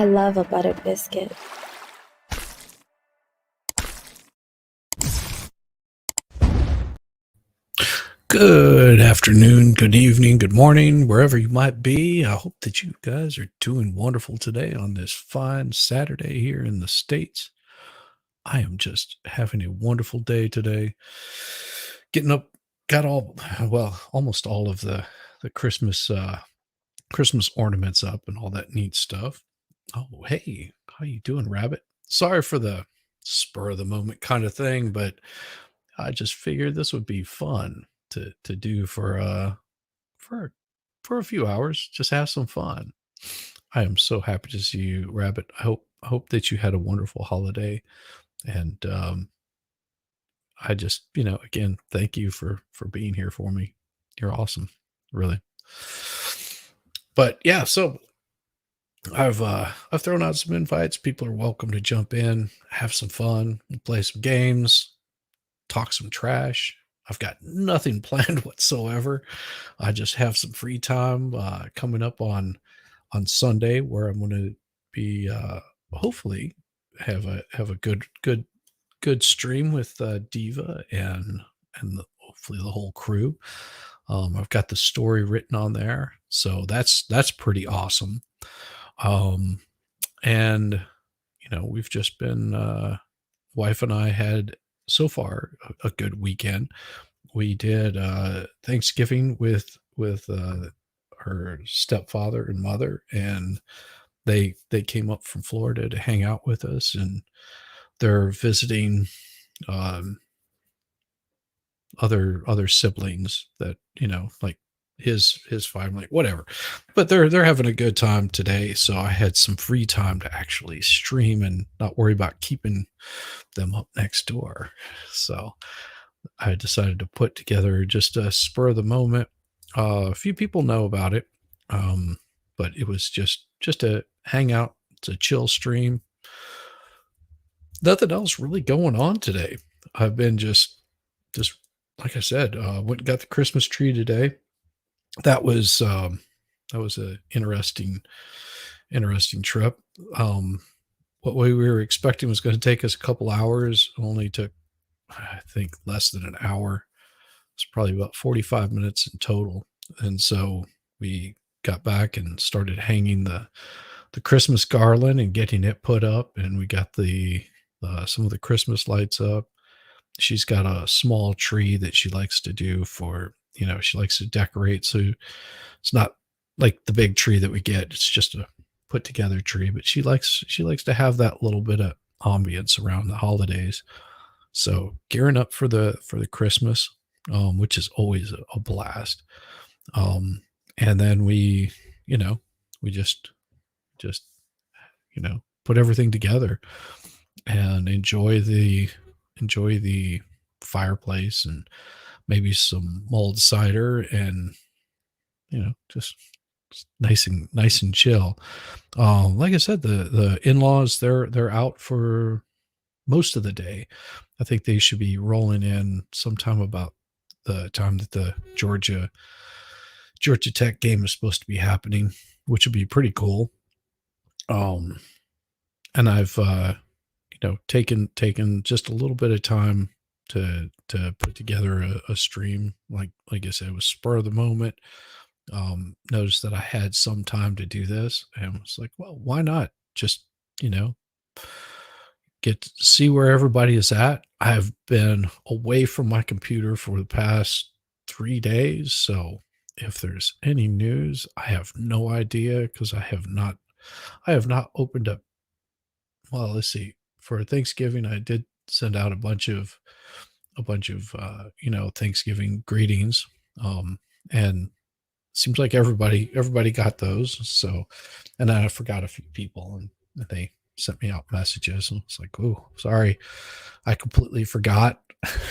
I love a buttered biscuit. Good afternoon, good evening, good morning, wherever you might be. I hope that you guys are doing wonderful today on this fine Saturday here in the States. I am just having a wonderful day today. Getting up, got almost all of the Christmas ornaments up and all that neat stuff. Oh, hey, how you doing, Rabbit? Sorry for the spur of the moment kind of thing, but I just figured this would be fun to do for for a few hours, just have some fun. I am so happy to see you, Rabbit. I hope that you had a wonderful holiday, and I just, again, thank you for being here for me. You're awesome, really. But yeah, so I've thrown out some invites. People are welcome to jump in, have some fun, play some games, talk some trash. I've got nothing planned whatsoever. I just have some free time coming up on Sunday where I'm going to be hopefully have a good stream with Diva and hopefully the whole crew. I've got the story written on there, so that's pretty awesome. Um, and we've just been wife and I had so far a good weekend. We did Thanksgiving with her stepfather and mother, and they came up from Florida to hang out with us, and they're visiting um, other siblings that like his family, whatever. But they're having a good time today, so I had some free time to actually stream and not worry about keeping them up next door. So I decided to put together just a spur of the moment. A few people know about it, but it was just a hangout. It's a chill stream. Nothing else really going on today. I've been just like I said, went and got the Christmas tree today. That was that was a interesting trip. Um, what we were expecting was going to take us a couple hours only took, I think, less than an hour. It's probably about 45 minutes in total. And so we got back and started hanging the Christmas garland and getting it put up, and we got the some of the Christmas lights up. She's got a small tree that she likes to do for, she likes to decorate. So it's not like the big tree that we get. It's just a put together tree, but she likes to have that little bit of ambience around the holidays. So gearing up for the Christmas, which is always a blast. Um, and then you know, we just put everything together and enjoy the fireplace and maybe some mulled cider and just nice and chill. Like I said, the in-laws, they're out for most of the day. I think they should be rolling in sometime about the time that the Georgia Tech game is supposed to be happening, which would be pretty cool. Um, and I've taken just a little bit of time to put together a stream. Like I said, it was spur of the moment. Noticed that I had some time to do this, and was like, well, why not just you know get to see where everybody is at. I've been away from my computer for the past 3 days, so if there's any news, I have no idea because I have not opened up. Well, let's see. For Thanksgiving, I did send out a bunch of Thanksgiving greetings, and seems like everybody got those. So, and then I forgot a few people, and they sent me out messages, and it's like, oh, sorry, I completely forgot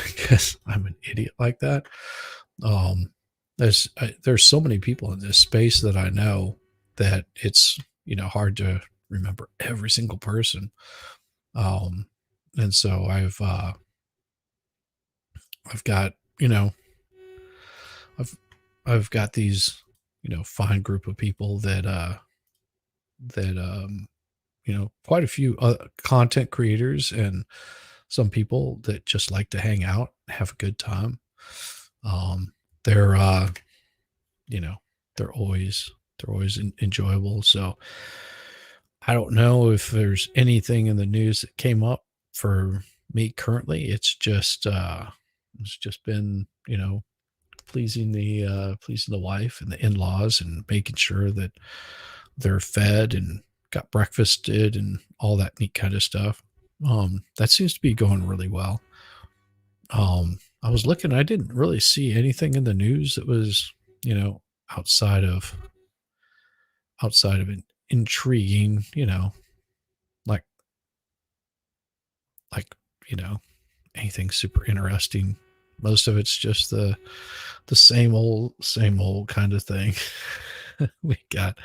because I'm an idiot like that. Um, there's so many people in this space that I know that it's hard to remember every single person. Um, and so I've got I've I've got these fine group of people that quite a few content creators and some people that just like to hang out, have a good time. Um, they're, you know, they're always enjoyable. So I don't know if there's anything in the news that came up for me currently. It's just been, pleasing the wife and the in-laws and making sure that they're fed and got breakfasted and all that neat kind of stuff. That seems to be going really well. I was looking, I didn't really see anything in the news that was, you know, outside of intriguing, like like, you know, anything super interesting. Most of it's just the same old kind of thing. We got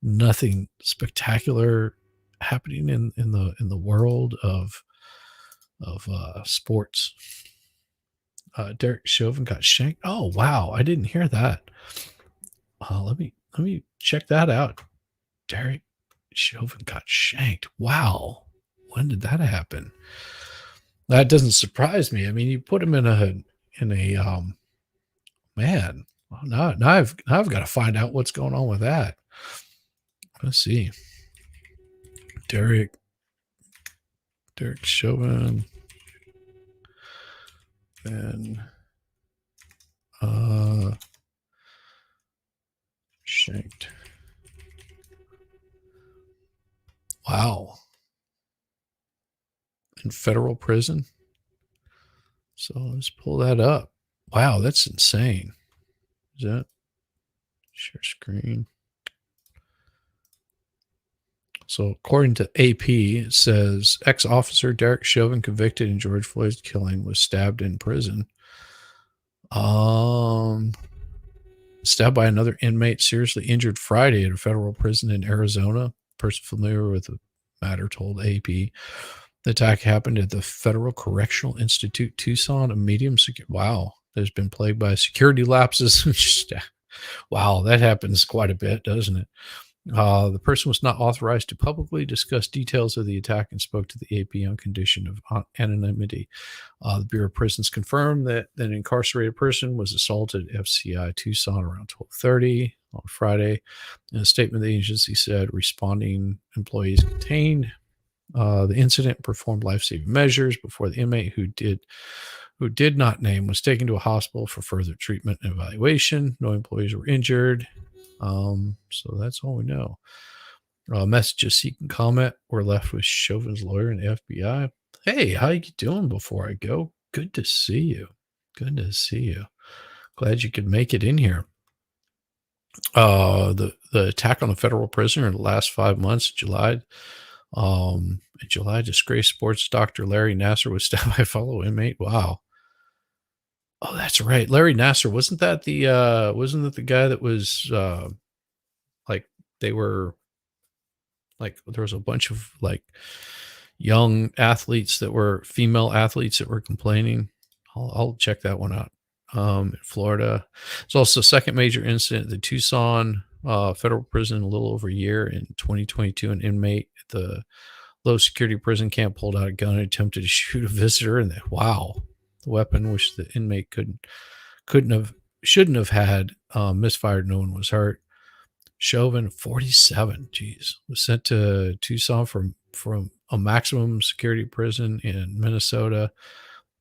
nothing spectacular happening in the world of sports. Derek Chauvin got shanked. Oh wow, I didn't hear that. Let me check that out. Derek Chauvin got shanked. Wow, when did that happen? That doesn't surprise me. I mean, you put him in a man. Well, now I've got to find out what's going on with that. Let's see. Derek Chauvin and shanked. Wow. In federal prison. So let's pull that up. Wow, that's insane. Is that share screen? So according to AP, it says ex-officer Derek Chauvin, convicted in George Floyd's killing, was stabbed in prison. Stabbed by another inmate, seriously injured Friday at a federal prison in Arizona. A person familiar with the matter told AP the attack happened at the Federal Correctional Institute, Tucson, a medium secure. Wow, there's been plagued by security lapses. Wow, that happens quite a bit, doesn't it? The person was not authorized to publicly discuss details of the attack and spoke to the AP on condition of anonymity. The Bureau of Prisons confirmed that an incarcerated person was assaulted at FCI Tucson around 12:30 on Friday. In a statement, the agency said responding employees contained the incident, performed life-saving measures before the inmate who did not name was taken to a hospital for further treatment and evaluation. No employees were injured. So that's all we know. Messages seeking comment were left with Chauvin's lawyer and FBI. Hey, how you doing before I go? Good to see you. Good to see you. Glad you could make it in here. The attack on a federal prisoner in the last 5 months, July. In July, disgraced sports doctor Larry Nasser was stabbed by a fellow inmate. Wow. Oh, that's right. Larry Nasser. Wasn't that the guy that was like they were like there was a bunch of like young athletes that were female athletes that were complaining. I'll check that one out. In Florida. It's also the second major incident at the Tucson federal prison in a little over a year. In 2022, an inmate at the low security prison camp pulled out a gun and attempted to shoot a visitor. And wow, the weapon, which the inmate shouldn't have had, misfired. No one was hurt. Chauvin, 47, was sent to Tucson from a maximum security prison in Minnesota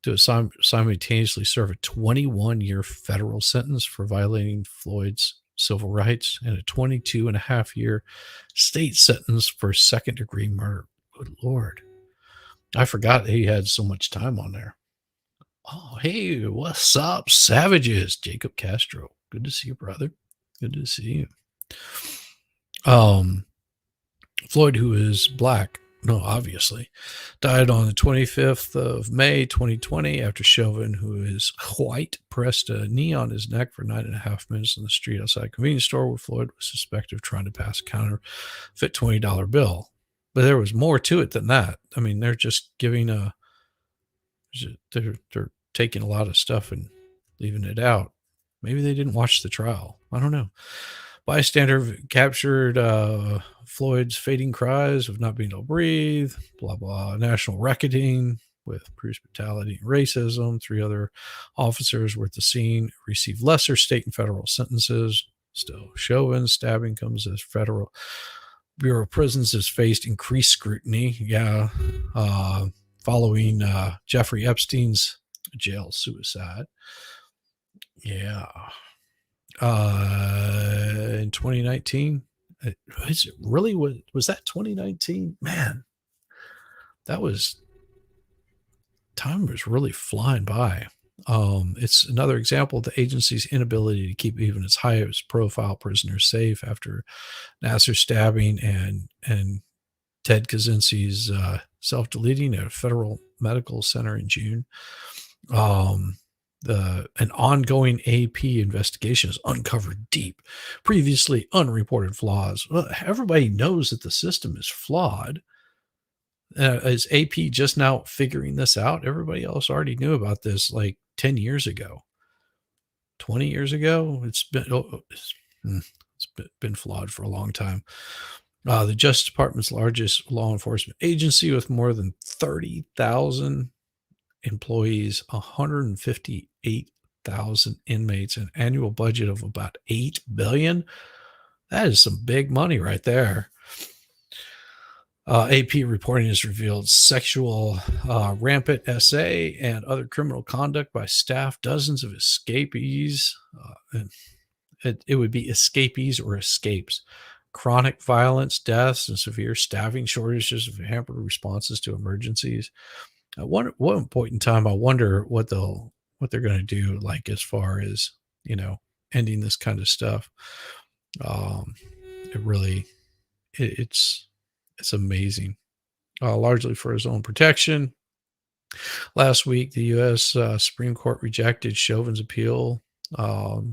to simultaneously serve a 21-year federal sentence for violating Floyd's civil rights and a 22-and-a-half-year state sentence for second-degree murder. Good Lord. I forgot he had so much time on there. Oh, hey, what's up, savages? Jacob Castro. Good to see you, brother. Good to see you. Floyd, who is black, no, obviously, died on the 25th of May, 2020, after Chauvin, who is white, pressed a knee on his neck for 9.5 minutes on the street outside a convenience store where Floyd was suspected of trying to pass a counterfeit $20 bill. But there was more to it than that. I mean, they're just they're taking a lot of stuff and leaving it out. Maybe they didn't watch the trial. I don't know. Bystander captured Floyd's fading cries of not being able to breathe, blah, blah, national reckoning with police brutality and racism. 3 other officers were at the scene, received lesser state and federal sentences. Still, Chauvin's stabbing comes as federal Bureau of Prisons has faced increased scrutiny. Yeah. Following Jeffrey Epstein's jail suicide. Yeah. In 2019, is it really, was that 2019? Man, time was really flying by. It's another example of the agency's inability to keep even its highest profile prisoners safe after Nassar's stabbing and Ted Kaczynski's self-deleting at a federal medical center in June. An ongoing AP investigation has uncovered deep, previously unreported flaws. Well, everybody knows that the system is flawed. Is AP just now figuring this out? Everybody else already knew about this like 10 years ago, 20 years ago. It's been flawed for a long time. The Justice Department's largest law enforcement agency with more than 30,000 employees, 158,000 inmates, an annual budget of about $8 billion. That is some big money right there. AP reporting has revealed sexual rampant SA and other criminal conduct by staff, dozens of escapees. It would be escapees or escapes. Chronic violence, deaths, and severe staffing shortages have hampered responses to emergencies. At one point in time, I wonder what they're going to do, like as far as ending this kind of stuff. It's amazing. Largely for his own protection. Last week, the U.S. Supreme Court rejected Chauvin's appeal.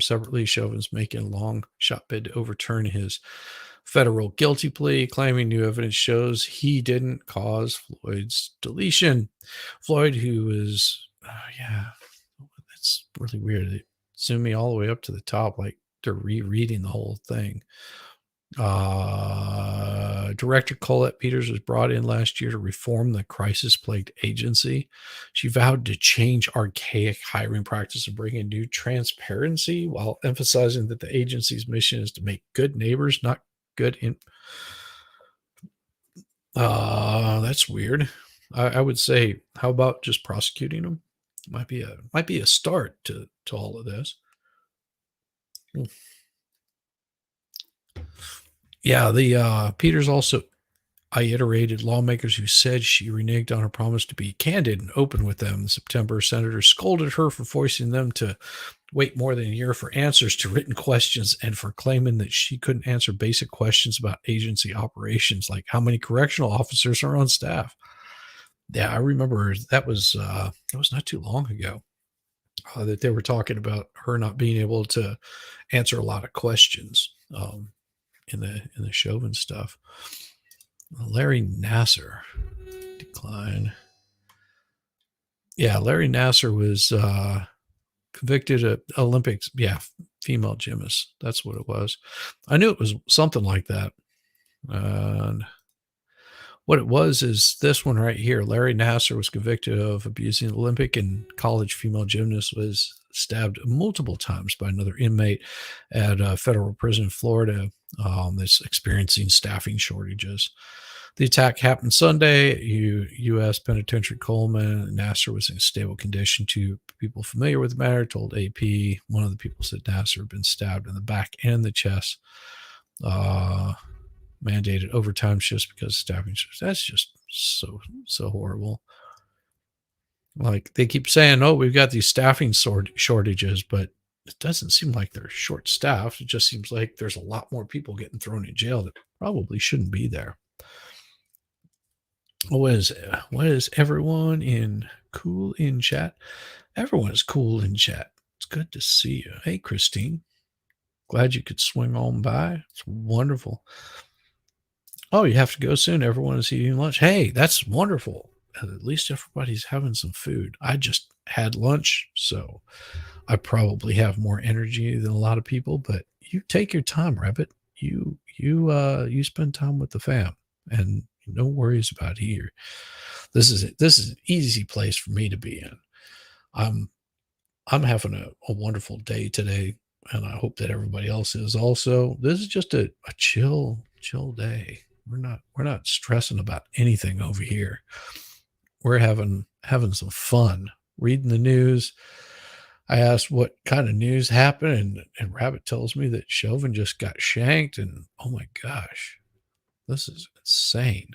Separately, Chauvin's making a long shot bid to overturn his federal guilty plea, claiming new evidence shows he didn't cause Floyd's deletion. Floyd, who was, that's really weird. They zoom me all the way up to the top, like they're rereading the whole thing. Director Colette Peters was brought in last year to reform the crisis-plagued agency. She vowed to change archaic hiring practice and bring in new transparency while emphasizing that the agency's mission is to make good neighbors, not good in. That's weird. I would say, how about just prosecuting them? Might be a start to all of this. Yeah, the Peters also iterated lawmakers who said she reneged on her promise to be candid and open with them. In September, senators scolded her for forcing them to wait more than a year for answers to written questions and for claiming that she couldn't answer basic questions about agency operations, like how many correctional officers are on staff. Yeah, I remember that was not too long ago that they were talking about her not being able to answer a lot of questions in the Chauvin stuff. Larry Nassar decline. Yeah, Larry Nassar was convicted at Olympics. Yeah, female gymnast. That's what it was. I knew it was something like that. And what it was is this one right here. Larry Nassar was convicted of abusing an Olympic and college female gymnast, was stabbed multiple times by another inmate at a federal prison in Florida that's experiencing staffing shortages. The attack happened Sunday. U.S. Penitentiary Coleman. Nassar was in stable condition. Two people familiar with the matter told AP. One of the people said Nassar had been stabbed in the back and the chest. Mandated overtime shifts because of staffing shifts. That's just so horrible. Like they keep saying, oh, we've got these staffing shortages, but it doesn't seem like they're short staffed. It just seems like there's a lot more people getting thrown in jail that probably shouldn't be there. What is everyone cool in chat? Everyone is cool in chat. It's good to see you. Hey, Christine. Glad you could swing on by. It's wonderful. Oh, you have to go soon. Everyone is eating lunch. Hey, that's wonderful. At least everybody's having some food. I just had lunch, so I probably have more energy than a lot of people, but you take your time, Rabbit. You you spend time with the fam, and no worries about here. This is an easy place for me to be in. I'm I'm having a wonderful day today, and I hope that everybody else is also. This is just a chill day. We're not stressing about anything over here. We're having some fun reading the news. I asked what kind of news happened, and Rabbit tells me that Chauvin just got shanked, and oh my gosh, this is insane.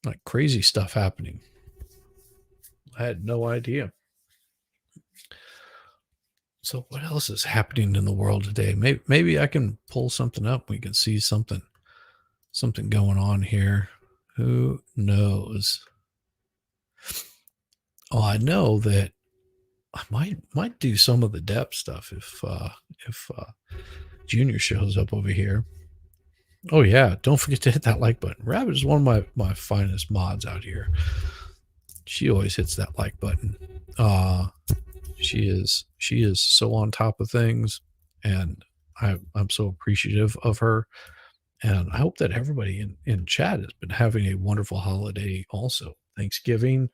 Like crazy stuff happening. I had no idea. So what else is happening in the world today? Maybe I can pull something up. We can see something going on here. Who knows? Oh, I know that I might do some of the depth stuff if Junior shows up over here. Oh yeah, don't forget to hit that like button. Rabbit is one of my finest mods out here. She always hits that like button. She is so on top of things, and I'm so appreciative of her. And I hope that everybody in chat has been having a wonderful holiday also. Thanksgiving.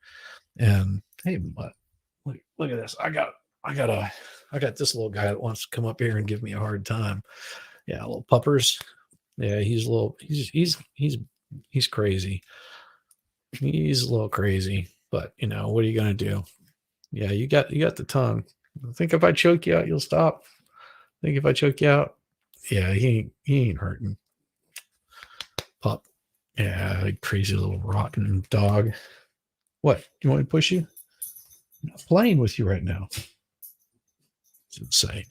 And hey, look at this. I got this little guy that wants to come up here and give me a hard time. Yeah, little puppers. Yeah, he's crazy. He's a little crazy, but what are you gonna do? Yeah, you got the tongue. I think if I choke you out, you'll stop. I think if I choke you out, yeah, he ain't hurting. Pup. Yeah, crazy little rotten dog. What? You want me to push you? I'm not playing with you right now. It's insane.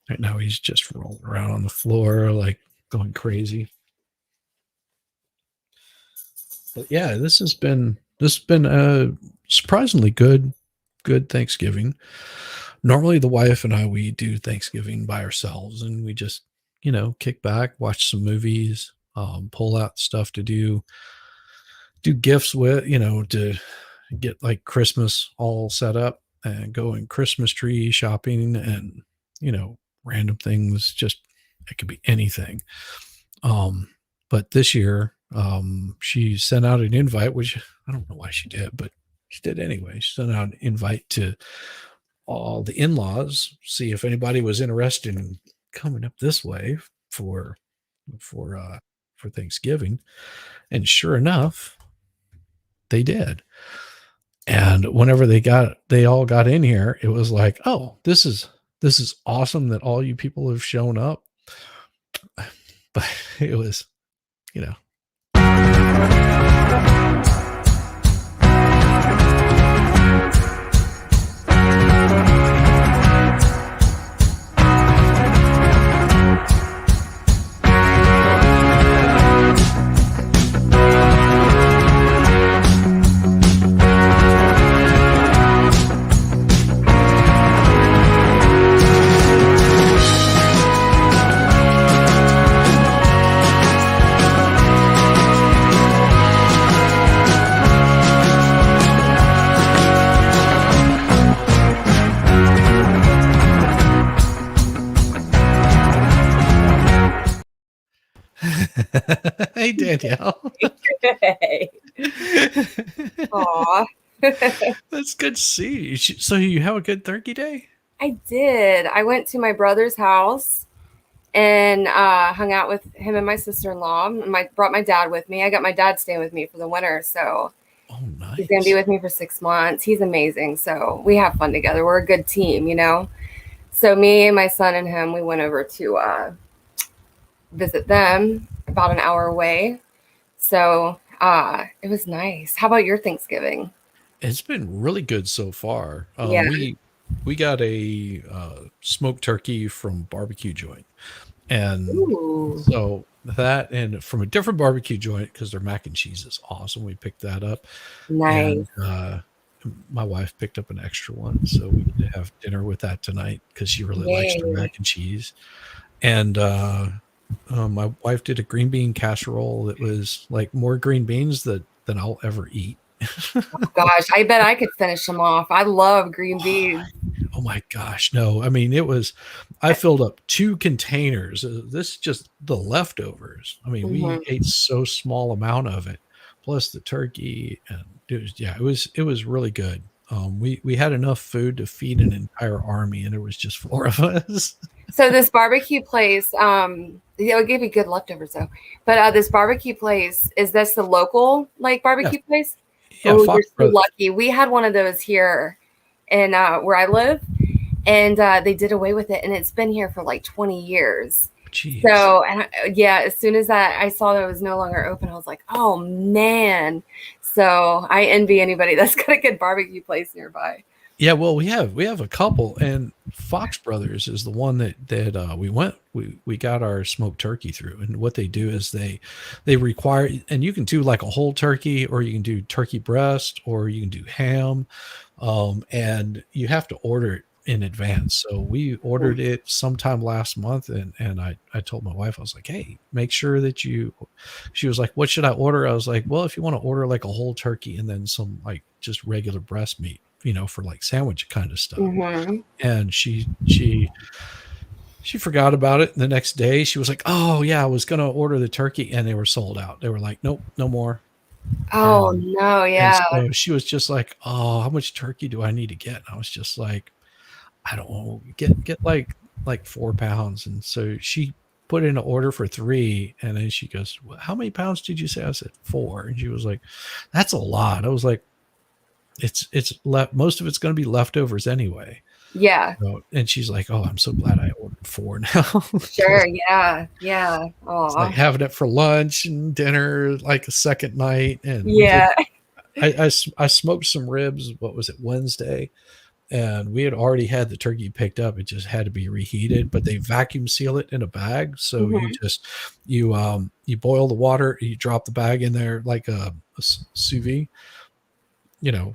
Right now he's just rolling around on the floor like going crazy. But yeah, this has been a surprisingly good Thanksgiving. Normally the wife and I, we do Thanksgiving by ourselves, and we just kick back, watch some movies, pull out stuff to do gifts with, to get like Christmas all set up and going Christmas tree shopping and random things. Just it could be anything. But this year she sent out an invite, which I don't know why she did, but she did anyway. She sent out an invite to all the in-laws, see if anybody was interested in coming up this way for Thanksgiving. And sure enough, they did. And whenever they all got in here, it was like, oh, this is awesome that all you people have shown up. But it was, hey Danielle. Hey. Aw. That's good to see. So you have a good turkey day? I did. I went to my brother's house and hung out with him and my sister-in-law. Brought my dad with me. I got my dad staying with me for the winter, so oh, nice. He's gonna be with me for 6 months. He's amazing, so we have fun together. We're a good team, So me and my son and him, we went over to visit them about an hour away. So it was nice. How about your Thanksgiving? It's been really good so far. Yeah. We got a smoked turkey from Barbecue Joint, and Ooh. so that, and from a different barbecue joint, because their mac and cheese is awesome. We picked that up. Nice. And my wife picked up an extra one, so we get to have dinner with that tonight because she really likes their mac and cheese. And my wife did a green bean casserole that was like more green beans than I'll ever eat. Oh, gosh, I bet I could finish them off. I love green beans. Oh my gosh, no. I mean, I filled up 2 containers. This is just the leftovers. I mean, we Mhm. ate so small amount of it, plus the turkey, and it was really good. We had enough food to feed an entire army, and there was just 4 of us. So this barbecue place, it'll give you good leftovers though. But this barbecue place, is this the local like Yes. barbecue place? Yeah, Oh, you're Fox so Brothers. lucky. We had one of those here in where I live, and they did away with it, and it's been here for like 20 years. Jeez. So, and yeah, as soon as that I saw that it was no longer open, I was like, oh man. So I envy anybody that's got a good barbecue place nearby. Yeah, well, we have a couple, and Fox Brothers is the one that we got our smoked turkey through. And what they do is they require, and you can do like a whole turkey, or you can do turkey breast, or you can do ham, and you have to order it in advance. So we ordered it sometime last month, and I told my wife, I was like, hey, make sure that you. She was like, what should I order? I was like, well, if you want to order like a whole turkey and then some like just regular breast meat, for like sandwich kind of stuff. Mm-hmm. And she forgot about it. And the next day she was like, oh yeah, I was going to order the turkey, and they were sold out. They were like, nope, no more. Oh And, no, and yeah. so she was just like, oh, how much turkey do I need to get? And I was just like, I don't know, get like 4 pounds. And so she put in an order for 3, and then she goes, well, how many pounds did you say? I said 4. And she was like, that's a lot. I was like, it's left, most of it's going to be leftovers anyway. Yeah. So, and she's like, oh, I'm so glad I ordered 4 now. Sure. Yeah. Yeah. It's like Oh. having it for lunch and dinner like a second night. And we did Yeah. I smoked some ribs, what was it, Wednesday, and we had already had the turkey picked up. It just had to be reheated, but they vacuum seal it in a bag. So Mhm. you boil the water, you drop the bag in there like a sous vide,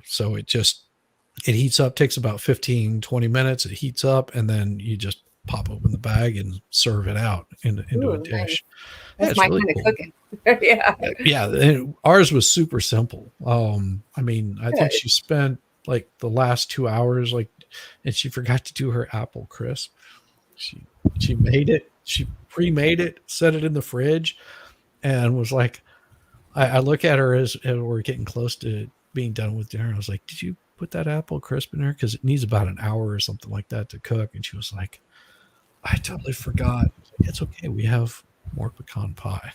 so it heats up, takes about 15-20 minutes. It heats up, and then you just pop open the bag and serve it out into a Ooh, nice. dish. Yeah, That's it's my really kind of cool. cooking. Yeah. Yeah, and ours was super simple. I mean, I think Good. she spent like the last 2 hours, like, and she forgot to do her apple crisp. She she made it, she pre-made it, set it in the fridge, and was like, I look at her as we're getting close to being done with dinner. I was like, did you put that apple crisp in there? Because it needs about an hour or something like that to cook. And she was like, I totally forgot. I was like, it's okay. We have more pecan pie.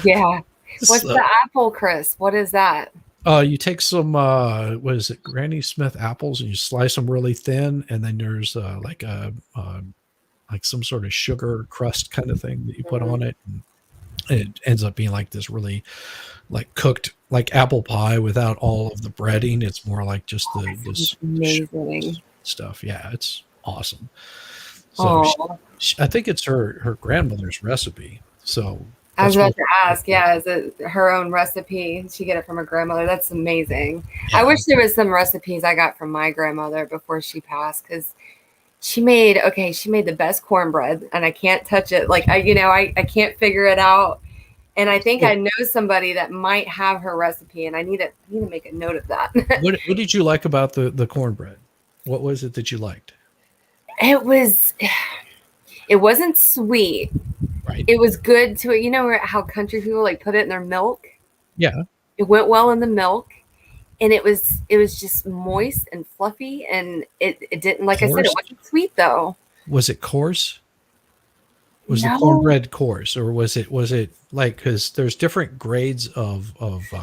Yeah. What's So, the apple crisp? What is that? you take some, what is it, Granny Smith apples, and you slice them really thin. And then there's like some sort of sugar crust kind of thing that you put Mhm. on it. And it ends up being like this really like cooked like apple pie without all of the breading. It's more like just Sounds this amazing. stuff. Yeah, it's awesome. So Oh, I think it's her grandmother's recipe. So I was that's about really to cool. ask. Yeah, is it her own recipe? She get it from her grandmother. That's amazing. I Yeah. wish there was some recipes I got from my grandmother before she passed because she made the best cornbread, and I can't touch it. Like I can't figure it out. And I think I So know somebody that might have her recipe, and I need to make a note of that. what did you like about the cornbread? What was it that you liked? it was it wasn't sweet. Right. It was good to how country people like put it in their milk. Yeah. It went well in the milk, and it was just moist and fluffy, and it didn't, like I said, it Coarse? wasn't sweet though. Was it coarse? Was the No, cornbread coarse, or was it like, because there's different grades of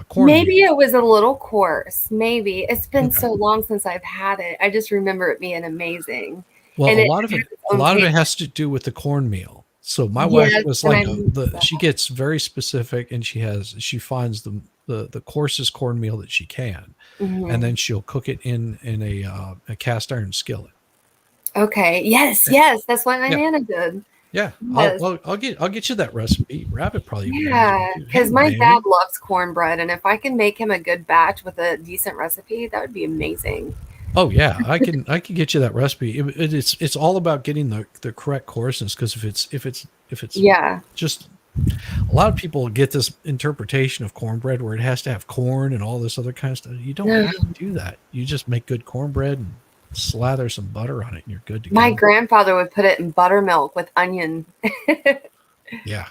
cornmeal? maybe it was a little coarse. Maybe it's been Okay. so long since I've had it. I just remember it being amazing, Well, and a it lot of has it its a own lot of it taste. has to do with the cornmeal. So my wife Yes, was and like I noticed that. she gets very specific, and she finds the coarsest cornmeal that she can, and Mhm. then she'll cook it in a cast iron skillet. Okay. Yes, Yeah, yes, that's what my yeah, nana did. yeah. Yes. I'll get you that recipe. Rabbit probably even has one Yeah, too. Hey, because my dad Manny. loves cornbread, and if I can make him a good batch with a decent recipe, that would be amazing. Oh yeah, I can get you that recipe. It's all about getting the correct coarseness, because if it's Yeah. just, a lot of people get this interpretation of cornbread where it has to have corn and all this other kind of stuff. You don't No. have to do that. You just make good cornbread, and slather some butter on it, and you're good to My go. grandfather would put it in buttermilk with onion. Yeah,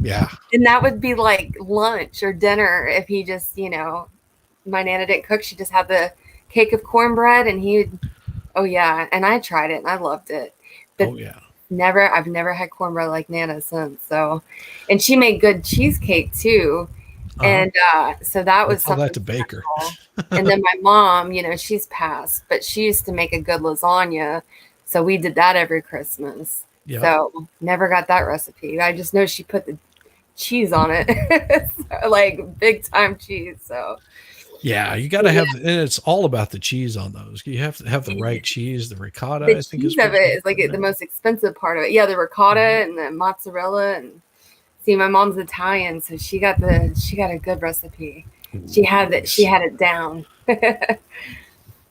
yeah. And that would be like lunch or dinner if he just, my Nana didn't cook. She just had the cake of cornbread and oh yeah. And I tried it and I loved it. But Oh yeah. I've never had cornbread like Nana since. So, and she made good cheesecake too. Uh-huh. And so that We'll was tell that something to Baker. special. And then my mom, she's passed, but she used to make a good lasagna. So we did that every Christmas. Yep. So never got that recipe. I just know she put the cheese on it, so, like big time cheese. So Yeah, you got to have, and it's all about the cheese on those. You have to have the right cheese. The ricotta, the I think, cheese is of what it is like the most expensive part of it. Yeah, the ricotta and the mozzarella. And see, my mom's Italian, so she got a good recipe. She had it down.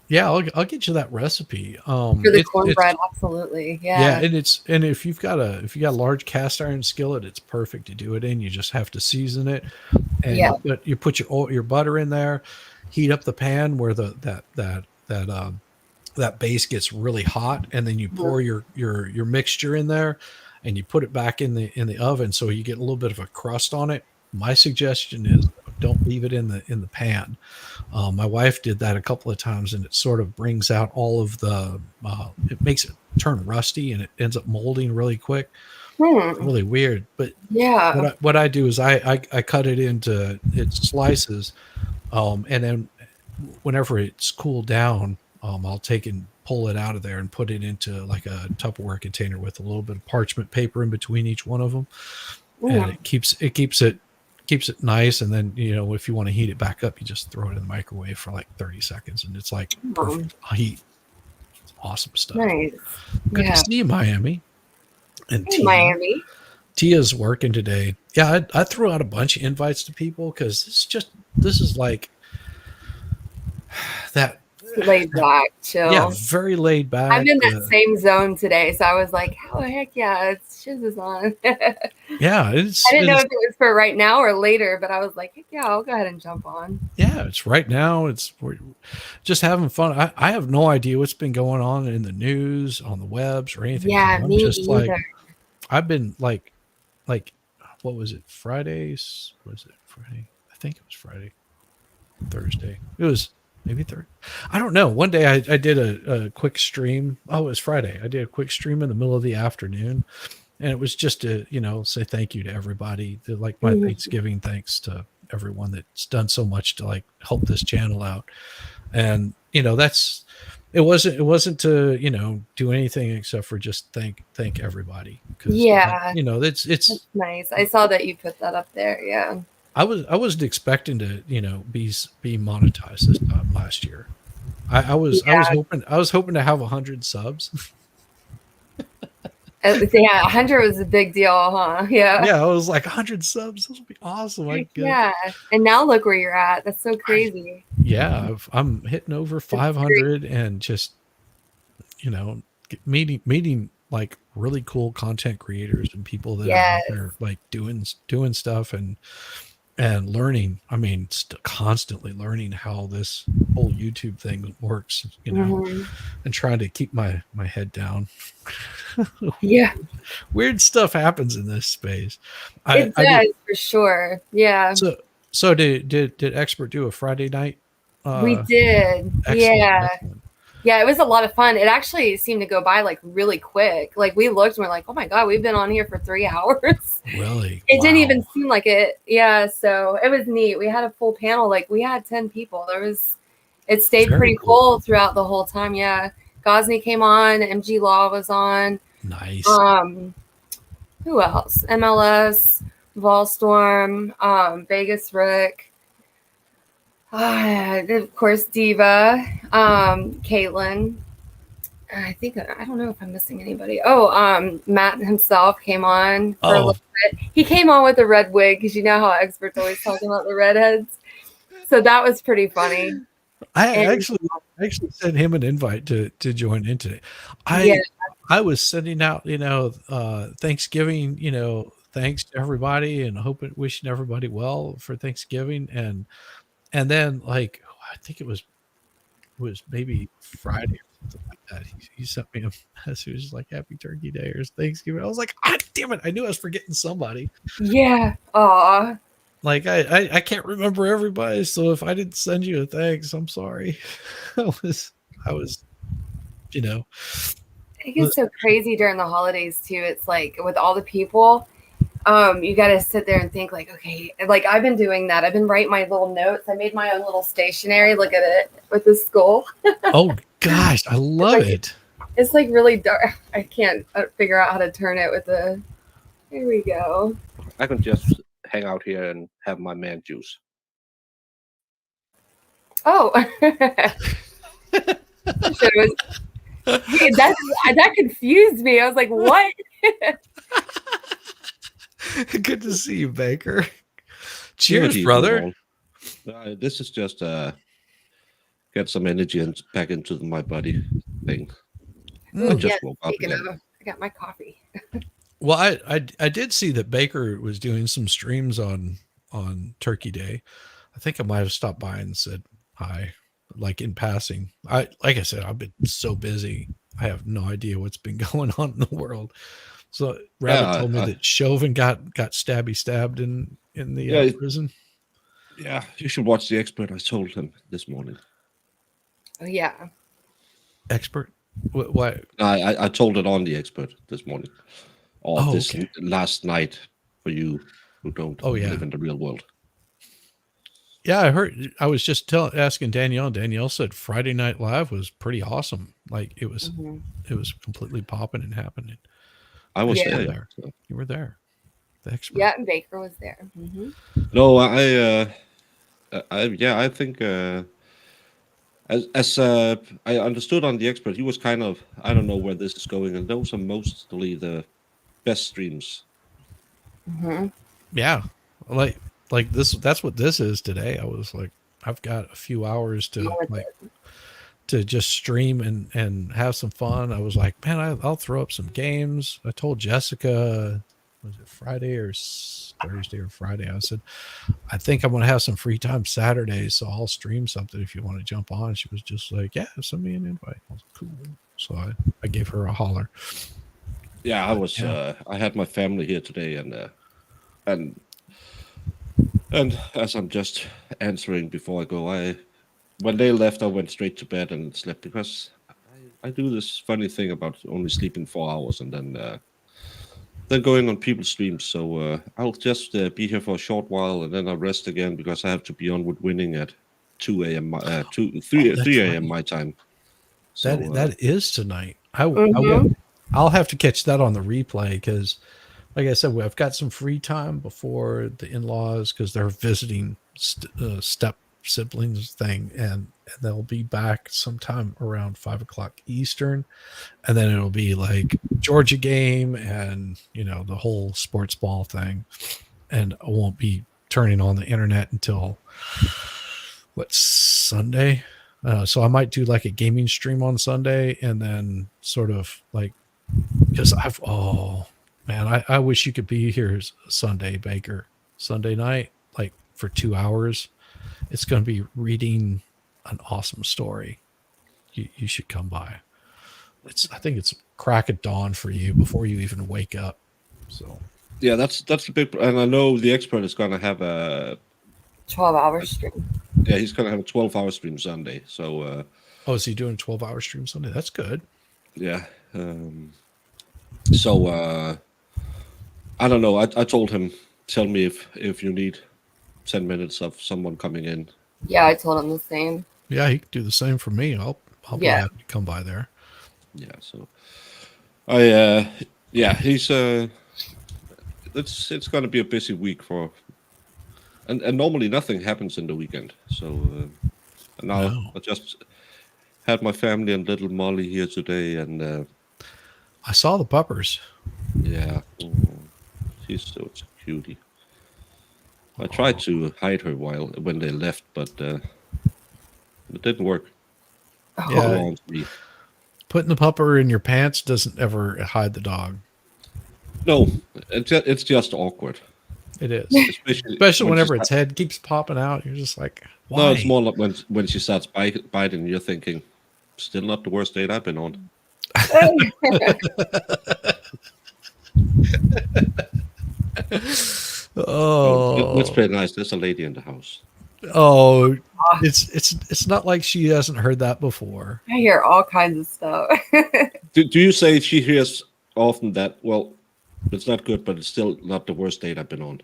Yeah, I'll get you that recipe. For the It's cornbread, absolutely. yeah, Yeah. and if you've got a large cast iron skillet, it's perfect to do it in. You just have to season it, and Yeah. you put your butter in there, heat up the pan where that base gets really hot, and then you pour your mixture in there, and you put it back in the oven, so you get a little bit of a crust on it. My suggestion is don't leave it in the pan. My wife did that a couple of times, and it sort of brings out all of it makes it turn rusty, and it ends up molding really quick. It's really weird. But Yeah. what I do is I cut it into its slices, and then whenever it's cooled down, I'll take and pull it out of there and put it into like a Tupperware container with a little bit of parchment paper in between each one of them, and it keeps it nice. And then if you want to heat it back up, you just throw it in the microwave for like 30 seconds, and it's like perfect heat. It's awesome stuff. Nice. Good to see you, Miami. And hey, Miami. Tia's working today. Yeah, I threw out a bunch of invites to people because this is like that laid back, chill. Yeah, very laid back. I'm in that same zone today, so I was like, "Oh heck yeah, it's Shiz is on." Yeah, I didn't know if it was for right now or later, but I was like, "Heck yeah, I'll go ahead and jump on." Yeah, it's right now. We're just having fun. I have no idea what's been going on in the news, on the webs, or anything. Yeah, I'm just either. like, I've been like, what was it? Fridays? Was it Friday? I think it was Friday. Thursday. It was maybe third. I don't know. One day I did a quick stream. Oh, it was Friday. I did a quick stream in the middle of the afternoon, and it was just to say thank you to everybody. Like my Thanksgiving thanks to everyone that's done so much to like help this channel out. And it wasn't to do anything except for just thank everybody. Yeah, it's that's nice. I saw that you put that up there. Yeah. I wasn't expecting to, be monetized this time last year. I was hoping to have 100 subs. Yeah, 100 was a big deal, huh? Yeah. Yeah, I was like 100 subs. This would be awesome. Yeah, and now look where you're at. That's so crazy. I'm hitting over 500 and just, meeting like really cool content creators and people that are out there like doing stuff and learning. I mean, constantly learning how this whole YouTube thing works, and trying to keep my head down. Yeah. Weird stuff happens in this space. It does, for sure. Yeah. So did Expert do a Friday night? We did. Excellent. Yeah, it was a lot of fun. It actually seemed to go by like really quick. Like we looked and we're like, oh my God, we've been on here for 3 hours. Really? It didn't even seem like it. Yeah. So it was neat. We had a full panel. Like we had 10 people. It stayed pretty full throughout the whole time. Yeah. Gosney came on. MG Law was on. Nice. Who else? MLS, Volstorm, Vegas Rick. Of course, Diva, Caitlin. I don't know if I'm missing anybody. Oh, Matt himself came on for a little bit. He came on with a red wig because you know how Expert's always talking about the redheads. So that was pretty funny. I actually sent him an invite to join in today. I was sending out, Thanksgiving, thanks to everybody and wishing everybody well for Thanksgiving. And then like, I think it was maybe Friday or like that. He sent me a message like Happy Turkey Day or Thanksgiving. I was like, ah, damn it! I knew I was forgetting somebody. Yeah. Aw. Like I can't remember everybody, so if I didn't send you a thanks, I'm sorry. I was, you know, It gets so crazy during the holidays too. It's like with all the people, you got to sit there and think like, okay, like I've been doing that. I've been writing my little notes. I made my own little stationery. Look at it with the skull. oh gosh, I love like, it. It's like really dark. I can't figure out how to turn it with the. Here we go. I can just hang out here and have my man juice. Oh. That confused me. I was like, what? Good to see you, Baker. Cheers, Yeah, brother. This is just get some energy and back into my body thing. I just woke up again. I got my coffee. Well, I did see that Baker was doing some streams on Turkey Day. I think I might have stopped by and said hi, like in passing. Like I said, I've been so busy. I have no idea what's been going on in the world. So Rabbit told me that Chauvin got stabbed in the prison. Yeah, you should watch The Expert. I told him this morning. Oh yeah. Expert? What? I told it on The Expert this morning. Or this last night for you who don't live in the real world. Yeah, I heard. I was just asking Danielle. Danielle said Friday Night Live was pretty awesome. Like it was completely popping and happening. I was there. So. You were there. The Expert. Yeah, and Baker was there. Mm-hmm. No, I think as I understood on The Expert, he was kind of, I don't know where this is going, and those are mostly the best streams. Mm-hmm. Yeah, like this. That's what this is today. I was like, I've got a few hours to just stream and have some fun. I was like, man, I'll throw up some games. I told Jessica, was it Friday or Thursday or Friday? I said, I think I'm going to have some free time Saturday, so I'll stream something if you want to jump on. She was just like, yeah, send me an invite. I was like, cool. So I gave her a holler. Yeah, I was. I had my family here today, and as I'm just answering before I go, when they left, I went straight to bed and slept because I do this funny thing about only sleeping 4 hours and then going on people's streams. So I'll just be here for a short while and then I'll rest again because I have to be on with winning at 2 a.m. 3 a.m. my time. So, that is tonight. I'll have to catch that on the replay because, like I said, I've got some free time before the in-laws because they're visiting step siblings thing, and they'll be back sometime around 5 o'clock Eastern, and then it'll be like Georgia game and the whole sports ball thing, and I won't be turning on the internet until Sunday. So I might do like a gaming stream on Sunday, and then sort of like because I wish you could be here Sunday, Baker. Sunday night, like for 2 hours. It's going to be reading an awesome story. You should come by. I think it's crack of dawn for you before you even wake up. So yeah, that's a big, and I know The Expert is going to have a 12-hour stream. Yeah, he's going to have a 12-hour stream Sunday. So is he doing a 12-hour stream Sunday? That's good. Yeah. So I don't know. I told him, tell me if you need 10 minutes of someone coming in. Yeah, I told him the same. Yeah, he could do the same for me. I'll be happy to come by there. Yeah, so he's it's going to be a busy week and normally nothing happens in the weekend. So now I just had my family and little Molly here today, and I saw the puppers. Yeah, she's so cutie. I tried to hide her when they left, but it didn't work. Yeah, putting the pupper in your pants doesn't ever hide the dog. No, it's just awkward. It is, especially whenever its head keeps popping out. You're just like, why? No, it's more like when she starts biting. You're thinking, Still not the worst date I've been on. Let's play nice. There's a lady in the house. Oh, it's not like she hasn't heard that before. I hear all kinds of stuff. Do you say she hears often that, well, it's not good, but it's still not the worst date I've been on?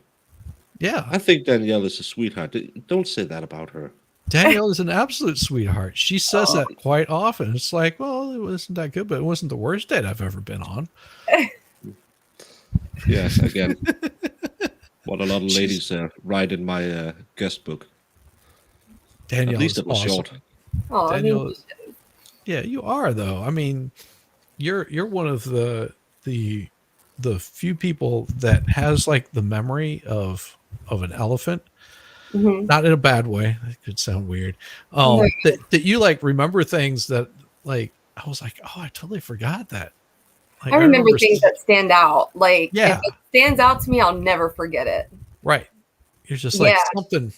Yeah. I think Danielle is a sweetheart. Don't say that about her. Danielle is an absolute sweetheart. She says that quite often. It's like, well, it wasn't that good, but it wasn't the worst date I've ever been on. Yeah, again, what a lot of ladies write in my guest book. Danielle, at least it was awesome. short. Oh, Danielle, yeah, you are though. I mean, you're one of the few people that has like the memory of an elephant. mm-hmm. Not in a bad way. It could sound weird. That you like remember things that like I was like, oh, I totally forgot that. Like, I remember things that stand out. Like Yeah. if it stands out to me, I'll never forget it. Right. You're just like Yeah. something.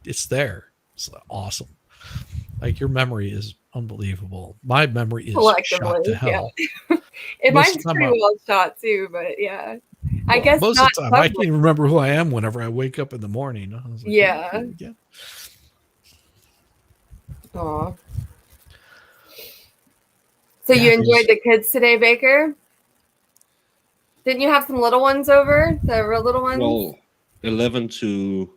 It's there. It's awesome. Like your memory is unbelievable. My memory is shot to hell. Mine's pretty well shot too, but yeah. I guess most not of the time I can't even remember who I am whenever I wake up in the morning. I was like, yeah. Yeah. Aw. So Yeah, you enjoyed the kids today, Baker? Didn't you have some little ones over? The real little ones? Well, 11 to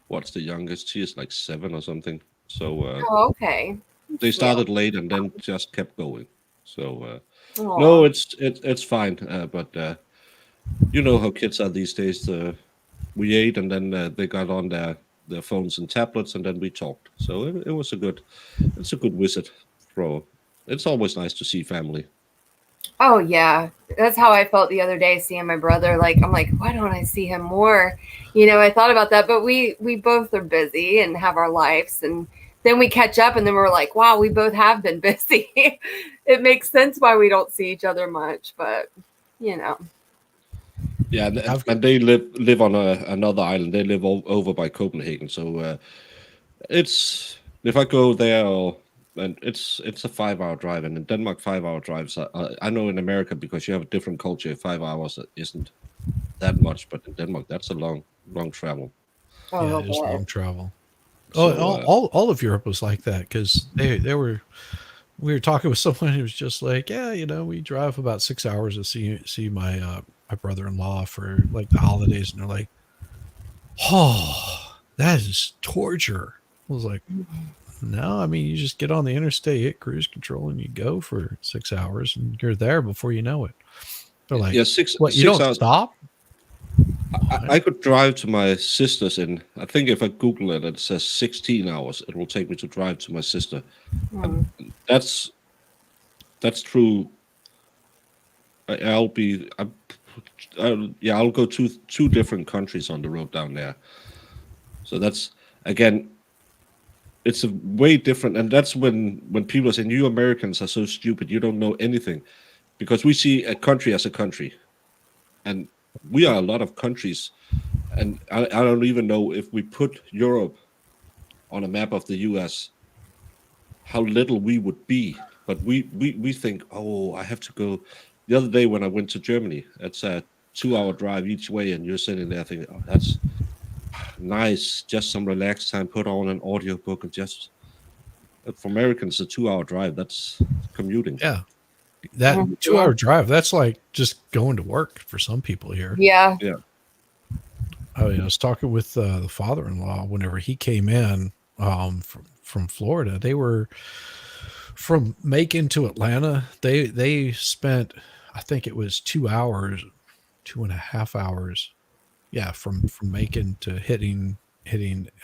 what's the youngest? She is like 7 or something. So okay. they started late and then just kept going. So Aw. no, it's fine. But you know how kids are these days. We ate and then they got on their phones and tablets and then we talked. So it was a good visit. It's always nice to see family. Oh yeah, that's how I felt the other day seeing my brother. Like I'm like, why don't I see him more? You know, I thought about that, but we both are busy and have our lives, and then we catch up, and then we're like, wow, we both have been busy. It makes sense why we don't see each other much, but you know. Yeah, and they live on another island. They live over by Copenhagen, so it's if I go there. And it's a 5-hour drive, and in Denmark, 5-hour drives. I know in America because you have a different culture. 5 hours isn't that much, but in Denmark, that's a long travel. Yeah, it's long travel. So, all of Europe was like that because we were talking with someone who was just like, yeah, you know, we drive about 6 hours to see my brother-in-law for like the holidays, and they're like, oh, that is torture. I was like. No, I mean, you just get on the interstate, hit cruise control, and you go for 6 hours, and you're there before you know it. They're like, yeah, what, you don't hours. Stop? I could drive to my sister's in, I think if I Google it, it says 16 hours. It will take me to drive to my sister. That's true. I'll go to two different countries on the road down there. So that's, again, it's a way different, and that's when people say you Americans are so stupid, you don't know anything, because we see a country as a country, and we are a lot of countries, and I don't even know if we put Europe on a map of the US, how little we would be. But we think, oh, I have to go. The other day when I went to Germany, it's a 2-hour drive each way, and you're sitting there thinking, oh, that's nice, just some relaxed time, put on an audiobook and just for Americans a 2-hour drive, that's commuting. Yeah, that 2-hour drive, that's like just going to work for some people here. Yeah. I was talking with the father-in-law whenever he came in from Florida. They were from Macon to Atlanta. They spent, I think it was 2 hours, 2.5 hours. Yeah, from Macon to hitting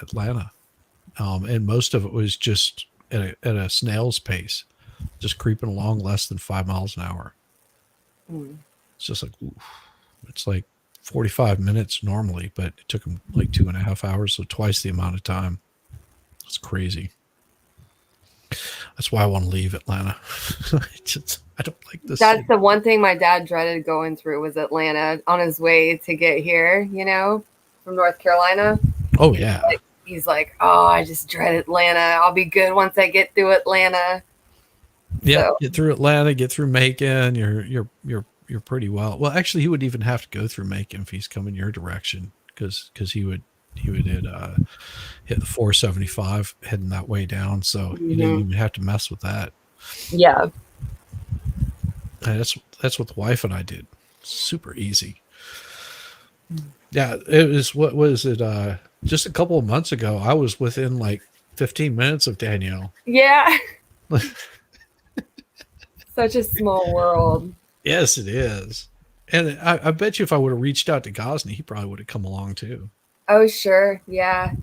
Atlanta, and most of it was just at a snail's pace, just creeping along less than 5 miles an hour. It's just like, oof. It's like 45 minutes normally, but it took them like 2.5 hours, so twice the amount of time. It's crazy. That's why I want to leave Atlanta. I don't like this. That's the one thing my dad dreaded going through was Atlanta on his way to get here, you know, from North Carolina. Oh yeah. he's like, oh, I just dread Atlanta. I'll be good once I get through Atlanta. Yeah, So, get through Atlanta, get through Macon. You're pretty well. Well, actually, he would even have to go through Macon if he's coming your direction, because he would hit the 475 heading that way down. So you didn't even have to mess with that. yeah. And that's what the wife and I did. Super easy. Yeah, it was. What was it? Just a couple of months ago, I was within like 15 minutes of Danielle. Yeah. Such a small world. Yes, it is. And I bet you if I would have reached out to Gosney, he probably would have come along too. Oh, sure. Yeah.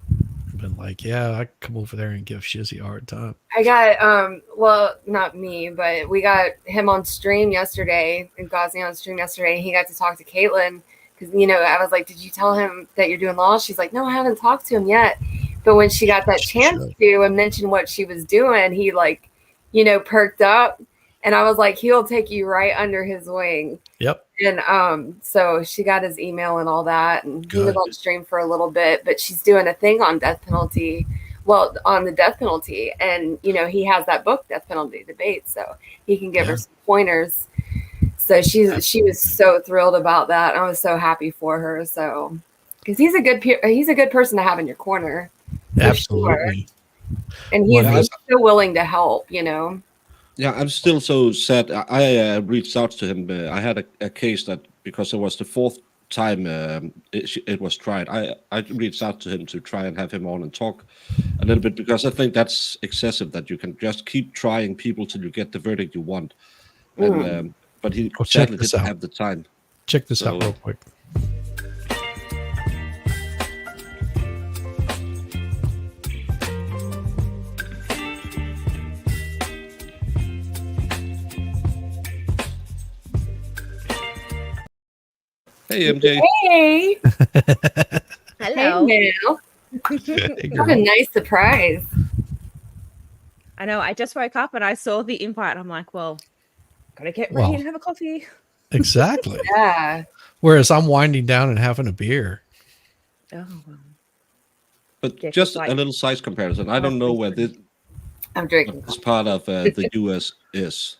Been like, yeah, I could come over there and give Shizzy a hard time. I got, well, not me, but we got him on stream yesterday and Ghazni on stream yesterday. And he got to talk to Caitlin because, you know, I was like, did you tell him that you're doing law? She's like, no, I haven't talked to him yet. But when she got that chance to and mentioned what she was doing, he like, you know, perked up. And I was like, he'll take you right under his wing. Yep. And so she got his email and all that. And he was on stream for a little bit, but she's doing a thing on death penalty. Well, on the death penalty. And, you know, he has that book, Death Penalty Debate. So he can give her some pointers. So she was so thrilled about that. I was so happy for her. So, because he's a good person to have in your corner. Absolutely. Sure. And he's so willing to help, you know. Yeah, I'm still so sad. I reached out to him. I had a case that because it was the fourth time it was tried. I reached out to him to try and have him on and talk a little bit because I think that's excessive. That you can just keep trying people till you get the verdict you want. And, but he sadly didn't have the time. Check this out real quick. Hey, MJ. Hey. Hello. Hey, Mel. What a nice surprise. I know. I just woke up and I saw the invite. I'm like, well, gotta get ready and have a coffee. Exactly. Yeah. Whereas I'm winding down and having a beer. Oh, but just like, a little size comparison. I don't know where this part of the U.S. is.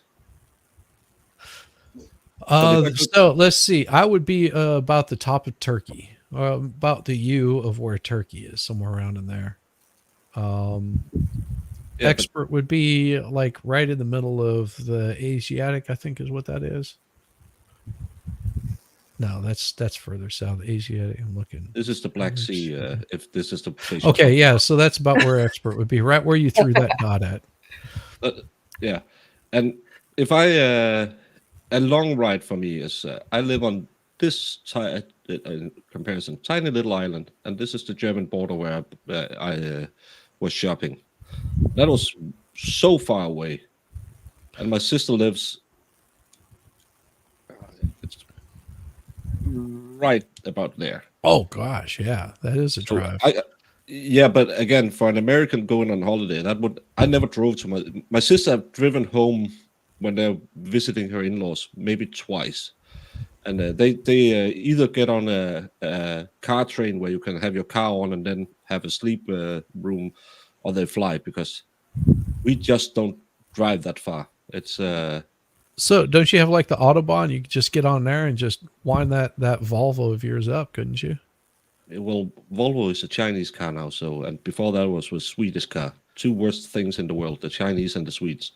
So let's see. I would be about the top of Turkey, about the U of where Turkey is, somewhere around in there. Expert would be like right in the middle of the Asiatic, I think is what that is. No, that's further south. Asiatic. I'm looking. This is the Black Sea. If this is the place. Okay, yeah. So that's about where Expert would be, right where you threw that dot at. Yeah, and if I. A long ride for me is I live on this in comparison tiny little island, and this is the German border where I was shopping. That was so far away, and my sister lives right about there. Oh gosh, yeah, that is a drive. Yeah, but again, for an American going on holiday, I never drove to my sister have driven home when they're visiting her in-laws, maybe twice, and they either get on a car train where you can have your car on and then have a sleep room, or they fly because we just don't drive that far. It's So don't you have like the Autobahn? You could just get on there and just wind that Volvo of yours up, couldn't you? Well, Volvo is a Chinese car now, so and before that was Swedish car. Two worst things in the world: the Chinese and the Swedes.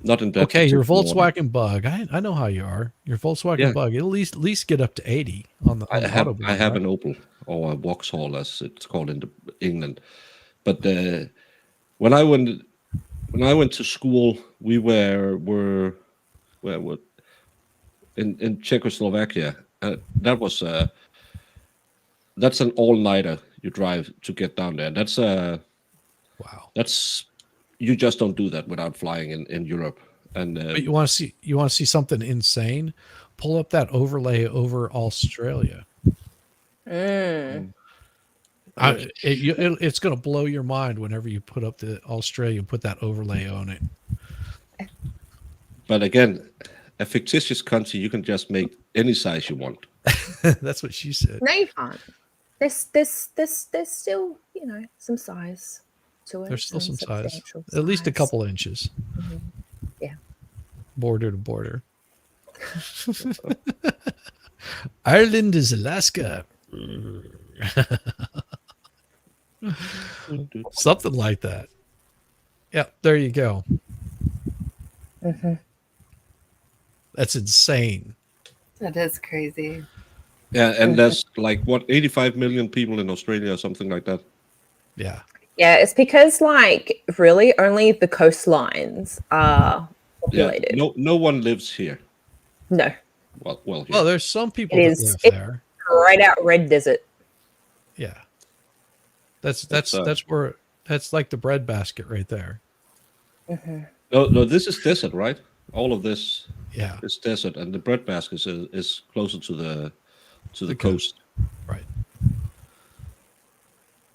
Not in that. Okay, your Volkswagen Bug. I know how you are. Your Volkswagen Bug. It'll at least get up to 80 on the. I have an Opel or a Vauxhall as it's called in England, but when I went to school, we were in Czechoslovakia. That's an all-nighter you drive to get down there. Wow. That's. You just don't do that without flying in Europe. And but you want to see something insane? Pull up that overlay over Australia. It's going to blow your mind whenever you put up the Australia and put that overlay on it. But again, a fictitious country, you can just make any size you want. That's what she said. No, you can't. there's still, some size to it. There's still some size, substantial at least a size. couple inches, Mhm. Yeah. border to border. Ireland is Alaska. Something like that. Yeah, there you go. Mhm. That's insane. That is crazy. Yeah, and there's like what 85 million people in Australia or something like that. Yeah. Yeah, it's because really only the coastlines are Yeah, populated. no one lives here. No, Well, here. Well, there's some people It that is- live it- there. right out red desert. Yeah. That's uh, where that's like the breadbasket right there. Mhm. No, this is desert, right? All of this Yeah. is desert, and the breadbasket is closer to the The coast. Right.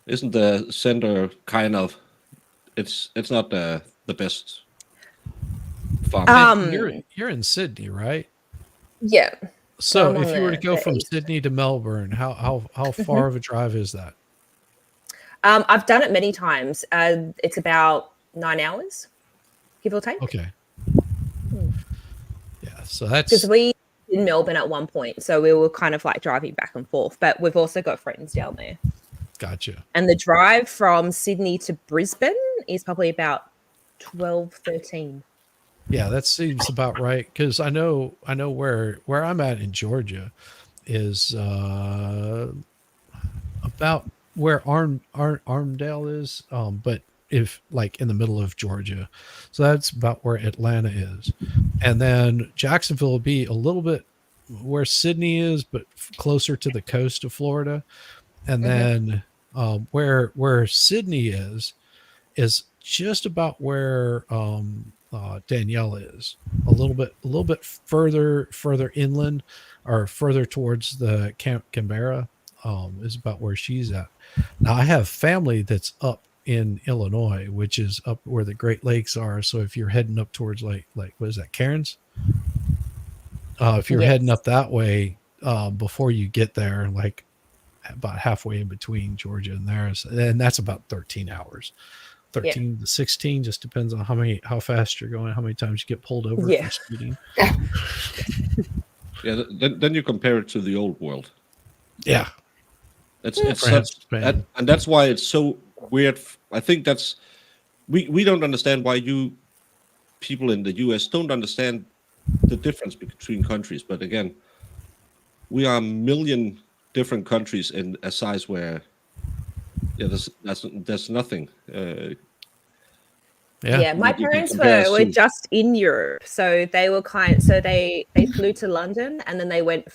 Isn't the center kind of? It's not the best farm. And you're in Sydney, right? Yeah. So I'm on if you were to the- go the from east. Sydney to Melbourne, how far of a drive is that? I've done it many times. It's about 9 hours, give or take. Okay. Yeah. So Because that's we in Melbourne at one point, so we were kind of like driving back and forth. But we've also got friends down there, gotcha. and the drive from Sydney to Brisbane is probably about 12, 13. Yeah, that seems about right. Because I know where I'm at in Georgia is about where Armdale is, but if like in the middle of Georgia, so that's about where Atlanta is, and then Jacksonville will be a little bit where Sydney is, but closer to the coast of Florida, and then where Sydney is just about where Danielle is, a little bit further inland, or further towards the Canberra, is about where she's at. Now I have family that's up in Illinois, which is up where the Great Lakes are. So if you're heading up towards like what is that, Cairns? If you're Yes. heading up that way, before you get there, like about halfway in between Georgia and there, and that's about 13 hours. 13 to 16, just depends on how fast you're going, how many times you get pulled over Yeah. for speeding. Yeah, then you compare it to the old world. Yeah. It's France, such, Spain. and that's why it's so weird. I think that's we don't understand why you people in the US don't understand the difference between countries. But again, we are a million different countries in a size where there's nothing. Yeah. My You can parents compare us were to- just in Europe, so they were they flew to London, and then they went.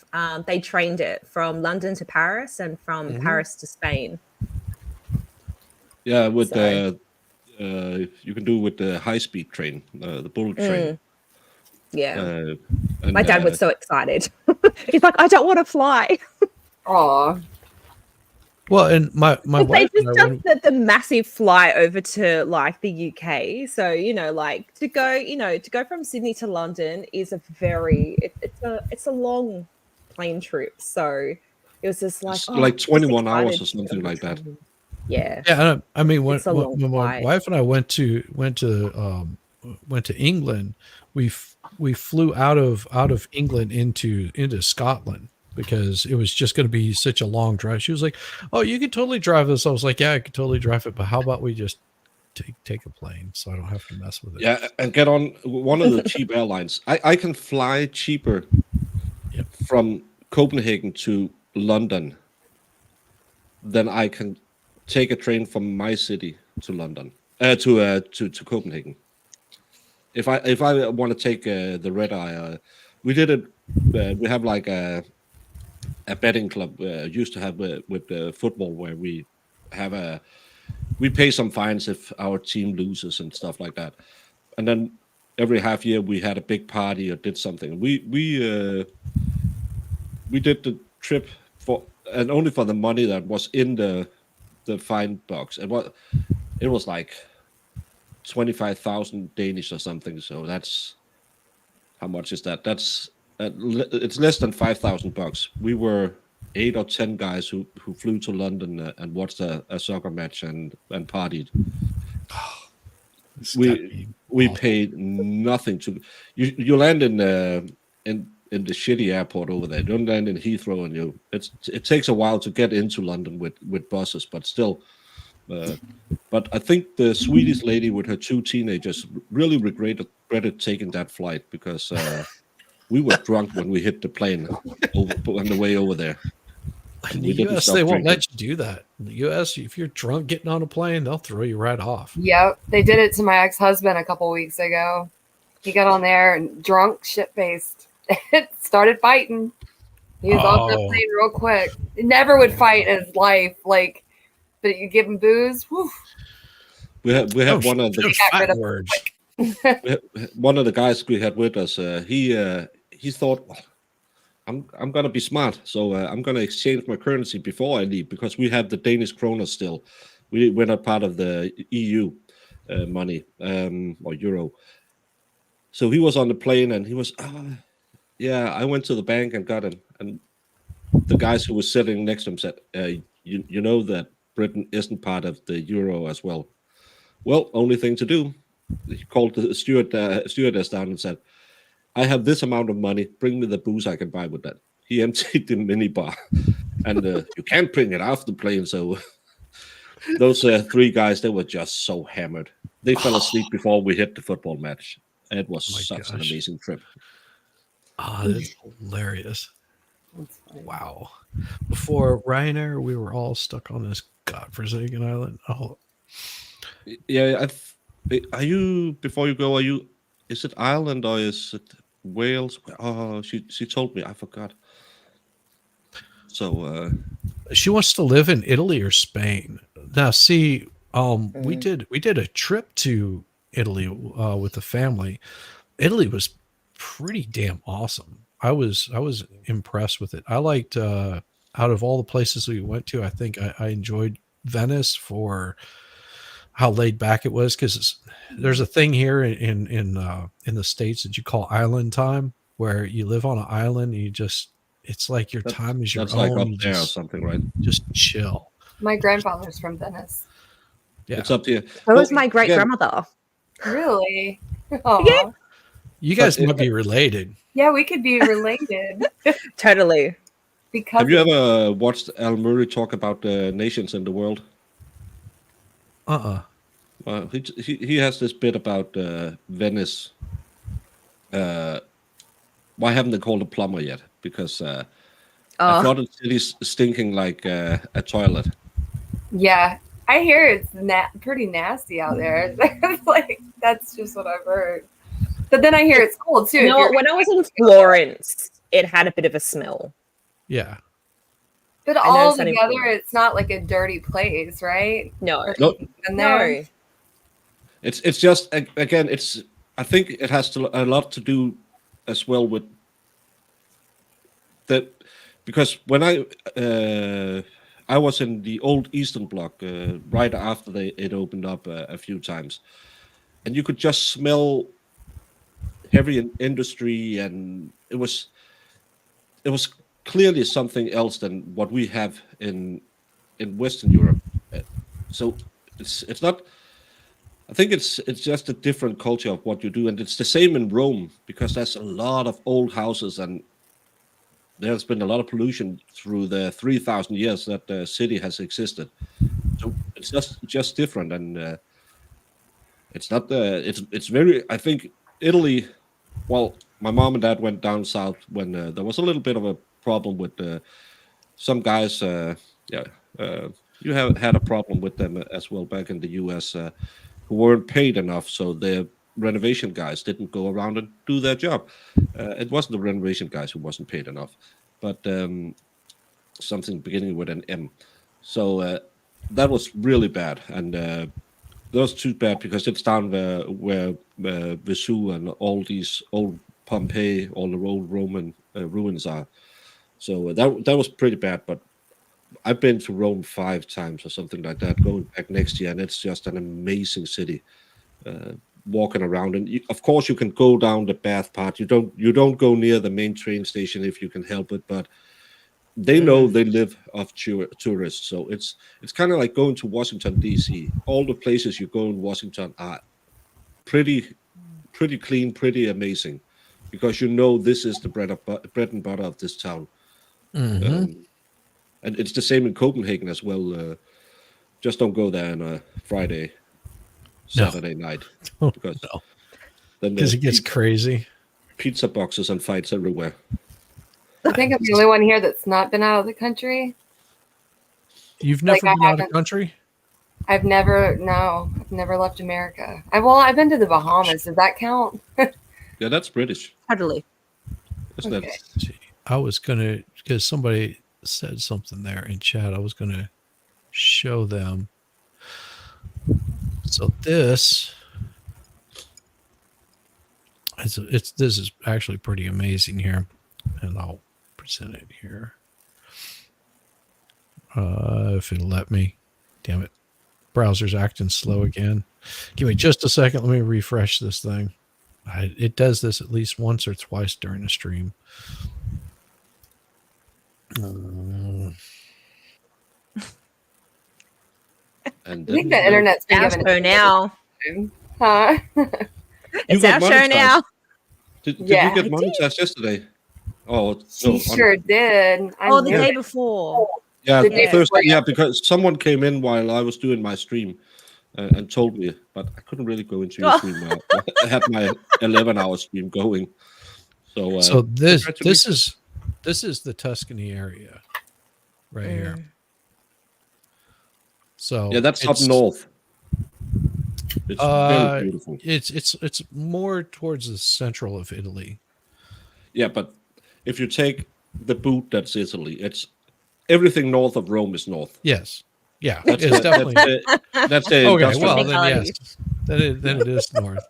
They trained it from London to Paris, and from Paris to Spain. Yeah, with So- you can do with the high speed train, the bullet train. Yeah, And, my dad was so excited. He's like, "I don't want to fly." Aw. Well, and my They wife just and I, done the massive fly over to like the UK. So like to go from Sydney to London is it's a long plane trip. So it was just like It's oh, like just 21 hours excited or to something go like that. train. Yeah. yeah, I mean when It's a long my flight. wife and I went to England, we flew out of England into Scotland, because it was just going to be such a long drive. She was like, "Oh, you could totally drive this." I was like, "Yeah, I could totally drive it, but how about we just take a plane so I don't have to mess with it?" Yeah, and get on one of the cheap airlines. I can fly cheaper Yep. from Copenhagen to London than I can take a train from my city to London, to Copenhagen. If I want to take the red eye, we did it. We have like a betting club used to have with football, where we pay some fines if our team loses and stuff like that, and then every half year we had a big party or did something. We did the trip for, and only for the money that was in the fine box. It was like 25,000 Danish or something. So that's, how much is that? That's it's less than $5,000. We were 8 or 10 guys who flew to London and watched a soccer match and partied. It's gotta be We awful. paid nothing to you land in the shitty airport over there. You don't land in Heathrow, and it takes a while to get into London with buses, but still. But I think the Swedish lady with her 2 teenagers really regretted taking that flight because we were drunk when we hit the plane on the way over there. In We the didn't US, stop they won't drinking. let you do that. In the US, if you're drunk getting on a plane, they'll throw you right off. Yep, they did it to my ex-husband a couple weeks ago. He got on there and drunk, shit-faced, started fighting. He was off the Oh. plane real quick. He never would fight in his life, like, but you give him booze. Whew. We had Oh, one of the got rid fat of- words. one of the guys we had with us. He thought, well, I'm gonna be smart, so I'm gonna exchange my currency before I leave because we have the Danish kroner still. We're not part of the EU money or euro. So he was on the plane and he was, yeah, I went to the bank and got him. And the guys who were sitting next to him said, you know that Britain isn't part of the euro as well. Well, only thing to do. He called the stewardess down and said, I have this amount of money. Bring me the booze I can buy with that. He emptied the minibar. And you can't bring it off the plane. So those 3 guys, they were just so hammered. They fell asleep before we hit the football match. It was Oh my such an gosh. amazing trip. Ah, that's hilarious. That's funny. Wow. Before Ryanair, we were all stuck on this godforsaken island. Oh, Yeah, are you, before you go, is it Ireland or is it Wales? Oh, she told me, I forgot. So, she wants to live in Italy or Spain. Now, see, we did a trip to Italy with the family. Italy was pretty damn awesome. I was impressed with it. I liked out of all the places we went to, I think I enjoyed Venice for how laid back it was, because there's a thing here in the States that you call island time, where you live on an island and it's like your time is your that's own. like up You there or just, something, right? just chill. My grandfather's from Venice. Yeah. It's up here. So was Well, my great again, grandmother. Really? Aw. Yeah. You guys But might be related. Yeah, we could be related Totally. because Have you ever watched Al Murray talk about the nations in the world? He has this bit about Venice. Why haven't they called a plumber yet? Because a flooded city's stinking like a toilet. yeah, I hear it's pretty nasty out there. Like that's just what I've heard. But then I hear it's cold too. You know what? When I was in Florence, it had a bit of a smell. Yeah. But I all noticed that in together, Florence. it's not like a dirty place, right? No. No, In there. No. it's just again, I think it has a lot to do as well with that, because when I was in the old Eastern Bloc right after it opened up a few times, and you could just smell heavy industry, and it was clearly something else than what we have in Western Europe. So it's not. I think it's just a different culture of what you do, and it's the same in Rome, because there's a lot of old houses, and there's been a lot of pollution through the 3,000 years that the city has existed. So it's just different, and it's not it's very. I think Italy. Well, my mom and dad went down south when there was a little bit of a problem with some guys. You have had a problem with them as well back in the U.S. Who weren't paid enough, so the renovation guys didn't go around and do their job. It wasn't the renovation guys who wasn't paid enough, but something beginning with an M. So that was really bad, and that was too bad because it's down where Vesuv and all these old Pompeii, all the old Roman ruins are. So that was pretty bad, but I've been to Rome 5 times or something like that, going back next year, and it's just an amazing city. Walking around, and of course you can go down the bath part. You don't go near the main train station if you can help it, but they know they live off tourists, so it's kind of like going to Washington D.C. All the places you go in Washington are pretty clean, pretty amazing, because you know this is the bread and butter of this town. Mhm. And it's the same in Copenhagen as well. Just don't go there on a Friday, Saturday night, because No, then because there's it gets crazy. pizza boxes and fights everywhere. I think I'm the only one here that's not been out of the country. You've never Like, I been out of haven't- country? I've never left America. I've been to the Bahamas. Does that count? Yeah, that's British, Totally. isn't Okay. it? See, I was gonna, because somebody said something there in chat. I was gonna show them. So this this is actually pretty amazing here, and I'll present it here. If it'll let me. Damn it. Browser's acting slow again. Give me just a second. Let me refresh this thing. It does this at least once or twice during a stream. And I think then, the internet's been Our giving show it now. time. Huh? It's got our show monetized. now. Did Yeah, you get I monetized yesterday? Oh, no, She sure did. I Oh, the knew day it. before. yeah, the day Thursday. before Yeah, because someone came in while I was doing my stream and told me, but I couldn't really go into your stream now. I had my 11-hour stream going. So, So this congratulations. is the Tuscany area right here. Mm. So Yeah, that's up it's- north. It's very beautiful. It's more towards the central of Italy. Yeah, but if you take the boot, that's Italy. It's everything north of Rome is north. Yes. Yeah. That's it's the, definitely that's the okay. industrial- Well, then Technicality. yes. Then it is north.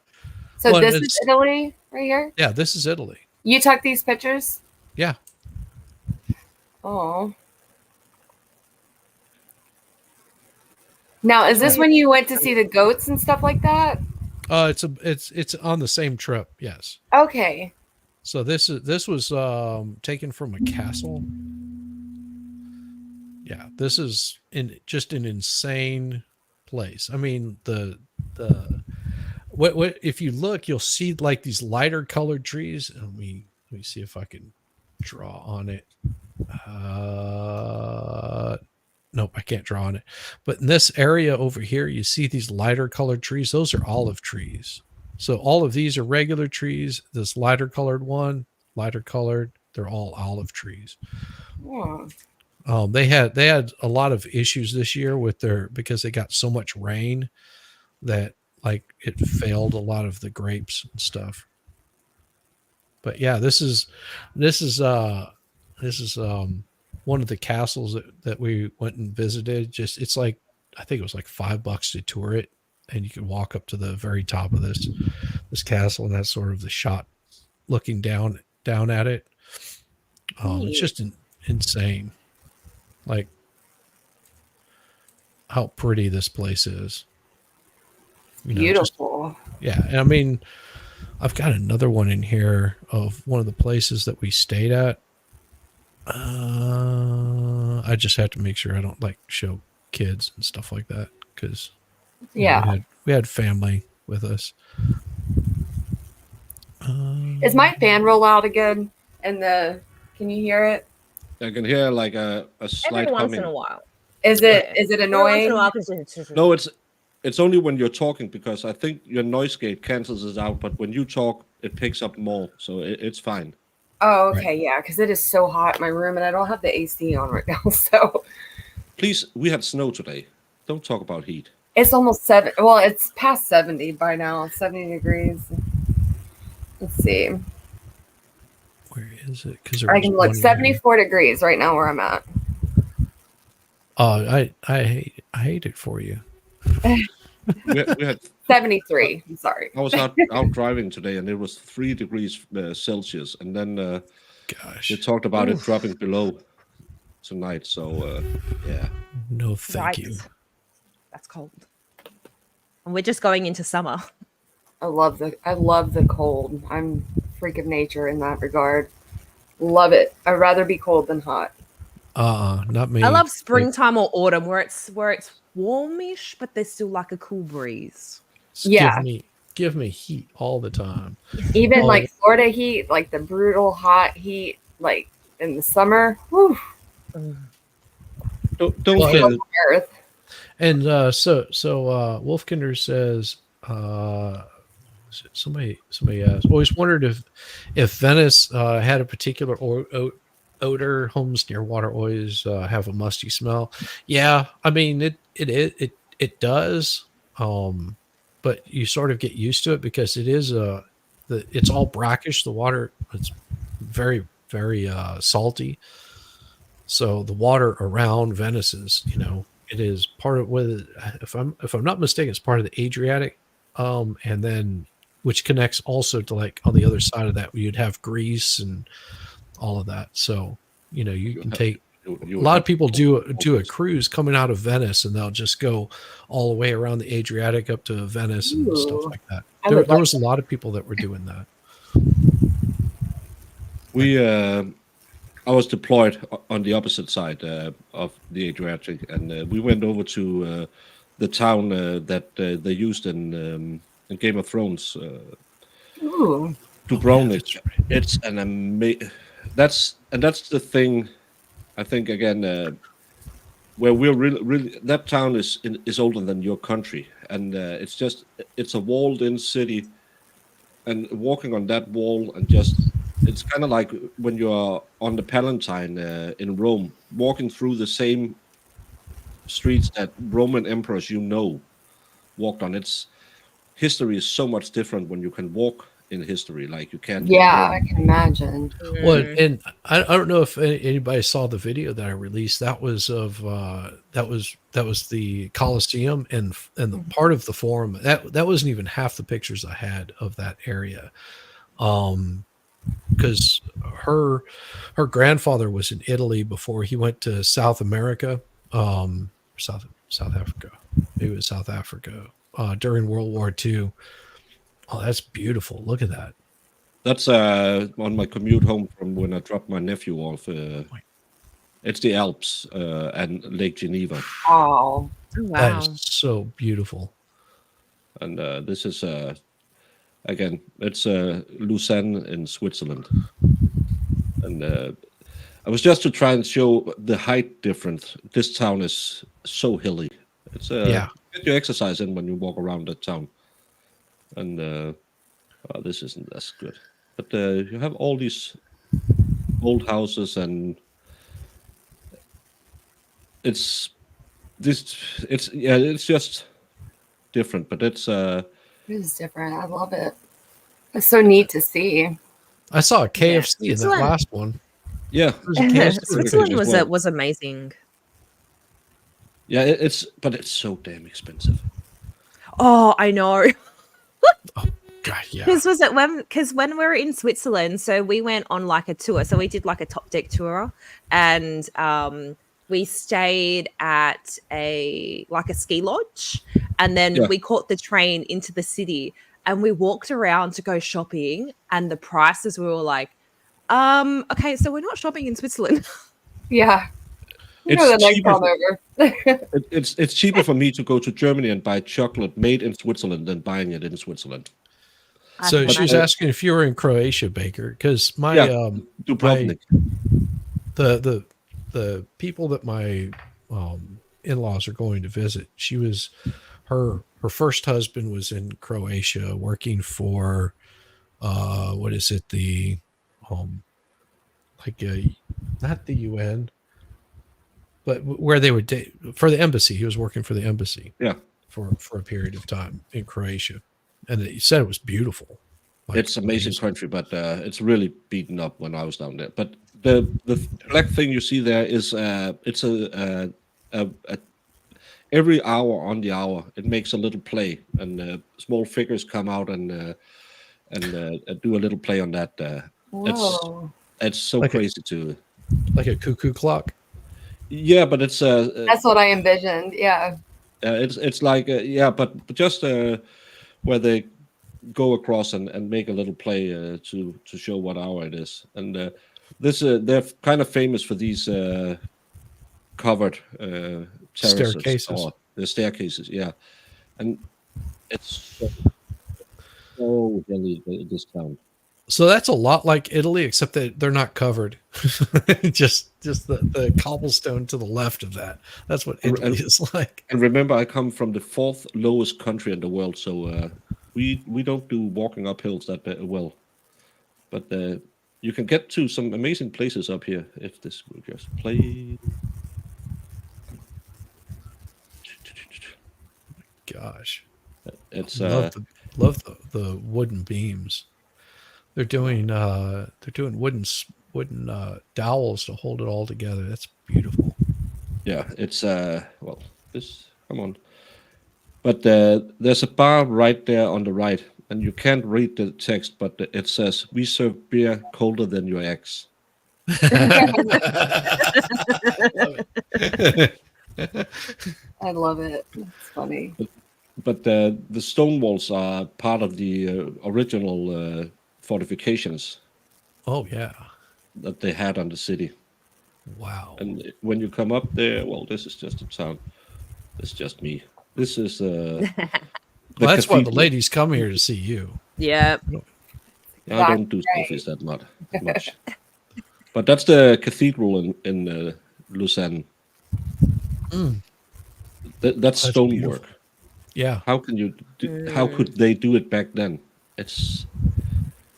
So Well, this it's- is Italy right here. Yeah, this is Italy. You took these pictures? Yeah. Oh. Now, is this when you went to see the goats and stuff like that? It's on the same trip. Yes. Okay. So this was taken from a castle. Yeah, this is just an insane place. I mean, what if you look, you'll see like these lighter colored trees. Let me see if I can draw on it. Nope, I can't draw on it. But in this area over here, you see these lighter colored trees. Those are olive trees. So all of these are regular trees. This lighter colored one, lighter colored, they're all olive trees. Oh. They had a lot of issues this year because they got so much rain that like it failed a lot of the grapes and stuff. But yeah, this is one of the castles that we went and visited. It's like, I think it was like $5 to tour it, and you can walk up to the very top of this castle, and that's sort of the shot looking down at it. It's just insane, like how pretty this place is. You know, just- Beautiful. yeah, and I mean, I've got another one in here of one of the places that we stayed at. I just have to make sure I don't like show kids and stuff like that because Yeah. we had family with us. Is my fan roll out again? Can you hear it? I can hear like a slight Every once humming. in a while. Is it Every annoying? once in a while, 'cause it's- No, it's only when you're talking, because I think your noise gate cancels it out, but when you talk, it picks up more, so it's fine. Oh, okay, yeah, because it is so hot in my room and I don't have the AC on right now. So Please, we had snow today. Don't talk about heat. it's almost 7. Well, it's past 70 by now. 70 degrees. Let's see. Where is it? Because I can look 74 degrees right now where I'm at. Oh, I hate it for you. We had 73. I'm sorry. I was out driving today, and it was 3 degrees Celsius, and then Gosh, they talked about it dropping below tonight. So yeah, no, thank you. That's cold. And we're just going into summer. I love the cold. I'm a freak of nature in that regard. Love it. I'd rather be cold than hot. Not me. I love Like, springtime or autumn where it's warmish, but there's still like a cool breeze. Yeah. give me heat all the time. Even Oh, like Florida heat, like the brutal hot heat, like in the summer. Whew, Don't Well, get earth. And so Wolfkinder says, somebody asked. Always wondered if Venice had a particular odor. Homes near water always have a musty smell. Yeah, I mean it does, but you sort of get used to it because it is it's all brackish. The water, it's very salty. So the water around Venice is, it is part of what, if I'm not mistaken, it's part of the Adriatic, and then which connects also to, like, on the other side of that you'd have Greece and all of that. So you can take, a lot of people do a cruise coming out of Venice, and they'll just go all the way around the Adriatic up to Venice and stuff Ooh, like that. I There would like was a lot of people that were doing that. I was deployed on the opposite side of the Adriatic, and we went over to the town that they used in Game of Thrones, Ooh, Dubrovnik. That's right. It's an amazing. That's the thing. I think again, where we're really that town is older than your country, and it's a walled-in city, and walking on that wall and just. It's kind of like when you're on the Palatine in Rome, walking through the same streets that Roman emperors walked on. Its history is so much different when you can walk in history like you can. yeah, I can imagine. Well, and I don't know if anybody saw the video that I released. That was of that was the Colosseum, and the part of the Forum that wasn't even half the pictures I had of that area. Because her grandfather was in Italy before he went to South America, South Africa. Maybe it was South Africa during World War II. Oh, that's beautiful! Look at that. That's on my commute home from when I dropped my nephew off. It's the Alps and Lake Geneva, Oh, That Wow. is so beautiful. and this is again it's Lausanne in Switzerland, and I was just to try and show the height difference. This town is so hilly. It's Yeah. get your exercise in when you walk around that town, and this isn't as good. But you have all these old houses, and it's just different. But it's it is different. I love it. It's so neat to see. I saw a KFC in that Switzerland. last one. yeah, There was a KFC Switzerland as well. was amazing. yeah. But it's so damn expensive. Oh, I know. God, yeah. Because when we were in Switzerland, so we went on like a tour. So we did like a top deck tour, and we stayed at a ski lodge, and then Yeah. we caught the train into the city, and we walked around to go shopping, and the prices we were like, okay, so we're not shopping in Switzerland. Yeah. You It's know the next cheaper time over. It's cheaper for me to go to Germany and buy chocolate made in Switzerland than buying it in Switzerland. I So can she was imagine. asking if you were in Croatia, Baker, because my Yeah. Dubrovnik. the people that my in-laws are going to visit, she was her first husband was in Croatia working for what is it, the not the UN, but where they would date for the embassy. He was working for the embassy Yeah. for a period of time in Croatia, and he said it was beautiful. Like, It's amazing country, but it's really beaten up when I was down there. But the black thing you see there is it's a every hour on the hour it makes a little play, and small figures come out and do a little play on that. Whoa. It's so Like crazy to. like a cuckoo clock. Yeah, but it's That's what I envisioned. Yeah. it's like but just where they go across and make a little play to show what hour it is, and they're kind of famous for these covered terraces Staircases. or the staircases. Yeah, and it's so hilly this town. So that's a lot like Italy, except that they're not covered. just the cobblestone to the left of that. That's what Italy is like. And remember, I come from the 4th lowest country in the world, so we don't do walking up hills that well. But you can get to some amazing places up here if this will just play. Gosh, It's love the wooden beams. They're doing wooden dowels to hold it all together. That's beautiful. yeah, it's well, this come on. But there's a bar right there on the right, and you can't read the text, but it says, "We serve beer colder than your ex." I love it. It's funny. But the stone walls are part of the original fortifications Oh yeah. that they had on the city. Wow. And when you come up there, well, this is just a town. It's just me. This is Well, that's why the cathedral. ladies come here to see you. Yeah. I don't do selfies that much. But that's the cathedral in Lausanne. Mm. That's That's stonework. beautiful. Yeah. How can you? How could they do it back then? It's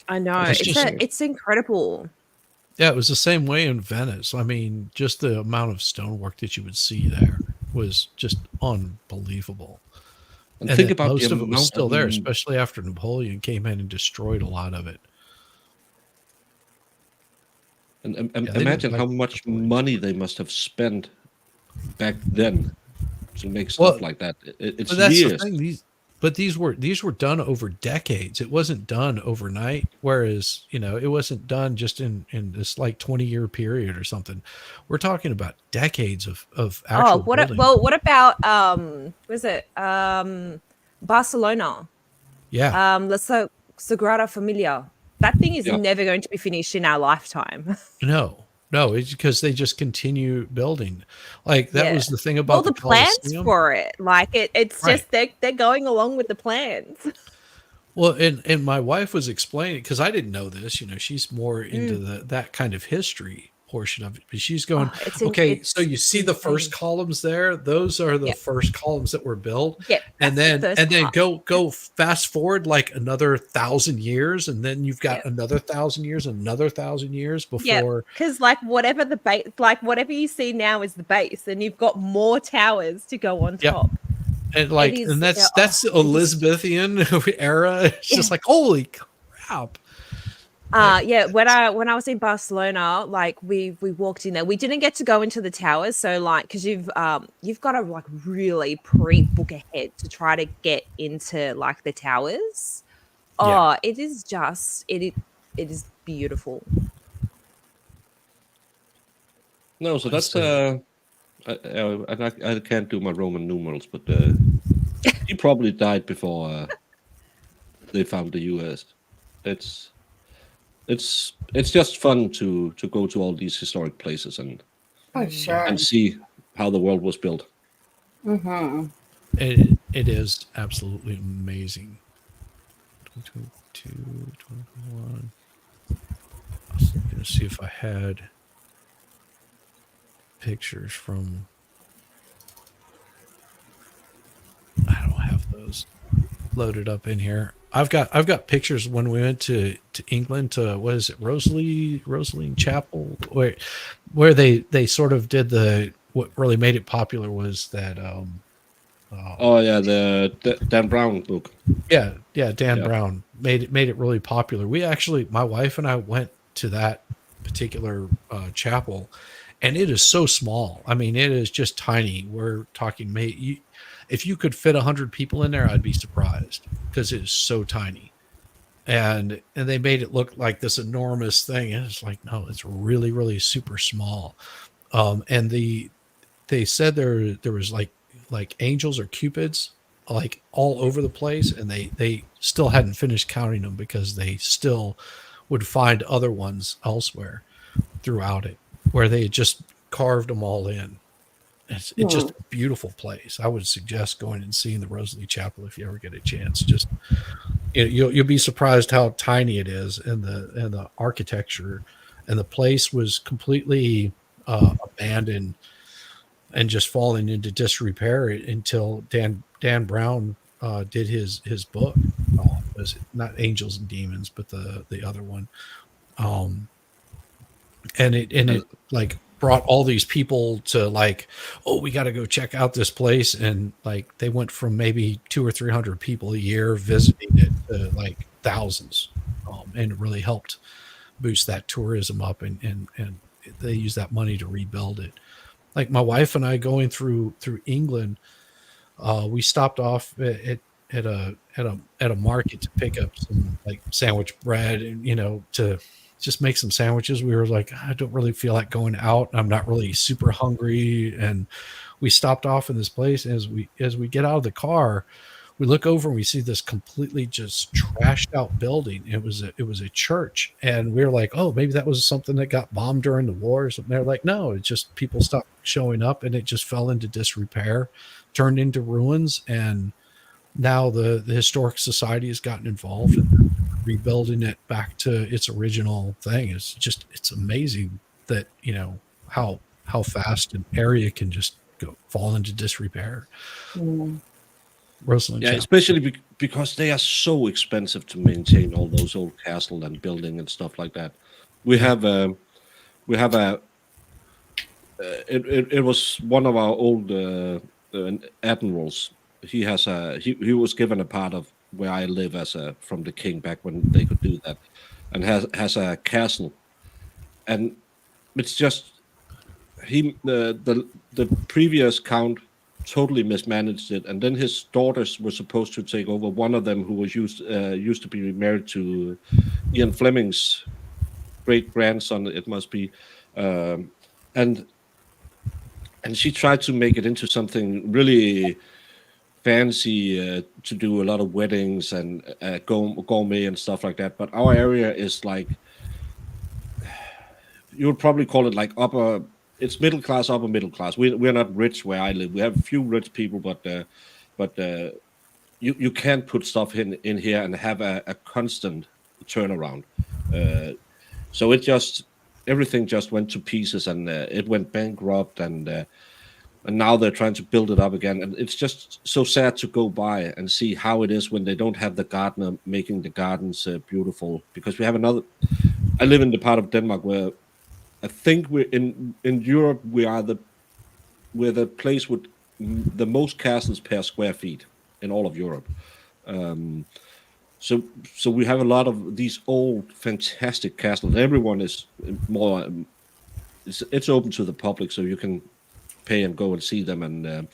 I know. It's just- It's incredible. Yeah, it was the same way in Venice. I mean, just the amount of stonework that you would see there was just unbelievable. and And think then about most the of it was amount still there, of- especially after Napoleon came in and destroyed a lot of it. And they didn't imagine how like much Napoleon. money they must have spent back then to make stuff Well, like that. It's But that's years. the thing. These were done over decades. It wasn't done overnight. Whereas, it wasn't done just in this like 20-year period or something. We're talking about decades of actual building. What about was it Barcelona? Yeah. Let's say Sagrada Familia. That thing is Yeah. never going to be finished in our lifetime. No, it's because they just continue building. Like that Yeah. was the thing about All the plans Colosseum. for it, like it's Right. just they're going along with the plans. Well, and my wife was explaining, because I didn't know this. She's more into Mm. that kind of history portion of it. But she's going, Oh, it's okay, so you see the first insane. columns there; those are the Yep. first columns that were built. Yep, And that's the then first part. go fast forward like another 1,000 years, and then you've got Yep. another 1,000 years, another 1,000 years Yeah, before. because like whatever the base, like whatever you see now is the base, and you've got more towers to go on Yep. top. And like, is- and that's yeah, that's the it is- Elizabethan era. It's just like, holy crap! Yeah, when I was in Barcelona, like we walked in there. We didn't get to go into the towers, so like because you've got to like really pre-book ahead to try to get into like the towers. Oh, Yeah. it is just it is beautiful. No, so What's that's I can't do my Roman numerals, but he probably died before they found the U.S. It's just fun to go to all these historic places and Oh, sure. see how the world was built. Mm-hmm. It is absolutely amazing. 2022, 2021. I was going to see if I had pictures from. I don't have those loaded up in here. I've got pictures when we went to England to, what is it, Rosaline Chapel, where they sort of did what really made it popular was that Oh yeah, the Dan Brown book. Dan Yeah. Brown made it really popular. We actually, my wife and I went to that particular chapel, and it is so small. I mean, it is just tiny. We're talking, if you could fit 100 people in there, I'd be surprised because it is so tiny. And they made it look like this enormous thing, and it's like, no, it's really, really super small. And they said there was like angels or cupids like all over the place, and they still hadn't finished counting them because they still would find other ones elsewhere throughout it where they had just carved them all in. It's just a beautiful place. I would suggest going and seeing the Rosalie Chapel if you ever get a chance. Just you'll be surprised how tiny it is, and the architecture, and the place was completely abandoned and just falling into disrepair until Dan Brown did his book. Was it not Angels and Demons, but the other one. And it like brought all these people to like, oh, we got to go check out this place, and like they went from maybe 200 or 300 people a year visiting it to like thousands, and it really helped boost that tourism up, and they use that money to rebuild it. Like my wife and I going through England, we stopped off at a market to pick up some like sandwich bread, and to just make some sandwiches. We were like, I don't really feel like going out. I'm not really super hungry, and we stopped off in this place. As we get out of the car, we look over and we see this completely just trashed out building. It was a church, and we were like, oh, maybe that was something that got bombed during the war or something. They're like, no, it's just people stopped showing up, and it just fell into disrepair, turned into ruins, and now the Historic Society has gotten involved in rebuilding it back to its original thing. It's amazing that how fast an area can just fall into disrepair. Rosalind, yeah, especially because they are so expensive to maintain, all those old castle and building and stuff like that. It was one of our old admirals. He was given a part of where I live from the king back when they could do that, and has a castle, and it's just the previous count totally mismanaged it, and then his daughters were supposed to take over. One of them, who was used to be married to Ian Fleming's great grandson, it must be, and she tried to make it into something really fancy, to do a lot of weddings and gourmet and stuff like that. But our area is like, you would probably call it like upper. It's middle class, upper middle class. We're not rich where I live. We have a few rich people, but you can't put stuff in here and have a constant turnaround. So everything just went to pieces, and it went bankrupt, and now they're trying to build it up again. And it's just so sad to go by and see how it is when they don't have the gardener making the gardens beautiful. Because we have I live in the part of Denmark where I think we're in Europe. We're the place with the most castles per square feet in all of Europe. So we have a lot of these old, fantastic castles. Everyone is more. It's open to the public, so you can pay and go and see them, and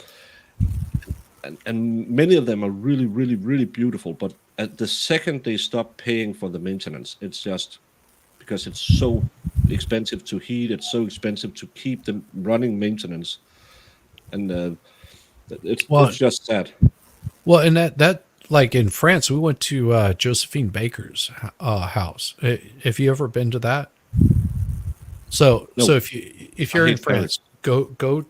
many of them are really, really, really beautiful. But at the second they stop paying for the maintenance, it's just because it's so expensive to heat, it's so expensive to keep them running maintenance, and it's just sad. Well, and that like in France, we went to Josephine Baker's house. Have you ever been to that? So if you're in France, go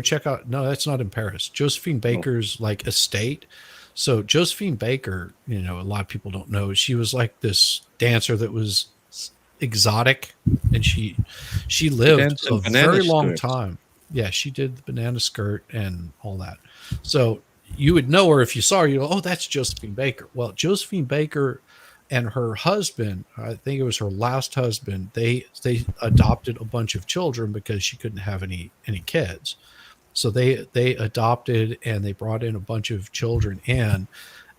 check out. No, that's not in Paris. Josephine Baker's like estate. So Josephine Baker, a lot of people don't know, she was like this dancer that was exotic, and she lived a very long time. Yeah, she did the banana skirt and all that. So you would know her if you saw her. You go, oh, that's Josephine Baker. Well, Josephine Baker and her husband, I think it was her last husband, they adopted a bunch of children because she couldn't have any kids. So they adopted, and they brought in a bunch of children in.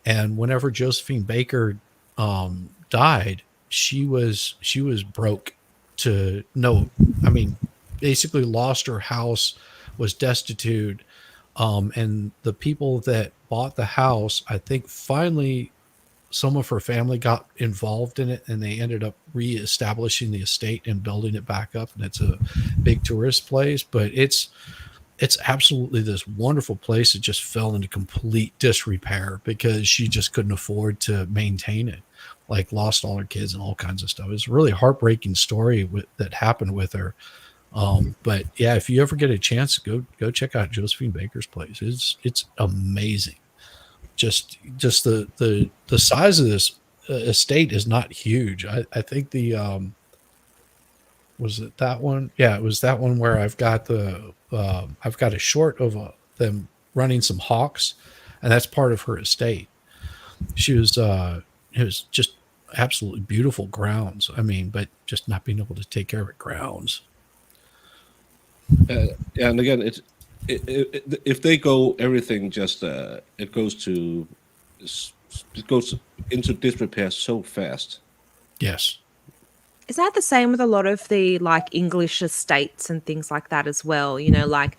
And whenever Josephine Baker died, she was broke to no, I mean, basically lost her house, was destitute. And the people that bought the house, I think finally some of her family got involved in it, and they ended up reestablishing the estate and building it back up. And it's a big tourist place, but it's absolutely this wonderful place that just fell into complete disrepair because she just couldn't afford to maintain it, like lost all her kids and all kinds of stuff. It's a really heartbreaking story that happened with her. But yeah, if you ever get a chance, go check out Josephine Baker's place. It's amazing. Just the size of this estate is not huge. I think the was it that one? Yeah, it was that one where I've got a short of them running some hawks, and that's part of her estate. She was it was just absolutely beautiful grounds. I mean, but just not being able to take care of it grounds. And again, if they go everything just it goes to it goes into disrepair so fast. Yes. Is that the same with a lot of the like English estates and things like that as well? You know, like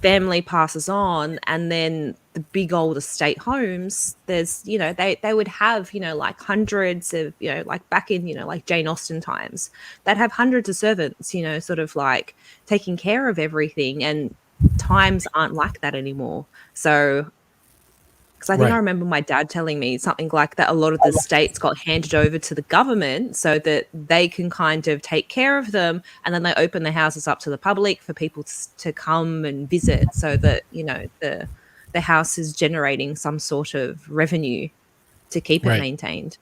family passes on and then the big old estate homes, there's, you know, they would have, you know, like hundreds of, you know, like back in, you know, like Jane Austen times, they'd have hundreds of servants, you know, sort of like taking care of everything. And times aren't like that anymore. So because I think I Right. remember my dad telling me something like that a lot of the states got handed over to the government so that they can kind of take care of them, and then they open the houses up to the public for people to come and visit, so that, you know, the house is generating some sort of revenue to keep it Right. maintained.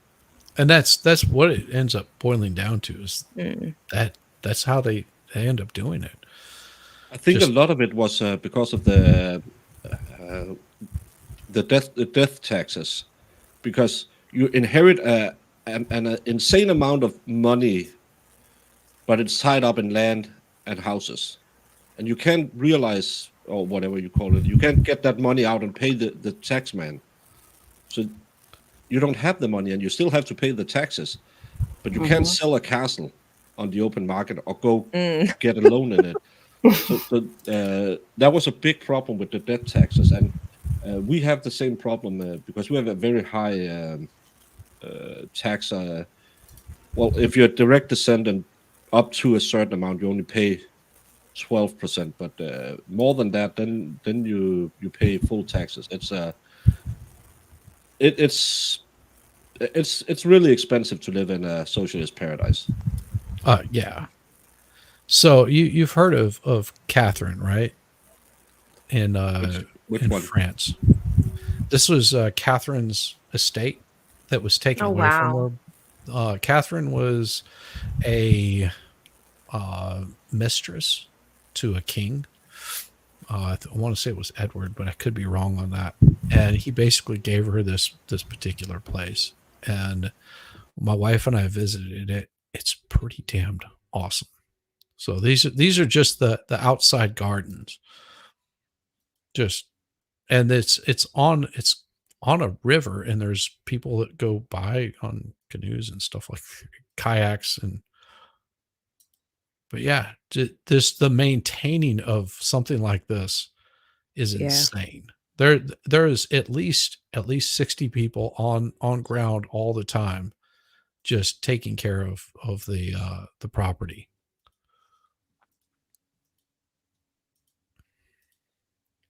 And that's what it ends up boiling down to is Mm. that's how they end up doing it. I think Just a lot of it was because of uh, the death taxes, because you inherit an insane amount of money, but it's tied up in land and houses, and you can't realize, or whatever you call it, you can't get that money out and pay the tax man. So you don't have the money, and you still have to pay the taxes, but you can't sell a castle on the open market or go Mm. get a loan in it. So that was a big problem with the death taxes, and we have the same problem because we have a very high tax. Well, if you're a direct descendant, up to a certain amount, you only pay 12%, but more than that, then you pay full taxes. It's really expensive to live in a socialist paradise. yeah. So you've heard of Catherine, right? In Which in one? France. This was Catherine's estate that was taken Oh, away from wow. her. Catherine was a mistress to a king. I want to say it was Edward, but I could be wrong on that. And he basically gave her this particular place. And my wife and I visited it. It's pretty damned awesome. So these are just the outside gardens. Just and it's on a river, and there's people that go by on canoes and stuff like kayaks. And but yeah, the maintaining of something like this is Yeah. insane. There is at least 60 people on ground all the time, just taking care of the property.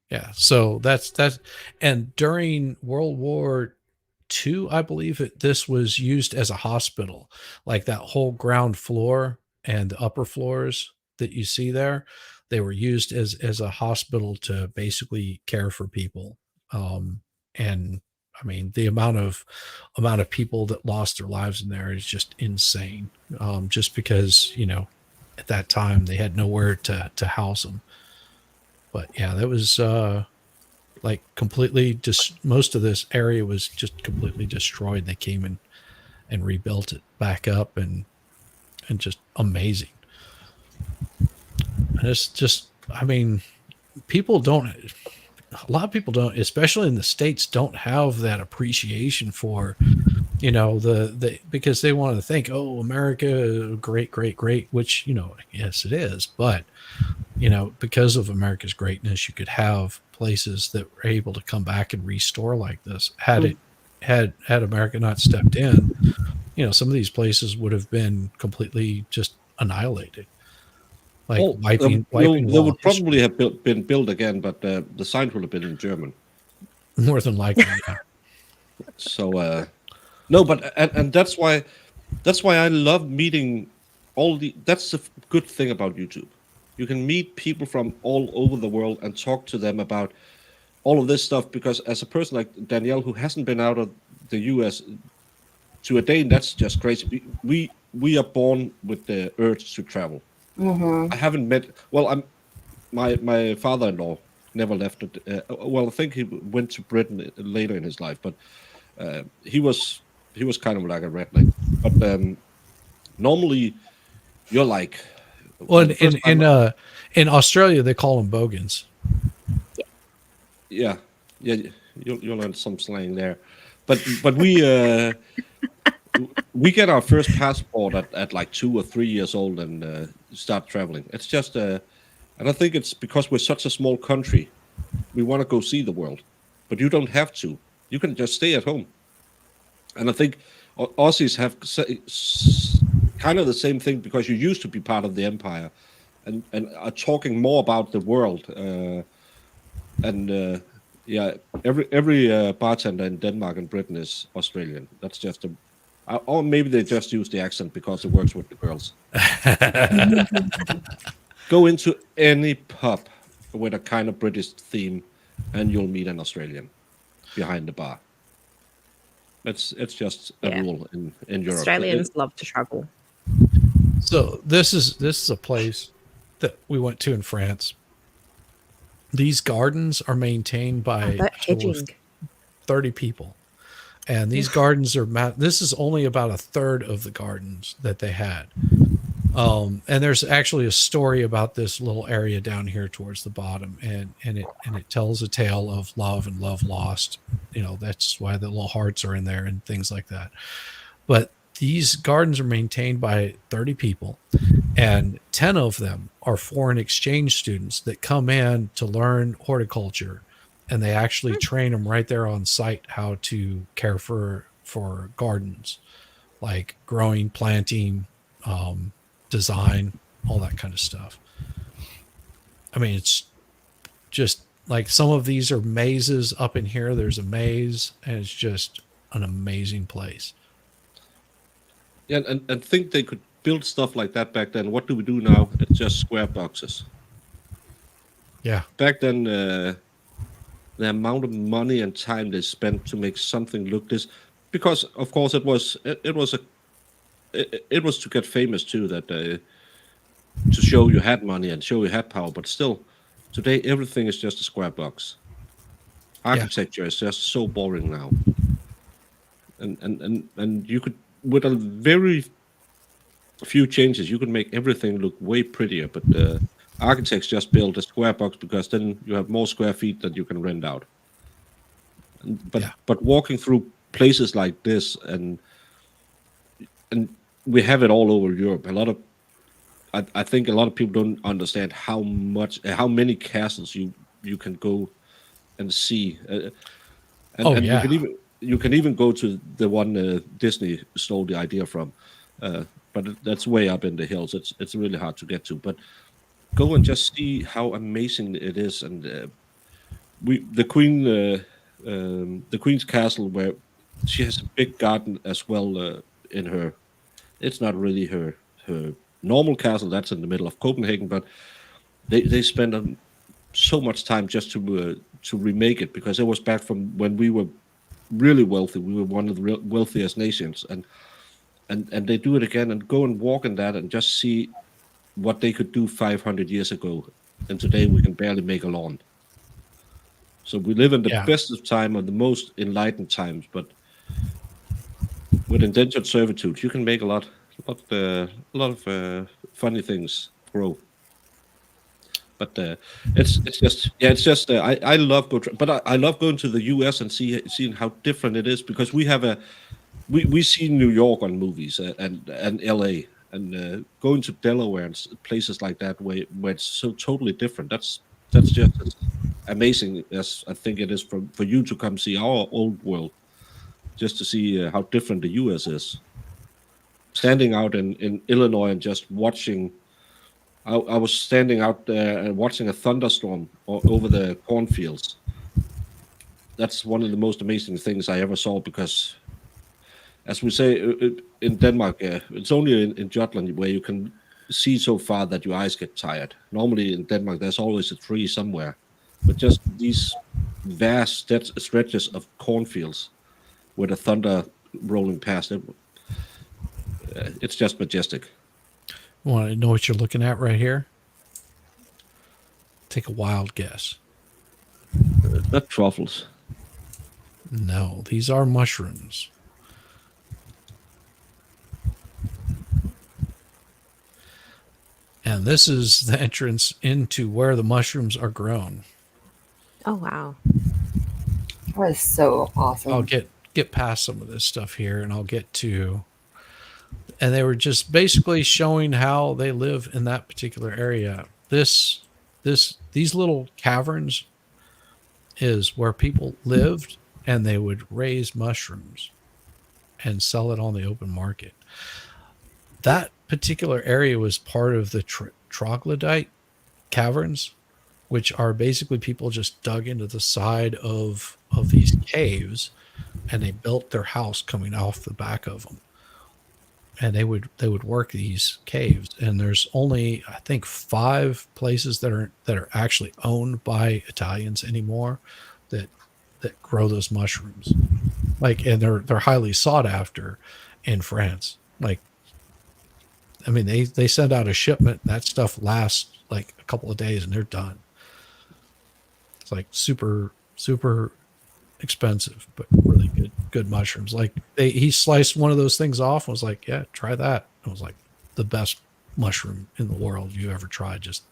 Yeah, so that's and during World War II, I believe this was used as a hospital, like that whole ground floor and the upper floors that you see there, they were used as a hospital to basically care for people. And I mean, the amount of people that lost their lives in there is just insane. Just because, you know, at that time they had nowhere to house them. But yeah, that was like completely just most of this area was just completely destroyed. They came in and rebuilt it back up, and just amazing. And it's just, I mean, people don't, a lot of people don't, especially in the States, don't have that appreciation for, you know, the because they want to think, oh, America, great, great, great, which, you know, yes, it is. But, you know, because of America's greatness, you could have places that were able to come back and restore like this. Had America not stepped in, you know, some of these places would have been completely just annihilated, like Oh, wiping they wall would history, probably have been built again, but the signs would have been in German. more than likely. Yeah. So no, but and that's why I love meeting all the. That's the good thing about YouTube. You can meet people from all over the world and talk to them about all of this stuff. Because as a person like Danielle, who hasn't been out of the U.S. to a Dane, that's just crazy. We are born with the urge to travel. I haven't met. Well, my father-in-law never left it. Well, I think he went to Britain later in his life, but he was kind of like a redneck. But normally, you're like, Well, the first time- in Australia, they call them bogans. yeah, you'll learn some slang there. But we get our first passport at like 2 or 3 years old and start traveling. It's just and I think it's because we're such a small country, we want to go see the world, but you don't have to. You can just stay at home. And I think Aussies have kind of the same thing, because you used to be part of the empire, and are talking more about the world. Yeah, every bartender in Denmark and Britain is Australian. That's just or maybe they just use the accent because it works with the girls. Go into any pub with a kind of British theme, and you'll meet an Australian behind the bar. It's just a rule in Europe. Australians love to travel. So this is a place that we went to in France. These gardens are maintained by hedging. 30 people. And these gardens are, this is only about a third of the gardens that they had. And there's actually a story about this little area down here towards the bottom, and it tells a tale of love and love lost. You know, that's why the little hearts are in there and things like that. But these gardens are maintained by 30 people, and 10 of them are foreign exchange students that come in to learn horticulture, and they actually train them right there on site how to care for gardens, like growing, planting, design, all that kind of stuff. I mean, it's just like some of these are mazes up in here. There's a maze, and it's just an amazing place. Yeah, and think they could build stuff like that back then. What do we do now? It's just square boxes. Yeah. Back then, the amount of money and time they spent to make something look this, because of course it was to get famous too, that to show you had money and show you had power. But still, today everything is just a square box. Architecture is just so boring now. And you could, with a very few changes, you could make everything look way prettier. But architects just build a square box because then you have more square feet that you can rent out. But walking through places like this, and we have it all over Europe. I think a lot of people don't understand how many castles you can go and see. You can even go to the one Disney stole the idea from, but that's way up in the hills. It's really hard to get to. But go and just see how amazing it is. And the Queen's castle, where she has a big garden as well in her. It's not really her normal castle. That's in the middle of Copenhagen, but they spend so much time just to remake it, because it was back from when we were really wealthy. We were one of the wealthiest nations, and they do it again, and go and walk in that and just see what they could do 500 years ago, and today we can barely make a lawn. So we live in the best of time, or the most enlightened times, but with indentured servitude, you can make a lot of funny things grow. But it's just I love I love going to the U.S. and seeing how different it is, because we see New York on movies and L.A. and going to Delaware and places like that where it's so totally different. That's just as amazing as I think it is for you to come see our old world, just to see how different the U.S. is. Standing out in Illinois and just watching. I was standing out there and watching a thunderstorm over the cornfields. That's one of the most amazing things I ever saw, because, as we say in Denmark, it's only in Jutland where you can see so far that your eyes get tired. Normally in Denmark, there's always a tree somewhere, but just these vast stretches of cornfields with the thunder rolling past it, it's just majestic. Want to know what you're looking at right here? Take a wild guess. Not truffles. No, these are mushrooms. And this is the entrance into where the mushrooms are grown. Oh wow. That is so awesome. I'll get past some of this stuff here, and I'll get to. And they were just basically showing how they live in that particular area. These little caverns is where people lived, and they would raise mushrooms and sell it on the open market. That particular area was part of the troglodyte caverns, which are basically people just dug into the side of these caves, and they built their house coming off the back of them. And they would work these caves, and there's only, I think, 5 places that are actually owned by Italians anymore that grow those mushrooms. Like, and they're highly sought after in France. Like, I mean, they send out a shipment, and that stuff lasts like a couple of days, and they're done. It's like super expensive, but really good mushrooms. Like, he sliced one of those things off and was like, yeah, try that. It was like the best mushroom in the world you ever tried. Just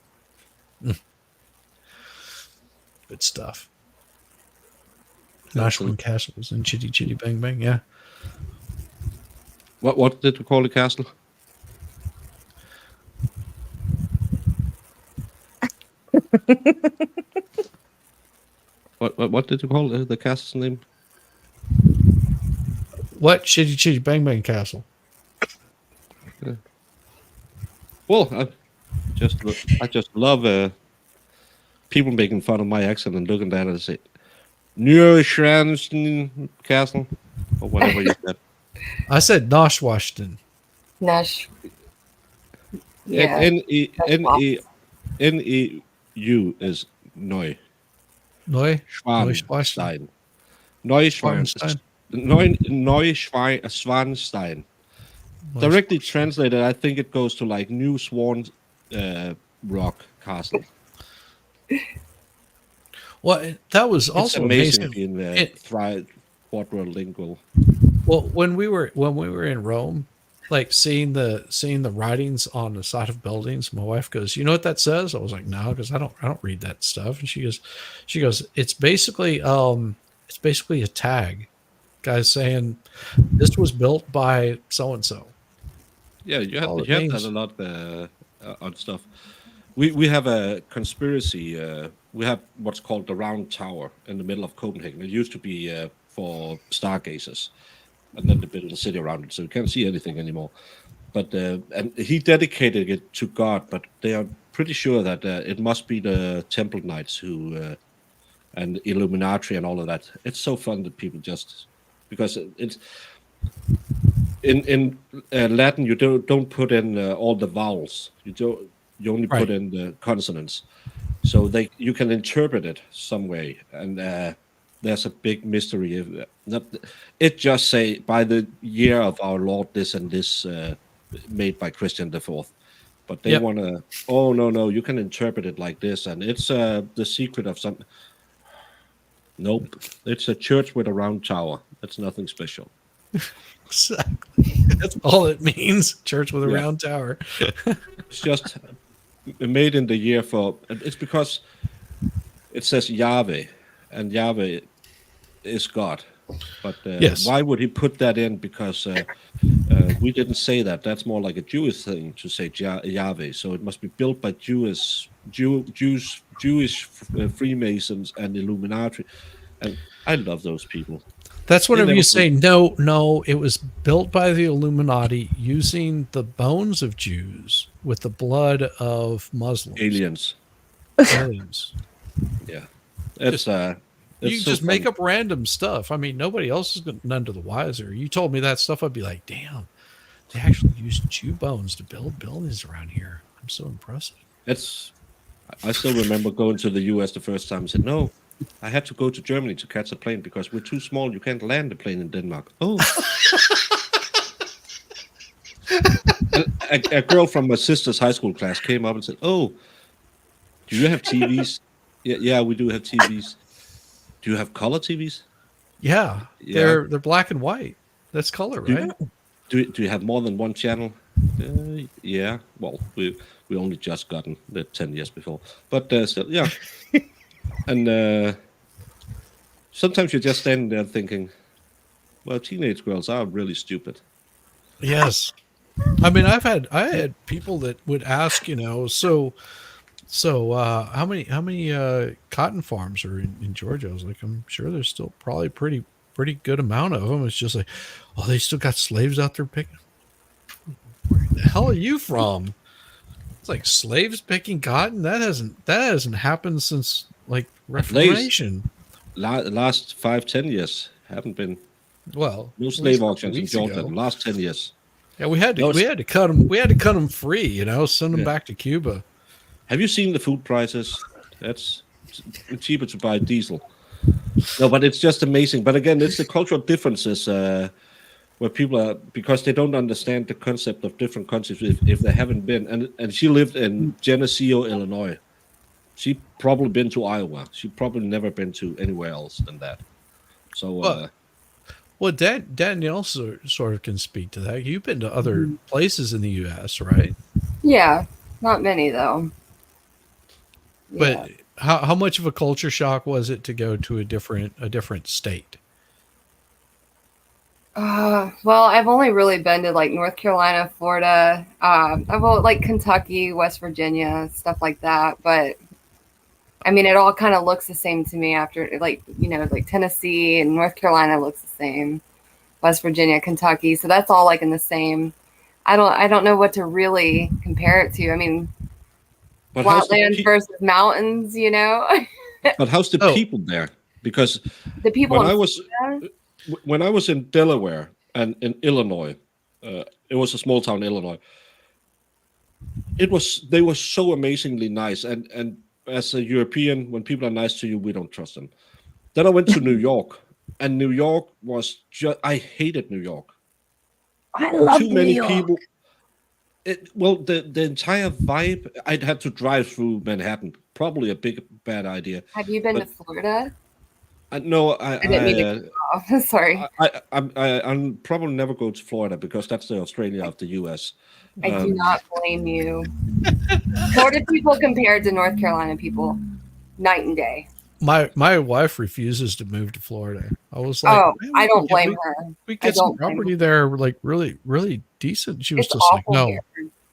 good stuff. Mushroom castles and Chitty Chitty Bang Bang. Yeah. What did we call the castle? What did you call the castle's name? What? Chitty Chitty Bang Bang Castle. Well, I just love people making fun of my accent and looking at it and say, Neuschwanstein Castle, or whatever you said. I said Noshwashton. Nash. Yeah. N-E-U is Neu. Neuschwanstein. Neuschwanstein. Neuschwanstein. Directly translated, I think it goes to like New Swan Rock Castle. Well, that was It's also amazing amazing. being quadrilingual. Well, when we were in Rome, like seeing the writings on the side of buildings, my wife goes, "You know what that says?" I was like, "No," because I don't read that stuff. And she goes, "It's basically a tag, guys saying this was built by so and so." Yeah, you have All it that means. a lot on stuff. We have a conspiracy. We have what's called the Round Tower in the middle of Copenhagen. It used to be for stargazers, and then they built a city around it, so you can't see anything anymore. But and he dedicated it to God, but they are pretty sure that it must be the Temple Knights who and Illuminati and all of that. It's so fun that people just because it's in Latin you don't put in all the vowels. You only Right. put in the consonants, so you can interpret it some way, and there's a big mystery. It just say by the year of our Lord this and this made by Christian IV, but they Yep. want to. Oh no, you can interpret it like this, and it's the secret of some. Nope, it's a church with a round tower. It's nothing special. Exactly. That's all it means. Church with a Yeah. round tower. It's just made in the year for. It's because it says Yahweh, and Yahweh is God. But Yes. why would he put that in? Because we didn't say that. That's more like a Jewish thing to say Yahweh. So it must be built by Jewish Freemasons and Illuminati. And I love those people. That's whenever never you say no, it was built by the Illuminati using the bones of Jews with the blood of Muslims. Aliens. Aliens. Yeah. It's You so just make fun. up random stuff. I mean, nobody else is none to the wiser. You told me that stuff, I'd be like, damn, They actually use chew bones to build buildings around here. I'm so impressed. I still remember going to the US the first time. I said, no, I had to go to Germany to catch a plane because we're too small. You can't land a plane in Denmark. Oh. a girl from my sister's high school class came up and said, oh, do you have TVs? Yeah, we do have TVs. Do you have color TVs? Yeah, Yeah. they're black and white. That's color, Do- right? Do you have more than one channel? Yeah. Well, we only just gotten the 10 years before, but still, yeah. And sometimes you're just standing there thinking, well, teenage girls are really stupid. Yes. I mean, I had people that would ask, so how many cotton farms are in Georgia? I was like, I'm sure there's still probably pretty good amount of them. It's just like, oh, they still got slaves out there picking. Where the hell are you from? It's like slaves picking cotton. That hasn't happened since like Reformation. Last 5-10 years haven't been Well, no at slave least a couple auctions in weeks Georgia ago. in the last 10 years. Yeah, we had No, to cut them. We had to cut them free. Send them Yeah. back to Cuba. Have you seen the food prices? That's cheaper to buy diesel. No, but it's just amazing. But again, it's the cultural differences where people are, because they don't understand the concept of different countries if they haven't been. And she lived in Geneseo, Illinois. She probably been to Iowa. She probably never been to anywhere else than that. So Well, Danielle sort of can speak to that. You've been to other places in the U.S., right? Yeah, not many though. But how much of a culture shock was it to go to a different state? Well, I've only really been to like North Carolina, Florida, like Kentucky, West Virginia, stuff like that. But I mean, it all kind of looks the same to me after, like Tennessee and North Carolina looks the same, West Virginia, Kentucky. So that's all like in the same. I don't know what to really compare it to. I mean, but how's the flatlands versus mountains, But how's the Oh. people there? Because the people. when I was in Delaware and in Illinois, it was a small town in Illinois. They were so amazingly nice, and as a European, when people are nice to you, we don't trust them. Then I went to New York, and New York was I hated New York. I love Too many people. The entire vibe. I'd had to drive through Manhattan. Probably a bad idea. Have you been to Florida? No, I didn't mean to cut off. Sorry. I'm probably never go to Florida because that's the Australia of the U.S. I do not blame you. Florida people compared to North Carolina people, night and day. My wife refuses to move to Florida. I was like, Oh, "Man, I don't we blame get- her. We I get some don't blame property there, like really, really decent." She was It's just like, awful "No, here.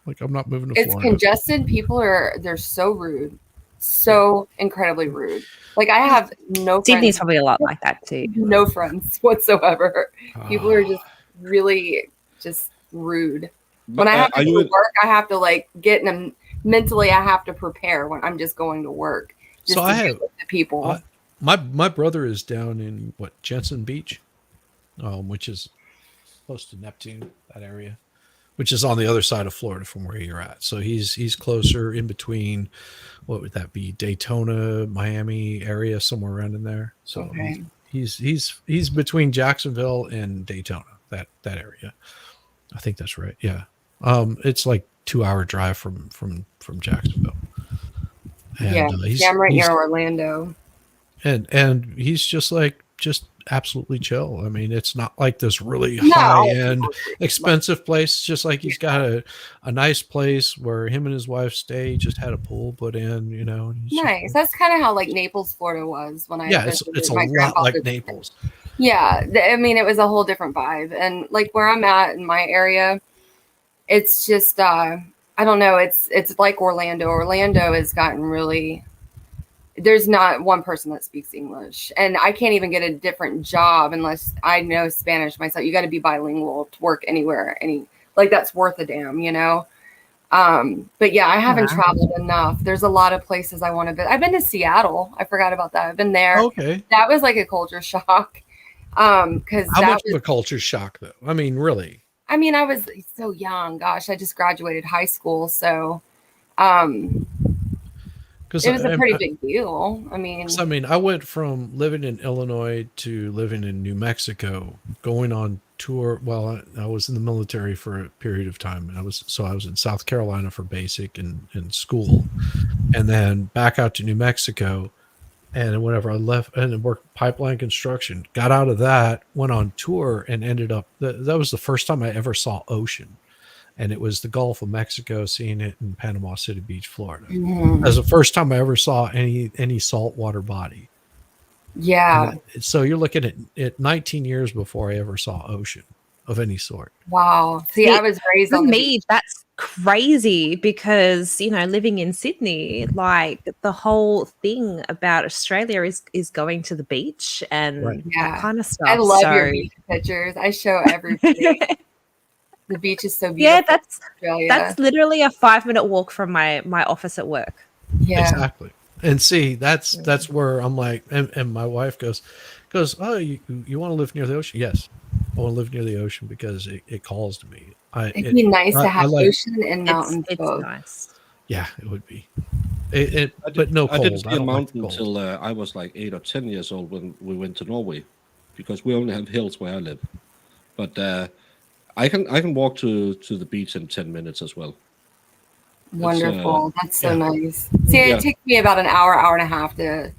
like I'm not moving to It's Florida." congested. People they're so rude, so incredibly rude. Like I have no Sydney's friends, probably a lot like that too. no friends whatsoever. People are Ah. just really just rude. But, When I have to are go you to work, I have to like get in a mentally. I have to prepare when I'm just going to work. Just So to I deal have- with the people. My brother is down in Jensen Beach, which is close to Neptune, that area, which is on the other side of Florida from where you're at. So he's closer in between. What would that be? Daytona, Miami area, somewhere around in there. So Okay. he's between Jacksonville and Daytona, that area. I think that's right. Yeah. It's like 2-hour drive from Jacksonville. And, Yeah, he's, I'm right he's- near Orlando. and he's just absolutely chill. I mean, it's not like this really No. high end expensive place. It's just like he's got a nice place where him and his wife stay. Just had a pool put in, and he's just- Nice. That's kind of how like Naples, Florida was when I yeah, visited it's a my lot like grandfather's- Naples. Yeah, I mean it was a whole different vibe, and like where I'm at in my area, it's just I don't know. It's like Orlando. Orlando has gotten really. There's not one person that speaks English, and I can't even get a different job unless I know Spanish myself. You got to be bilingual to work anywhere. That's worth a damn, But yeah, I haven't Wow. traveled enough. There's a lot of places I want to visit. I've been to Seattle. I forgot about that. I've been there. Okay. That was like a culture shock. Because How much of a culture shock, though? I mean, really? I mean, I was so young. Gosh, I just graduated high school, so um, Because it was a pretty big deal. I mean, I mean, I went from living in Illinois to living in New Mexico, going on tour. Well, I was in the military for a period of time. I was in South Carolina for basic and school, and then back out to New Mexico. And whenever I left and worked pipeline construction, got out of that, went on tour, and ended up. That was the first time I ever saw ocean, and it was the Gulf of Mexico, seeing it in Panama City Beach, Florida. mhm. That was the first time I ever saw any saltwater body. Yeah. And so you're looking at 19 years before I ever saw ocean of any sort. Wow. See, See, I was raised For on the me, beach. that's crazy because, you know, living in Sydney, like the whole thing about Australia is going to the beach and Right. Yeah. that kind of stuff. I love your So, beach pictures. I show everybody. The beach is so beautiful. yeah, in Australia. that's literally a 5-minute walk from my office at work. Yeah. Exactly. And see, that's where I'm like, and my wife goes, oh, you want to live near the ocean? Yes, I want to live near the ocean because it calls to me. It'd be nice I to have like, ocean and mountains It's both. nice. yeah, it would be. I But no cold. didn't see a don't like the mountain cold. until I was like 8 or 10 years old when we went to Norway, because we only have hills where I live. But I can walk to the beach in 10 minutes as well. Wonderful. That's so yeah. nice. See, Yeah. it takes me about an hour and a half to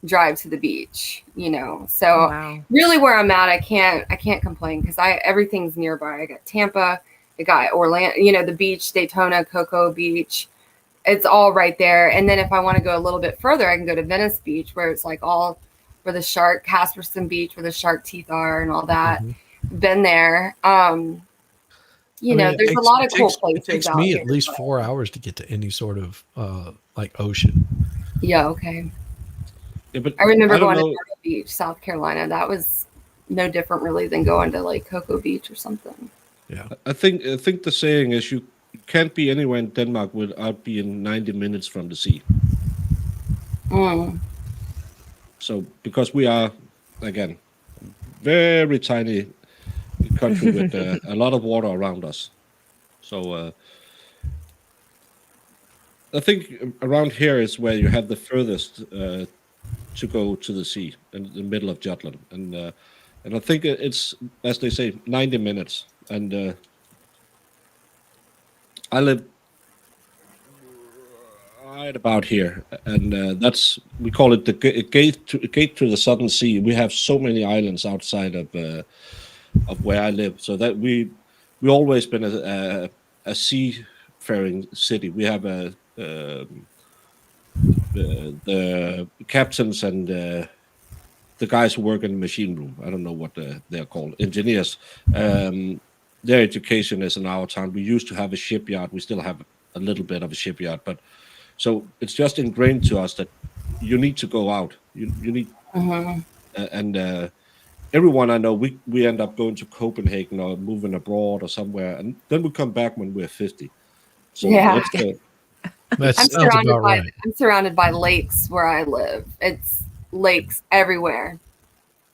drive to the beach, you know. So Wow. really where I'm at, I can't complain because everything's nearby. I got Tampa, I got Orlando, you know, the beach, Daytona, Cocoa Beach. It's all right there. And then if I want to go a little bit further, I can go to Venice Beach where it's like all where the shark, Casperson Beach, where the shark teeth are and all that. Mhm. Been there. You I know, mean, it there's a takes- lot it of cool takes- places It takes out me here. at least but- 4 hours to get to any sort of like ocean. Yeah, okay. Yeah, but I remember don't going to know. Myrtle Beach, South Carolina. That was no different really than going to like Cocoa Beach or something. Yeah. I think the saying is you can't be anywhere in Denmark without being 90 minutes from the sea. Mm. So because we are again very tiny country with a lot of water around us, so I think around here is where you have the furthest to go to the sea in the middle of Jutland, and I think it's, as they say, 90 minutes, and I live right about here, and that's, we call it the gate to the Southern Sea. We have so many islands outside of where I live, so that we always been a seafaring city. We have the captains and the guys who work in the machine room. I don't know what they're called, engineers. Their education is in our town. We used to have a shipyard. We still have a little bit of a shipyard, but so it's just ingrained to us that you need to go out. You need, Mhm. and everyone I know, we end up going to Copenhagen or moving abroad or somewhere, and then we come back when we're 50. So Yeah. that's the, That I'm sounds surrounded about by right. I'm surrounded by lakes where I live. It's lakes everywhere.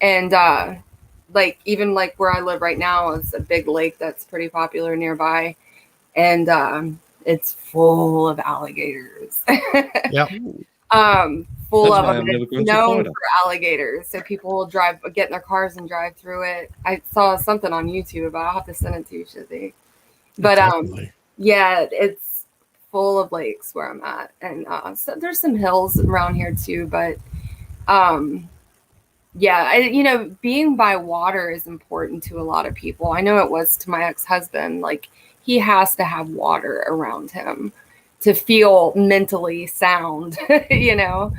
And like even like where I live right now is a big lake that's pretty popular nearby. And it's full of alligators. Yeah. Full That's of why them. I'm and never It's going to known Florida. for alligators. So people will get in their cars and drive through it. I saw something on YouTube about it. I'll have to send it to you, Shizzy. But Definitely. yeah, it's full of lakes where I'm at, and so there's some hills around here too. But yeah, you know, being by water is important to a lot of people. I know it was to my ex-husband. Like he has to have water around him to feel mentally sound. You know,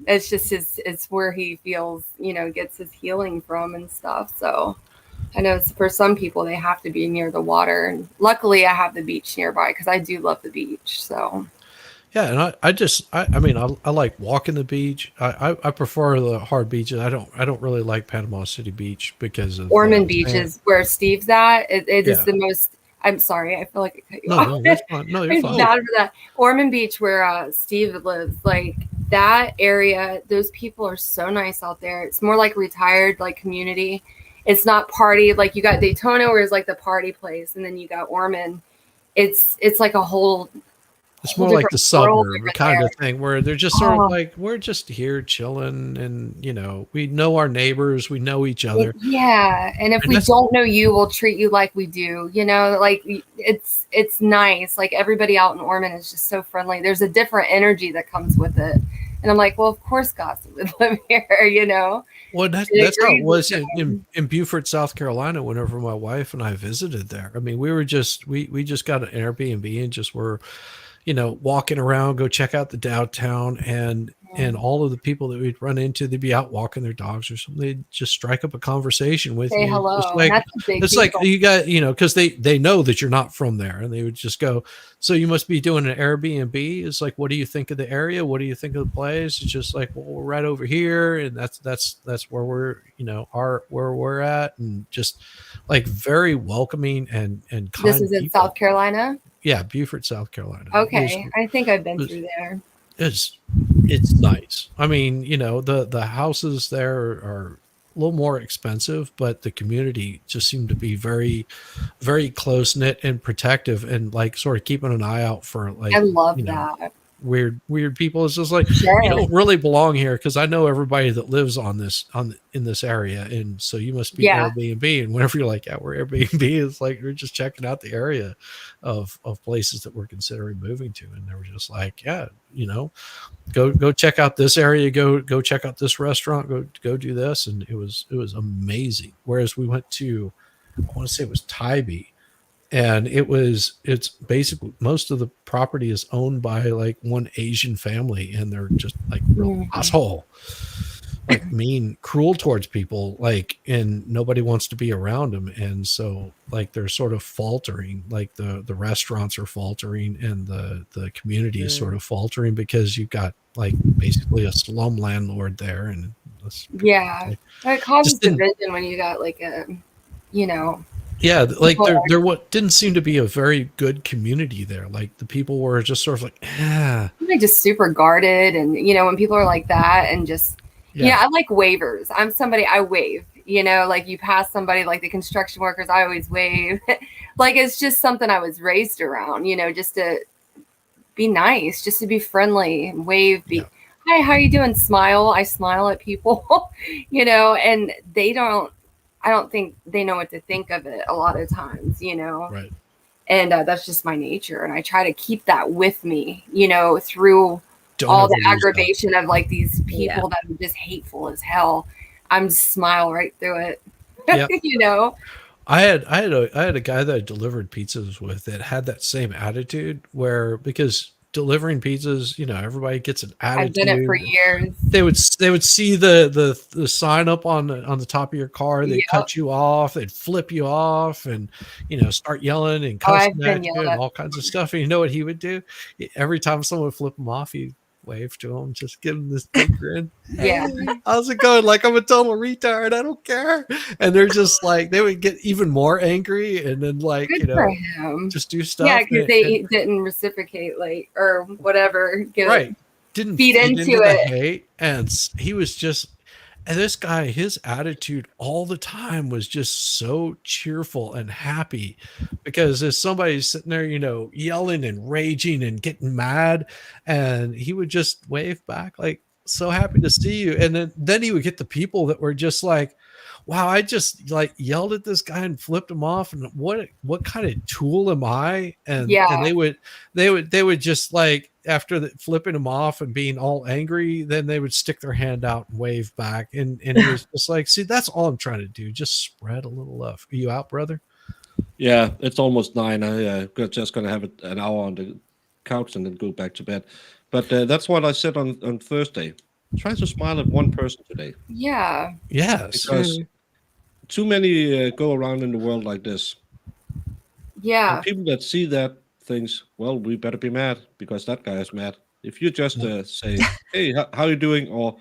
it's just it's where he feels, you know, gets his healing from and stuff. So I know for some people they have to be near the water, and luckily I have the beach nearby because I do love the beach. So Yeah, and I mean I like walking the beach. I prefer the hard beaches. I don't really like Panama City Beach because of Ormond the Beach sand. is where Steve's at. It is Yeah. the most. I'm sorry, I feel like I cut you No, off. no, that's fine. No, you're I'm fine. bad for that. Ormond Beach, where Steve lives, like that area, those people are so nice out there. It's more like retired, like community. It's not party like you got Daytona, where it's like the party place, and then you got Ormond. It's like a whole. It's whole more like the different world suburb over kind there. of thing where they're just sort Oh. of like, we're just here chilling, and we know our neighbors, we know each other. Yeah, and if And we that's- don't know you, we'll treat you like we do. Like it's nice. Like everybody out in Ormond is just so friendly. There's a different energy that comes with it, and I'm like, well, of course, Gossip would live here. Well, that's It how it agrees was with in Beaufort, South Carolina. Whenever my wife and I visited there, I mean, we were just we just got an Airbnb and just were, walking around, go check out the downtown, and all of the people that we'd run into, they'd be out walking their dogs or something. They'd just strike up a conversation with Say you. hello. Just like, That's a big it's like deal. you got, because they know that you're not from there, and they would just go, so you must be doing an Airbnb. It's like, what do you think of the area? What do you think of the place? It's just like, well, we're right over here, and that's where we're, where we're at, and just like very welcoming and kind. This is in people. South Carolina. Yeah, Beaufort, South Carolina. Okay, I think I've been it was- through there. It's nice. I mean, the houses there are a little more expensive, but the community just seemed to be very, very close knit and protective, and like sort of keeping an eye out for like I love that. weird people. It's just like, Sure. you don't really belong here because I know everybody that lives in this area, and so you must be Yeah. Airbnb. And whenever you're like, yeah, we're Airbnb, it's like we're just checking out the area of places that we're considering moving to, and they were just like, yeah, go check out this area, go check out this restaurant, go do this, and it was amazing. Whereas we went to, I want to say it was Tybee, and it's basically most of the property is owned by like one Asian family, and they're just like real Mhm. asshole, like mean, cruel towards people, like, and nobody wants to be around them, and so like they're sort of faltering, like the restaurants are faltering, and the community is sort of faltering because you've got like basically a slum landlord there, and Yeah, it causes Just didn't- division when you got like a, yeah, like People there what didn't seem to be a very good community there. Like the people were just sort of like, like just super guarded, and when people are like that, and just I like waivers. I'm somebody, I wave. Like you pass somebody, like the construction workers, I always wave. Like it's just something I was raised around. Just to be nice, just to be friendly, wave, be hi, how you doing? Smile. I smile at people. And they don't. I don't think they know what to think of it a lot of times. right. And that's just my nature, and I try to keep that with me. Through Don't all ever the lose that. aggravation of like these people Yeah. that are just hateful as hell. I'm just smile right through it. Yep. I had a guy that I delivered pizzas with that had that same attitude, where because delivering pizzas, everybody gets an attitude. I've done it for years. They would see the sign up on the top of your car. They'd Yep. cut you off. They'd flip you off, and start yelling and Oh, I've cussing been at you yelled and at. all kinds of stuff. And you know what he would do? Every time someone would flip him off, he'd wave to him, just give him this big grin. Yeah. How's it going? Like, I'm a total retard. I don't care. And they're just like, they would get even more angry, and then like, Good for him. just do stuff. Yeah, because and- they didn't reciprocate, like, or whatever. right. Didn't feed into the it. hate. And he was just, and this guy, his attitude all the time was just so cheerful and happy, because if somebody's sitting there, yelling and raging and getting mad, and he would just wave back like, so happy to see you. And then he would get the people that were just like, wow, I just like yelled at this guy and flipped him off, and what kind of tool am I? And they would just like, after flipping him off and being all angry, then they would stick their hand out and wave back, and it was just like, see, that's all I'm trying to do, just spread a little love. Are you out, brother? Yeah, it's almost 9. I'm just going to have an hour on the couch and then go back to bed. But that's what I said on Thursday. Try to smile at one person today, Yeah. Yes. because too many go around in the world like this. Yeah. And people that see that thinks, well, we better be mad because that guy is mad. If you just say, hey, how you doing? Or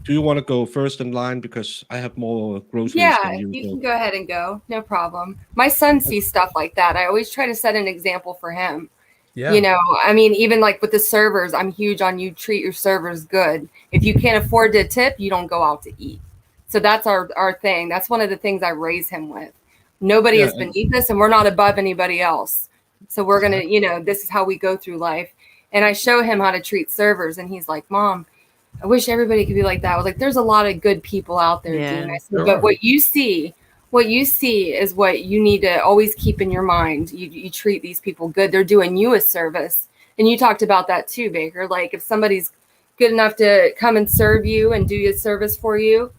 do you want to go first in line because I have more groceries Yeah, than you? you So can go ahead and go. No problem. My son sees stuff like that. I always try to set an example for him. Yeah. I mean, even like with the servers, I'm huge on you treat your servers good. If you can't afford to tip, you don't go out to eat. So that's our thing. That's one of the things I raise him with. Nobody Yeah, is beneath us, and we're not above anybody else. So we're gonna, this is how we go through life. And I show him how to treat servers, and he's like, "Mom, I wish everybody could be like that." I was like, "There's a lot of good people out there, Yeah. Dean." I said, There but are. what you see is what you need to always keep in your mind. You treat these people good. They're doing you a service. And you talked about that too, Baker. Like if somebody's good enough to come and serve you and do a service for you,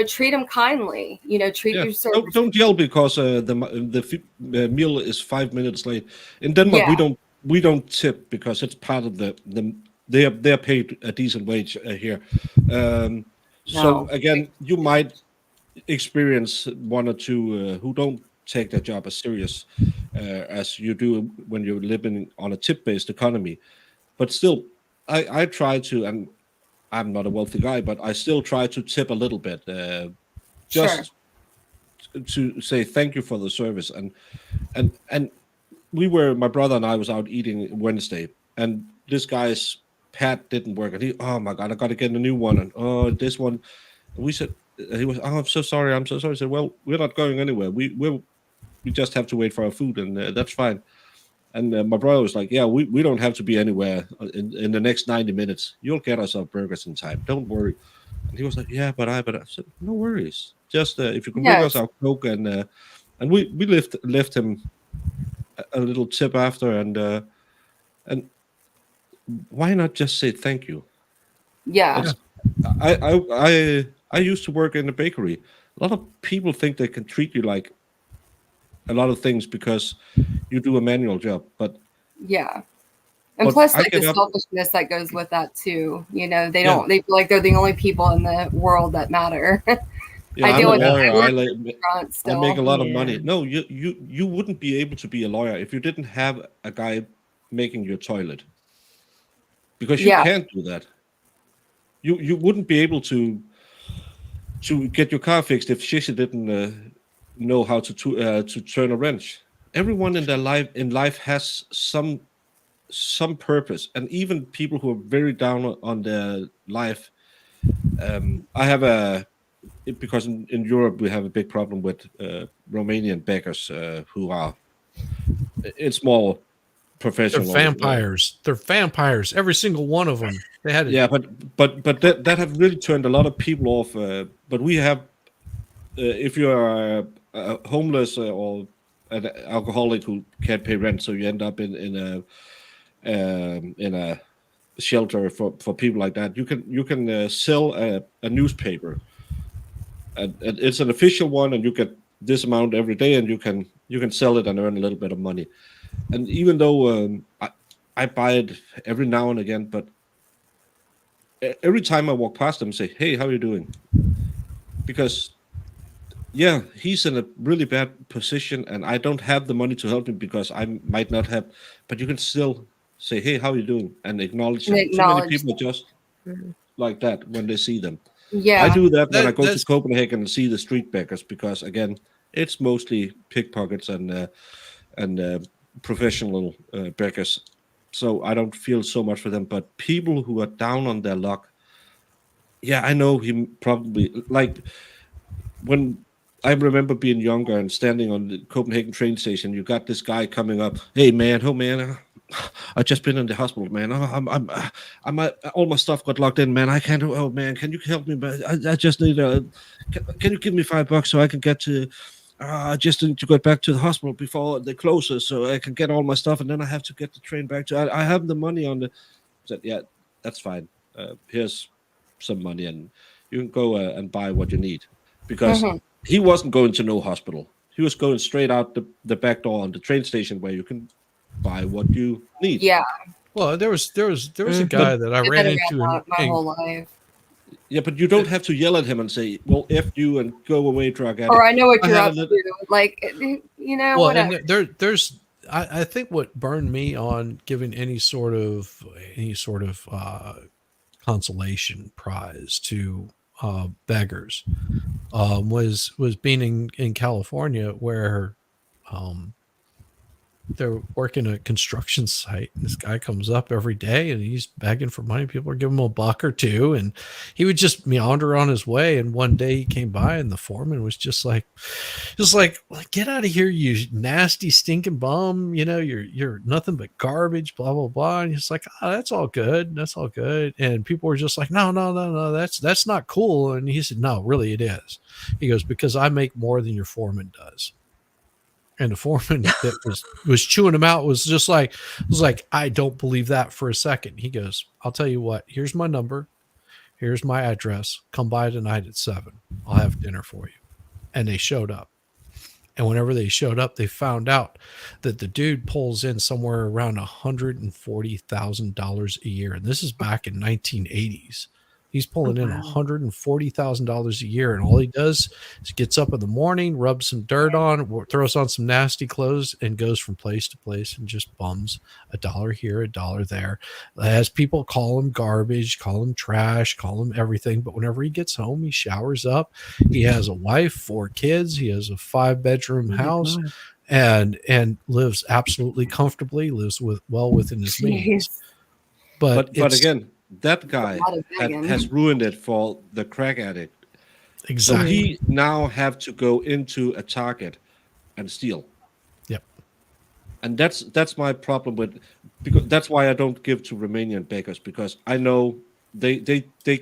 treat them kindly. Treat yeah. your service. Don't yell because the meal is 5 minutes late. In Denmark, Yeah. we don't tip because it's part of the they're paid a decent wage here. So No. again, you might experience one or two who don't take their job as serious as you do when you're living on a tip-based economy. But still, I try to, and I'm not a wealthy guy, but I still try to tip a little bit, just to say thank you for the service. And my brother and I was out eating Wednesday, and this guy's pad didn't work, and oh my god, I got to get a new one, and oh this one. And we said, he was, oh, I'm so sorry. I said, well, we're not going anywhere. We just have to wait for our food, and that's fine. And my brother was like, yeah, we don't have to be anywhere in the next 90 minutes. You'll get us our burgers in time. Don't worry. And he was like, yeah, but I said, no worries. Just if you can bring us Yes. our Coke, and we left him a little tip after, and why not just say thank you? Yeah. It's, I used to work in a bakery. A lot of people think they can treat you like a lot of things because you do a manual job, but Yeah. And But plus I like the get up- selfishness that goes with that too. They don't they feel like they're the only people in the world that matter. yeah, I I'm deal a with that. lawyer. Front I still. make a lot of Yeah. money. No, you wouldn't be able to be a lawyer if you didn't have a guy making your toilet, because you Yeah. can't do that. You wouldn't be able to get your car fixed if Shishi didn't know how to turn a wrench. Everyone in life has some purpose, and even people who are very down on their life. I have because in Europe we have a big problem with Romanian beggars who are, it's more They're professional. vampires. They're vampires. Every single one of them. They had Yeah, but that have really turned a lot of people off. But we have, if you are homeless or an alcoholic who can't pay rent, so you end up in a shelter for people like that. You can sell a newspaper, and it's an official one, and you get this amount every day, and you can sell it and earn a little bit of money. And even though I buy it every now and again, but every time I walk past them, I say, "Hey, how are you doing?" Because yeah, he's in a really bad position, and I don't have the money to help him because I might not have. But you can still say, "Hey, how are you doing?" and acknowledge And him. Too many acknowledge people just Mhm. like that when they see them. Yeah. I do that when I go to that's Copenhagen and see the street beggars, because again, it's mostly pickpockets and professional beggars. So I don't feel so much for them. But people who are down on their luck, yeah, I know he probably, like, when I remember being younger and standing on the Copenhagen train station, you got this guy coming up. Hey man, oh man, I just been in the hospital, man. I'm all my stuff got locked in, man. I can't. Oh man, can you help me? But I just need can you give me $5 so I can get to? I just need to get back to the hospital before they close, so I can get all my stuff, and then I have to get the train back to. I have the money on the. Said, yeah, that's fine. Here's some money, and you can go and buy what you need, because Mhm. he wasn't going to no hospital. He was going straight out the back door on the train station where you can buy what you need. Yeah. well. There was a Mhm. guy that I I've ran been into around that my in whole life. Yeah, but you don't have to yell at him and say, "Well, F you and go away, drug addict." Or I know what I you're had up a little- to. Like, well, whatever. and there's I think what burned me on giving any sort of consolation prize to beggars was being in California, where they're working a construction site. And this guy comes up every day and he's begging for money. People are giving him $1 or $2, and he would just meander on his way. And one day he came by and the foreman was just like, get out of here, you nasty stinking bum. You know, you're nothing but garbage, blah, blah, blah. And he's like, oh, that's all good. That's all good. And people were just like, no, that's not cool. And he said, no, really it is. He goes, because I make more than your foreman does. And the foreman that was chewing him out was like, I don't believe that for a second. He goes, I'll tell you what, here's my number. Here's my address. Come by tonight at 7. I'll have dinner for you. And they showed up. And whenever they showed up, they found out that the dude pulls in somewhere around $140,000 a year. And this is back in 1980s. He's pulling in $140,000 a year, and all he does is gets up in the morning, rubs some dirt on, throws on some nasty clothes, and goes from place to place and just bums $1 here, $1 there. As people call him garbage, call him trash, call him everything, but whenever he gets home, he showers up. He has a wife, 4 kids. He has a 5-bedroom house, and lives absolutely comfortably. Lives well within his means. But again, that guy has ruined it for the crack addict. Exactly. So he now have to go into a Target and steal. Yep. And that's my problem with, because that's why I don't give to Romanian bakers, because I know they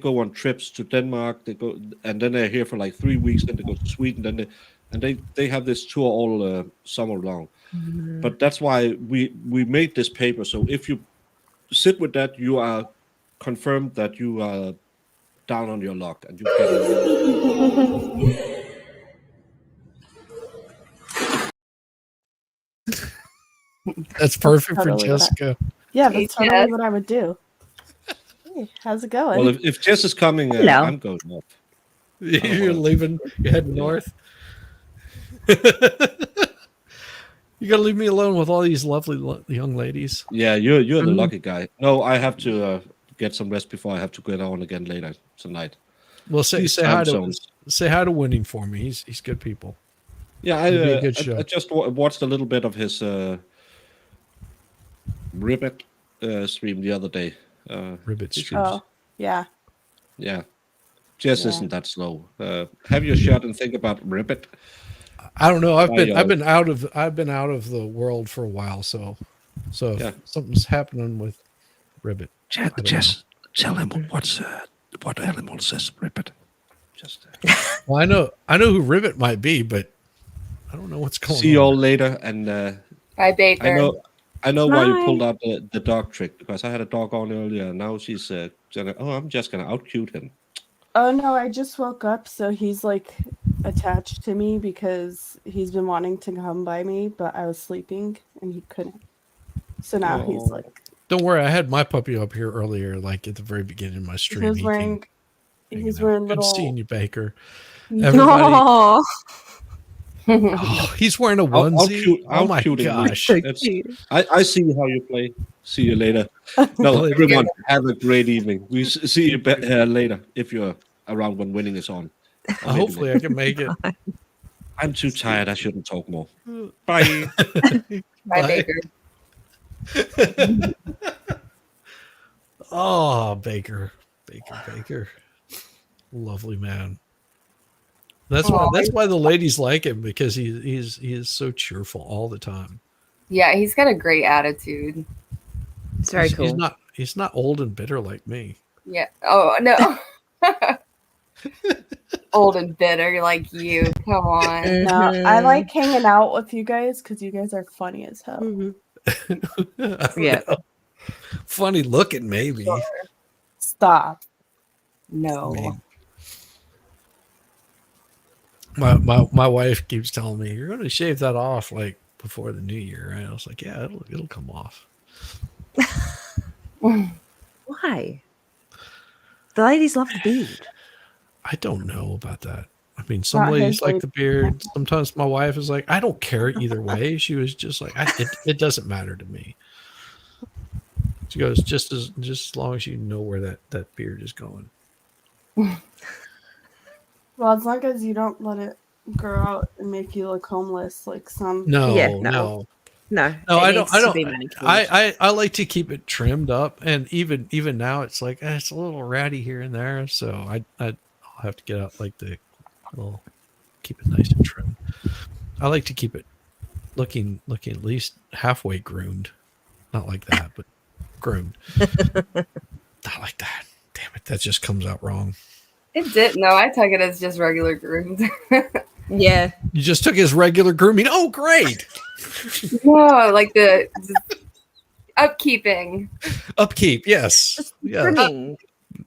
go on trips to Denmark, they go and then they're here for like 3 weeks, then they go to Sweden, then they have this tour all summer long. Mm-hmm. But that's why we made this paper. So if you sit with that, you are confirmed that you are down on your luck and you That's perfect for Jessica. That's totally what I would do. Hey, how's it going? Well, if Jess is coming, I'm going up. You're leaving. You're heading north. You gotta leave me alone with all these lovely young ladies. Yeah, you're the lucky guy. No, I have to get some rest before I have to get on again later tonight. Well, say hi to Winning for me. He's good people. Yeah, I just watched a little bit of his Ribbit stream the other day. Ribbit stream. Oh, yeah. Yeah. Jess isn't that slow. Have you shot and think about Ribbit? I don't know. I've been out of the world for a while, so something's happening with Ribbit. Jess, tell him what animal says Ribbit. Just well, I know who Ribbit might be, but I don't know what's going on. See you all later, and bye, Baker. I know why you pulled out the dog trick, because I had a dog on earlier, and now she's I'm just gonna out cute him. Oh no, I just woke up, so he's like attached to me because he's been wanting to come by me, but I was sleeping and he couldn't. So now he's like. Don't worry, I had my puppy up here earlier, like at the very beginning of my stream. He's wearing little. Good seeing you, Baker. Everybody. Oh, he's wearing a onesie. Oh my gosh! So cute. I see how you play. See you later. No, everyone, have a great evening. We see you later if you're around when Winning is on. Hopefully, I can make it. I'm too tired. I shouldn't talk more. Bye. Bye, Baker. Oh, Baker, lovely man. That's why the ladies like him, because he is so cheerful all the time. Yeah, he's got a great attitude. It's very cool. He's not old and bitter like me. Yeah. Oh no. Old and bitter like you. Come on. No, I like hanging out with you guys because you guys are funny as hell. Mm-hmm. Yeah. Funny looking, maybe. Sure. Stop. No. My wife keeps telling me, you're going to shave that off like before the new year, right? I was like, yeah, it'll come off. Why? The ladies love the beard. I don't know about that. I mean, some ladies like the beard. Sometimes my wife is like, I don't care either way. She was just like, it doesn't matter to me. She goes, just as long as you know where that beard is going. Well, as long as you don't let it grow out and make you look homeless like some. No. No, No, it I needs don't. I to be don't. manicured. I like to keep it trimmed up, and even now, it's like it's a little ratty here and there. So I'll have to get out like the little keep it nice and trim. I like to keep it looking at least halfway groomed, not like that, but groomed. Not like that. Damn it, that just comes out wrong. It did. No, I took it as just regular groomed. Yeah. You just took his regular grooming. Oh, great. No, like the just upkeeping. Upkeep, yes. Just Yeah. trimming.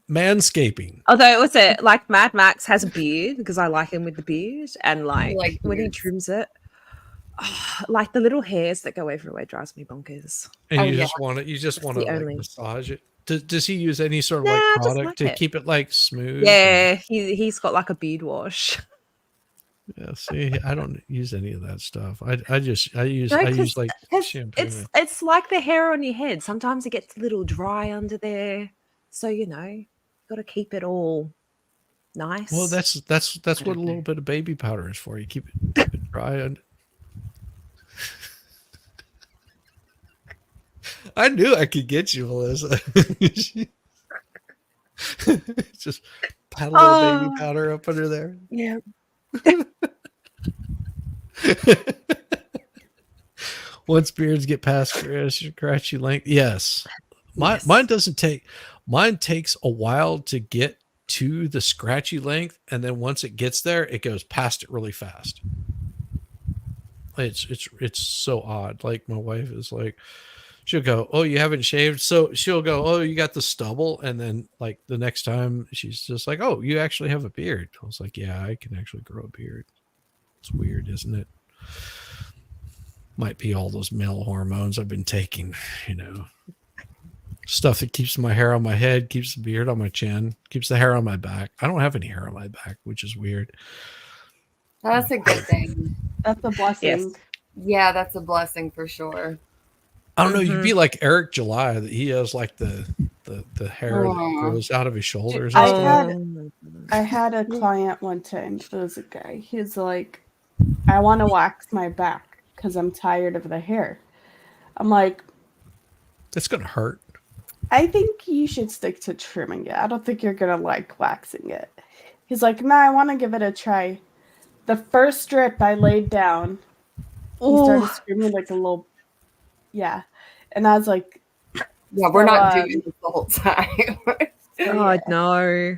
Manscaping. Although, what's it like? Mad Max has a beard because I like him with the beard, and like like when he beards. trims it, like the little hairs that go everywhere drives me bonkers. And Oh, you yeah. just want to the like only- massage it. Does he use any sort of Nah, like I just product like to it. keep it like smooth? Yeah, he's got like a beard wash. Yeah, see, I don't use any of that stuff. I use No, like 'cause shampoo. it's like the hair on your head. Sometimes it gets a little dry under there, so got to keep it all nice. Well, that's I what a don't little know. bit of baby powder is for. You keep it dry. And I knew I could get you, Melissa. Just pat a little baby Oh. powder up under there. Yeah. Once beards get past scratchy length, yes. Yes. Mine takes a while to get to the scratchy length, and then once it gets there, it goes past it really fast. It's so odd. Like my wife is like, she'll go, "Oh, you haven't shaved," so she'll go, "Oh, you got the stubble," and then like the next time she's just like, "Oh, you actually have a beard." I was like, "Yeah, I can actually grow a beard." It's weird, isn't it? Might be all those male hormones I've been taking, stuff that keeps my hair on my head, keeps the beard on my chin, keeps the hair on my back. I don't have any hair on my back, which is weird. That's a good thing. That's a blessing. Yeah, that's a blessing for sure. I don't know. You'd be like Eric July, that he has like the hair that Aw. grows out of his shoulders. I And stuff. had I had a client one time. It was a guy. He's like, I want to wax my back because I'm tired of the hair. I'm like, It's gonna hurt. I think you should stick to trimming it. I don't think you're gonna like waxing it. He's like, nah, I want to give it a try. The first strip I laid down, he started screaming like a little, yeah. And I was like, Yeah, we're not So, doing this the whole time. God no.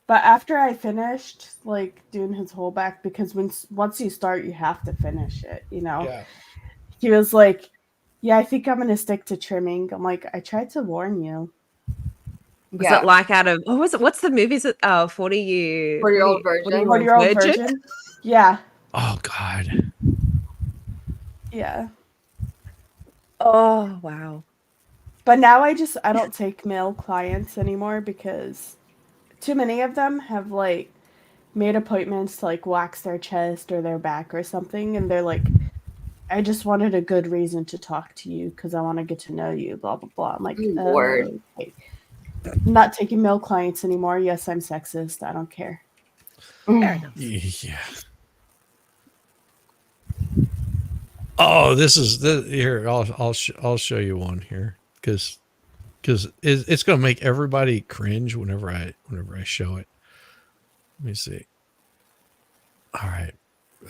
but after I finished like doing his whole back, because once you start, you have to finish it, Yeah. He was like, yeah, I think I'm gonna stick to trimming. I'm like, I tried to warn you. Was it like out of what's the movie? Is it 40-year-old virgin? 40-year-old virgin. Yeah, Oh God. yeah. Oh wow. But now I don't take male clients anymore because too many of them have like made appointments to like wax their chest or their back or something, and they're like, I just wanted a good reason to talk to you because I want to get to know you, blah blah blah. I'm like, Oh, Lord. okay. I'm not taking male clients anymore. Yes, I'm sexist. I don't care. Fair enough. Yeah. Oh, this is here. I'll show you one here because it's going to make everybody cringe whenever I show it. Let me see. All right,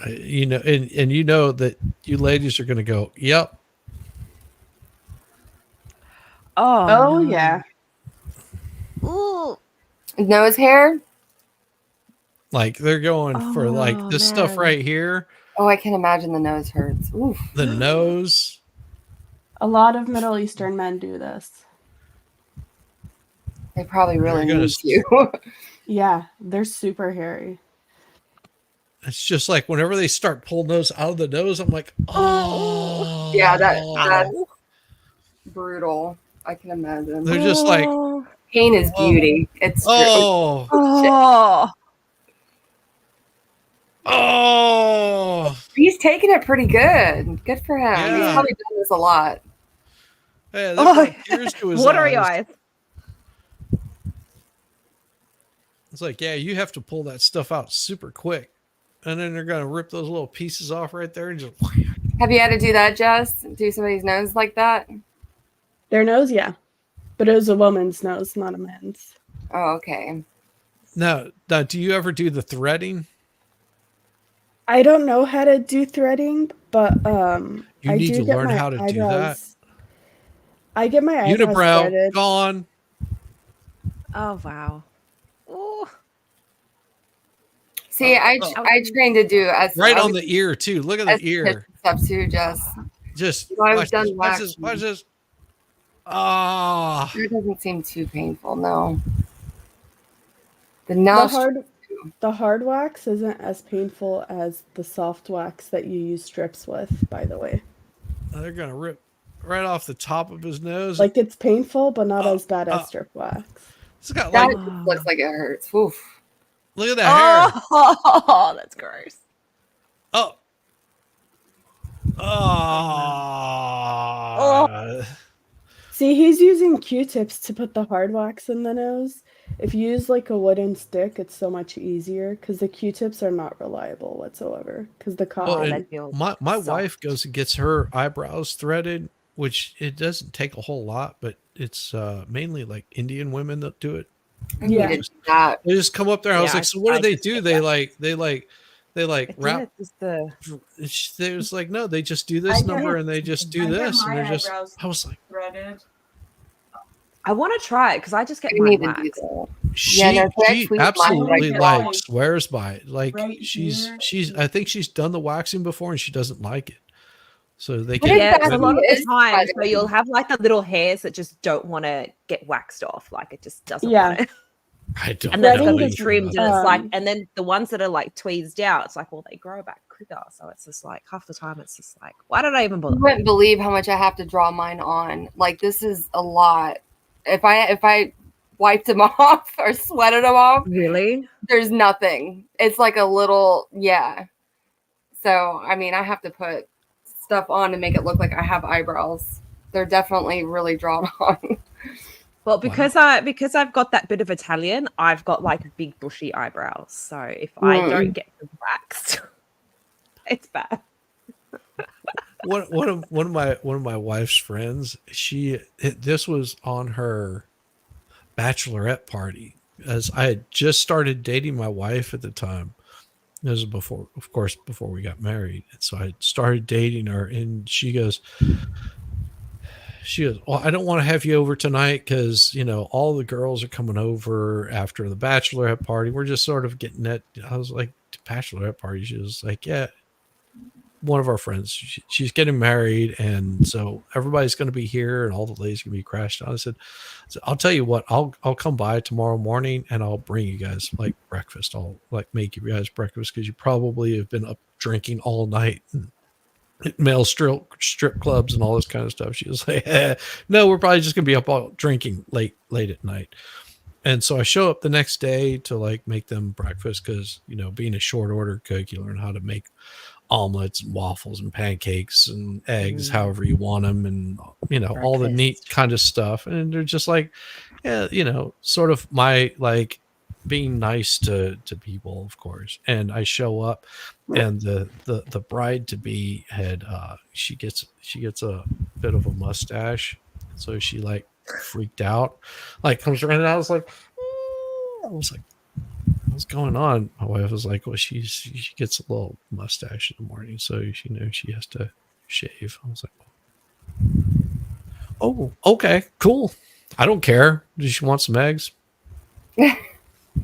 and you know that you ladies are going to go, yep. Oh Oh no. yeah. Ooh. Nose hair? Like they're going for like Oh, this stuff man. right here, Oh, I can imagine the nose hurts. Oof. the nose. A lot of Middle Eastern men do this. They probably really You're gonna need you. Yeah, they're super hairy. It's just like whenever they start pulling those out of the nose, I'm like, oh, Yeah, that's brutal. I can imagine. They're just like, Oh. Pain is beauty. It's true. oh, Oh. oh. He's taking it pretty good. Good for him. Yeah. He's probably done this a lot. Hey, Oh, brought tears to his Watery eyes. eyes. It's like, yeah, you have to pull that stuff out super quick, and then they're gonna rip those little pieces off right there and just. Have you had to do that, Jess? Do somebody's nose like that? Their nose, yeah. But it was a woman's nose, not a man's. Oh, okay. Now, do you ever do the threading? I don't know how to do threading, but You I need do to get learn my how to do eyebrows. I get my eyebrows Unibrow threaded. gone. Oh wow. Oh, See, I trained to do as Right I on was the ear too. Look at the ear. stuff too, Jess. Just So I've watch done this. Watch this. waxing. Watch this. Ah, It doesn't seem too painful, no. The The nostril. hard wax isn't as painful as the soft wax that you use strips with, by the way. they're gonna rip right off the top of his nose. Like it's painful, but not as bad as strip wax. It's got That like, just looks like it hurts. Oof. look at the hair. oh, that's gross. Oh. Oh. See, he's using Q-tips to put the hard wax in the nose. If you use like a wooden stick, it's so much easier because the Q-tips are not reliable whatsoever. Because the Well, cotton. and that feels my soft. wife goes and gets her eyebrows threaded, which it doesn't take a whole lot, but it's mainly like Indian women that do it. I Yeah. needed that. They just come up there. I was Yeah, like, so what do I they just do? did They that. like Yeah, wrap. just the They was like, no, they just do this number and they just do this, and they're just. I was like, threaded. I want to try it because I just get I mine need to do waxed. that. she no, so I she tweaked mine absolutely right like now. swears by it. Like Right she's here. I think she's done the waxing before and she doesn't like it. So they What get Yeah, exactly a lot of the is time. So threading? you'll have like the little hairs that just don't want to get waxed off. Like it just doesn't Yeah. want to. I don't And then know it'll Threading be is, trimmed and it's like, um, and then the ones that are like tweezed out, it's like, well, they grow back quicker. So it's just like half the time it's just like, why did I even bother? You wouldn't believe how much I have to draw mine on. Like this is a lot. If I wiped them off or sweated them off, Really? there's nothing. It's like a little, yeah. So I mean, I have to put stuff on to make it look like I have eyebrows. They're definitely really drawn on. Well, because I've got that bit of Italian, I've got like big bushy eyebrows. So if I don't get them waxed, it's bad. one of my wife's friends, this was on her bachelorette party, as I had just started dating my wife at the time. This was before we got married. And so I started dating her and she goes, well, I don't want to have you over tonight because, all the girls are coming over after the bachelorette party. We're just sort of getting that. I was like, bachelorette party? She was like, yeah, one of our friends, she's getting married. And so everybody's going to be here and all the ladies going to be crashed on. I said, I'll tell you what, I'll come by tomorrow morning and I'll bring you guys like breakfast. I'll like make you guys breakfast because you probably have been up drinking all night. And male strip clubs and all this kind of stuff. She was like, no, we're probably just gonna be up all drinking late at night. And so I show up the next day to like make them breakfast because being a short order cook, you learn how to make omelets and waffles and pancakes and eggs however you want them, and all the neat kind of stuff. And they're just like, yeah, sort of my like being nice to people, of course. And I show up and the bride to be had she gets a bit of a mustache, so she like freaked out, like comes around and I was like what's going on? My wife was like, well, she gets a little mustache in the morning, so she knows she has to shave. I was like, oh, okay, cool, I don't care. Does she want some eggs?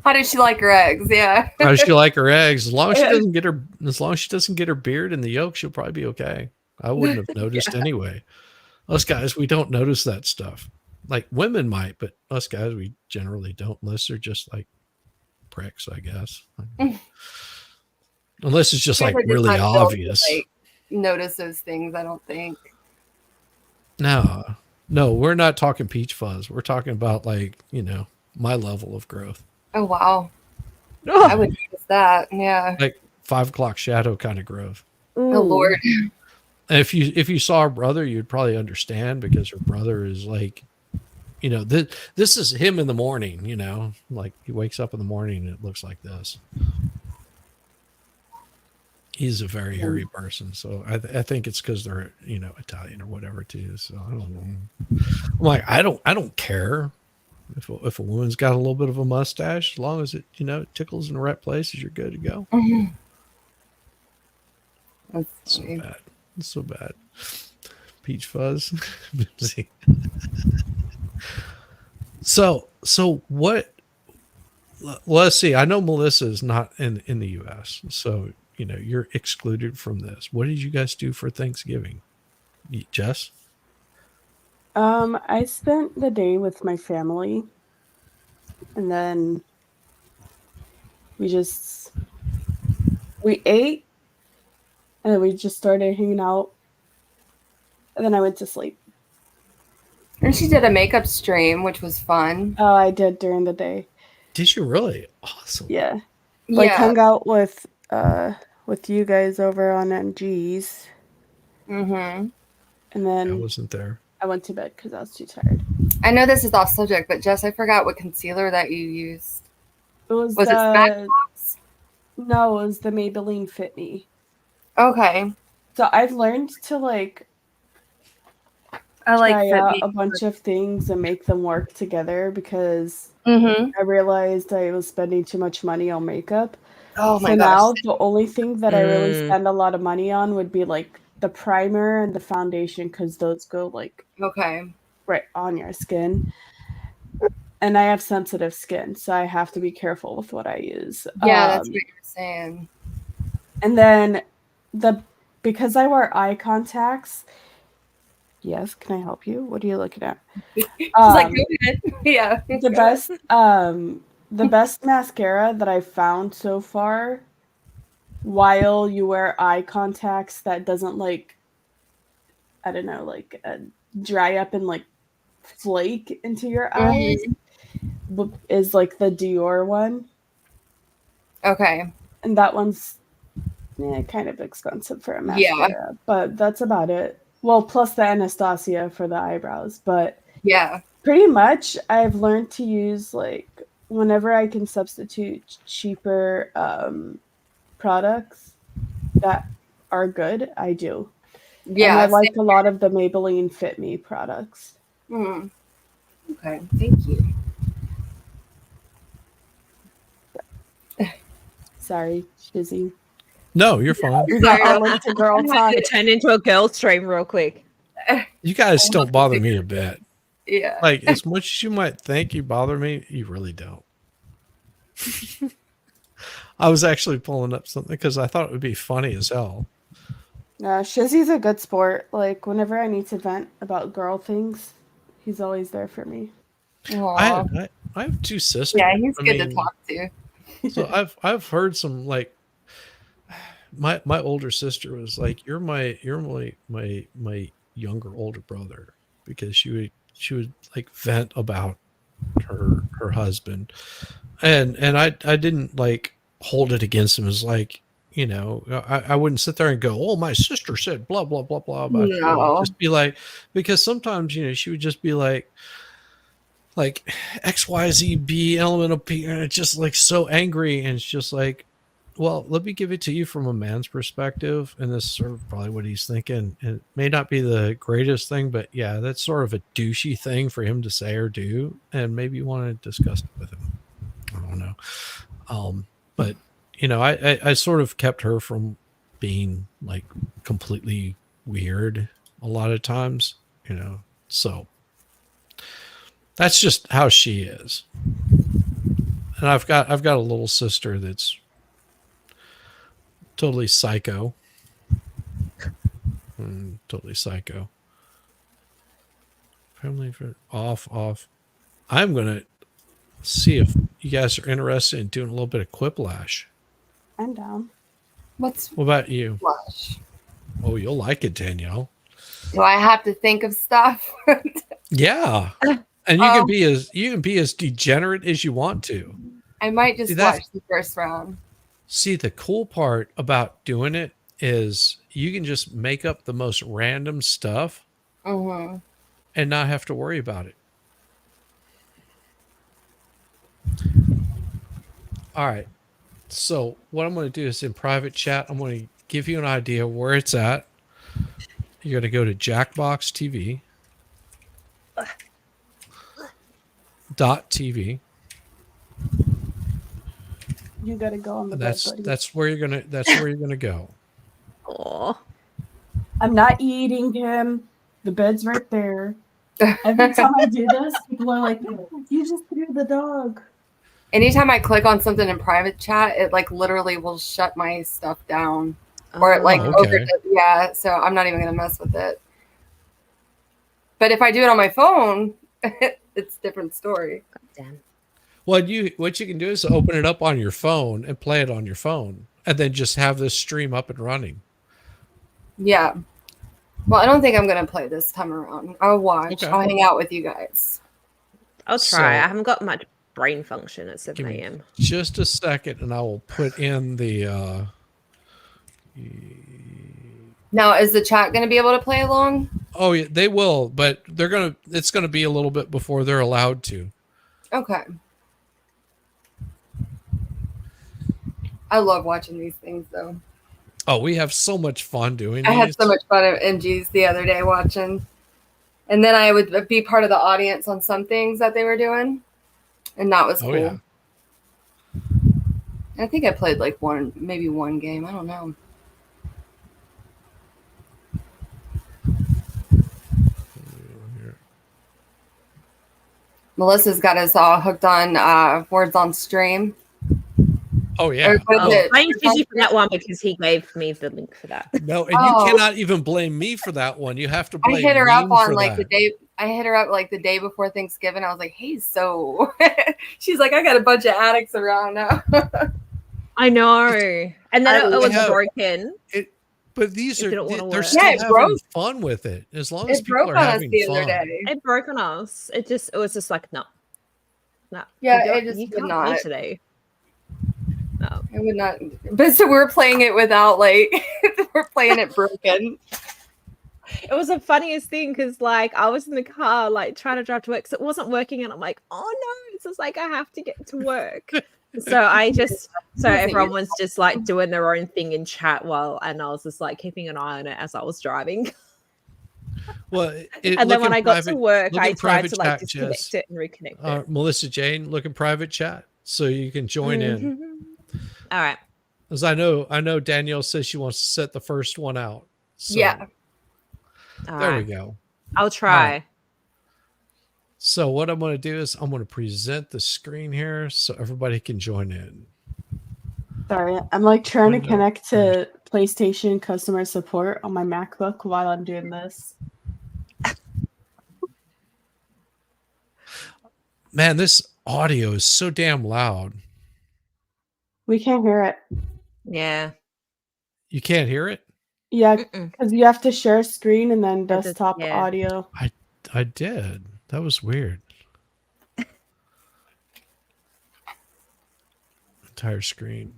How does she like her eggs? Yeah. How does she like her eggs? As long as she doesn't get her beard in the yolk, she'll probably be okay. I wouldn't have noticed anyway. Us guys, we don't notice that stuff. Like women might, but us guys, we generally don't, unless they're just like pricks, I guess. Unless it's just like We're just really not built to, obvious. like, notice those things, I don't think. No, we're not talking peach fuzz. We're talking about like, my level of growth. Oh wow. I would notice that. Yeah. Like 5 o'clock shadow kind of growth. Oh Lord. And if you saw her brother, you'd probably understand, because her brother is like, this is him in the morning, like he wakes up in the morning and it looks like this. He's a very hairy person, so I think it's because they're Italian or whatever too. So I don't know. I'm like I don't care if a woman's got a little bit of a mustache, as long as it tickles in the right places, you're good to go. That's So funny. bad, so bad. Peach fuzz. See. So what? Let's see. I know Melissa is not in the U.S., so you're excluded from this. What did you guys do for Thanksgiving, Jess? I spent the day with my family, and then we ate, and then we just started hanging out, and then I went to sleep. And she did a makeup stream, which was fun. Oh, I did during the day. Did you really? Awesome. Yeah, like Yeah. hung out with you guys over on NG's, Mm-hmm. and I then wasn't there. I went to bed because I was too tired. I know this is off subject, but Jess, I forgot what concealer that you used. It was Was it the Smacks? no, it was the Maybelline Fit Me. Okay. So I've learned to like I like try Fit out Me. a bunch of things and make them work together because Mm-hmm. I realized I was spending too much money on makeup. Oh my So gosh. now the only thing that I really Mm. spend a lot of money on would be like the primer and the foundation because those go like Okay. right on your skin. And I have sensitive skin, so I have to be careful with what I use. Yeah, that's what you're saying. And then because I wear eye contacts. Yes, can I help you? What are you looking at? She's like, go ahead. Yeah. The best mascara that I've found so far while you wear eye contacts that doesn't like dry up and like flake into your eyes is like the Dior one. Okay. And that one's kind of expensive for a mascara, but that's about it. Well, plus the Anastasia for the eyebrows, but Yeah. pretty much I've learned to use like whenever I can substitute cheaper products that are good, I do. Yeah. And I like a lot of the Maybelline Fit Me products. Mm. Okay. Thank you. Sorry, Shizzy. No, you're fine. We got all into girl talk. It turned into a girl stream real quick. You guys don't bother me a bit. Yeah. Like as much as you might think you bother me, you really don't. I was actually pulling up something because I thought it would be funny as hell. Shizzy's a good sport. Like whenever I need to vent about girl things, he's always there for me. Aw. I have two sisters. Yeah, he's I good to mean, talk to. So I've heard some like my older sister was like, you're my younger older brother, because she would like vent about her husband, and I didn't like hold it against him as like, I wouldn't sit there and go, oh, my sister said blah blah blah blah about you. No. Just be like, because sometimes she would just be like XYZB element of P, and it's just like so angry, and it's just like, well, let me give it to you from a man's perspective, and this is sort of probably what he's thinking. And it may not be the greatest thing, but yeah, that's sort of a douchey thing for him to say or do, and maybe you want to discuss it with him. I don't know, but I sort of kept her from being like completely weird a lot of times, so. That's just how she is. And I've got a little sister that's totally psycho. Totally psycho. Family for off. I'm gonna see if you guys are interested in doing a little bit of quiplash. I'm down. What's What about you? flush? Oh, you'll like it, Danielle. Do I have to think of stuff? Yeah. And you can be as degenerate as you want to. I might just See, watch the first round. See, the cool part about doing it is you can just make up the most random stuff Mm-hmm. and not have to worry about it. All right. So what I'm going to do is in private chat, I'm going to give you an idea where it's at, you're going to go to Jackbox TV. .tv. You gotta go on the bed, buddy. That's where you're gonna go. Oh, I'm not eating him. The bed's right there. Every time I do this, people are like, "You just threw the dog." Anytime I click on something in private chat, it like literally will shut my stuff down, or it like okay. yeah. So I'm not even gonna mess with it. But if I do it on my phone, it's a different story. damn. What you can do is open it up on your phone and play it on your phone, and then just have this stream up and running. Yeah. Well, I don't think I'm gonna play this time around. I'll watch. Okay. I'll hang out with you guys. I'll So- try. I haven't got much brain function at 7 Give me a.m. just a second, and I will put in the. Now, is the chat gonna be able to play along? Oh yeah, they will, but it's gonna be a little bit before they're allowed to. Okay. I love watching these things, though. Oh, we have so much fun doing I had these. so much fun at MG's the other day watching. And then I would be part of the audience on some things that they were doing. And that was cool. Oh yeah. I think I played like maybe one game. I don't know. Melissa's got us all hooked on Words on Stream. Oh yeah. Or was it- I'm busy for that one because he gave me the link for that. No, and Oh. you cannot even blame me for that one. You have to I blame hit her up Ming on for like that. the day. I hit her up like the day before Thanksgiving. I was like, "Hey, so," she's like, "I got a bunch of addicts around now." I know. And then it was Yeah. broken. But these It are didn't wanna they're work. still Yeah, it having broke. fun with it. As long as It people broke are on us having the fun. other day. It broke on us. It was just like no. Yeah, you it just you would can't not. play today. No. I would not. But so we're playing it without like we're playing it broken. It was the funniest thing because like I was in the car like trying to drive to work, so it wasn't working, and I'm like, oh no, it's just like I have to get to work. So everyone was just like doing their own thing in chat and I was just like keeping an eye on it as I was driving. Well, And then when I got to work, look I in tried private to like chat, disconnect Jess. it and reconnect it. Melissa Jane, look in private chat so you can join in. All right. As I know Danielle says she wants to set the first one out. So, Yeah. All there right. we go. I'll try. right. So what I'm going to do is I'm going to present the screen here so everybody can join in. Sorry, I'm like trying to Window. connect to PlayStation customer support on my MacBook while I'm doing this. Man, this audio is so damn loud. We can't hear it. Yeah. You can't hear it? Yeah, Mm-mm. because you have to share screen and then That does- desktop yeah. audio. I did. That was weird. Entire screen.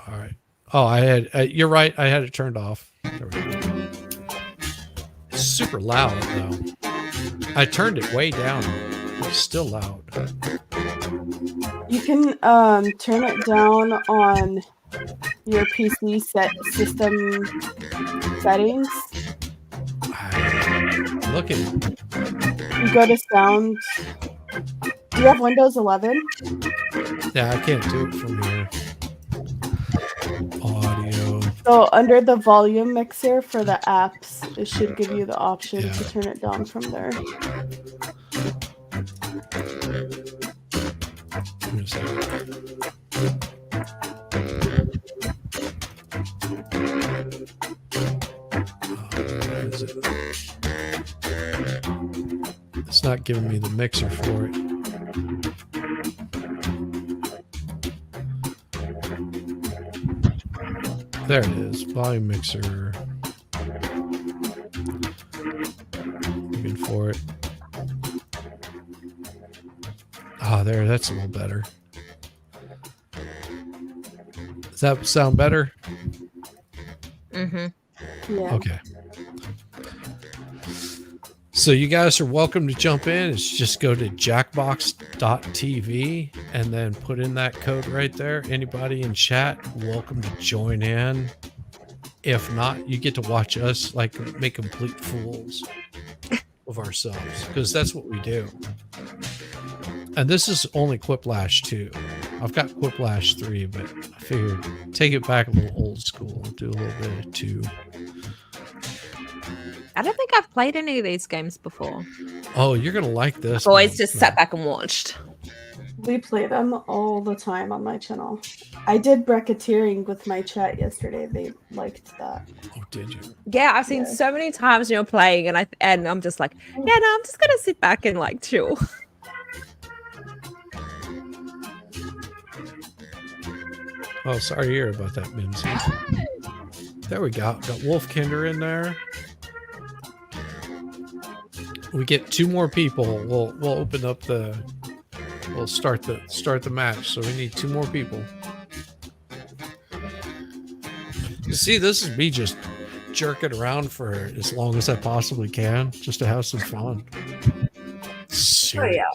All right. Oh, I had. You're right. I had it turned off. There we go. It's super loud though. I turned it way down. It's still loud. You can turn it down on your PC system settings. I'm looking. You go to sound. Do you have Windows 11? Yeah, I can't do it from here. Audio. So under the volume mixer for the apps, it should give you the option Yeah. to turn it down from there. Give me a second. Where is it? It's not giving me the mixer for it. There it is. Volume mixer. Looking for it. Ah, there. That's a little better. Does that sound better? Mm-hmm. Yeah. Okay. So you guys are welcome to jump in. It's just go to jackbox.tv and then put in that code right there. Anybody in chat, welcome to join in. If not, you get to watch us like make complete fools of ourselves, because that's what we do. And this is only Quiplash 2. I've got Quiplash 3, but I figured take it back a little old school, do a little bit of 2. I don't think I've played any of these games before. Oh, you're gonna like this. I've always one. just sat back and watched. We play them all the time on my channel. I did bracketeering with my chat yesterday. They liked that. Oh, did you? Yeah, I've seen Yeah. so many times when you're playing, and I'm just like, yeah, no, I'm just gonna sit back and like chill. Oh, sorry to hear about that, Mimsy. There we go. Got Wolfkinder in there. We get 2 more people. We'll open up the. We'll start the match. So we need 2 more people. You see, this is me just jerking around for as long as I possibly can, just to have some fun. Serious.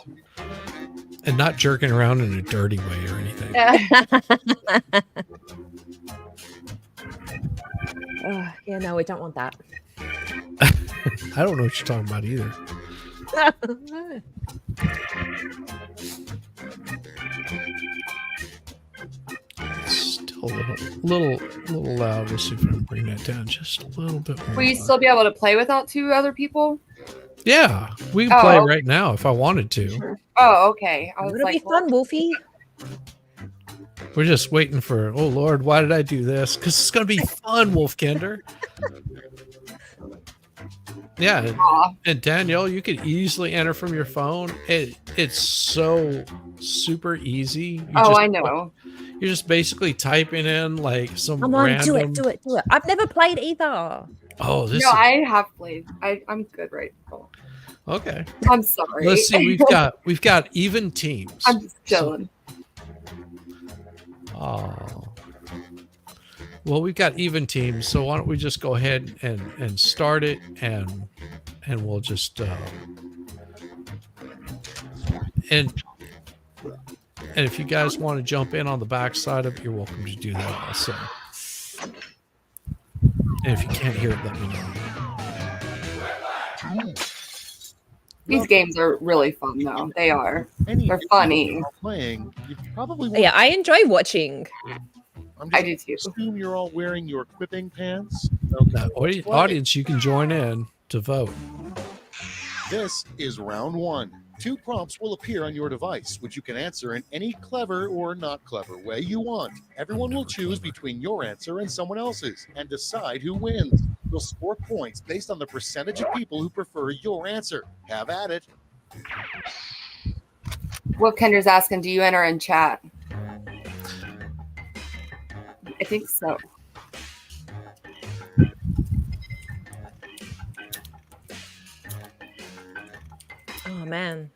And not jerking around in a dirty way or anything. Yeah, no, we don't want that. I don't know what you're talking about either. It's still a little loud. We'll see if I can bring that down just a little bit more. Will you still be able to play without 2 other people? Yeah, we can Oh, play okay. right now if I wanted to. Oh, okay. I was It'll be like, fun, Wolfie. We're just waiting for. Oh Lord, why did I do this? Because it's gonna be fun, Wolfkinder. Yeah, aw. and Danielle, you could easily enter from your phone. It's so super easy. I know. You're just basically typing in like some Come on, random. do it. I've never played either. Oh, this. No, is, I have played. I'm good right now. okay. I'm sorry. Let's see. We've got even teams. I'm just chilling. Oh. Well, we've got even teams, so why don't we just go ahead and start it, and we'll just and if you guys want to jump in on the back side of it, you're welcome to do that also. And if you can't hear it, let me know. These games are really fun, though. They are. Any They're of you funny. who are playing, you probably won't. Yeah, I enjoy watching. I'm I just do too. assume you're all wearing your equipping pants. Now, audience, you can join in to vote. This is round 1. 2 prompts will appear on your device, which you can answer in any clever or not clever way you want. Everyone will choose between your answer and someone else's and decide who wins. You'll score points based on the percentage of people who prefer your answer. Have at it. Wolfkinder's asking, do you enter in chat? I think so. Oh man,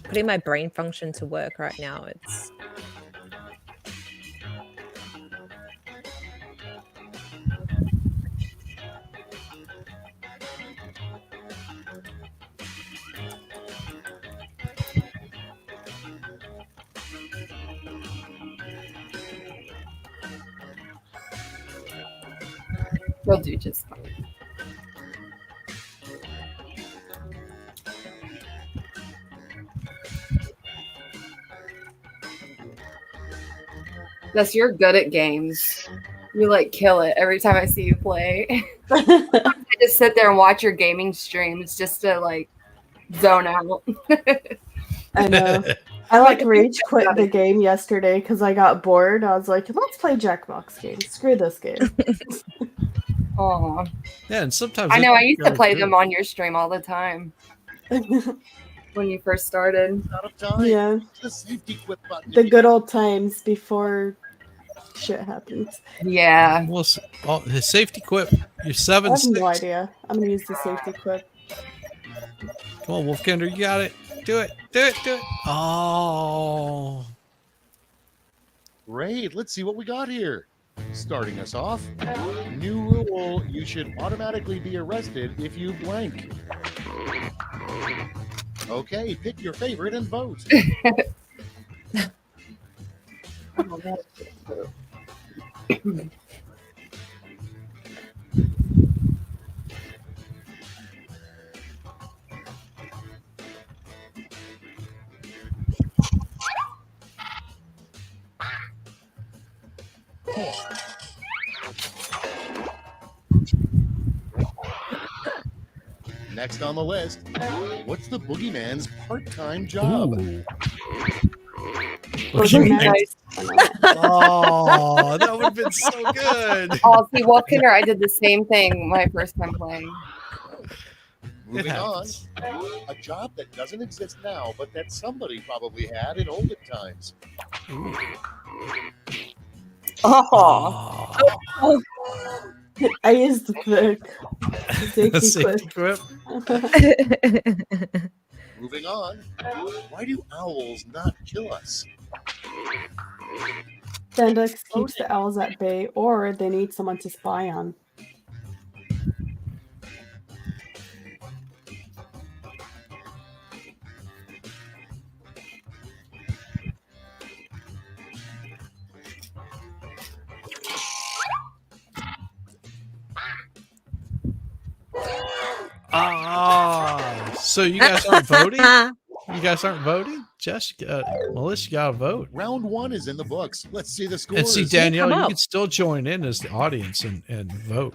putting my brain function to work right now. It's You'll do just fine. Yes, you're good at games. You like kill it every time I see you play. I just sit there and watch your gaming streams just to like zone out. I know. I like rage quit the game yesterday because I got bored. I was like, let's play Jackbox games. Screw this game. Aw. Yeah, and sometimes I know. I they used to go play through. them on your stream all the time when you first started. Out of time. Yeah, The safety quit button. the good old times before shit happens. Yeah. Well, the safety quit. You're I 7 have 6. no idea. I'm gonna use the safety quip. Come on, Wolfkinder, you got it. Do it. Do it. Do it. Oh. Great. Let's see what we got here. Starting us off, new rule: you should automatically be arrested if you blank. Okay, pick your favorite and vote. Next on the list, what's the boogeyman's part-time job? Ooh. Those are Okay. nice. Oh, that would have been so good. Oh, see, Wolfkinder, I did the same thing my first time playing. Moving on, happens. a job that doesn't exist now, but that somebody probably had in olden times. Ooh. Oh, Oh. I used the A safety safety quip. clip. Moving on, why do owls not kill us? Dendex keeps the owls at bay, or they need someone to spy on. Ah, so you guys aren't voting? You guys aren't voting? Jess, Melissa, you got to vote. Round 1 is in the books. Let's see the scores. And see, Danielle, come you up. can still join in as the audience and vote.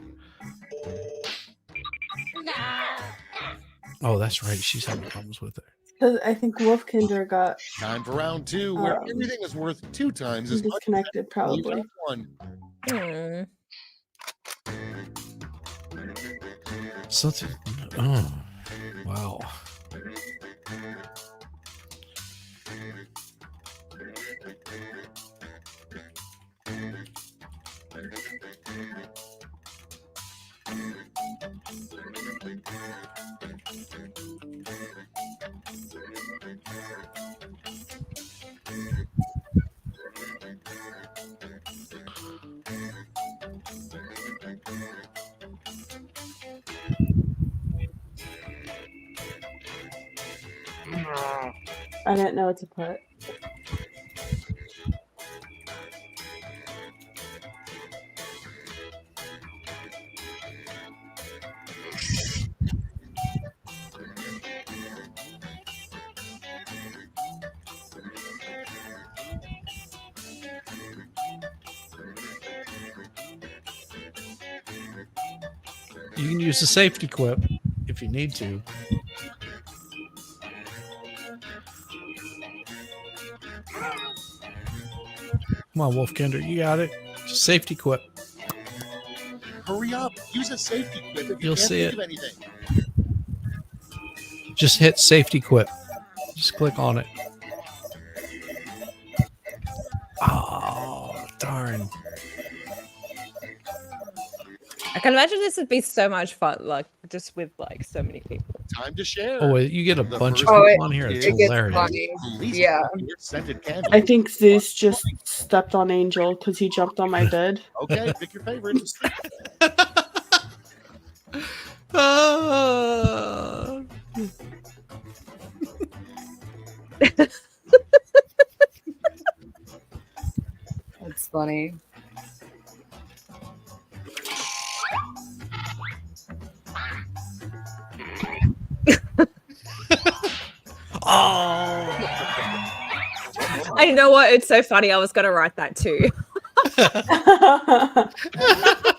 Oh, that's right. She's having problems with it. Because I think Wolfkinder got Time for round 2, where everything is worth 2 times as much disconnected, as probably. round 1. Hmm. Something. Oh, wow. I didn't know what to put. You can use the safety quip if you need to. Come on, Wolfkinder, you got it. Just safety quip. Hurry up. Use a safety quip if you You'll can't see think it. of anything. Just hit safety quip. Just click on it. Oh, darn. I can imagine this would be so much fun, like just with like so many people. Time to share. Oh, wait, you get a The bunch of first people one on here. It's it gets hilarious. funny. Least Yeah. popular scented candle. I think Zeus just stepped on Angel because he jumped on my bed. Okay, pick your favorite. Ah. That's funny. Oh. I know what? It's so funny. I was gonna write that too. That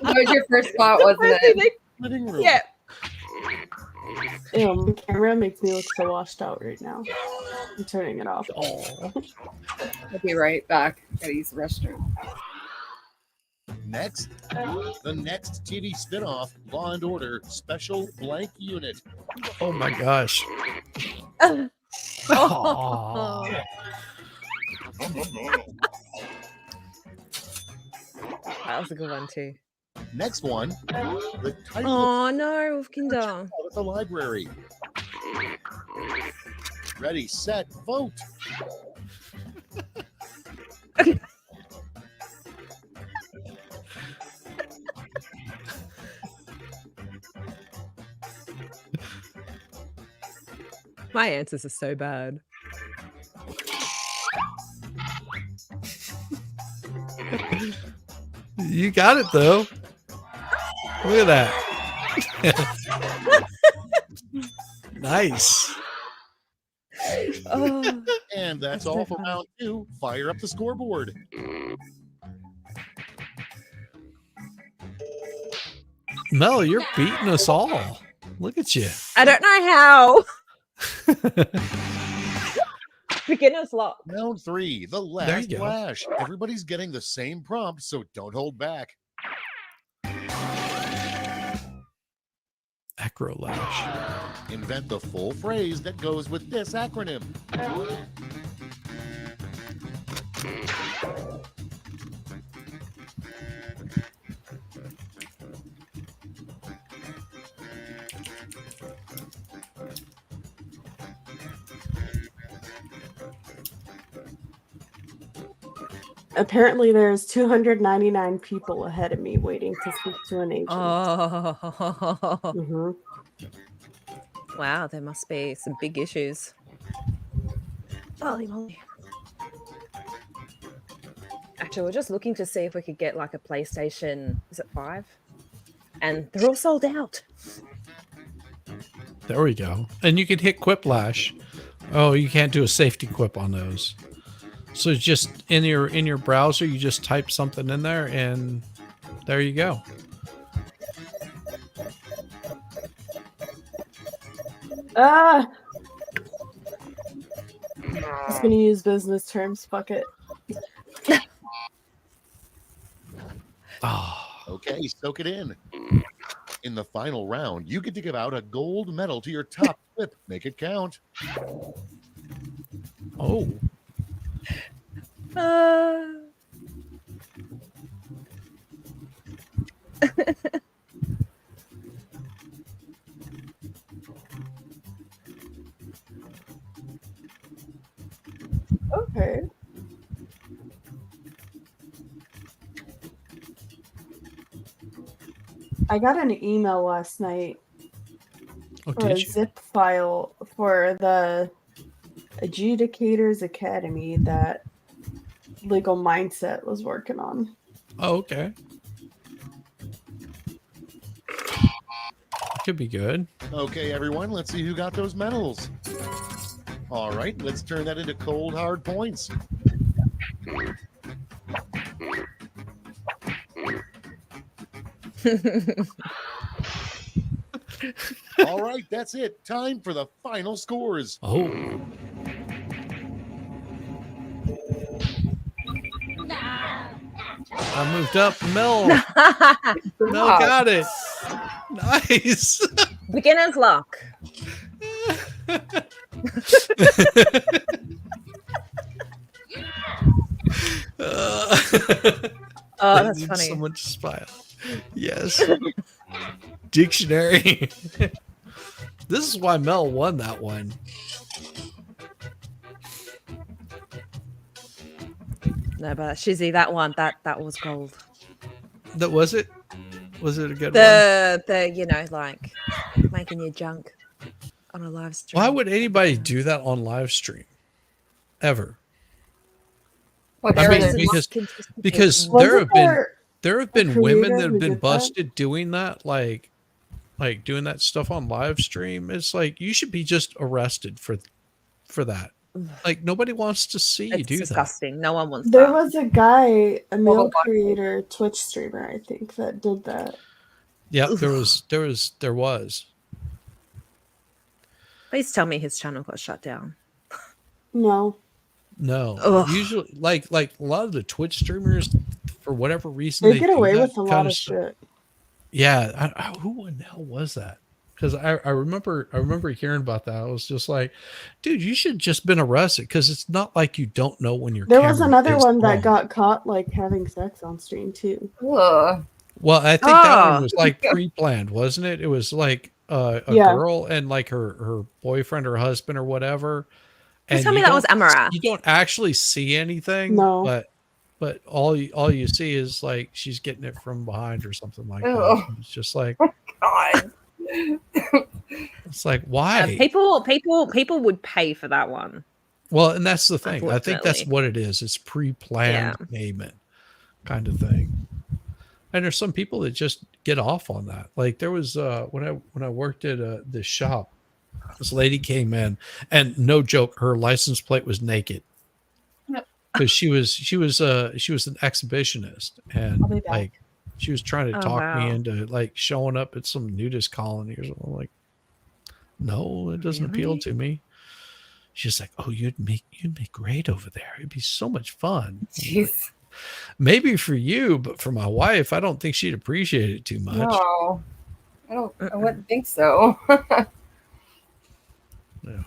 was your first thought, wasn't it? Living room. Yeah. Ew, my camera makes me look so washed out right now. I'm turning it off. Oh. I'll be right back. Gotta use the restroom. Next, the next TV spinoff, Law and Order Special Blank Unit. Oh my gosh. Oh. Oh. That was a good one too. Next one, the title Oh no, of Wolfkinder. at the library. Ready, set, vote. My answers are so bad. You got it though. Look at that. Nice. Oh, And that's That's all so for funny. round 2. Fire up the scoreboard. Mel, you're beating us all. Look at you. I don't know how. Beginner's luck. Round 3, the There you last go. lash. Everybody's getting the same prompt, so don't hold back. Acro lash. Invent the full phrase that goes with this acronym. Apparently, there's 299 people ahead of me waiting to speak to an agent. Oh, Mhm. wow. There must be some big issues. Holy moly. Actually, we're just looking to see if we could get like a PlayStation. Is it 5? And they're all sold out. There we go. And you can hit Quiplash. Oh, you can't do a safety quip on those. So just in your browser, you just type something in there, and there you go. Ah! Just gonna use business terms. Fuck it. Oh, Okay, soak it in. In the final round, you get to give out a gold medal to your top clip. Make it count. oh. Okay. I got an email last night Oh, or a did you? zip file for the Adjudicators Academy that Legal Mindset was working on. Oh, okay. Could be good. Okay, everyone, let's see who got those medals. All right, let's turn that into cold, hard points. All right, that's it. Time for the final scores. Oh. I moved up. Mel Wow. got it. Nice. Beginner's luck. Oh, I that's need funny. Someone to smile. Yes. Dictionary. This is why Mel won that one. No, but Shizzy, that one, that was gold. That was it. Was it a good one? The you know, like making your junk on a live stream. Why would anybody do that on live stream? Ever? What I era mean, is it? because Wasn't there have been a women creator that have who been did that? busted doing that, like doing that stuff on live stream. It's like you should be just arrested for that. Like nobody wants to see you It's do disgusting. No one wants There that. was a guy, a male Well, creator, Twitch streamer, I think, that did that. that. Yeah, there was. Please tell me his channel got shut down. No. No, Ugh. usually like a lot of the Twitch streamers, for whatever reason, They get do away that with a kind lot of stuff. shit. Yeah, who in the hell was that? Because I remember hearing about that. I was just like, dude, you should just been arrested because it's not like you don't know when your There was camera another is one that on. got caught like having sex on stream too. Ugh. Well, I think that one Oh. was like pre-planned, wasn't it? It was like a Yeah. girl and like her boyfriend or husband or whatever. Please tell you me that was don't- Amara. You don't actually see anything, No. but all you see is like she's getting it from behind or something like that. Ew. It's just like God. it's like why? People would pay for that one. Well, and that's the thing. I think that's Unfortunately. what it is. It's pre-planned payment kind of thing. And there's some people that just get off on that. Like there was when I worked at this shop, this lady came in, and no joke, her license plate was naked. Because she was an exhibitionist, and I'll be back. like she was trying to Oh, talk me wow. into like showing up at some nudist colony or something. I'm like, No, it doesn't appeal Really? to me. She's like, oh, you'd make great over there. It'd be so much fun. Jeez. Maybe for you, but for my wife, I don't think she'd appreciate it too much. No, I wouldn't think so. No.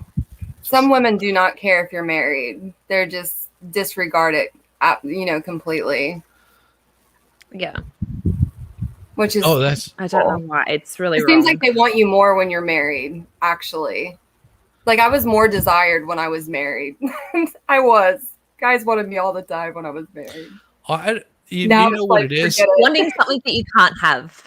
Some women do not care if you're married. They're just disregard it, completely, Yeah. which is, Oh, that's I don't know why. It's really it seems wrong. like they want you more when you're married, actually. Like I was more desired when I was married. I was. Guys wanted me all the time when I was married. you Now know it's what like, it is. forget it. Wanting something that you can't have.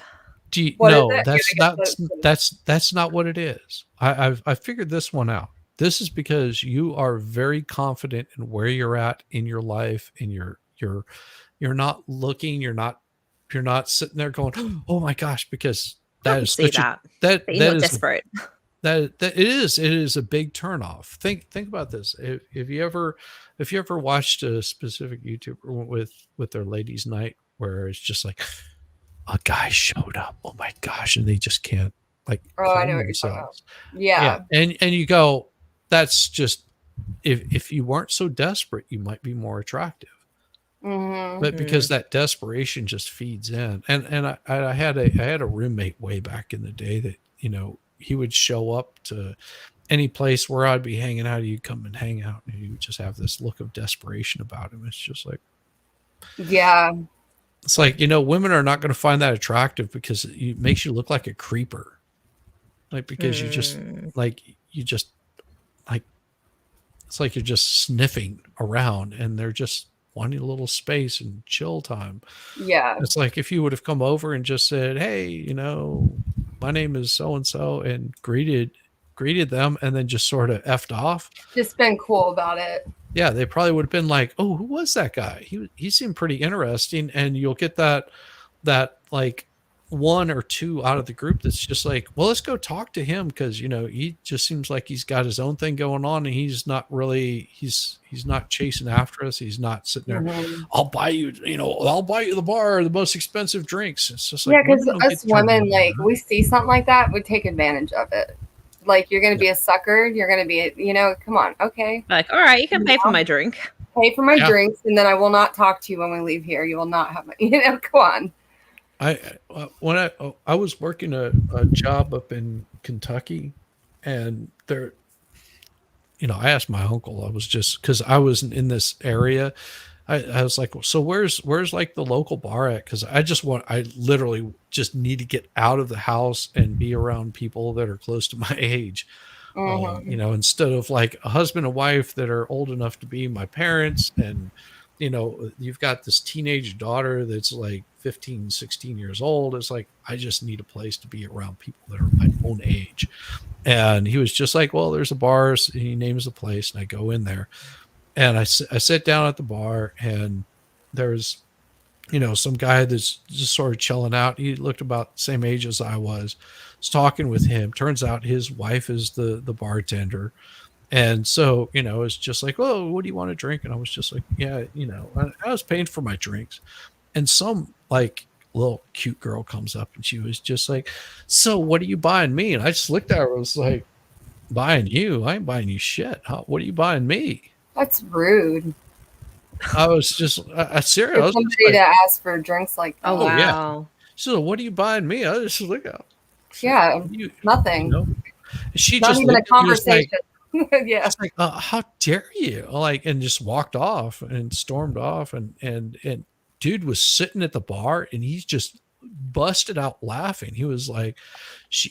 What is No, it? that's Yeah, I not guess that's not what it is. I figured this one out. This is because you are very confident in where you're at in your life, and you're not looking, you're not sitting there going, oh my gosh, because I that can is see such a that. But you're not is desperate. that it is a big turnoff. Think about this. If you ever watched a specific YouTuber with their ladies' night, where it's just like a guy showed up, oh my gosh, and they just can't like Oh, I calm know what you're talking themselves. Yeah. And you go, that's just, if you weren't so desperate, you might be more attractive. Mm-hmm. But because that desperation just feeds in, and I had a roommate way back in the day that, he would show up to any place where I'd be hanging out. He'd come and hang out, and he would just have this look of desperation about him. It's just like, Yeah. it's like, women are not going to find that attractive because it makes you look like a creeper. Like, because you just like it's like you're just sniffing around, and they're just wanting a little space and chill time. Yeah. It's like if you would have come over and just said, hey, my name is so and so, and greeted them, and then just sort of effed off. Just been cool about it. Yeah, they probably would have been like, oh, who was that guy? He seemed pretty interesting. And you'll get that like one or two out of the group that's just like, well, let's go talk to him, because he just seems like he's got his own thing going on, and he's not really he's not chasing after us. He's not sitting there, Mhm. I'll buy you the bar, the most expensive drinks. It's just Yeah, like, because women don't us get turned women, on like, that. we see something like that, we take advantage of it. Like, you're going to be a sucker. You're going to be, come on. Okay. Like, all right, you can pay for my drink. Pay for my Yeah. drinks, and then I will not talk to you when we leave here. You will not have my, come on. When I was working a job up in Kentucky, and there, I asked my uncle, I was just, because I was in this area, I was like, so where's like the local bar at? Because I literally just need to get out of the house and be around people that are close to my age. Mhm. Instead of like a husband and wife that are old enough to be my parents, and you've got this teenage daughter that's like 15, 16 years old. It's like, I just need a place to be around people that are my own age. And he was just like, well, there's a bar. So he names the place, and I go in there, and I sit down at the bar, and there's, some guy that's just sort of chilling out. He looked about the same age as I was talking with him. Turns out his wife is the bartender. And so, it's just like, oh, what do you want to drink? And I was just like, yeah, I was paying for my drinks. And some like little cute girl comes up, and she was just like, so what are you buying me? And I just looked at her. I was like, buying you? I ain't buying you shit. What are you buying me? That's rude. I was just, I serious. I For was just somebody like, to ask for drinks like that. Oh, Oh, yeah. wow. so what are you buying me? I just look out. Yeah, You, nothing. she Not just even a looked at me just like, conversation. Yeah. it's like, how dare you? Like, and just walked off and stormed off. And dude was sitting at the bar, and he's just busted out laughing. He was like,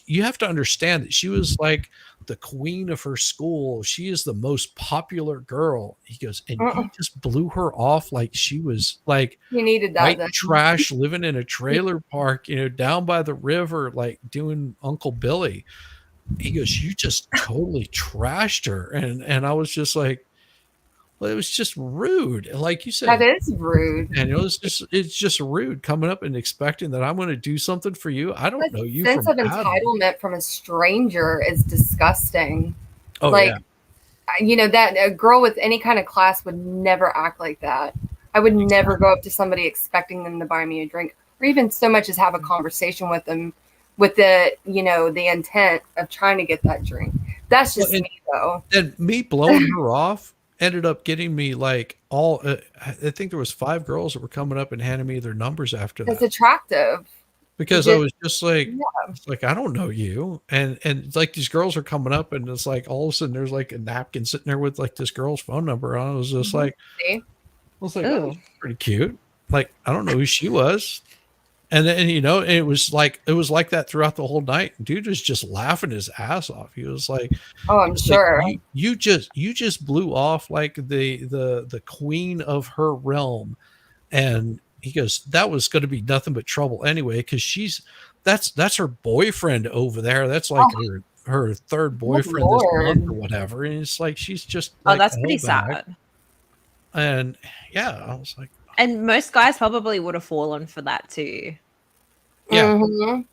you have to understand that she was like the queen of her school. She is the most popular girl. He goes, and he just blew her off like she was like You needed that. white then. trash living in a trailer park, down by the river, like doing Uncle Billy. He goes, you just totally trashed her. And I was just like, well, it was just rude. Like you said, That is rude. and it's just rude coming up and expecting that I'm going to do something for you. I don't know The you sense from of Adam. entitlement from a stranger is disgusting. Oh, like, yeah. that a girl with any kind of class would never act like that. I would never go up to somebody expecting them to buy me a drink, or even so much as have a conversation with them with the intent of trying to get that drink. That's just Well, me though. And me blowing her off ended up getting me like all. I think there was 5 girls that were coming up and handing me their numbers after It's that attractive. because You I just- was just like, Yeah. it's like I don't know you, and like these girls are coming up, and it's like all of a sudden there's like a napkin sitting there with like this girl's phone number on. I was just like, See? I was like, Ooh. oh, that's pretty cute. Like I don't know who she was. And then it was like that throughout the whole night. Dude was just laughing his ass off. He was like, Oh, I'm it's like, sure. you just blew off like the queen of her realm. And he goes, that was going to be nothing but trouble anyway, because that's her boyfriend over there. That's like her third boyfriend this Lord. month or whatever. And it's like she's just Oh, like that's a pretty hoe bag. sad. And yeah, I was like, And most guys probably would have fallen for that too. yeah. Mhm.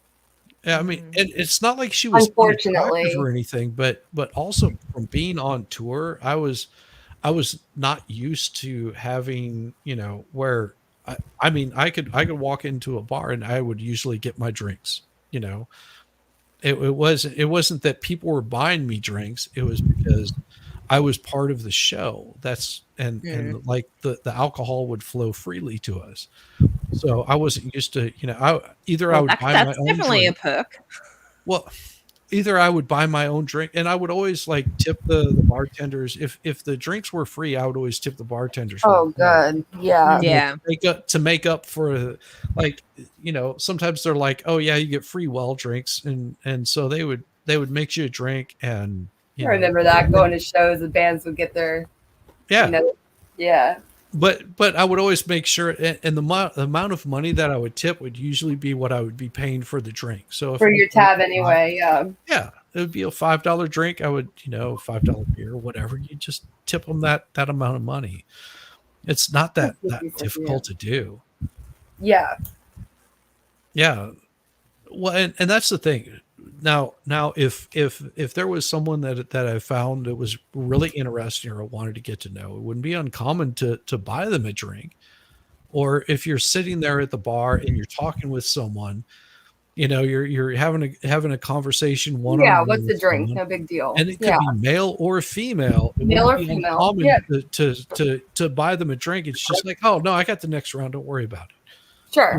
Yeah, I mean, and it's not like she was Unfortunately. unattractive or anything, but also from being on tour, I was not used to having, where I mean, I could walk into a bar and I would usually get my drinks. It wasn't that people were buying me drinks. It was because I was part of the show. That's and like the alcohol would flow freely to us. So I wasn't used to, I Well, would buy that's my own definitely drink. a perk. Well, either I would buy my own drink, and I would always like tip the bartenders. If the drinks were free, I would always tip the bartenders. Oh, good. Yeah. Yeah. To make up for, like, sometimes they're like, oh yeah, you get free well drinks, and so they would make you a drink, and I remember that going to shows, the bands would get their, yeah. Yeah. But I would always make sure, and the amount of money that I would tip would usually be what I would be paying for the drink. So if For it your was tab like anyway. Yeah. yeah, it would be a $5 drink. I would, $5 beer, whatever. You just tip them that amount of money. It's not that difficult to do. Yeah. Yeah. Well, and that's the thing. Now, if there was someone that I found that was really interesting or I wanted to get to know, it wouldn't be uncommon to buy them a drink. Or if you're sitting there at the bar and you're talking with someone, you're having a conversation one Yeah. on What's the drink? No big deal. and it could Yeah. be male or female. It Male wouldn't or be female, uncommon yeah. to buy them a drink. It's just like, oh no, I got the next round. Don't worry about it. Sure.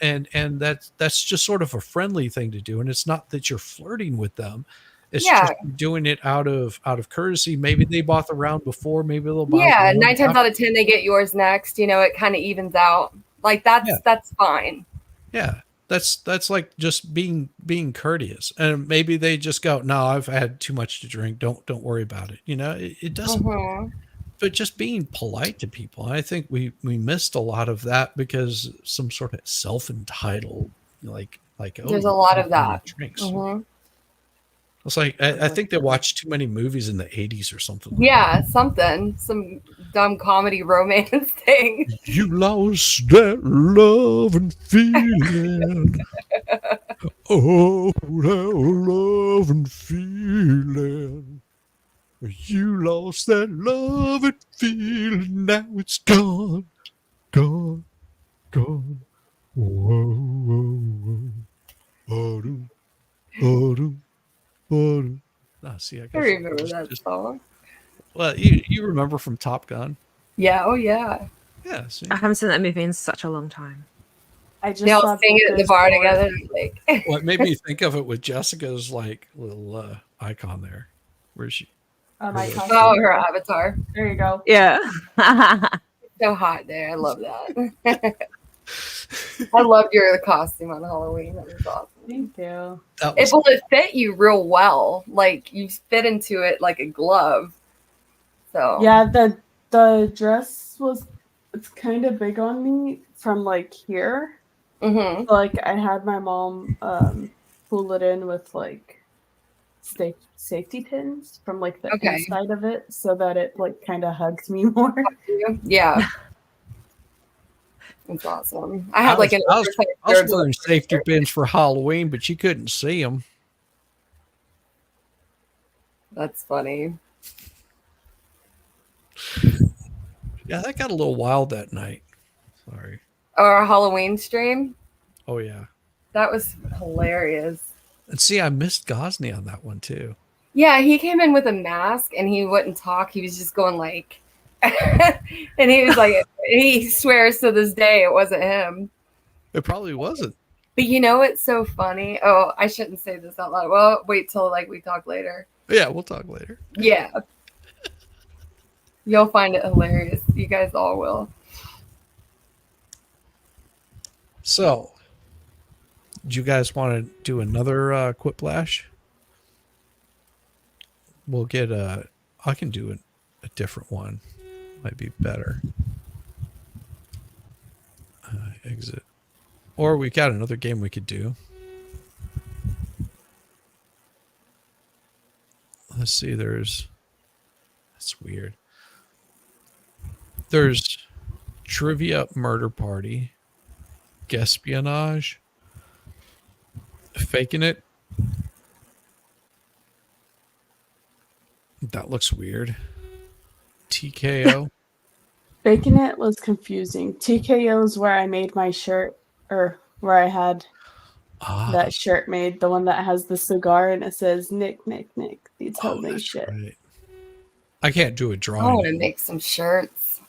And that's just sort of a friendly thing to do. And it's not that you're flirting with them. It's Yeah. just you're doing it out of courtesy. Maybe they bought the round before. Maybe they'll buy. Yeah. the 9 round times after. out of 10, they get yours next. It kind of evens out. Like that's fine. Yeah. That's like just being courteous. And maybe they just go, no, I've had too much to drink. Don't worry about it. It doesn't. Mhm. But just being polite to people. I think we missed a lot of that because some sort of self-entitled, like There's a lot of I'm gonna that. drinks. Mhm. It's like I think they watched too many movies in the 80s or something. Yeah. some dumb comedy romance thing. You lost that love and feeling. Oh, that love and feeling. You lost that love and feeling. Now it's gone, gone, gone. Whoa, whoa, whoa. Ba-dum, ba-dum, ba-dum. Ah, see, I remember that song. Well, you remember from Top Gun? Yeah. Oh yeah. Yeah. See? I haven't seen that movie in such a long time. I just They all saw sing it at the Baker's bar Board. together. Like, Well, it made me think of it with Jessica's like little icon there. Where's she? My costume. oh, her avatar. There you go. Yeah. So hot there. I love that. I loved your costume on Halloween. That was awesome. Thank you. That It was, will fit you real well. Like you fit into it like a glove. So Yeah, the dress it's kind of big on me from like here. hmm Like I had my mom pull it in with like safety pins from like the Okay. inside of it so that it like kind of hugs me more. Yeah. It's awesome. I had like an I was oversized shirt. wearing safety pins for Halloween, but you couldn't see them. That's funny. Yeah, that got a little wild that night. Sorry. Or a Halloween stream. Oh yeah. That was hilarious. And see, I missed Gosney on that one too. Yeah, he came in with a mask and he wouldn't talk. He was just going like, and he was like, he swears to this day it wasn't him. It probably wasn't. But you know what's so funny? Oh, I shouldn't say this out loud. Well, wait till like we talk later. Yeah, we'll talk later. Yeah. You'll find it hilarious. You guys all will. So, do you guys want to do another Quiplash? We'll get I can do a different one. Might be better. Exit. Or we got another game we could do. Let's see, that's weird. There's Trivia Murder Party, Guespionage, Faking It. That looks weird. TKO. Faking It was confusing. TKO is where I made my shirt, or where I had that shirt made, the one that has the cigar and it says Nick, Nick, Nick. You tell me that's shit. right. I can't do a I drawing. want to make some shirts.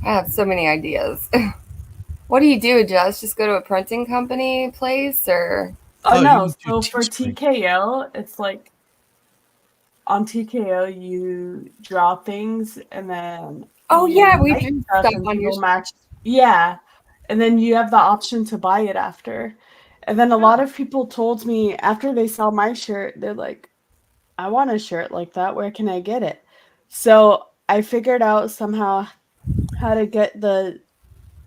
I have so many ideas. What do you do, Jess? Just go to a printing company place or? Oh, Oh, no. you So do for Teespring. TKO, it's like on TKO you draw things and then Oh you yeah, we write do stuff stuff and on your. people match. Yeah. And then you have the option to buy it after. And then a lot of people told me after they saw my shirt, they're like, I want a shirt like that. Where can I get it? So I figured out somehow how to get the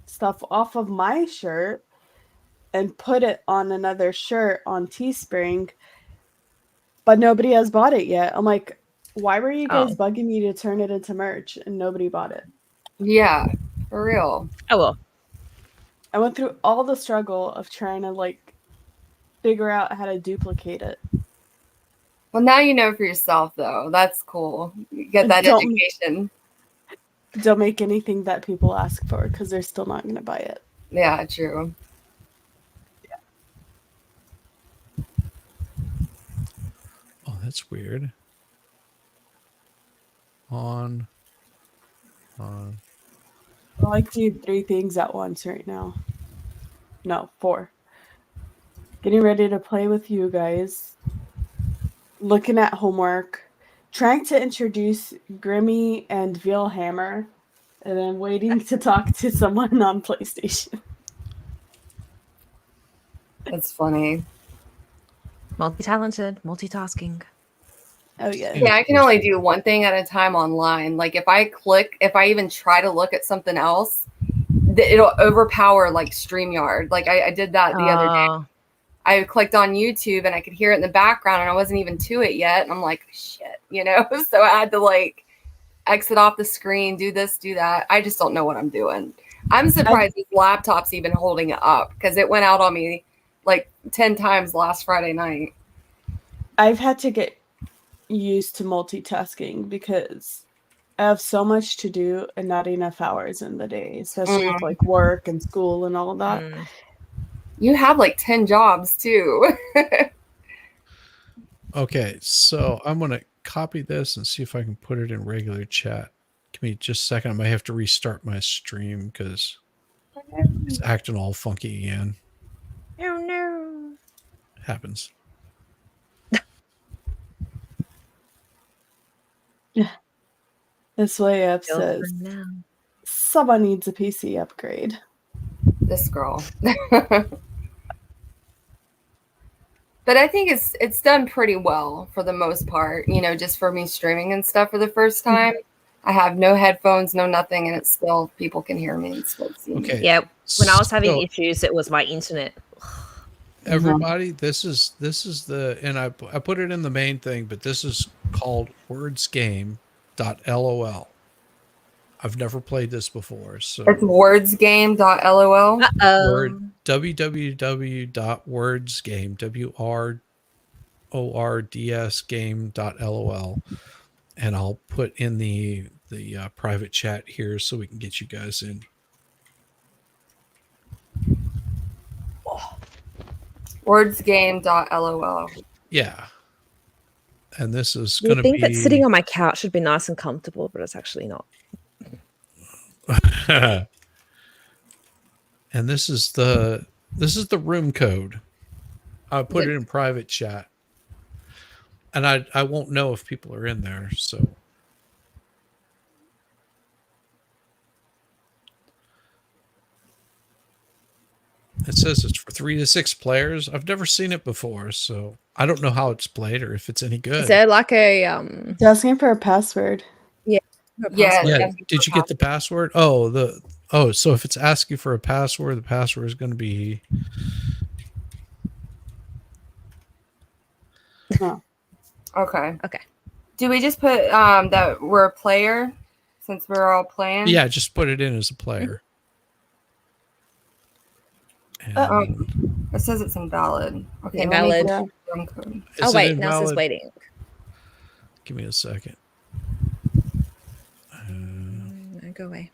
stuff off of my shirt and put it on another shirt on Teespring, but nobody has bought it yet. I'm like, why were you guys bugging me to turn it into merch and nobody bought it? Yeah, for real. Oh well. I went through all the struggle of trying to like figure out how to duplicate it. Well, now you know for yourself, though. That's cool. You get that Don't- education. Don't make anything that people ask for because they're still not going to buy it. Yeah, true. Oh, that's weird. On. I like to do 3 things at once right now. No, 4. Getting ready to play with you guys. Looking at homework. Trying to introduce Grimmy and Veilhammer. And then waiting to talk to someone on PlayStation. That's funny. Multi-talented, multitasking. Oh, yeah. Yeah, I can only do one thing at a time online. Like if I even try to look at something else, it'll overpower like StreamYard. Like I did that the other day. I clicked on YouTube and I could hear it in the background and I wasn't even to it yet. And I'm like, shit, So I had to like exit off the screen, do this, do that. I just don't know what I'm doing. I'm surprised this laptop's even holding it up because it went out on me like 10 times last Friday night. I've had to get used to multitasking because I have so much to do and not enough hours in the day, especially with like work and school and all of that. You have like 10 jobs too. Okay, so I'm going to copy this and see if I can put it in regular chat. Give me just a second. I might have to restart my stream because it's acting all funky again. Oh no. Happens. This way up says someone needs a PC upgrade. This girl. But I think it's done pretty well for the most part, just for me streaming and stuff for the first time. I have no headphones, no nothing, and it's still people can hear me and still see me. Okay. Yeah. When I was having So, issues, it was my internet. everybody, this is the, and I put it in the main thing, but this is called wordsgame.lol. I've never played this before, so It's wordsgame.lol. word www.wordsgame wordsgame.lol, and I'll put in the private chat here so we can get you guys in. Wordsgame.lol. Yeah. And this is You going to think be that sitting on my couch should be nice and comfortable, but it's actually not. and this is the room code. I'll put it in private chat. And I won't know if people are in there, so it says it's for 3 to 6 players. I've never seen it before, so I don't know how it's played or if it's any good. Is there like a It's asking for a password. Yeah. Yeah. Did you get the password? Oh, so if it's asking for a password, the password is going to be Okay. Okay. Do we just put that we're a player since we're all playing? yeah, just put it in as a player. And It says it's invalid. Okay. Invalid. Let me get the room code. is Oh it wait, now it says invalid? waiting. Give me a second. No, go away.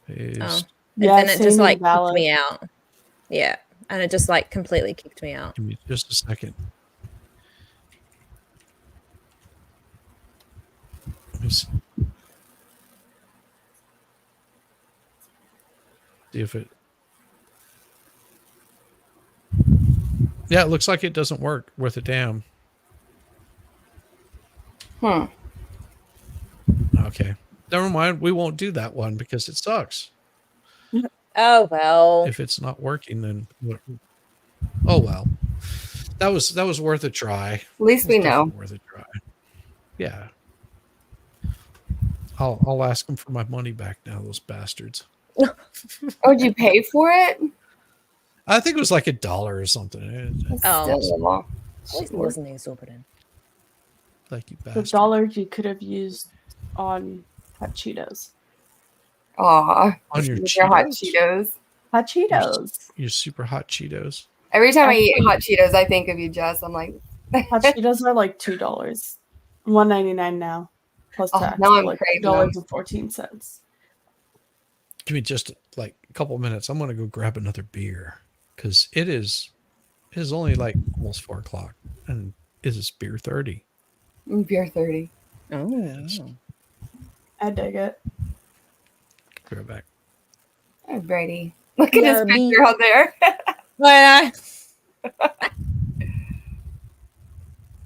Paste. Oh. Yeah, Then it just same like invalid. kicked me out. Yeah. And it just like completely kicked me out. Give me just a second. Let me see. See if it. Yeah, it looks like it doesn't work worth a damn. Okay. Never mind. We won't do that one because it sucks. Oh well. If it's not working, then oh well. That was worth a try. At least we It's know. definitely worth a try. Yeah. I'll ask them for my money back now, those bastards. Oh, did you pay for it? I think it was like $1 or something. That's Oh. still At least it wasn't exorbitant. Like you The bastard. $1 you could have used on hot Cheetos. Aw. On your With your hot Cheetos? Cheetos. Hot Cheetos. Your super hot Cheetos. Every time I eat Actually- hot Cheetos, I think of you, Jess. I'm like, Hot Cheetos are like $2. $1.99 now. Plus Oh, tax. now I'm like craving them. $2.14. Give me just like a couple of minutes. I'm gonna go grab another beer because it is only like almost 4 o'clock, and it is beer 30. beer 30. Oh. I dig it. Be right back. Oh, Brady. Look at his Yeah, me- picture out there. Yeah.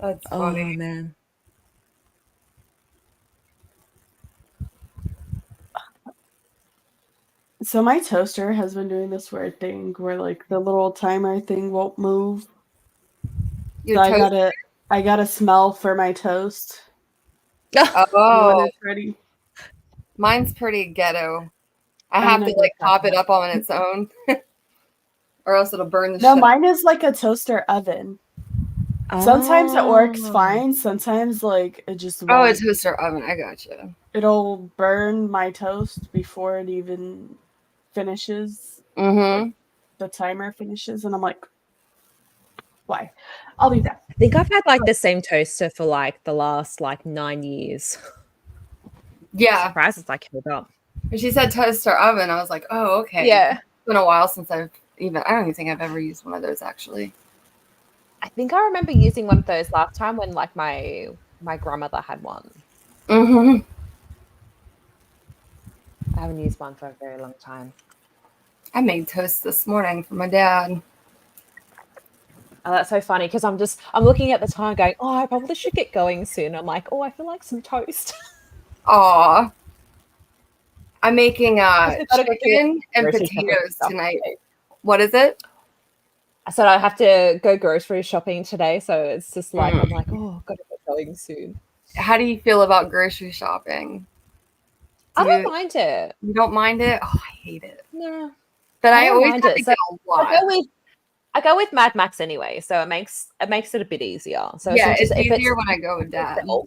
That's Oh funny. man. So my toaster has been doing this weird thing where like the little timer thing won't move. Your So toast- I gotta smell for my toast when Oh, it's ready. mine's pretty ghetto. I I'm have gonna to go like check pop it it. up on its own, or else it'll burn the No, shit. mine is like a toaster oven. Sometimes it works Oh. fine. Sometimes like it just Oh, won't. a toaster oven. I gotcha. It'll burn my toast before it even finishes. Mm-hmm. The timer finishes, and I'm like, why? I'll do that. I think I've had like the same toaster for like the last like 9 years. Yeah. Surprised it's like held up. When she said toaster oven, I was like, oh, okay. Yeah. It's been a while since I don't even think I've ever used one of those actually. I think I remember using one of those last time when like my grandmother had one. Mm-hmm. I haven't used one for a very long time. I made toast this morning for my dad. Oh, that's so funny because I'm looking at the time going, oh, I probably should get going soon. I'm like, oh, I feel like some toast. Aw. I'm making Gotta go chicken and grocery shopping potatoes stuff tonight. today. What is it? I said I have to go grocery shopping today, so it's just like I'm like, oh, gotta get going soon. How do you feel about grocery shopping? I Do don't you- mind it. You don't mind it? Oh, I hate it. No, But I I don't always mind have it. to So get a lot. I go with Mad Max anyway, so it makes it a bit easier. So Yeah, just, it's if easier when I go with dad. itself,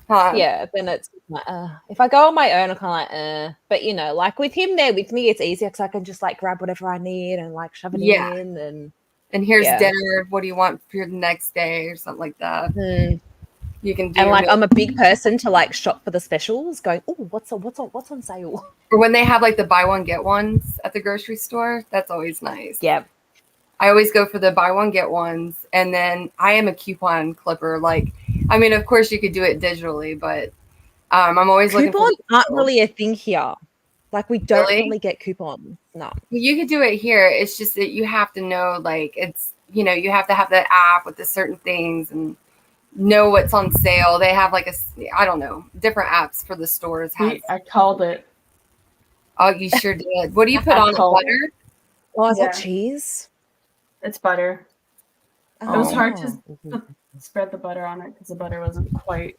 Huh? yeah, then it's like, if I go on my own, I'm kind of like, but you know, like with him there with me, it's easier because I can just like grab whatever I need and like shove it Yeah. in and. And here's Yeah. dinner. What do you want for the next day or something like that? You can do And like your- I'm a big person to like shop for the specials, going, oh, what's on sale? or when they have like the buy one get ones at the grocery store. That's always nice. Yeah, I always go for the buy one get ones, and then I am a coupon clipper. Like, I mean, of course you could do it digitally, but I'm always looking for. Coupons aren't really a thing here. Like we don't Really? really get coupons. No. You could do it here. It's just that you have to know, like, it's, you know, you have to have the app with the certain things and know what's on sale. They have like I don't know, different apps for the stores. I called it. Oh, you sure did. What do you put I on the called butter? Oh, is Yeah. it cheese? It's butter. It was hard to Oh. spread the butter on it because the butter wasn't quite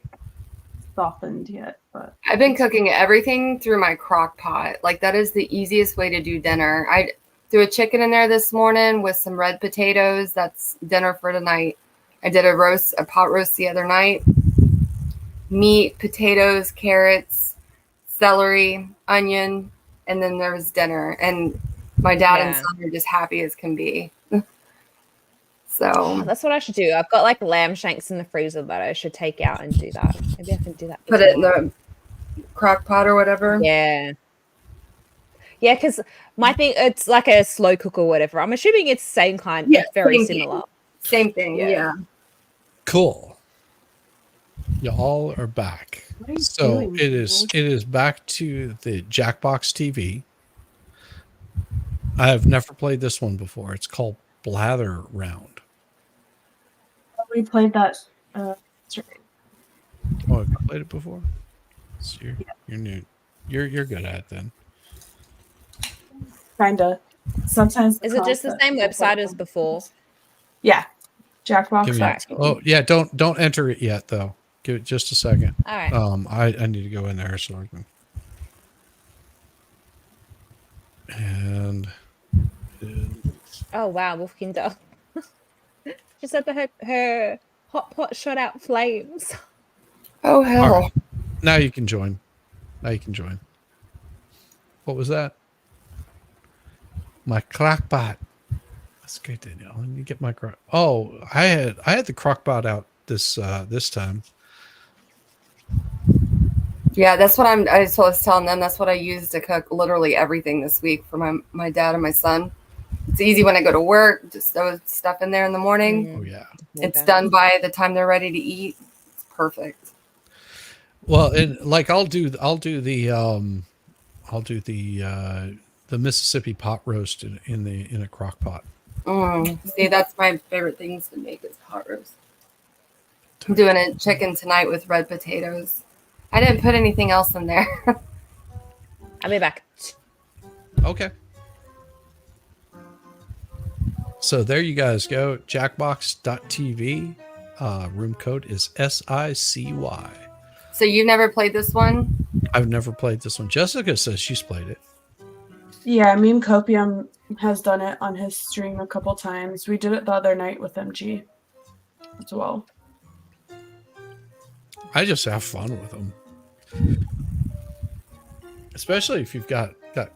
softened yet. But I've been cooking everything through my crock pot. Like, that is the easiest way to do dinner. I threw a chicken in there this morning with some red potatoes. That's dinner for tonight. I did a pot roast the other night. Meat, potatoes, carrots, celery, onion, and then there was dinner. And my dad and Yeah. son are just happy as can be. So Oh, that's what I should do. I've got like lamb shanks in the freezer that I should take out and do that. Maybe I can do that. put it in tomorrow. the crock pot or whatever. Yeah. Yeah, because my thing, it's like a slow cook or whatever. I'm assuming it's the same kind. Yeah, It's very same thing. similar. Same thing. Yeah. Yeah. Cool. Y'all are back. what are you So doing? it is back to the Jackbox TV. I have never played this one before. It's called Blather Round. We played that. Oh, have you played it before? So you're new. You're good at it then. Kinda. Sometimes. Is it just the same website as before? Yeah. Jackbox. Give me, Right. oh yeah, don't enter it yet though. Give it just a second. All right. I need to go in there so I can. And Oh wow, Wolfkinder. She said that her hot pot shot out flames. Oh hell. All right. Now you can join. Now you can join. What was that? My crockpot. That's good, Danielle. Let me get my crock. Oh, I had the crockpot out this time. Yeah, that's what I was telling them. That's what I use to cook literally everything this week for my dad and my son. It's easy when I go to work. Just throw stuff in there in the morning. Oh yeah. It's done by the time they're ready to eat. It's perfect. Well, and like I'll do the Mississippi pot roast in a crock pot. See, that's my favorite things to make is pot roast. I'm doing a chicken tonight with red potatoes. I didn't put anything else in there. I'll be back. Okay. So there you guys go. Jackbox.tv. Room code is SICY. So you've never played this one? I've never played this one. Jessica says she's played it. Yeah, Meme Copium has done it on his stream a couple times. We did it the other night with MG as well. I just have fun with them. Especially if you've got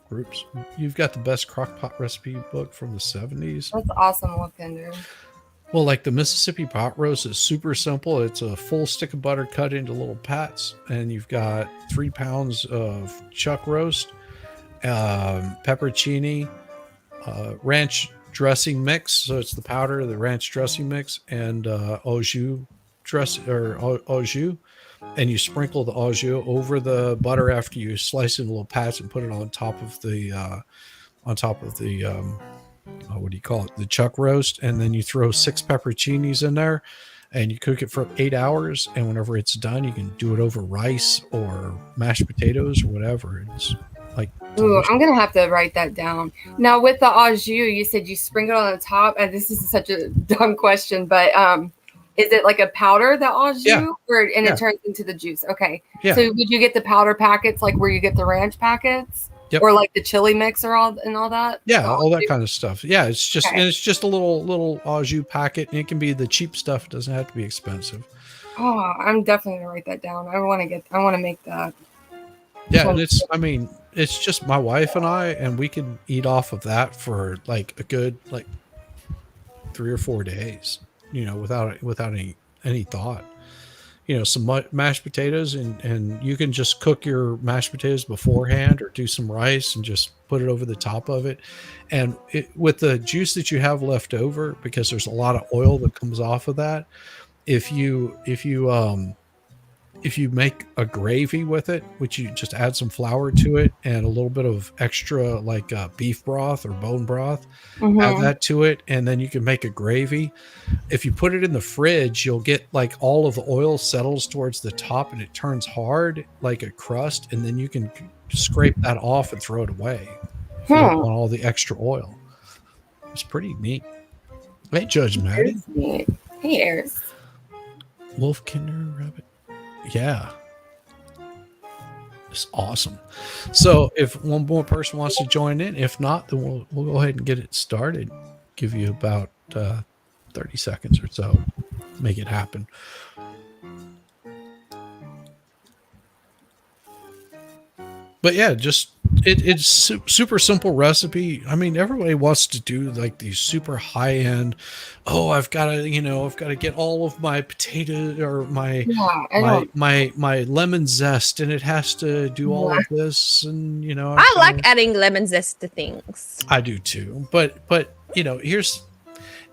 groups. You've got the best crockpot recipe book from the 70s. That's awesome, Wolfkinder. Well, like the Mississippi pot roast is super simple. It's a full stick of butter cut into little pats, and you've got 3 pounds of chuck roast, peppercini, ranch dressing mix. So it's the powder, the ranch dressing mix, and au jus au jus. And you sprinkle the au jus over the butter after you slice it in little pats and put it on top of the what do you call it? The chuck roast. And then you throw 6 pepperoncinis in there and you cook it for 8 hours. And whenever it's done, you can do it over rice or mashed potatoes or whatever. It's like, Ooh, I'm gonna have to write that down. Now with the au jus, you said you sprinkle it on the top. And this is such a dumb question, but is it like a powder, the au jus, Yeah. and Yeah. it turns into the juice? Okay. Yeah. So would you get the powder packets like where you get the ranch packets? Yep. Or like the chili mix or all that? yeah, The all au that jus? kind of stuff. Yeah, it's just Okay. and it's just a little au jus packet. And it can be the cheap stuff. It doesn't have to be expensive. Oh, I'm definitely gonna write that down. I want to make that. Yeah, and it's just my wife and I, and we can eat off of that for like a good 3 or 4 days, without any thought. some mashed potatoes, and you can just cook your mashed potatoes beforehand, or do some rice and just put it over the top of it. And with the juice that you have left over, because there's a lot of oil that comes off of that, if you make a gravy with it, which you just add some flour to it and a little bit of extra like beef broth or bone broth, add that to it, and then you can make a gravy. If you put it in the fridge, you'll get like all of the oil settles towards the top and it turns hard like a crust, and then you can scrape that off and throw it away. You don't want all the extra oil. It's pretty neat. Hey, Judge Maddie. Hey, Eris. Wolf Kinder Rabbit. Yeah. It's awesome. So if one more person wants to join in, if not, then we'll go ahead and get it started. Give you about 30 seconds or so. Make it happen. But yeah, just it's super simple recipe. I mean, everybody wants to do like these super high end. Oh, I've got to get all of my potato or my lemon zest, and it has to do all of this. And I like adding lemon zest to things. I do too. But here's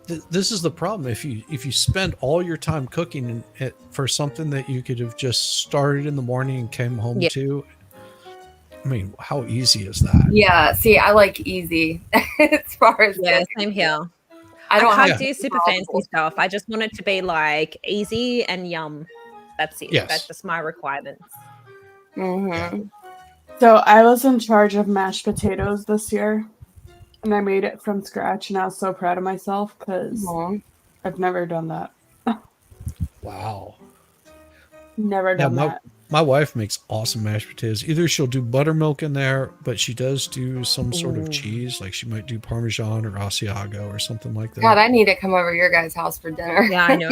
this is the problem. If you spend all your time cooking for something that you could have just started in the morning and came home to. I mean, how easy is that? Yeah, see, I like easy as far as Same here. I can't do super fancy stuff. I just want it to be like easy and yum. That's it. Yes. That's just my requirements. So I was in charge of mashed potatoes this year, and I made it from scratch, and I was so proud of myself because I've never done that. Wow. Never done that. My wife makes awesome mashed potatoes. Either she'll do buttermilk in there, but she does do some sort of cheese. Like she might do Parmesan or Asiago or something like that. God, I need to come over to your guys' house for dinner. Yeah, I know.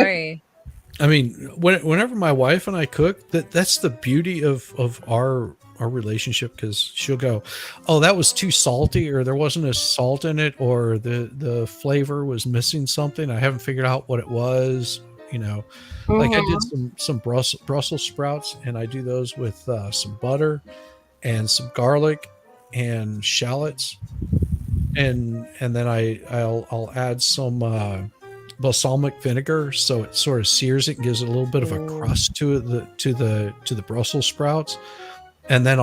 I mean, whenever my wife and I cook, that's the beauty of our relationship, because she'll go, oh, that was too salty, or there wasn't a salt in it, or the flavor was missing something. I haven't figured out what it was. Like I did some Brussels sprouts, and I do those with some butter and some garlic and shallots, and then I'll add some balsamic vinegar, so it sort of sears it and gives it a little bit of a crust to the Brussels sprouts. And then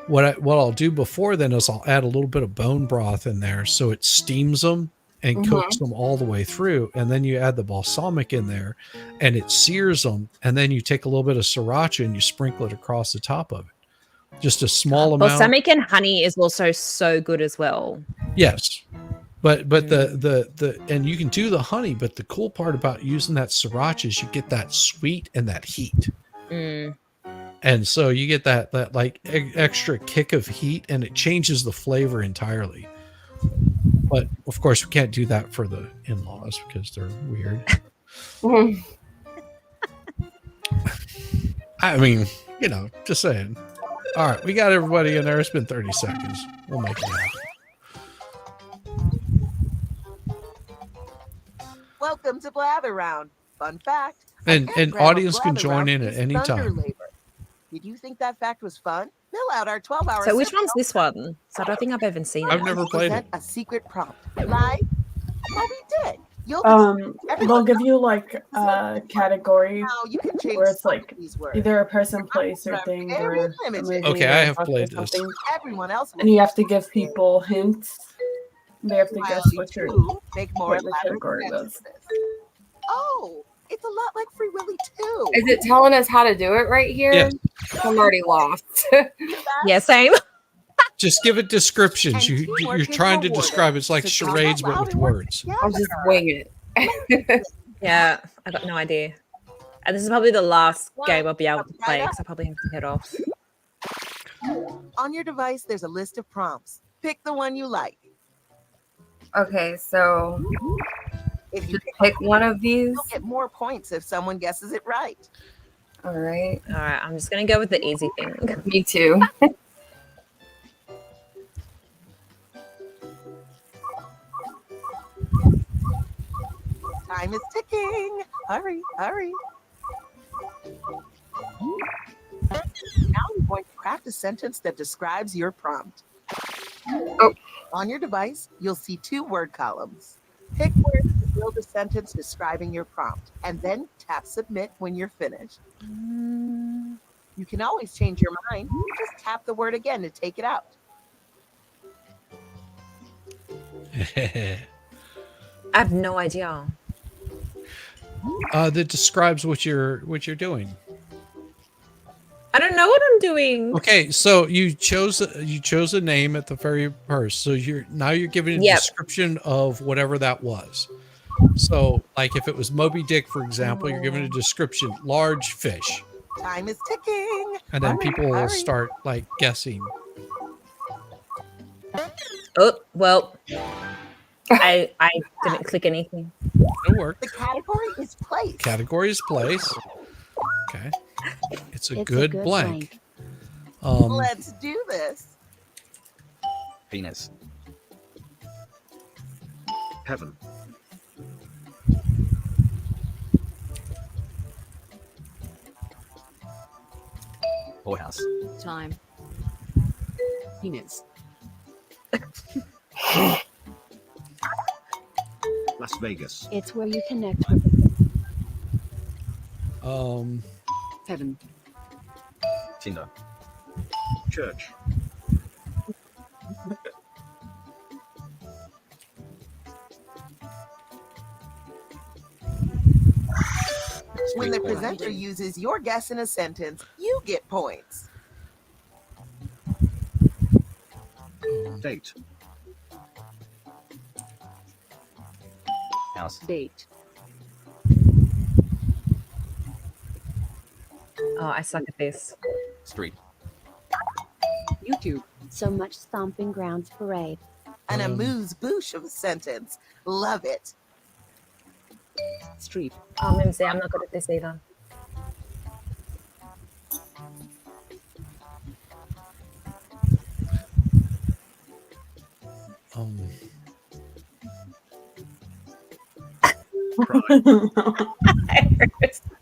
what I'll do before then is I'll add a little bit of bone broth in there, so it steams them and cooks them all the way through. And then you add the balsamic in there and it sears them. And then you take a little bit of sriracha and you sprinkle it across the top of it. Just a small amount. Balsamic and honey is also so good as well. Yes. But the and you can do the honey, but the cool part about using that sriracha is you get that sweet and that heat. And so you get that like extra kick of heat, and it changes the flavor entirely. But of course, we can't do that for the in-laws because they're weird. I mean, just saying. All right, we got everybody in there. It's been 30 seconds. We'll make it happen. Welcome to Blather Round. Fun fact. And audience can join in at any time. Did you think that fact was fun? Fill out our 12-hour. So which one's this one? So I don't think I've even seen it. I've never played it. A secret prompt. Live? Well, we did. They'll give you like a category now you can change where it's like these words. either a person, place, or thing, or a movie. Okay, I or have book or played this. something. Everyone else. And you have to give people hints. They have to While guess you what your two make more what the elaborate category was. sentences. Oh, it's a lot like Free Willy too. Is it telling us how to do it right here? Yes. I'm already lost. Yeah, same. Just give it descriptions. And You're teamwork is trying to rewarded. describe it. It's like So talk charades, out but loud with and work words. I'll just together. wing it. Yeah, I got no idea. And this is probably the last game I'll be able to play because I probably have to head off. On your device, there's a list of prompts. Pick the one you like. Okay, so If you pick one of these. you'll get more points if someone guesses it right. All right. All right, I'm just going to go with the easy thing. Me too. Time is ticking. Hurry, hurry. going to craft a sentence that describes your prompt. On your device, you'll see 2 word columns. Pick words to build a sentence describing your prompt, and then tap submit when you're finished. You can always change your mind. Just tap the word again to take it out. I have no idea. That describes what you're doing. I don't know what I'm doing. Okay, so you chose a name at the very first. So you're giving a Yep. description of whatever that was. So, like if it was Moby Dick, for example, you're giving a description, large fish, Time is ticking. and then Hurry, people will hurry. start like guessing. Oh, well. I didn't click anything. It'll work. The category is place. Category is place. Okay, it's a It's a good good blank. Let's do this. Penis. Heaven. Whorehouse. Time. Penis. Las Vegas. It's where you connect with heaven. Tinder. Church. When the Street corner. presenter uses your guess in a sentence, you get points. Date. House. Date. Oh, I suck at this. Street. YouTube. So much stomping grounds parade. An amuse-bouche of a sentence. Love it. Street. Oh, Mimsy, I'm not good at this either.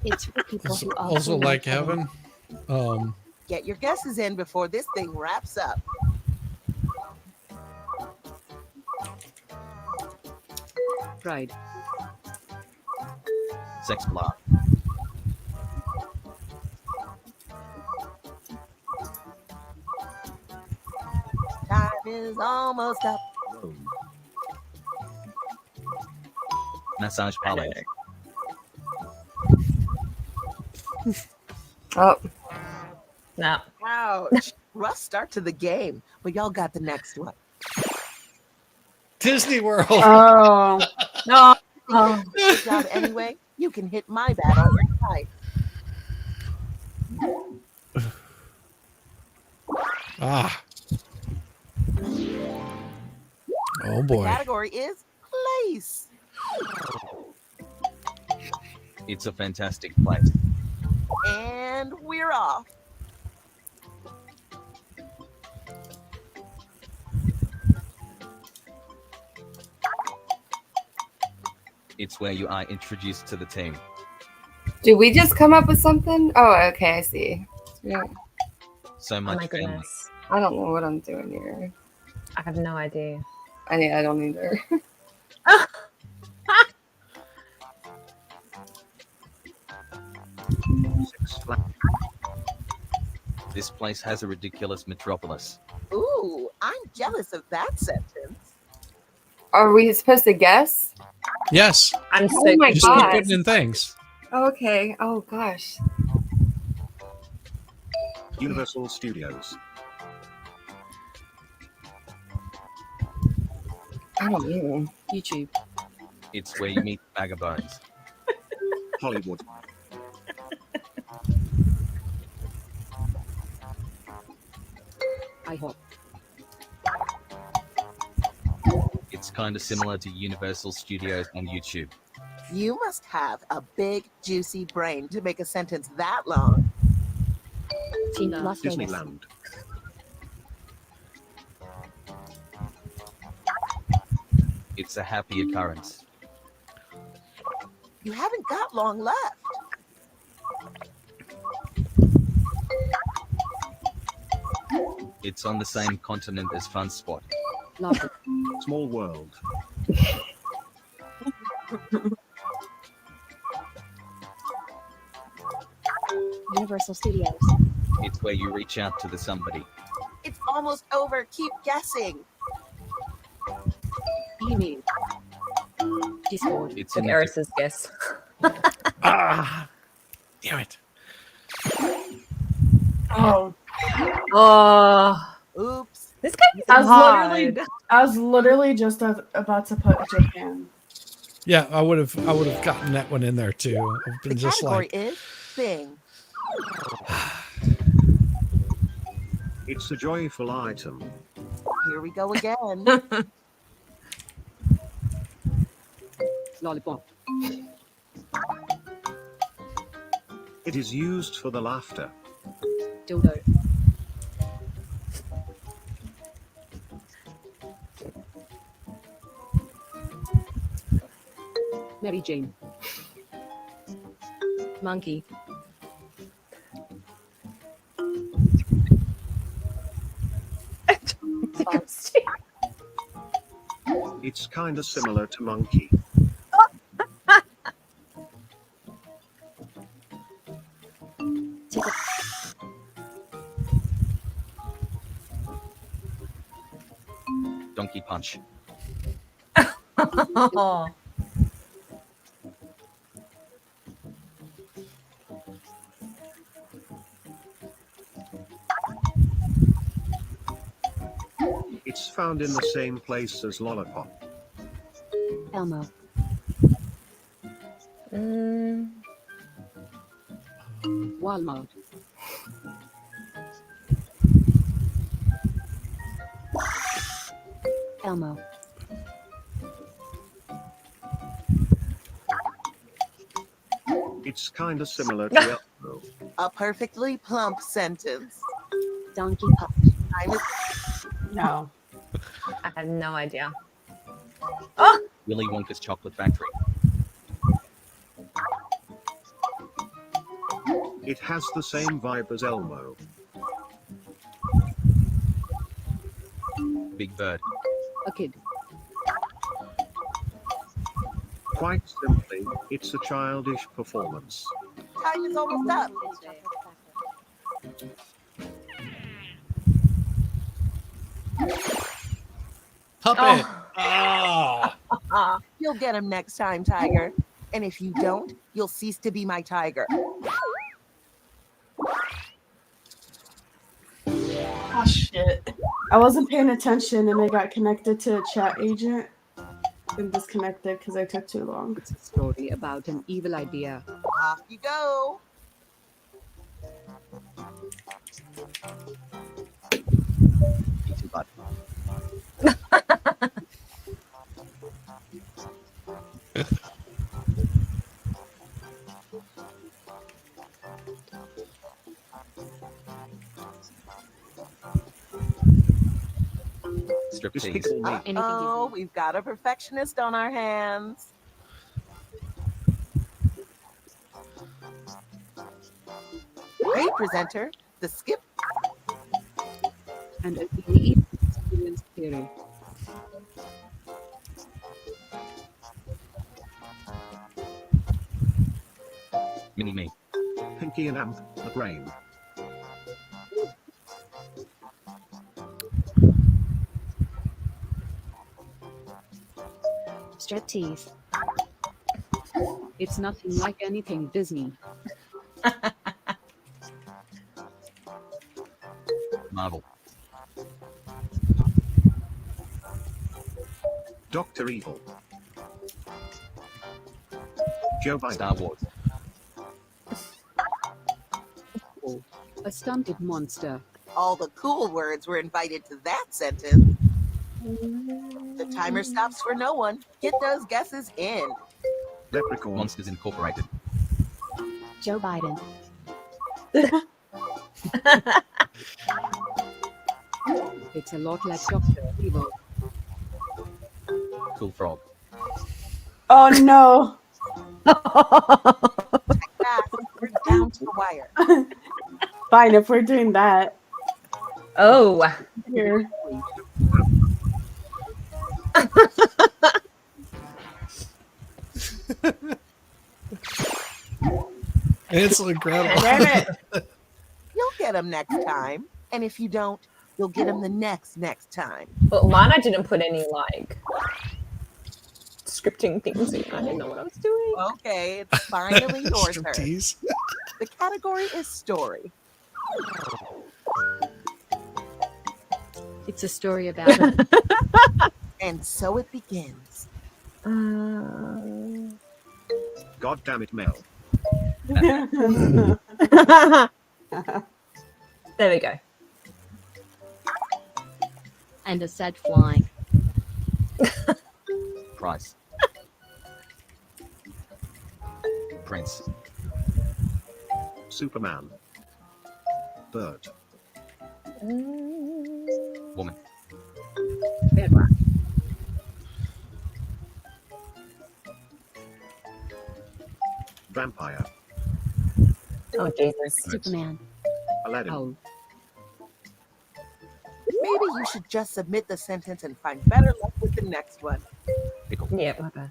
It's for people who also like heaven. Get your guesses in before this thing wraps up. Pride. Sex blah. Time is almost up. Rome. Massage parlor. Oh, No. Ouch. Rough start to the game, but y'all got the next one. Disney World. Oh, No. Good job anyway. You can hit my bat on your side. Ah. Oh The boy. category is place. It's a fantastic place. And we're off. It's where you are introduced to the team. did we just come up with something? Oh, okay, I see. Yeah, So Oh much my family. goodness. I don't know what I'm doing here. I have no idea. I don't either. Six Flags. This place has a ridiculous metropolis. Ooh, I'm jealous of that sentence. Are we supposed to guess? Yes. I'm so Oh my You just keep God. putting in things. Oh, okay. Oh gosh. Universal Studios. I don't know. YouTube. It's where you meet Bag of Bones. Hollywood. IHOP. It's kind of similar to Universal Studios and YouTube. You must have a big, juicy brain to make a sentence that long. Team Las Vegas. Disneyland. It's a happy occurrence. You haven't got long left. It's on the same continent as Fun Spot. Love it. Small world. Universal Studios. It's where you reach out to the somebody. It's almost over. Keep guessing. Email. Discord. It's Took in Eris's guess. Ah, damn it. Oh, Oh, Oops. this game is I was hard. literally just about to put Japan. Yeah, I would have gotten that one in there too. I've The been just category like, is thing. It's a joyful item. Here we go again. Lollipop. It is used for the laughter. Dildo. Mary Jane. Monkey. It's kinda similar to monkey. Donkey Punch. Oh. It's found in the same place as lollipop. Elmo. Walmart. Elmo. It's kinda similar to Elmo. A perfectly plump sentence. Donkey Punch. Time is No. I have no idea. Willy Wonka's Chocolate Factory. It has the same vibe as Elmo. Big Bird. A kid. Quite simply, it's a childish performance. time is almost up. puppet. Oh. You'll get him next time, Tiger. And if you don't, you'll cease to be my tiger. Oh shit. I wasn't paying attention and I got connected to a chat agent and disconnected because I took too long. It's a story about an evil idea. Off you go. Easy butt. Striptease. Despicable Me. Oh, we've got a perfectionist on our hands. Great presenter, the skip. And a unique experience theory. Mini Me. Pinky and Amp, the brain. Striptease. It's nothing like anything Disney. Marvel. Dr. Evil. Joe Biden. Star Wars. A stunted monster. All the cool words were invited to that sentence. The timer stops for no one. Get those guesses in. Leprechaun. Monsters Incorporated. Joe Biden. It's a lot like Dr. Evil. Cool Frog. Oh no. Fast, we're down to the wire. Fine if we're doing that. Oh, Here. Hansel and Gretel. Damn it. You'll get them next time. And if you don't, you'll get them the next time. but mine I didn't put any like scripting things in. I didn't know what I was doing. Okay, it's finally your turn. Striptease. The category is story. It's a story about a And so it begins. God damn it, Mel. There we go. and a sad fly. Price. Prince. Superman. Bird. Woman. Bedrock. Vampire. Oh Jesus. Superman. Aladdin. Oh, Maybe you should just submit the sentence and find better luck with the next one. Pickle. Yeah, my bad.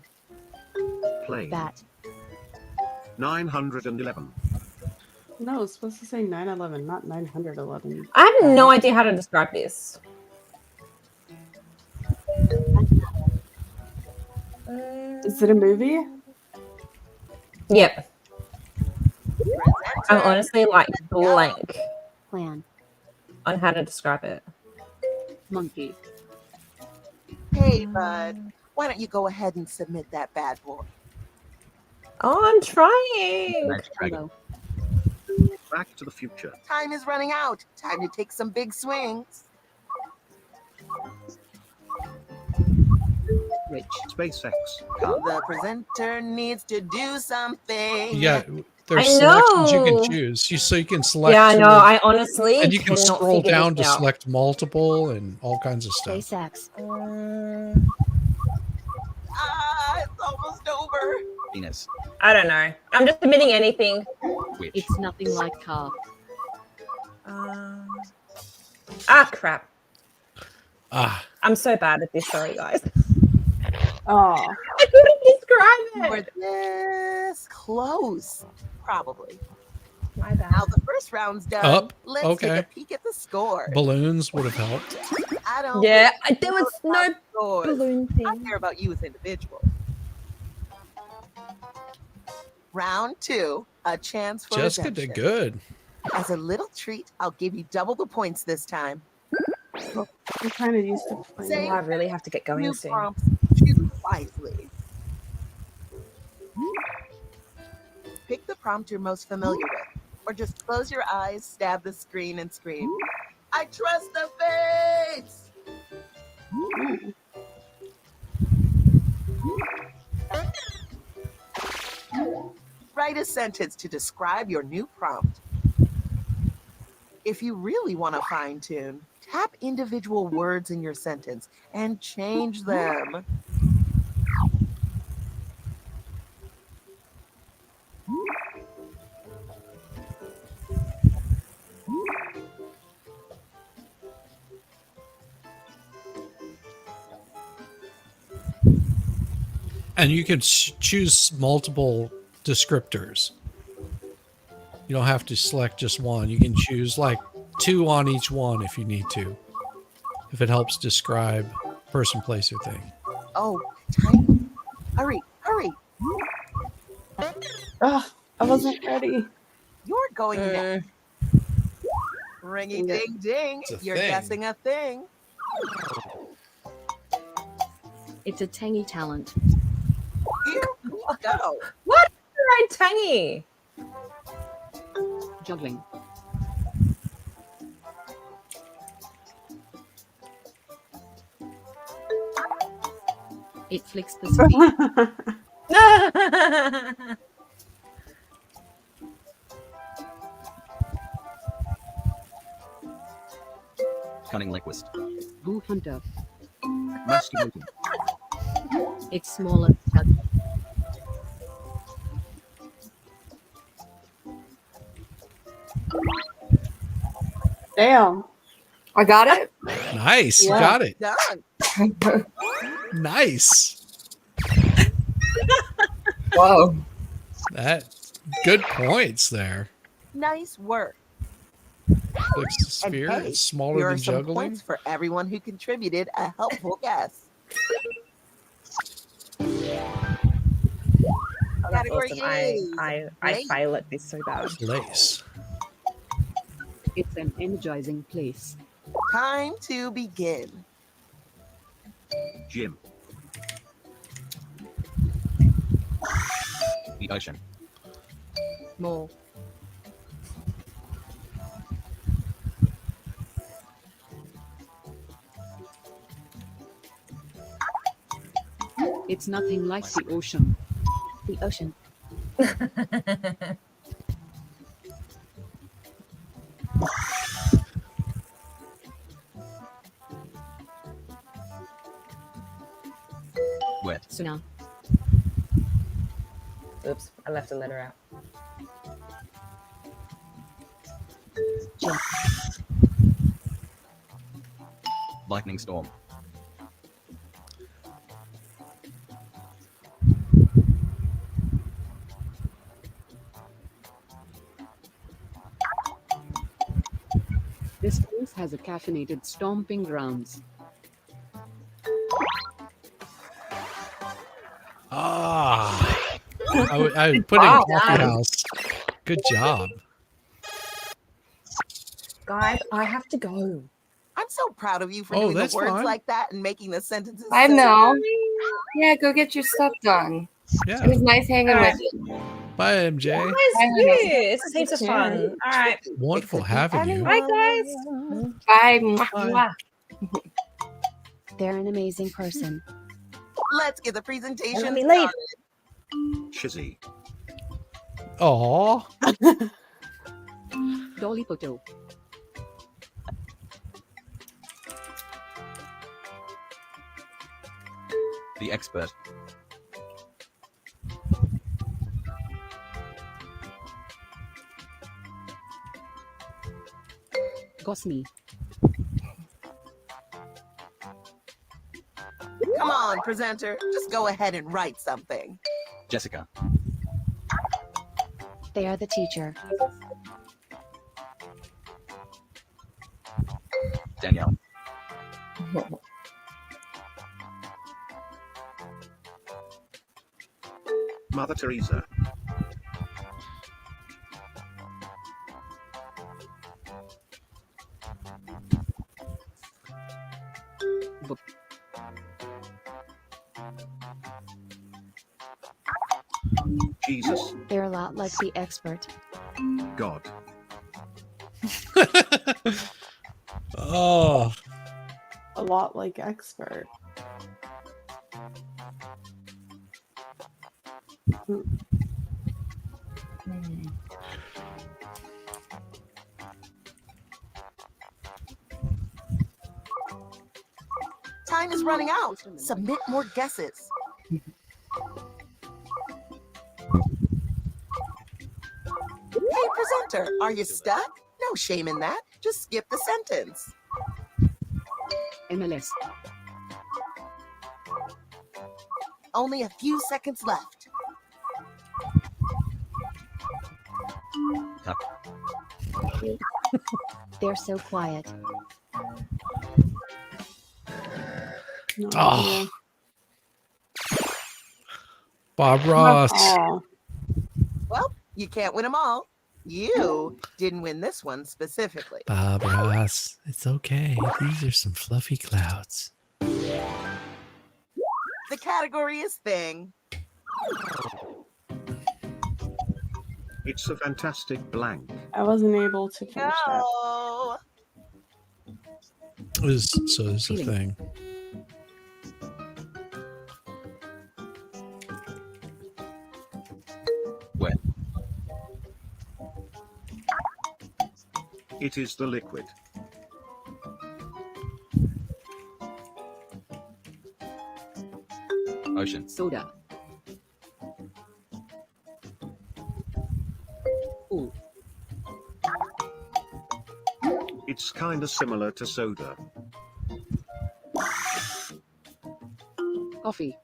Plane. bat. 911. No, it's supposed to say 911, not 911. I have no idea how to describe this. Is it a movie? Yep. I'm honestly like blank Plan. on how to describe it. Monkey. Hey, bud, why don't you go ahead and submit that bad boy? Oh, I'm trying. Magic Dragon. Hello. Back to the Future. Time is running out. Time to take some big swings. Rich. SpaceX. The presenter needs to do something. Yeah, there's I selections you know. can choose. So you can select. Yeah, I know. two, I honestly and you can cannot scroll figure down this to out. select multiple and all kinds of stuff. SpaceX. It's almost over. Venus. I don't know. I'm just submitting anything. Witch. It's nothing like car. Crap. Ah, I'm so bad at this. Sorry, guys. Oh, I couldn't describe We're it. this close. Probably. My bad. Now the first round's done. Up. Let's Okay. take a peek at the score. balloons would have helped. I don't Yeah, really there was care no about scores. balloon I thing. care about you as individuals. Round 2, a chance for Jessica redemption. did good. As a little treat, I'll give you double the points this time. I'm kind of used to playing. Same I really have to get going new soon. prompts. Choose wisely. Pick the prompt you're most familiar with, or just close your eyes, stab the screen, and scream, "I trust the face!" Write a sentence to describe your new prompt. If you really want to fine tune, tap individual words in your sentence and change them. And you can choose multiple descriptors. You don't have to select just one. You can choose like 2 on each one if you need to, if it helps describe person, place, or thing. Oh, time. Hurry, hurry. Ugh, I wasn't ready. You're going next. Ringy ding ding. It's a You're thing. guessing a thing. It's a tangy talent. Here we go. What? Right, tangy. Juggling. It flicks the screen. Cunning linguist. Boo hunter. Masturbating. It's smaller. Damn. I got it. Nice. You Yeah. got it. Done. Nice. Whoa. That good points there. Nice work. Flicks the And sphere. hey, It's smaller here are than some juggling. points for everyone who contributed a helpful guess. Oh, that's Category awesome. is I great. fail at this so bad. Place. It's an energizing place. Time to begin. Gym. The ocean. More. It's nothing like the ocean. The ocean. Wet. Tsunami. Oops, I left a letter out. Gym. Lightning storm. This place has a caffeinated stomping grounds. Ah. I put Wow. in coffee house. Good job. Guys, I have to go. I'm so proud of you for Oh, doing the that's words fine. like that and making the sentences. I so- know. Yeah, go get your stuff done. It Yeah. was nice hanging Alright. with you. Bye, MJ. Guys, honey. this is heaps of fun. All right. Wonderful It could be having you. Bye, guys. Bye. Mwah, Bye. mwah. They're an amazing person. Let's get the presentation Let me leave. started. Shizzy. Aw. Dolly Poto. The expert. Gosney. Come on, presenter. Just go ahead and write something. Jessica. They are the teacher. Danielle. Mother Teresa. Jesus. They're a lot like the expert. God. Oh. A lot like expert. Time is running out. Submit more guesses. Hey, presenter, are you stuck? No shame in that. Just skip the sentence. MLS. Only a few seconds left. They're so quiet. No Oh. idea. Bob Ross. Aw. Well, you can't win them all. You didn't win this one specifically. Bob Ross. It's okay. These are some fluffy clouds. The category is thing. It's a fantastic blank. I wasn't able to finish that. Go. So this is a thing. Wet. It is the liquid. Ocean. Soda. It's kinda similar to soda. Coffee.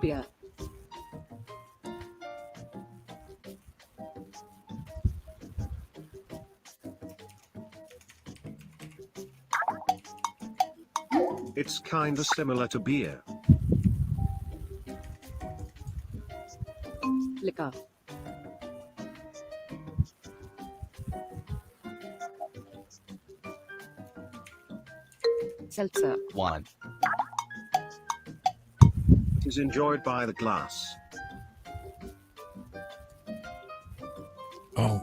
Beer. It's kinda similar to beer. Liquor. Seltzer. Wine. It is enjoyed by the glass. Oh.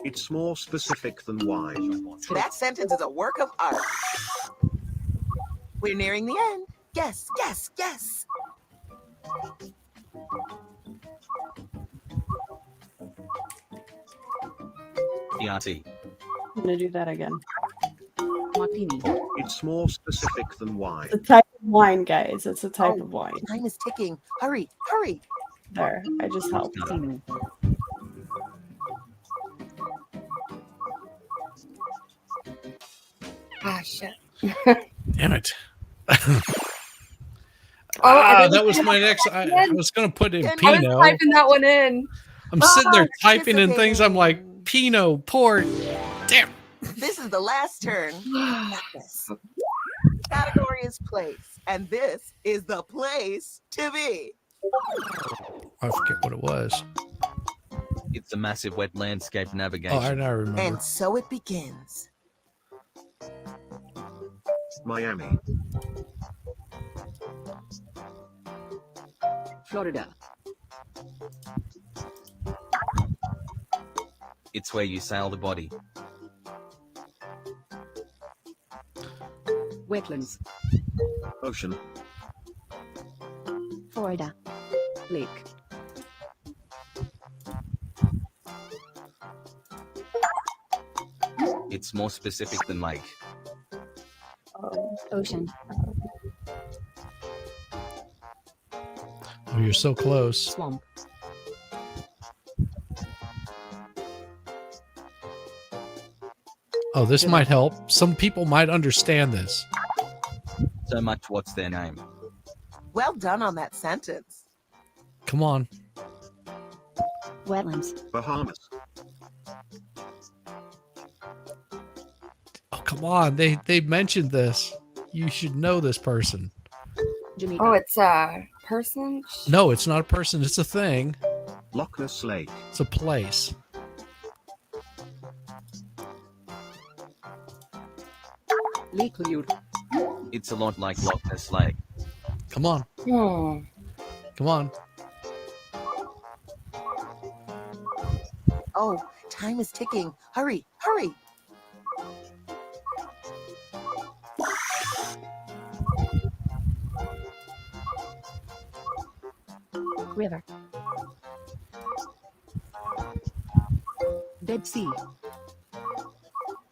It's more specific than wine. That sentence is a work of art. We're nearing the end. Guess, guess, guess. Chianti. I'm gonna do that again. Martini. It's more specific than wine. It's a type of wine, guys. It's a type of wine. Time is ticking. Hurry, hurry. There, I just helped. Casino. Ah, shit. Damn it. I That was my next. I was going to put in I was Pinot. typing that one in. I'm sitting there typing in things. I'm like, Pinot, port. Damn. This is the last turn. Category is place, and this is the place to be. I forget what it was. It's a massive wet landscape Oh, navigation. I now remember. And so it begins. Miami. Florida. It's where you sail the body. Wetlands. Ocean. Florida. Lake. It's more specific than lake. Ocean. Oh, you're so close. Swamp. Oh, this might help. Some people might understand this. So much what's their name? Well done on that sentence. Come on. Wetlands. Bahamas. Oh, come on. They mentioned this. You should know this person. Jamaica. Oh, it's a person? No, it's not a person. It's a thing. Loch Ness Lake. It's a place. Lake Lure. It's a lot like Loch Ness Lake. Come on. Hmm. Come on. Oh, time is ticking. Hurry, hurry. River. Dead Sea.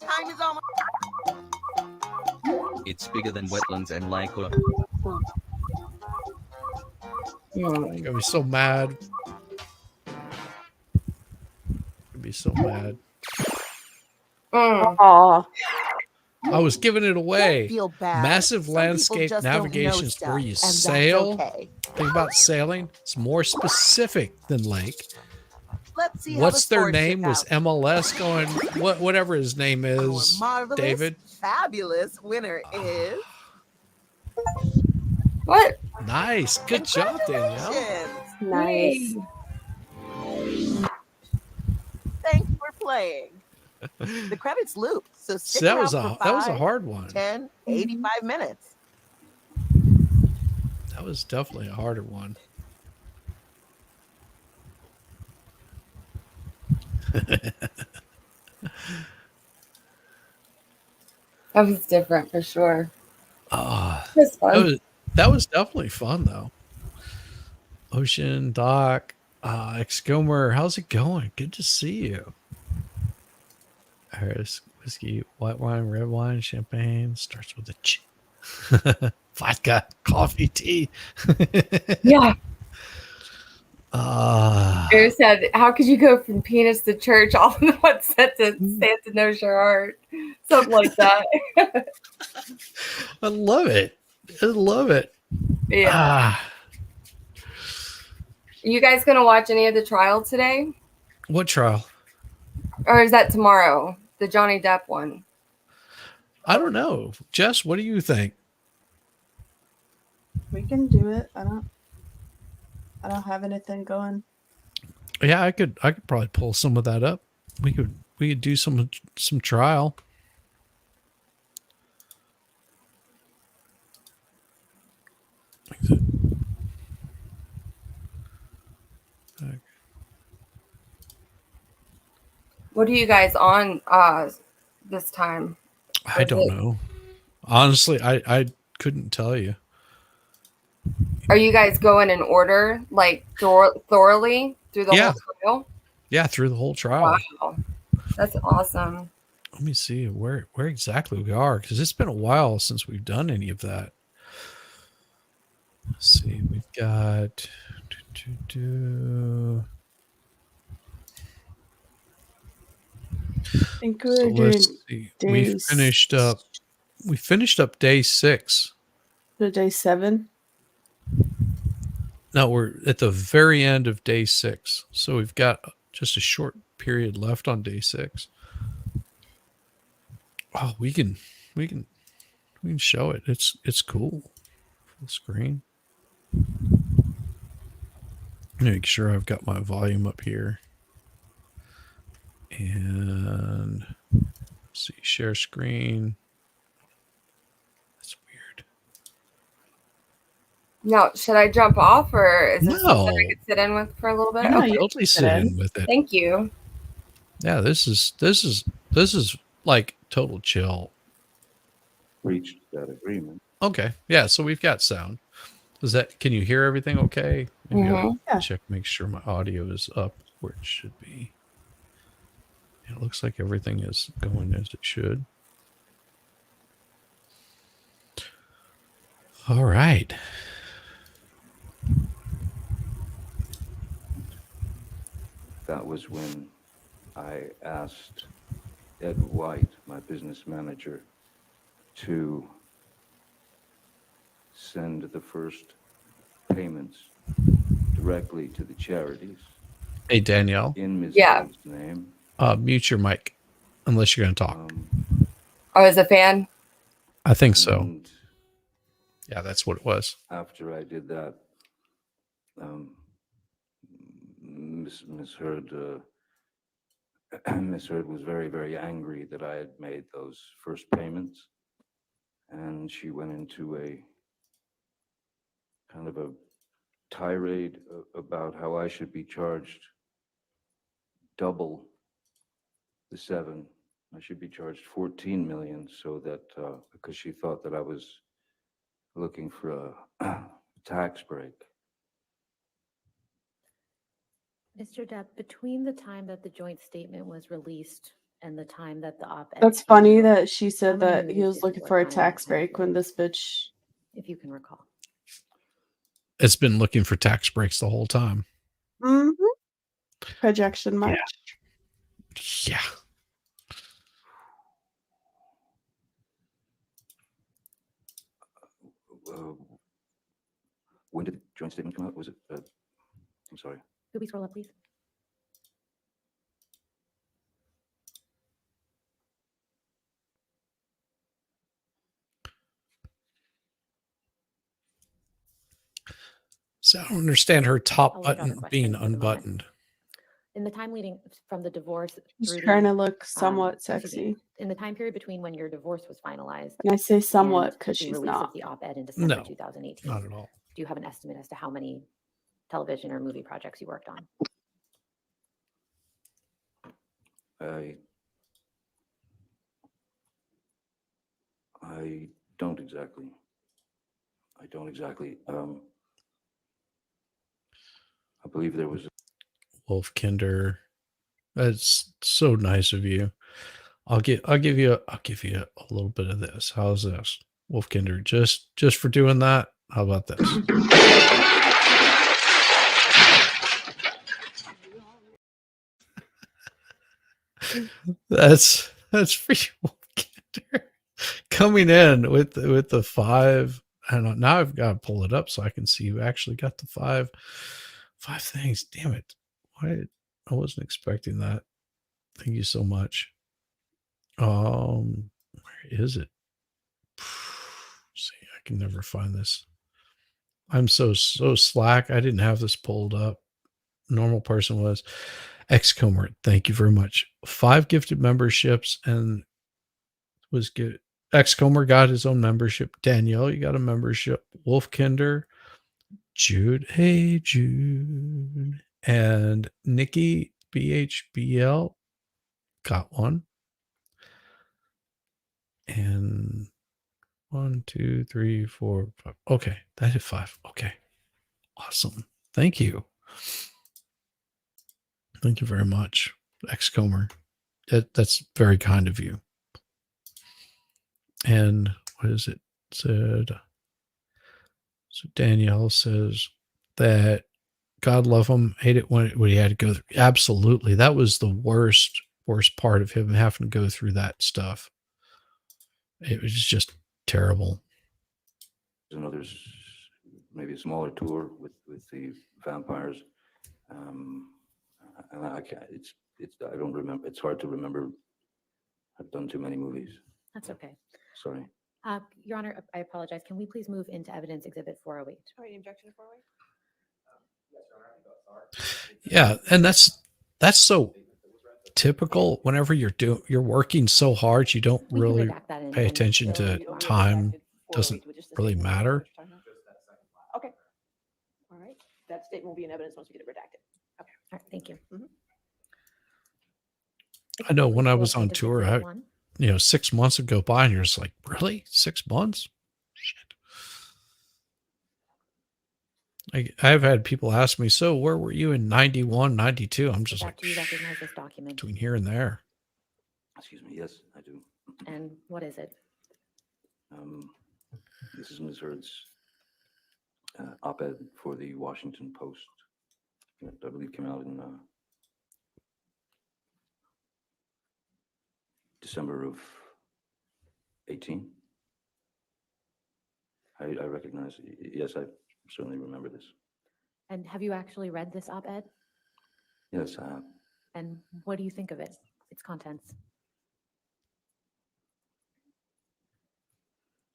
Time is almost. It's bigger than wetlands and lake or Swamp. I'm gonna be so mad. I'd be so mad. Aw. I was giving it away. Feel bad. Massive Some people landscape just don't know navigation is stuff, where you and that's sail. okay. Think about sailing. It's more specific than lake. Let's see how What's the their scores name? shake Was out. MLS going? Whatever his name is, Our marvelous, David. fabulous winner is. What? Nice, good job, Danielle. Congratulations. Nice. Thanks for playing. The credits loop, so stick So that around was for a 5, hard one. 10, 85 minutes. That was definitely a harder one. That was different for sure. Ah, It was fun. that was definitely fun though. Ocean, Doc, Excomer, how's it going? Good to see you. Harris, whiskey, white wine, red wine, champagne, starts with a ch. Vodka, coffee, tea. Yeah. Ah. It said, "How could you go from penis to church all in one sentence? Santa knows your heart." Something like that. I love it. I love it. Yeah. Ah. You guys gonna watch any of the trial today, What trial? or is that tomorrow? The Johnny Depp one. I don't know. Jess, what do you think? We can do it. I don't have anything going. Yeah, I could probably pull some of that up. We could do some trial. What are you guys on this time? I don't know. Honestly, I couldn't tell you. Are you guys going in order, like thoroughly through the Yeah. whole trial? Yeah, through the whole trial. Wow, that's awesome. Let me see where exactly we are, because it's been a while since we've done any of that. Let's see, we've got I think we so were doing let's see. We finished up day 6. the day 7. No, we're at the very end of day 6. So we've got just a short period left on day 6. Oh, we can show it. It's cool. Full screen. Make sure I've got my volume up here. And let's see, share screen. That's weird. Now, should I jump off, or is this No. something I could sit in with for a little bit? No, Okay. you Totally sit sit in. in with it. Thank you. Yeah, this is like total chill. Reached that agreement. Okay. Yeah, so we've got sound. Can you hear everything okay? Maybe I'll Yeah. check, make sure my audio is up where it should be. It looks like everything is going as it should. All right. That was when I asked Ed White, my business manager, to send the first payments directly to the charities Hey, Danielle, in Ms. Yeah. Hood's name. mute your mic unless you're going to talk. Oh, as a fan? I think so. And Yeah, that's what it was. after I did that, Miss Heard, Miss Heard was very, very angry that I had made those first payments, and she went into a kind of a tirade about how I should be charged double the 7. I should be charged 14 million, so that because she thought that I was looking for a tax break. Mr. Depp, between the time that the joint statement was released and the time that the op-ed, That's funny that she said How many that he movies was did you looking work for a on in tax that time break when period? this bitch if you can recall. It's been looking for tax breaks the whole time. projection much. Yeah. When did the joint statement come out? Was it? I'm sorry. Could we scroll up, please? So I don't understand her top I'll withdraw the button question being for the moment. unbuttoned. In the time leading from the divorce She's through trying the, to look somewhat excuse me, sexy. in the time period between when your divorce was finalized And I say somewhat and because the she's release not. of the op-ed in December No, 2018, not at all. do you have an estimate as to how many television or movie projects you worked on? I don't exactly. I don't exactly. I believe there was. Wolfkinder, that's so nice of you. I'll give you a little bit of this. How's this? Wolfkinder, just for doing that. How about this? That's for you, Wolfkinder. Coming in with the 5. I don't know. Now I've got to pull it up so I can see who actually got the 5 things. Damn it. Why? I wasn't expecting that. Thank you so much. Where is it? See, I can never find this. I'm so slack. I didn't have this pulled up. Normal person was Xcomer. Thank you very much. 5 gifted memberships and was good. Xcomer got his own membership. Danielle, you got a membership. Wolfkinder, Jude. Hey, Jude. And Nikki BHBL got one. And 1, 2, 3, 4, 5. Okay, that hit 5. Okay, awesome. Thank you. Thank you very much, Xcomer. That's very kind of you. And what is it? Said. So Danielle says that God love him, hate it when he had to go through. Absolutely, that was the worst part of him having to go through that stuff. It was just terrible. Another, maybe a smaller tour with the vampires, and I can't. It's I don't remember. It's hard to remember. I've done too many movies. That's okay. Sorry. Your Honor, I apologize. Can we please move into evidence exhibit 408? Oh, any objection to 408? Yeah, and that's so typical. Whenever you're working so hard, you don't We can really redact that in pay and attention so to you are time. redacted 408 Doesn't with just the really statement. matter. Okay. All right. That statement will be in evidence once we get it redacted. Okay. All right, thank you. I know when I was on Plaintiff's tour, Exhibit 1. 6 months would go by and you're just like, really? 6 months? Shit. I've had people ask me, so where were you in 91, 92? I'm just like, Do you recognize this document? between here and there. Excuse me. Yes, I do. And what is it? This is Ms. Hurd's op-ed for the Washington Post. I believe came out in December of 18. I recognize. Yes, I certainly remember this. And have you actually read this op-ed? Yes, I have. And what do you think of it? Its contents?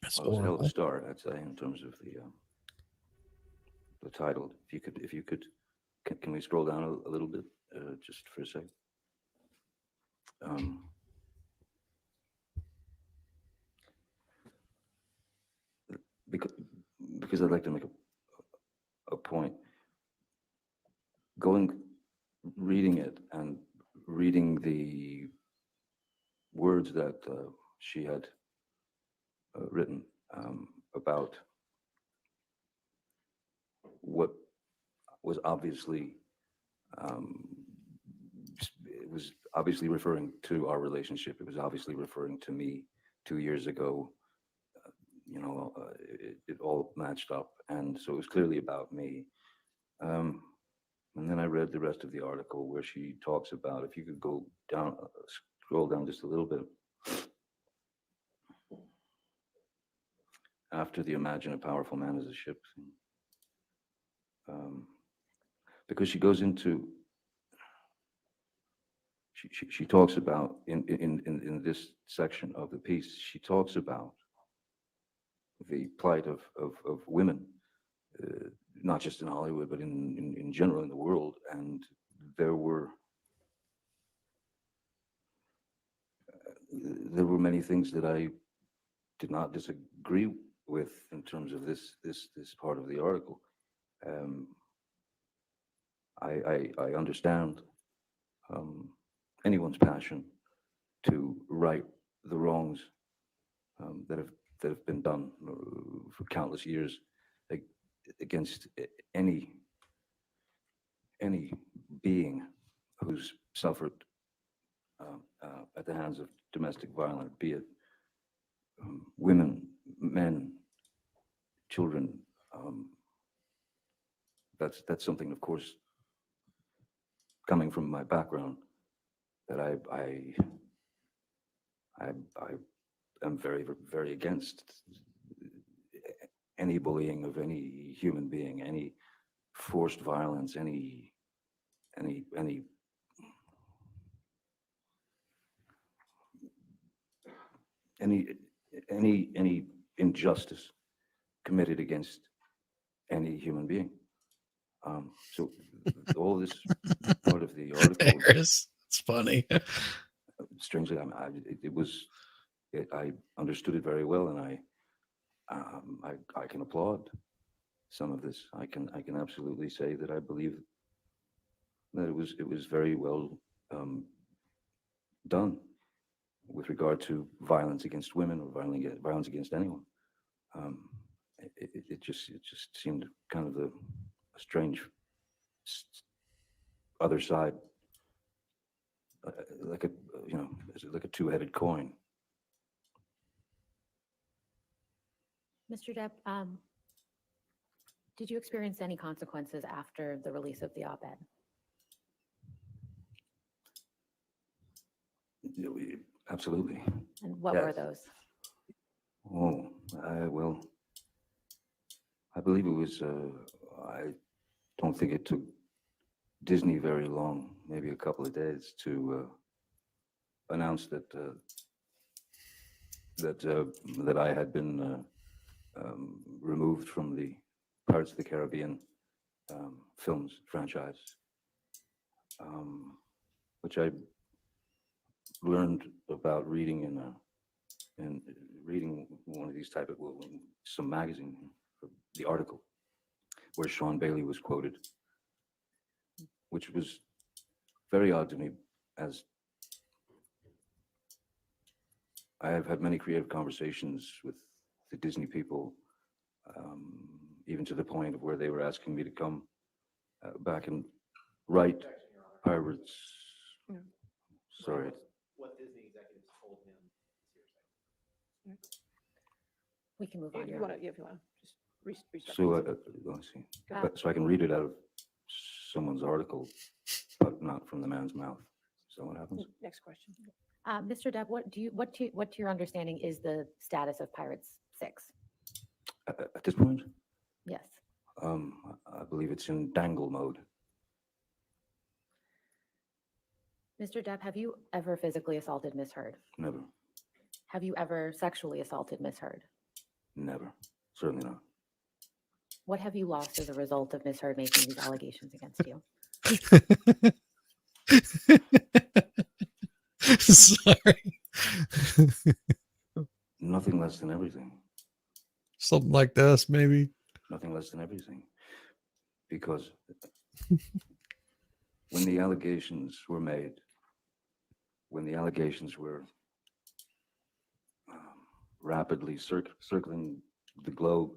That's Well, it was a hell of a horrible. start, I'd say, in terms of the title. If you could, can we scroll down a little bit, just for a sec? Because I'd like to make a point. Reading it and reading the words that she had written about what was obviously it was obviously referring to our relationship. It was obviously referring to me 2 years ago. It all matched up, and so it was clearly about me. And then I read the rest of the article where she talks about, if you could go down, scroll down just a little bit. After the imagine a powerful man as a ship thing. Because she goes into, she talks about, in this section of the piece, she talks about the plight of women, not just in Hollywood, but in general in the world. And there were many things that I did not disagree with in terms of this part of the article. I understand anyone's passion to right the wrongs that have been done for countless years against any being who's suffered at the hands of domestic violence, be it women, men, children. That's something, of course, coming from my background, that I am very, very against any bullying of any human being, any forced violence, any injustice committed against any human being. So all this part of the article. It's funny. Strangely, I understood it very well, and I can applaud some of this. I can absolutely say that I believe that it was very well done with regard to violence against women or violence against anyone. It just seemed kind of a strange other side, like a two-headed coin. Mr. Depp, did you experience any consequences after the release of the op-ed? Absolutely. And what Yes. were those? Oh, well, I believe it was, I don't think it took Disney very long, maybe a couple of days, to announce that that I had been removed from the Pirates of the Caribbean films franchise, which I learned about reading in reading one of these type of some magazine, the article where Sean Bailey was quoted, which was very odd to me, as I have had many creative conversations with the Disney people, even to the point of where they were asking me to come back and write Pirates. Sorry. What Disney executives told him. We can move on. If you want to just restart. So let's see. So I can read it out of someone's article, but not from the man's mouth. Is that what happens? Next question. Mr. Depp, what to your understanding is the status of Pirates 6? At this point, Yes. I believe it's in dangle mode. Mr. Depp, have you ever physically assaulted Miss Heard? Never, Have you ever sexually assaulted Miss Heard? never, certainly not. What have you lost as a result of Miss Heard making these allegations against you? Sorry. Nothing less than everything. Something like this, maybe. Nothing less than everything. Because when the allegations were made, when the allegations were rapidly circling the globe,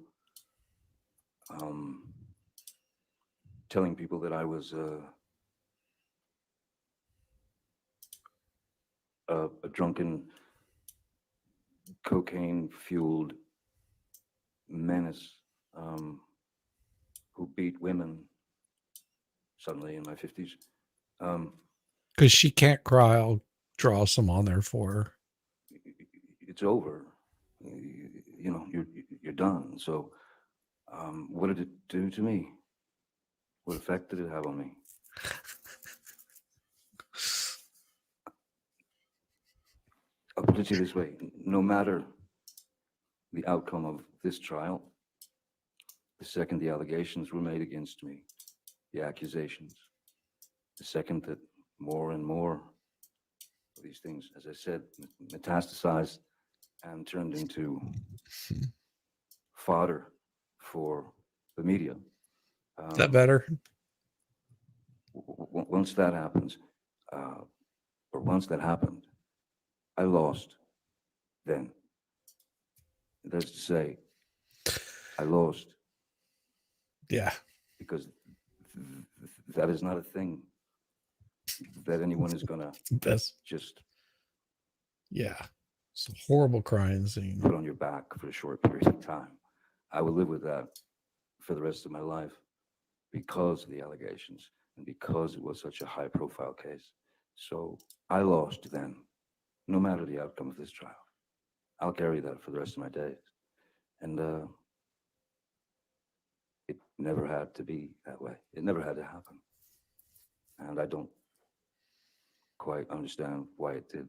telling people that I was a drunken, cocaine-fueled menace who beat women suddenly in my 50s. Because she can't cry, I'll draw some on there for her. It's over. You know, you're done. So what did it do to me? What effect did it have on me? I'll put it to you this way. No matter the outcome of this trial, the second the allegations were made against me, the accusations, the second that more and more of these things, as I said, metastasized and turned into fodder for the media. Is that better? Once that happens, or once that happened, I lost then. That's to say, I lost. Yeah. Because that is not a thing that anyone is going to That's just yeah. It's a horrible crying scene. Put on your back for a short period of time. I will live with that for the rest of my life because of the allegations and because it was such a high-profile case. So I lost then, no matter the outcome of this trial. I'll carry that for the rest of my days. And it never had to be that way. It never had to happen. And I don't quite understand why it did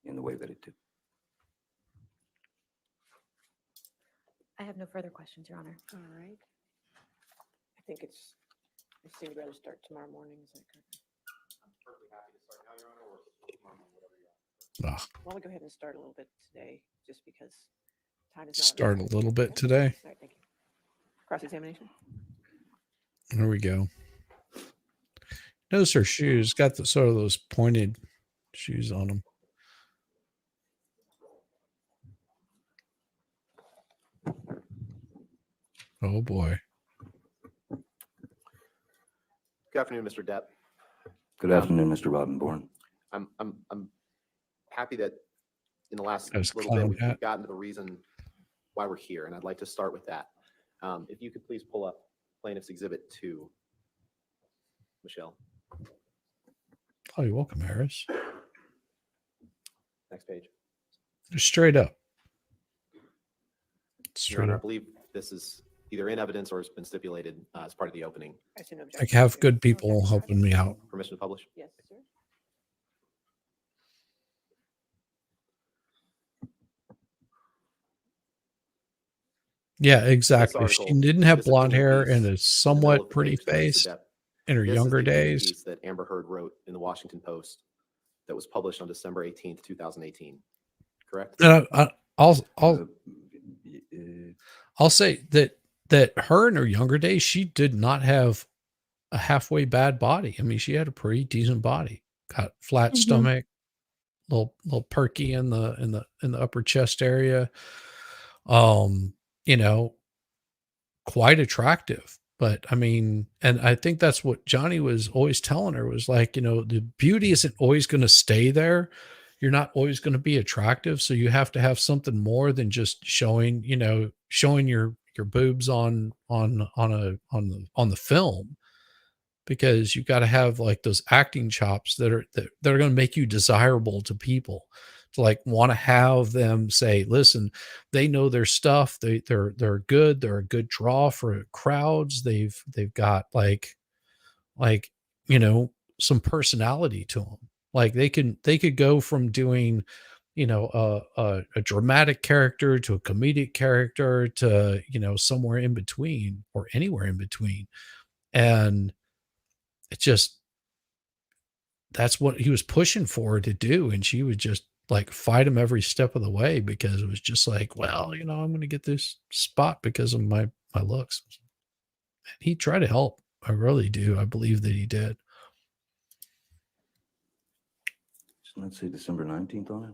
in the way that it did. I have no further questions, Your Honor. All right. I think it's seem to better start tomorrow morning. Is that good? I'm perfectly happy to start now, Your Honor, or tomorrow morning, whatever you want. Why don't we go ahead and start a little bit today, just because time is not Start a available. little bit Okay? today. All right, thank you. Cross-examination. There we go. Notice her shoes got the sort of those pointed shoes on them. Oh boy. Good afternoon, Mr. Depp. Good afternoon, Mr. Roddenborn. I'm happy that in the last That was little bit clown we've hat. gotten to the reason why we're here, and I'd like to start with that. If you could please pull up Plaintiff's Exhibit 2, Michelle. Oh, you're welcome, Harris. Next page. Just straight up. Your Straight Honor, I up. believe this is either in evidence or has been stipulated as part of the opening. I see no I objection. have good people helping me out. Permission to publish? Yes, sir. Yeah, exactly. She article, didn't have this blonde opinion hair piece and a in the middle somewhat of the pretty page, Mr. face Depp. in her This is younger the opinion days. piece that Amber Heard wrote in the Washington Post that was published on December 18th, 2018. Correct? I'll say that her in her younger days, she did not have a halfway bad body. I mean, she had a pretty decent body. Got flat stomach, little perky in the upper chest area. You know, quite attractive. But I mean, and I think that's what Johnny was always telling her was like, you know, the beauty isn't always going to stay there. You're not always going to be attractive. So you have to have something more than just showing your boobs on the film, because you got to have like those acting chops that are going to make you desirable to people, to like want to have them say, listen, they know their stuff. They're good. They're a good draw for crowds. They've got like, you know, some personality to them. Like they could go from doing, you know, a dramatic character to a comedic character to, you know, somewhere in between or anywhere in between. And it just, that's what he was pushing for her to do. And she would just like fight him every step of the way, because it was just like, well, you know, I'm going to get this spot because of my looks. And he tried to help. I really do. I believe that he did. Doesn't that say December 19th on it?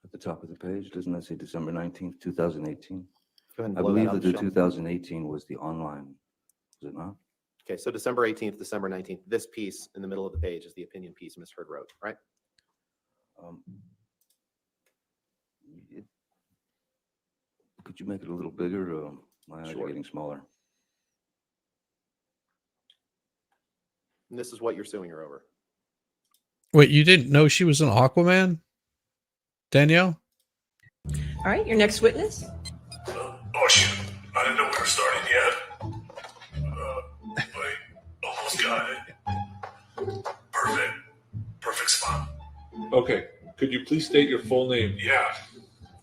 At the top of the page, doesn't that say December 19th, 2018? Go ahead and I blow believe that that up, the Michelle. 2018 was the online, was it not? Okay, so December 18th, December 19th, this piece in the middle of the page is the opinion piece Ms. Heard wrote, right? Could you make it a little bigger? My eyes are Sure. getting smaller. And this is what you're suing her over. Wait, you didn't know she was an Aquaman, Danielle? All right, your next witness. Oh shit, I didn't know we were starting yet. Wait, almost got it. Perfect spot. Okay, could you please state your full name? Yeah,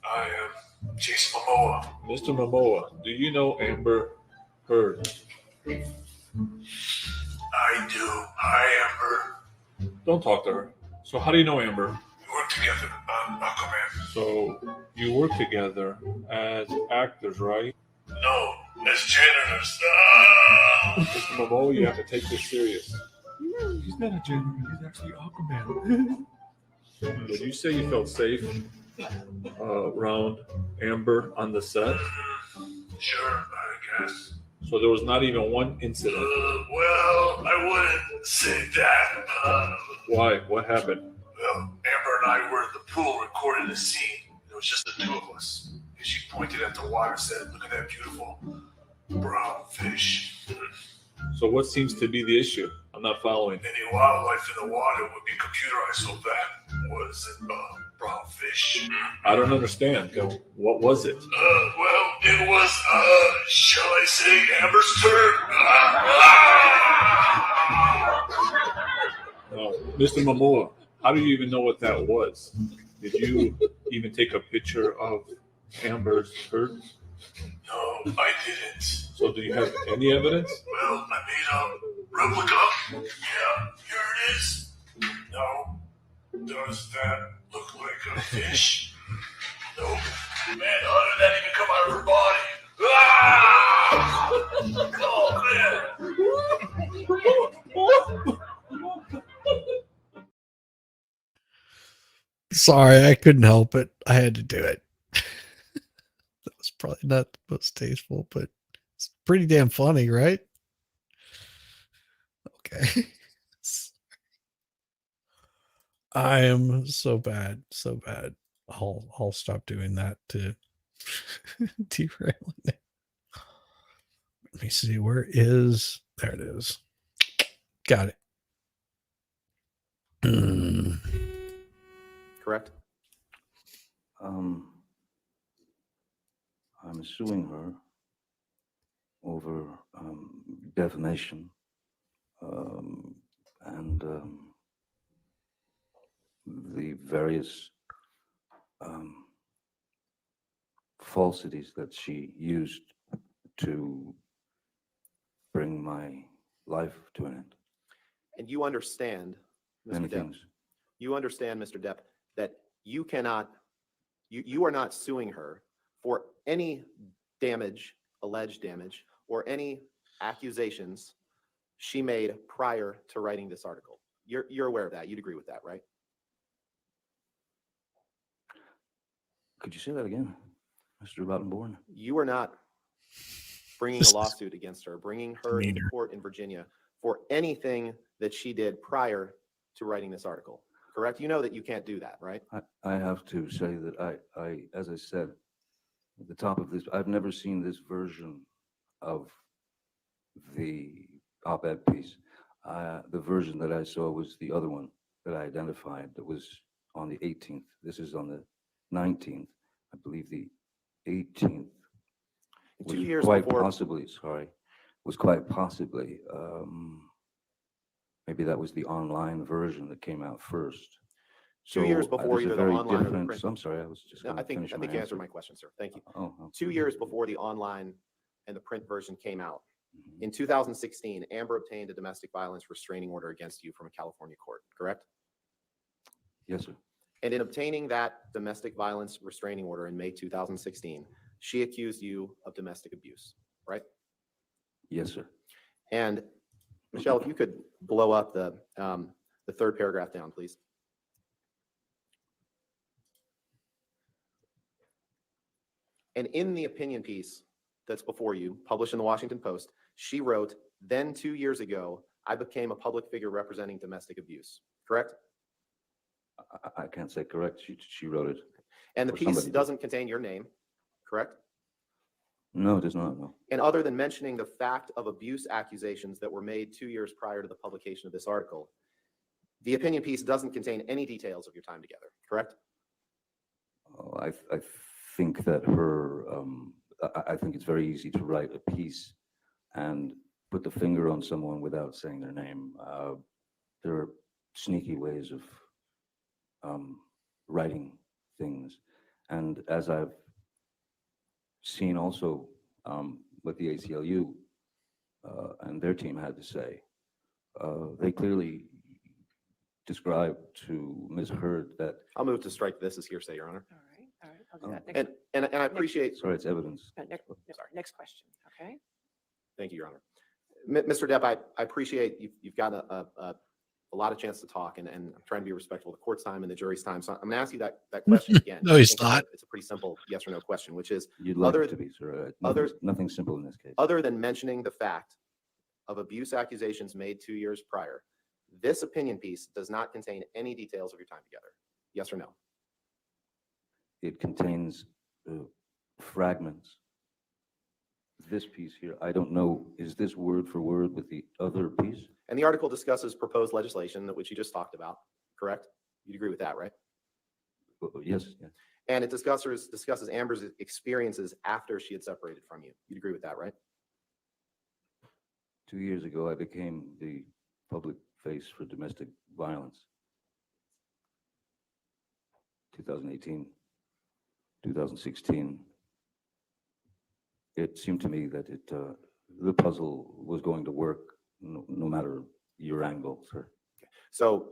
I am Jason Momoa. Mr. Momoa, do you know Amber Heard? I do. Hi, Amber. Don't talk to her. So how do you know Amber? We work together on Aquaman. So you work together as actors, right? No, as janitors. Mr. Momoa, you have to take this serious. He's not a janitor. He's actually Aquaman. Would you say you felt safe around Amber on the set? Sure, I guess. So there was not even one incident. Well, I wouldn't say that. Why? What happened? Well, Amber and I were the pool recorded the scene. It was just the two of us. And she pointed at the water and said, "Look at that beautiful brown fish." So what seems to be the issue? I'm not following. Any wildlife in the water would be computerized, so that was brown fish. I don't understand. What was it? Well, it was, shall I say, Amber's turn. Mr. Momoa, how do you even know what that was? Did you even take a picture of Amber's turd? No, I didn't. So do you have any evidence? Well, I made a replica. Yeah, here it is. No. Does that look like a fish? Nope. Man, how did that even come out of her body? Ah! Oh, Sorry, I couldn't help it. I had to do it. That was probably not the most tasteful, but it's pretty damn funny, right? Okay. I am so bad, so bad. I'll stop doing that to derailing it. Let me see, where is there it is. Got it. Correct? I'm suing her over defamation and the various falsities that she used to bring my life to an end. And you understand, Many Mr. Depp, things. you understand, Mr. Depp, that you cannot, you are not suing her for any damage, alleged damage, or any accusations she made prior to writing this article. You're aware of that. You'd agree with that, right? Could you say that again, Mr. Rottenborn? You are not bringing a lawsuit against her, bringing her into court in Virginia for anything that she did prior to writing this article, correct? You know that you can't do that, right? I have to say that I, as I said at the top of this, I've never seen this version of the op-ed piece. The version that I saw was the other one that I identified that was on the 18th. This is on the 19th. I believe the 18th was 2 years quite before- possibly, was quite possibly, maybe that was the online version that came out first. 2 years So, before there's a either the very online or the different- print. I'm sorry, I was just No, gonna I think finish my you answered answer. my question, sir. Thank you. Oh, 2 years before the online and the print version came out, Mm-hmm. in 2016, Amber obtained a domestic violence restraining order against you from a California court, correct? Yes, sir. And in obtaining that domestic violence restraining order in May 2016, she accused you of domestic abuse, right? Yes, sir. And Michelle, if you could blow up the third paragraph down, please. And in the opinion piece that's before you, published in the Washington Post, she wrote, "Then 2 years ago, I became a public figure representing domestic abuse," correct? I can't say correct. She wrote it. And the Or piece somebody did. doesn't contain your name, correct? No, it does not, no. And other than mentioning the fact of abuse accusations that were made 2 years prior to the publication of this article, the opinion piece doesn't contain any details of your time together, correct? I think that her, I think it's very easy to write a piece and put the finger on someone without saying their name. There are sneaky ways of writing things. And as I've seen also what the ACLU and their team had to say, they clearly described to Ms. Hurd that. I'll move to strike this as hearsay, Your Honor. All right, I'll do that. And I appreciate. Sorry, it's evidence. Next question, okay? Thank you, Your Honor. Mr. Depp, I appreciate you've got a lot of chance to talk, and I'm trying to be respectful of the court's time and the jury's time. So I'm going to ask you that question again. No, I he's think not. It's a pretty simple yes or no question, which is, You'd like it to be, sir. Nothing simple in this case. other than mentioning the fact of abuse accusations made 2 years prior, this opinion piece does not contain any details of your time together. Yes or no? it contains fragments. This piece here, I don't know, is this word for word with the other piece? And the article discusses proposed legislation, which you just talked about, correct? You'd agree with that, right? Yes. Yes. And it discusses Amber's experiences after she had separated from you. You'd agree with that, right? 2 years ago, I became the public face for domestic violence. 2018, 2016. It seemed to me that the puzzle was going to work no matter your angle, sir. So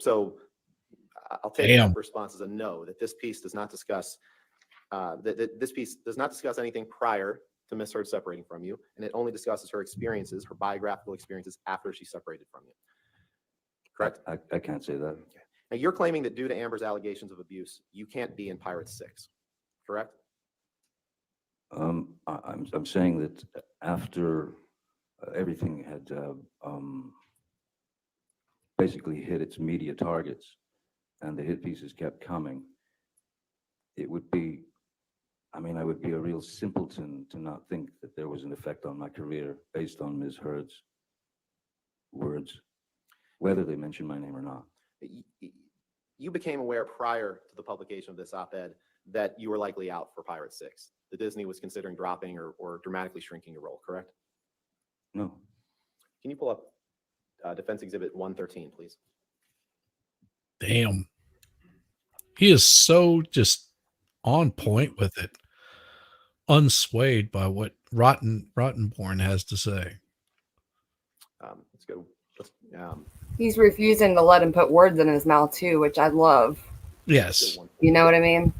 I'll take that response as a no, that this piece does not discuss this piece does not discuss anything prior to Miss Heard separating from you, and it only discusses her experiences, her biographical experiences after she separated from you. Correct? I can't say that. Now you're claiming that due to Amber's allegations of abuse, you can't be in Pirates 6, correct? I'm saying that after everything had basically hit its media targets and the hit pieces kept coming, it would be, I mean, I would be a real simpleton to not think that there was an effect on my career based on Ms. Heard's words, whether they mention my name or not. You became aware prior to the publication of this op-ed that you were likely out for Pirates 6. The Disney was considering dropping or dramatically shrinking your role, correct? No. Can you pull up Defense Exhibit 113, please? Damn. He is so just on point with it, unswayed by what Rottenborn has to say. Let's go. He's refusing to let him put words in his mouth too, which I love. Yes. You know what I mean?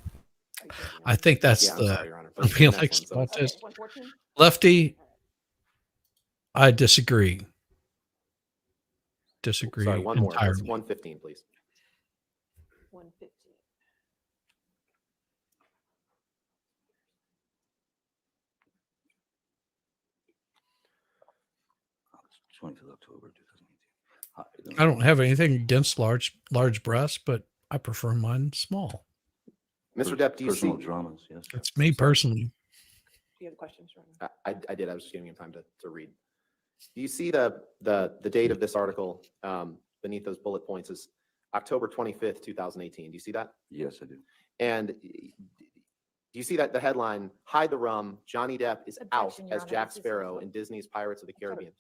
I think that's Yeah, I'm the sorry, Your Honor. Felix Next one, Bautista. 114? Lefty, I disagree. Disagree Sorry, one more. That's entirely. 115, please. 115. It's 25th October 2018. I don't have anything against large breasts, but I prefer mine small. Mr. Depp, do you see? Personal dramas, yes. It's me personally. Do you have questions? I did. I was just giving him time to read. Do you see the date of this article beneath those bullet points is October 25th, 2018? Do you see that? Yes, I do. And do you see that the headline, Hide the Rum, Johnny Depp is out Objection, Your as Honor. Jack This is Sparrow in Disney's Pirates of the Caribbean?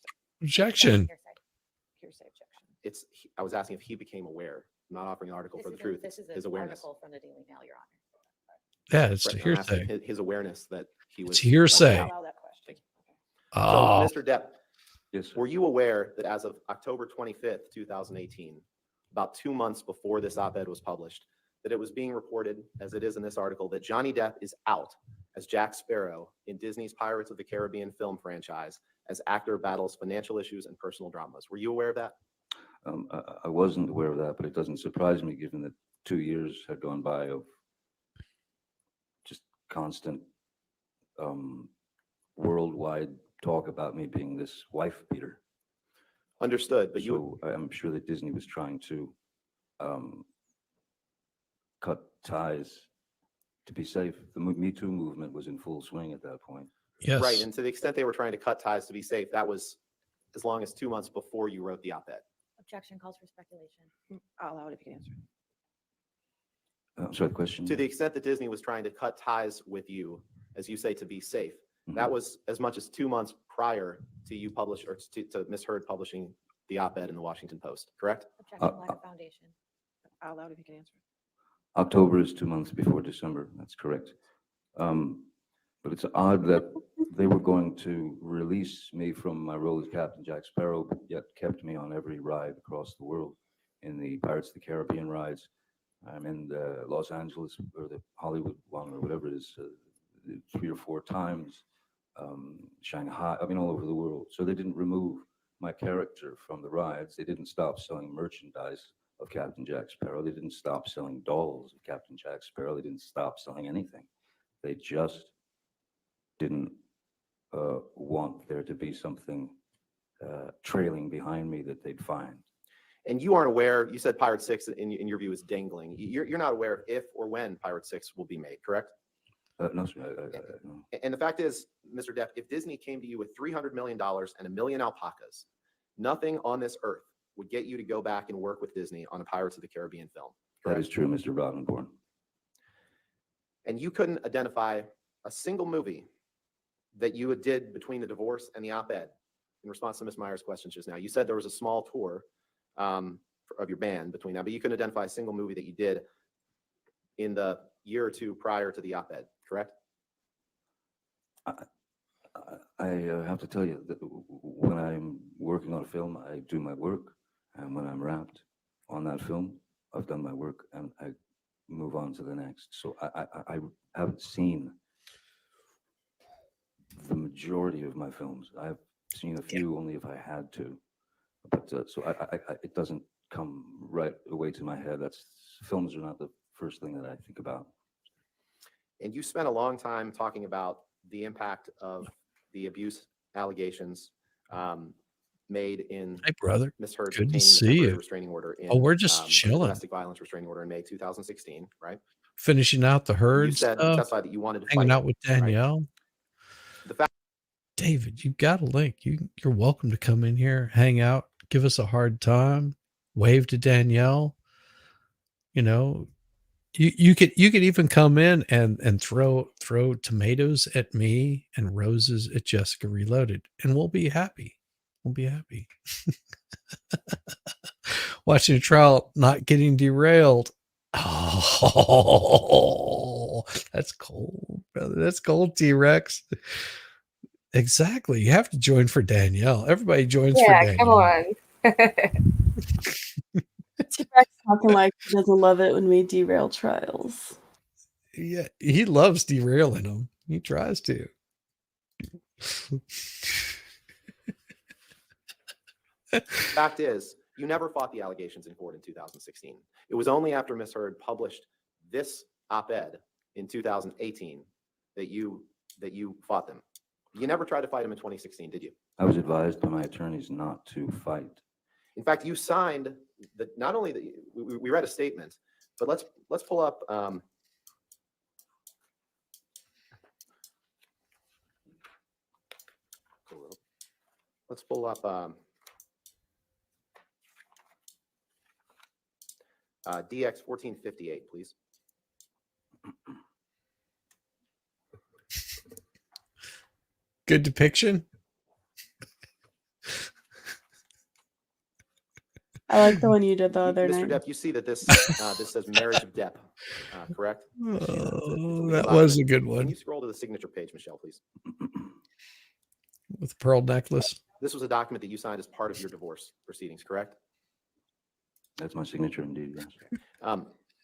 Objection. Hearsay objection. I was asking if he became aware. I'm not offering an article for the truth. This is His an awareness. article from the Daily Mail, Your Honor. Yeah, it's Right, a I'm asking hearsay. his awareness that he was. It's hearsay. Allow that question. Oh, So, Mr. Depp, Yes, sir. were you aware that as of October 25th, 2018, about 2 months before this op-ed was published, that it was being reported, as it is in this article, that Johnny Depp is out as Jack Sparrow in Disney's Pirates of the Caribbean film franchise as actor battles financial issues and personal dramas? Were you aware of that? I wasn't aware of that, but it doesn't surprise me given that 2 years had gone by of just constant worldwide talk about me being this wife beater. Understood, but you, So I'm sure that Disney was trying to cut ties to be safe. The Me Too movement was in full swing at that point. yes. right, and to the extent they were trying to cut ties to be safe, that was as long as 2 months before you wrote the op-ed. Objection calls for speculation. I'll allow it if you can answer. Sorry, the question? To the extent that Disney was trying to cut ties with you, as you say, to be safe, that was as much as 2 months prior to you publish or to Ms. Heard publishing the op-ed in the Washington Post, correct? Objection, lack of foundation. I'll allow it if you can answer. October is 2 months before December. That's correct. But it's odd that they were going to release me from my role as Captain Jack Sparrow, but yet kept me on every ride across the world in the Pirates of the Caribbean rides. I'm in the Los Angeles or the Hollywood one or whatever it is, 3 or 4 times, Shanghai, I mean, all over the world. So they didn't remove my character from the rides. They didn't stop selling merchandise of Captain Jack Sparrow. They didn't stop selling dolls of Captain Jack Sparrow. They didn't stop selling anything. They just didn't want there to be something trailing behind me that they'd find. And you aren't aware, you said Pirate 6 in your view is dangling. You're not aware if or when Pirate 6 will be made, correct? No, sir. No. And the fact is, Mr. Depp, if Disney came to you with $300 million and a million alpacas, nothing on this earth would get you to go back and work with Disney on a Pirates of the Caribbean film. That is true, Mr. Rottenborn. And you couldn't identify a single movie that you did between the divorce and the op-ed. In response to Ms. Meyer's questions just now, you said there was a small tour of your band between that, but you couldn't identify a single movie that you did in the year or two prior to the op-ed, correct? I have to tell you that when I'm working on a film, I do my work, and when I'm wrapped on that film, I've done my work and I move on to the next. So I haven't seen the majority of my films. I've seen a few only if I had to, but so it doesn't come right away to my head. Films are not the first thing that I think about. And you spent a long time talking about the impact of the abuse allegations made in Hey, brother. Ms. Heard Good to obtaining the see temporary you. restraining order in We're just chilling. domestic violence restraining order in May 2016, right? Finishing out the herd You said you stuff, testified that you wanted to hanging fight, out with right? Danielle. The fact David, you've got a link. You're welcome to come in here, hang out, give us a hard time, wave to Danielle. You know, you could even come in and throw tomatoes at me and roses at Jessica Reloaded, and we'll be happy. We'll be happy. Watching a trial, not getting derailed. Oh, that's cold, brother. That's cold, T-Rex. Exactly. You have to join for Danielle. Everybody joins for Yeah, come Danielle. on. T-Rex talking like he doesn't love it when we derail trials. Yeah, he loves derailing them. He tries to. fact is, you never fought the allegations in court in 2016. It was only after Ms. Heard published this op-ed in 2018 that you fought them. You never tried to fight them in 2016, did you? I was advised by my attorneys not to fight. In fact, you signed not only we read a statement, but let's pull up. Let's pull up DX 1458, please. Good depiction. I like the one you did the other Mr. night. Depp, you see that this this says Marriage of Depp, correct? Oh, that was a good Can one. you scroll to the signature page, Michelle, please? With the pearl necklace. This was a document that you signed as part of your divorce proceedings, correct? That's my signature indeed, yes.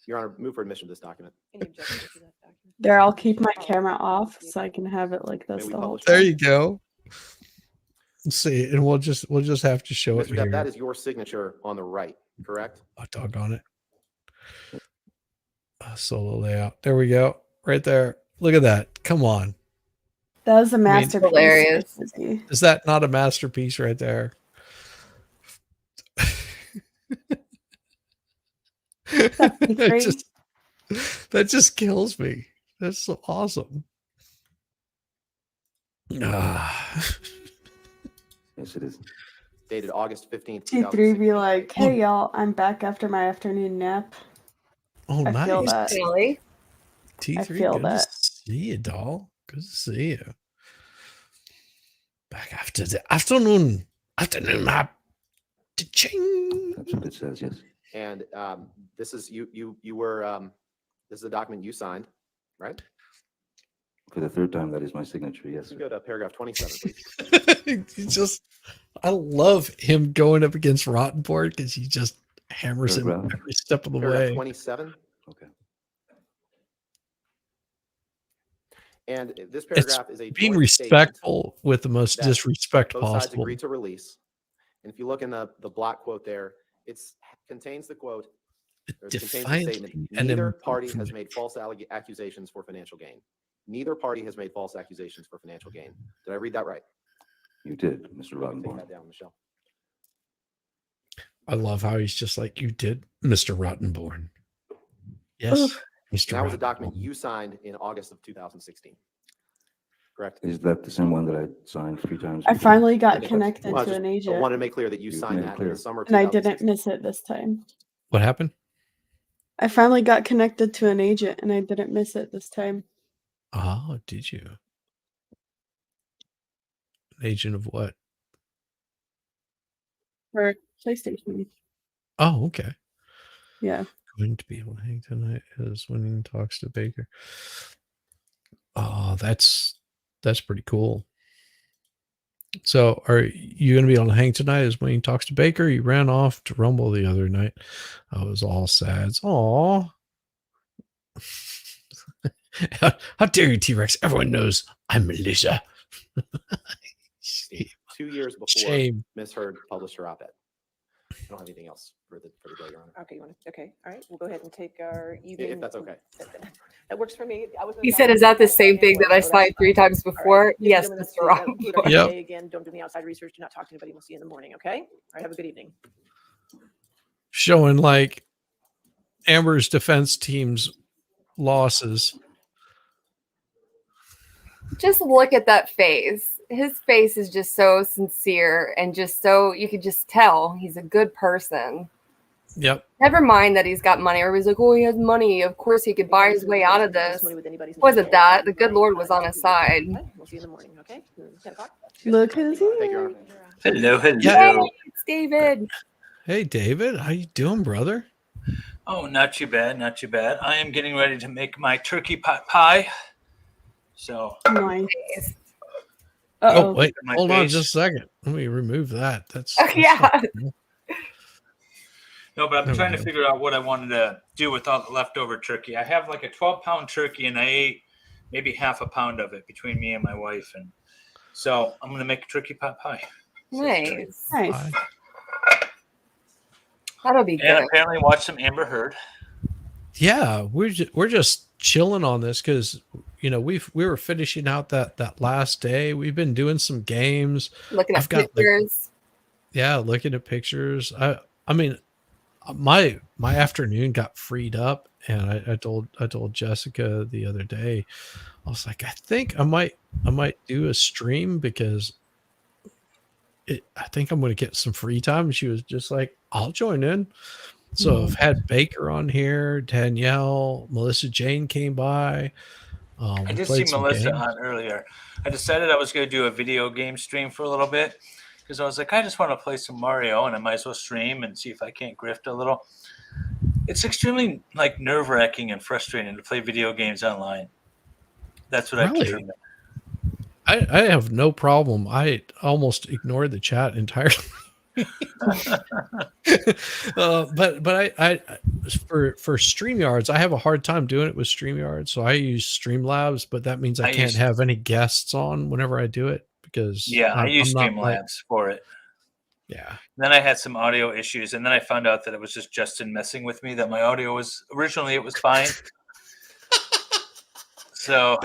Your Honor, move for admission of this document. There, I'll keep my camera off so I can have it like this we the whole publish time. There you go. Let's see, and we'll just have to show it Mr. Depp, here. that is your signature on the right, correct? Oh, doggone it. Solo layout. There we go. Right there. Look at that. Come on. That was a masterpiece. hilarious. Is that not a masterpiece right there? That just kills me. That's so awesome. Yes, it is. Dated August 15th, T3 be like, hey y'all, I'm back after my afternoon nap. Oh, I feel nice. that. Really? T3, I feel good that. to see you, doll. Good to see you. Back after the afternoon map. Cha-ching. That's what it says, yes. And this is you were this is a document you signed, right? For the third time, that is my signature, yes. You go to paragraph 27, please. I love him going up against Rottenborg because he just hammers him Paragraph. every step of the Paragraph way. 27. Okay. And this It's paragraph is a being joint statement respectful with the most that disrespect both sides possible. agreed to release. And if you look in the block quote there, it contains the quote. Or it contains the Defiantly statement. and Neither party has improvement. made false accusations for financial gain. Neither party has made false accusations for financial gain. Did I read that right? You did, Mr. Take Rottenborn. that down, Michelle. I love how he's just like, you did, Mr. Rottenborn. Yes, Mr. That was a Rottenborn. document you signed in August of 2016. Correct? Is that the same one that I signed 3 times? I finally got Okay, connected well, to an I agent, wanted to make clear that you You've signed made it that in clear. the summer of and I 2016. didn't miss it this time. What happened? I finally got connected to an agent, and I didn't miss it this time. Oh, did you? An agent of what? For PlayStation. Oh, okay. Yeah. Going to be able to hang tonight is winning talks to Baker. Oh, that's pretty cool. So, are you going to be able to hang tonight as Wayne talks to Baker? You ran off to Rumble the other night. I was all sad. Aw. How dare you, T-Rex? Everyone knows I'm Militia. 2 years before Shame. Ms. Heard published her op-ed. I don't have anything else for the day, Your Honor. Okay, you want to? Okay, all right. We'll go ahead and take our evening. If that's okay. That works for me. I was. He said, "Is that the same thing that I signed 3 times before?" Yes, Mr. Rob. Yep. Again, don't do any outside research. Do not talk to anybody. We'll see you in the morning. Okay. All right. Have a good evening. Showing like Amber's defense team's losses. Just look at that face. His face is just so sincere and just so you could just tell he's a good person. Yep. Never mind that he's got money. Everybody's like, oh, he has money. Of course he could buy his way out of this. Wasn't that? The good Lord was on his side. We'll see you in the morning. Okay. 10 o'clock. Look who's Thank you, Your here. Honor. Hello. Hey, it's David. Hey, David. How you doing, brother? Oh, not too bad, not too bad. I am getting ready to make my turkey pot pie. So, Nice. Oh, wait. My Hold on face. just a second. Let me remove that. That's Yeah. not cool. no, but There I'm we trying to go. figure out what I wanted to do with all the leftover turkey. I have like a 12-pound turkey, and I ate maybe half a pound of it between me and my wife. And so I'm going to make a turkey pot pie. Nice. Nice. That'll be And good. apparently watch some Amber Heard. Yeah, we're just chilling on this because we were finishing out that last day. We've been doing some games. Looking at I've got, like, pictures. yeah, looking at pictures. I mean, my afternoon got freed up, and I told Jessica the other day, I was like, I think I might do a stream because I think I'm going to get some free time. And she was just like, I'll join in. So I've had Baker on here, Danielle, Melissa Jane came by. I We did played see some Melissa games. on earlier. I decided I was going to do a video game stream for a little bit because I was like, I just want to play some Mario, and I might as well stream and see if I can't grift a little. It's extremely like nerve-wracking and frustrating to play video games online. That's what I've Really? determined. I have no problem. I almost ignored the chat entirely. But I for StreamYards, I have a hard time doing it with StreamYards. So I use Streamlabs, but that means I I can't use- have any guests on whenever I do it because Yeah, I use I'm not like- Streamlabs for it. yeah. Then I had some audio issues, and then I found out that it was just Justin messing with me. That my audio was originally it was fine. So,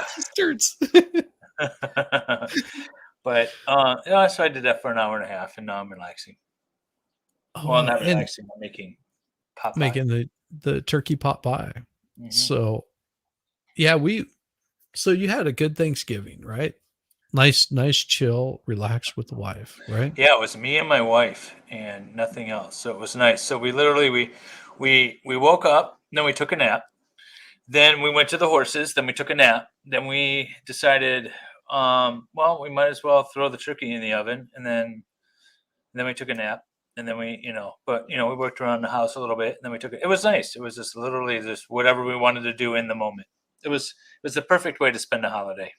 but so I did that for an hour and a half, and now I'm relaxing. Well, not and relaxing. I'm making pop. making the turkey pot pie. Mhm. So yeah, so you had a good Thanksgiving, right? Nice, chill, relax with the wife, right? Yeah, it was me and my wife and nothing else. So it was nice. So we literally we woke up, then we took a nap, then we went to the horses, then we took a nap, then we decided, well, we might as well throw the turkey in the oven, and then we took a nap, and then we we worked around the house a little bit, and then we took it. It was nice. It was just literally just whatever we wanted to do in the moment. It was the perfect way to spend a holiday.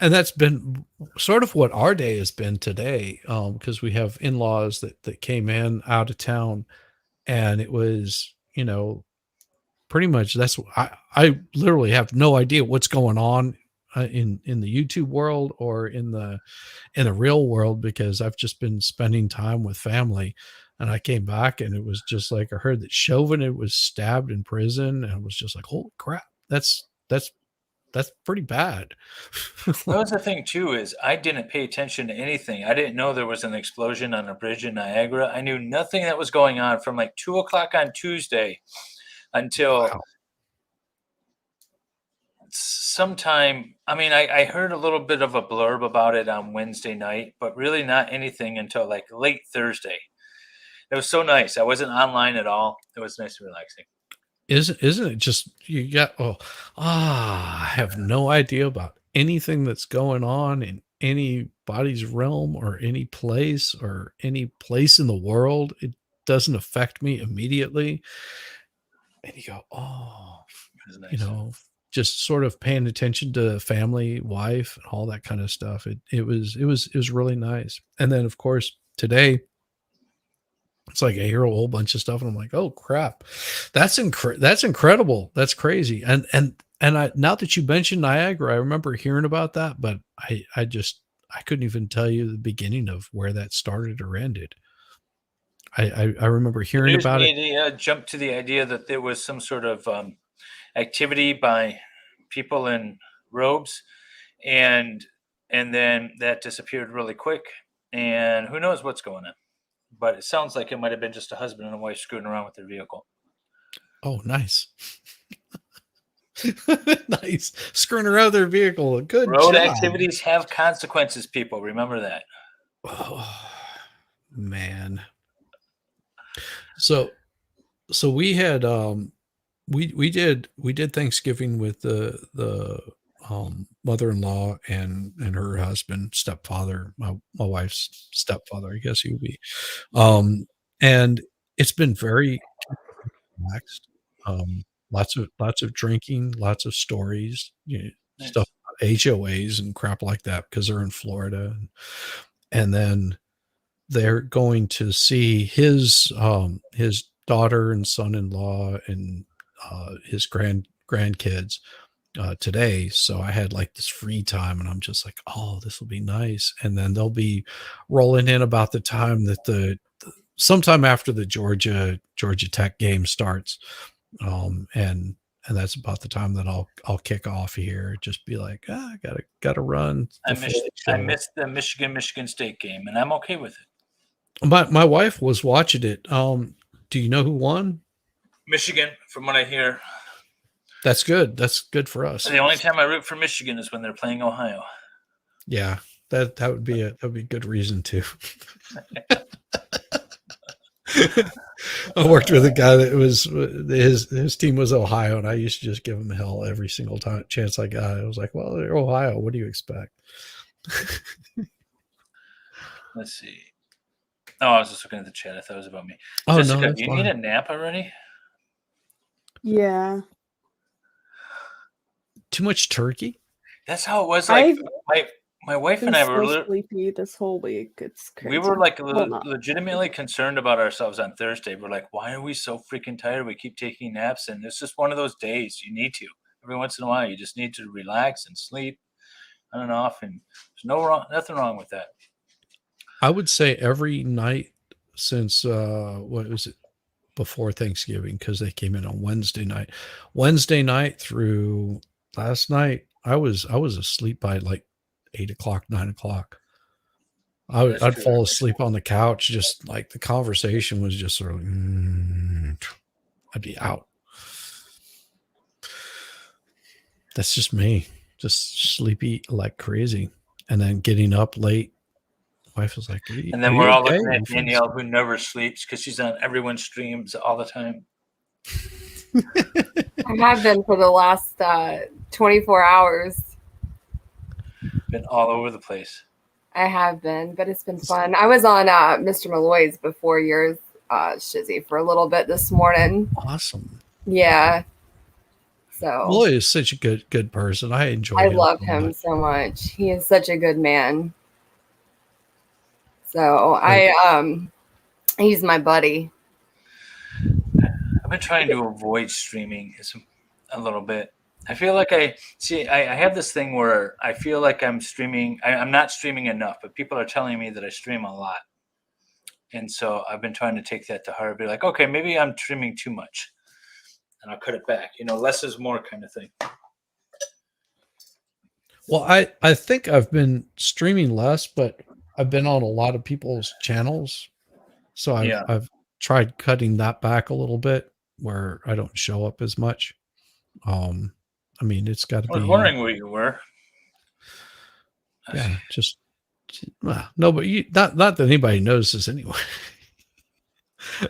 And that's been sort of what our day has been today, because we have in-laws that came in out of town, and it was, pretty much that's I literally have no idea what's going on in the YouTube world or in the real world because I've just been spending time with family. And I came back and it was just like I heard that Chauvin was stabbed in prison, and I was just like, holy crap, that's That's pretty bad. That was the thing too, is I didn't pay attention to anything. I didn't know there was an explosion on a bridge in Niagara. I knew nothing that was going on from like 2 o'clock on Tuesday until sometime. I mean, I heard a little bit of a blurb about it on Wednesday night, but really not anything until like late Thursday. It was so nice. I wasn't online at all. It was nice and relaxing. Isn't it just you got I have no idea about anything that's going on in anybody's realm or any place in the world. It doesn't affect me immediately. And you go, you know, just sort of paying attention to family, wife, and all that kind of stuff. It was really nice. And then of course today, it's like I hear a whole bunch of stuff, and I'm like, "Oh crap, that's incredible, that's crazy." And I, now that you mentioned Niagara, I remember hearing about that, but I couldn't even tell you the beginning of where that started or ended. I remember hearing about it. Jumped to the idea that there was some sort of activity by people in robes, and then that disappeared really quick, and who knows what's going on. But it sounds like it might have been just a husband and a wife screwing around with their vehicle. Oh, nice. Nice. Screwing around their vehicle. Good Road job. activities have consequences, people. Remember that. Oh, man. So we had we did Thanksgiving with the mother-in-law and her husband, stepfather, my wife's stepfather, I guess he would be. And it's been very relaxed. Lots of drinking, lots of stories, stuff about HOAs and crap like that because they're in Florida. And then they're going to see his daughter and son-in-law and his grandkids today. So I had like this free time, and I'm just like, oh, this will be nice. And then they'll be rolling in about the time that sometime after the Georgia Tech game starts, and that's about the time that I'll kick off here. Just be like, gotta run. I missed the Michigan State game, and I'm okay with it. My wife was watching it. Do you know who won? Michigan, from what I hear. That's good. That's good for us. The only time I root for Michigan is when they're playing Ohio. Yeah, that would be a good reason to. I worked with a guy that was his team was Ohio, and I used to just give him hell every single chance I got. I was like, "Well, they're Ohio. What do you expect?" Let's see. Oh, I was just looking at the chat. I thought it was about me. Oh, Jessica, no, that's you fine. need a nap already? Yeah. Too much turkey? That's how it was. Like my wife Been and I so were sleepy this whole week. It's crazy. we were like Well, not- legitimately concerned about ourselves on Thursday. We're like, why are we so freaking tired? We keep taking naps, and it's just one of those days. You need to every once in a while. You just need to relax and sleep on and off, and there's nothing wrong with that. I would say every night since what was it, before Thanksgiving, because they came in on Wednesday night through last night, I was asleep by like 8 o'clock, 9 o'clock. I'd fall asleep on the couch, just like the conversation was just sort of I'd be out. That's just me, just sleepy like crazy, and then getting up late. Wife was like, And then we're all looking at Danielle, who never sleeps because she's on everyone's streams all the time. I have been for the last 24 hours. Been all over the place. I have been, but it's been fun. I was on Mr. Malloy's before yours, Shizzy, for a little bit this morning. Awesome. Yeah. So Malloy is such a good person. I enjoy I him love so him much. so much. He is such a good man. So he's my buddy. I've been trying to avoid streaming a little bit. I feel like I have this thing where I feel like I'm streaming. I'm not streaming enough, but people are telling me that I stream a lot. And so I've been trying to take that to heart. Be like, okay, maybe I'm streaming too much, and I'll cut it back. Less is more kind of thing. Well, I think I've been streaming less, but I've been on a lot of people's channels, so Yeah. I've tried cutting that back a little bit where I don't show up as much. I mean, it's got to I was be wondering where you were. yeah, just well, no, but not that anybody notices anyway.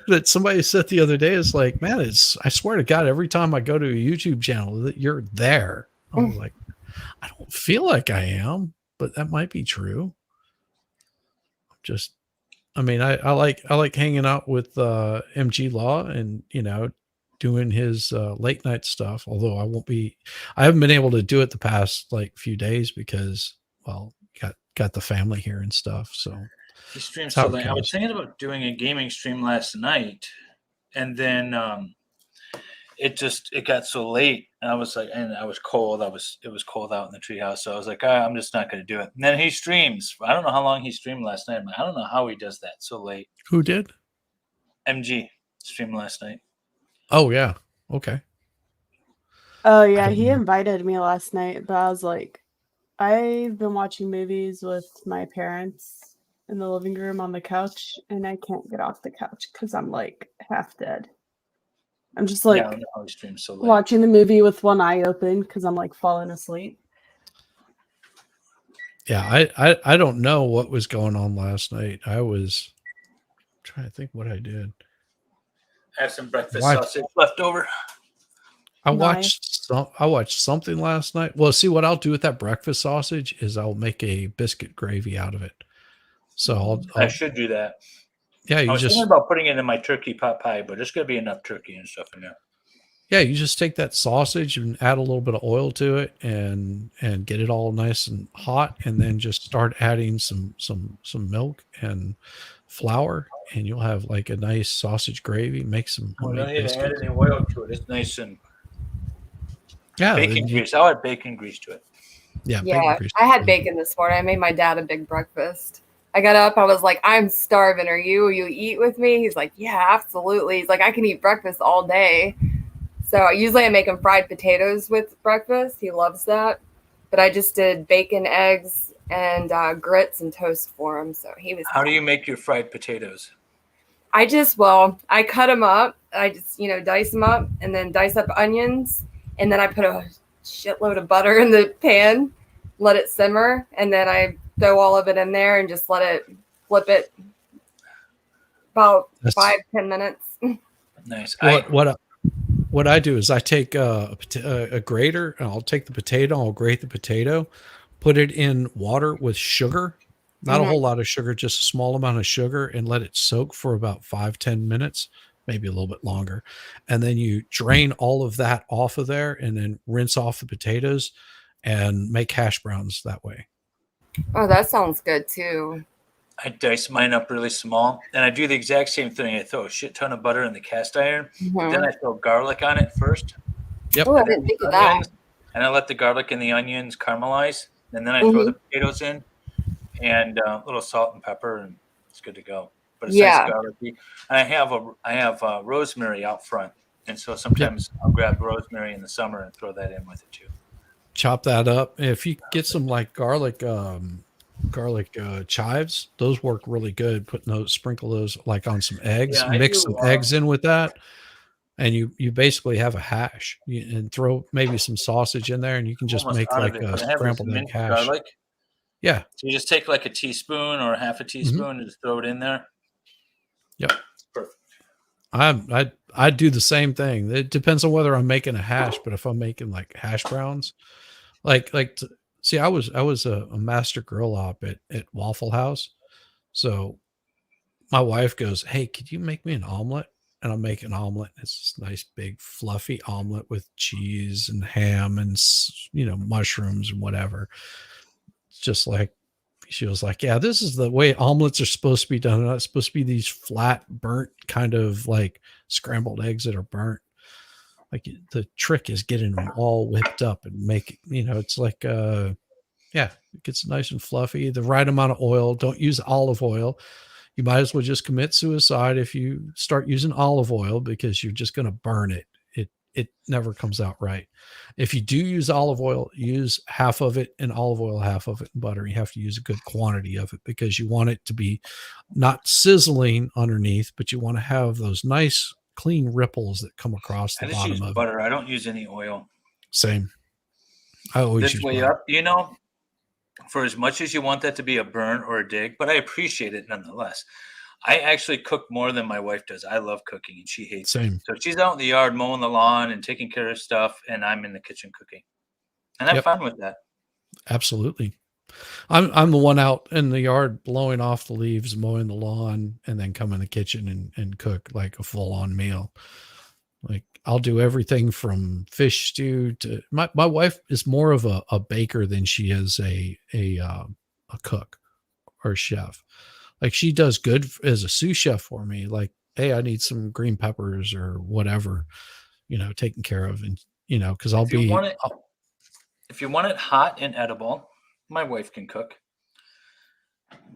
That somebody said the other day is like, man, I swear to God, every time I go to a YouTube channel that you're there. I was like, I don't feel like I am, but that might be true. Just, I mean, I like hanging out with MG Law and doing his late night stuff. Although I haven't been able to do it the past like few days because got the family here and stuff. So He streams that's how so it late. I was goes. thinking about doing a gaming stream last night, and then it got so late, and I was like, and I was cold. It was cold out in the treehouse, so I was like, I'm just not going to do it. And then he streams. I don't know how long he streamed last night. But I don't know how he does that so late. Who did? MG streamed last night. Oh yeah. Okay. Oh yeah, he invited me last night, but I was like, I've been watching movies with my parents in the living room on the couch, and I can't get off the couch because I'm like half dead. I'm just like I don't know how he streams so late. watching the movie with one eye open because I'm like falling asleep. Yeah, I don't know what was going on last night. I was trying to think what I did. I have some breakfast Why- sausage left over. I watched something last night. Well, see what I'll do with that breakfast sausage is I'll make a biscuit gravy out of it. So I should do that. Yeah, I you was just thinking about putting it in my turkey pot pie, but there's going to be enough turkey and stuff in there. you just take that sausage and add a little bit of oil to it and get it all nice and hot, and then just start adding some milk and flour, and you'll have like a nice sausage gravy. Make some Well, homemade don't need to add biscuits. any oil to it. It's nice and Yeah, bacon then you- grease. I'll add bacon grease to it. Yeah, Yeah, I had bacon this morning. I made my dad a big breakfast. I got up. I was like, I'm starving. Are you? Will you eat with me? He's like, yeah, absolutely. He's like, I can eat breakfast all day. So usually I make him fried potatoes with breakfast. He loves that. But I just did bacon, eggs, and grits and toast for him. So he was. How do you make your fried potatoes? I cut them up. I just, dice them up and then dice up onions. And then I put a shitload of butter in the pan, let it simmer. And then I throw all of it in there and just let it flip it about 5-10 minutes. Nice. What I do is I take a grater and I'll take the potato, I'll grate the potato, put it in water with sugar, not a Mhm. whole lot of sugar, just a small amount of sugar, and let it soak for about 5-10 minutes, maybe a little bit longer. And then you drain all of that off of there and then rinse off the potatoes and make hash browns that way. Oh, that sounds good too. I dice mine up really small, and I do the exact same thing. I throw a shit ton of butter in the cast iron, Mhm. then I throw garlic on it first. Yep. Oh, I didn't think of that. And I let the garlic and the onions caramelize, and then I throw the Mhm. potatoes in, and a little salt and pepper, and it's good to go. But it's Yeah. nice garlicky. And I have rosemary out front, and so sometimes I'll grab rosemary in the summer and throw that in with it too. Chop that up. If you get some like garlic chives, those work really good. Sprinkle those like on some eggs, Yeah, I mix do, some eggs in with that, and you basically have a hash. And throw maybe some sausage in there, and you can just Almost make out of like it, a but I have this scrambled egg minced hash. garlic. Yeah. So you just take like a teaspoon or half a teaspoon and just throw it in there. Yep. Perfect. I do the same thing. It depends on whether I'm making a hash, but if I'm making like hash browns, see, I was a master grill op at Waffle House. So my wife goes, "Hey, could you make me an omelet?" And I'll make an omelet. It's this nice big fluffy omelet with cheese and ham and mushrooms and whatever. It's just like she was like, "Yeah, this is the way omelets are supposed to be done. They're not supposed to be these flat, burnt kind of like scrambled eggs that are burnt. Like the trick is getting them all whipped up and make it's like it gets nice and fluffy, the right amount of oil. Don't use olive oil. You might as well just commit suicide if you start using olive oil because you're just going to burn it. it never comes out right. If you do use olive oil, use half of it in olive oil, half of it in butter. You have to use a good quantity of it because you want it to be not sizzling underneath, but you want to have those nice clean ripples that come across I the just use bottom of it. butter. I don't use any oil. Same. I always This use way butter. up, you know, for as much as you want that to be a burn or a dig, but I appreciate it nonetheless. I actually cook more than my wife does. I love cooking and she hates Same. it. So she's out in the yard mowing the lawn and taking care of stuff, and I'm in the kitchen cooking. And I'm Yep. fine with that. Absolutely. I'm the one out in the yard blowing off the leaves, mowing the lawn, and then come in the kitchen and cook like a full on meal. Like I'll do everything from fish stew to my wife is more of a baker than she is a cook or a chef. Like she does good as a sous chef for me. Like, hey, I need some green peppers or whatever, you know, taken care of. And, you know, cause I'll If you be, want it hot and edible, my wife can cook.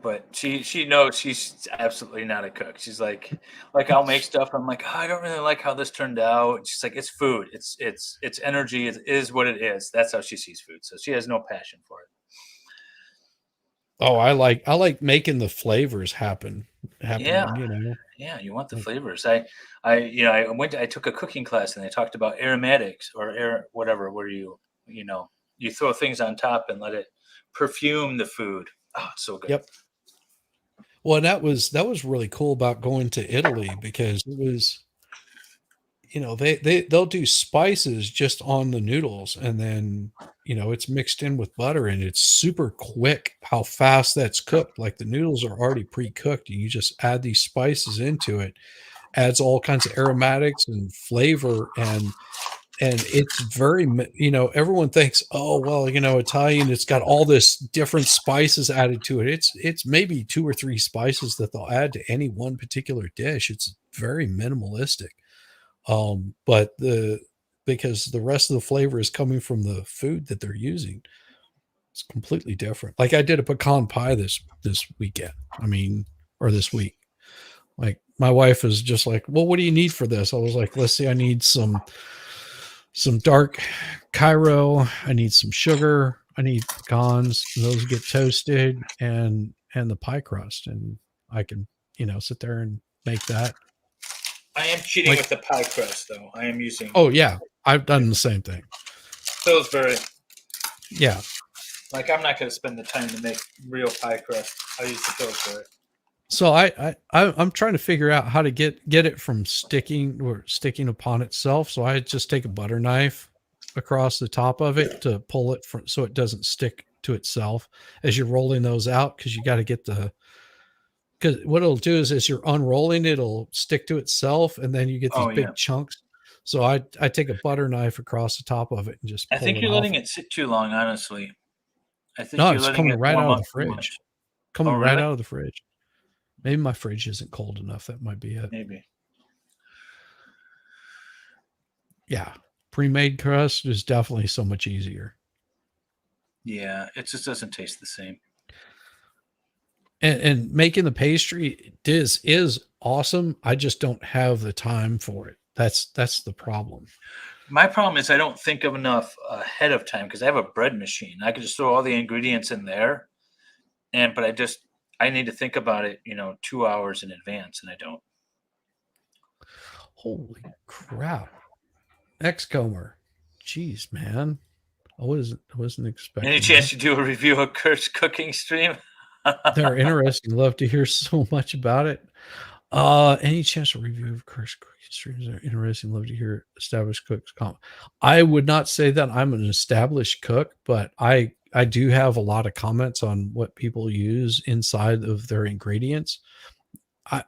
But she knows she's absolutely not a cook. She's like I'll make stuff. I'm like, oh, I don't really like how this turned out. She's like, it's food. It's energy. It is what it is. That's how she sees food. So she has no passion for it. oh, I like making the flavors happen, Yeah. you know. Yeah, you want the flavors. I took a cooking class and they talked about aromatics or whatever, where you throw things on top and let it perfume the food. Oh, it's so good. Yep. Well, that was really cool about going to Italy because it was, you know, they'll do spices just on the noodles and then, you know, it's mixed in with butter and it's super quick how fast that's cooked. Like the noodles are already pre-cooked. You just add these spices into it, adds all kinds of aromatics and flavor and it's very, you know, everyone thinks, oh, well, you know, Italian, it's got all this different spices added to it. It's maybe 2 or 3 spices that they'll add to any one particular dish. It's very minimalistic. But because the rest of the flavor is coming from the food that they're using, it's completely different. Like I did a pecan pie this weekend. I mean, or this week. Like my wife is just like, well, what do you need for this? I was like, let's see, I need some dark Cairo. I need some sugar. I need pecans. Those get toasted and the pie crust. And I can, you know, sit there and make that. I am cheating with the pie crust, though. I am using. Oh yeah, I've done the same thing. Pillsbury. Yeah. Like I'm not going to spend the time to make real pie crust. I use the Pillsbury. So I'm trying to figure out how to get it from sticking upon itself. So I just take a butter knife across the top of it to pull it from so it doesn't stick to itself as you're rolling those out because you got to get because what it'll do is as you're unrolling it'll stick to itself and then you get these big chunks. So I take a butter knife across the top of it and just I pull think it you're off. letting it sit too long, honestly. I think No, you're it's letting coming it right warm out of up the too fridge. much. Coming Oh, right really? out of the fridge. Maybe my fridge isn't cold enough. That might be it. Maybe. Yeah. Pre-made crust is definitely so much easier. Yeah, it just doesn't taste the same. And making the pastry is awesome. I just don't have the time for it. That's the problem. My problem is I don't think of enough ahead of time because I have a bread machine. I can just throw all the ingredients in there, but I need to think about it, 2 hours in advance, and I don't. Holy crap! Xcomer, jeez, man, I wasn't expecting. Any chance you do a review of Kurt's cooking stream? They're interesting. Love to hear so much about it. Any chance to review of Kurt's cooking streams are interesting. Love to hear established cooks comment. I would not say that I'm an established cook, but I do have a lot of comments on what people use inside of their ingredients.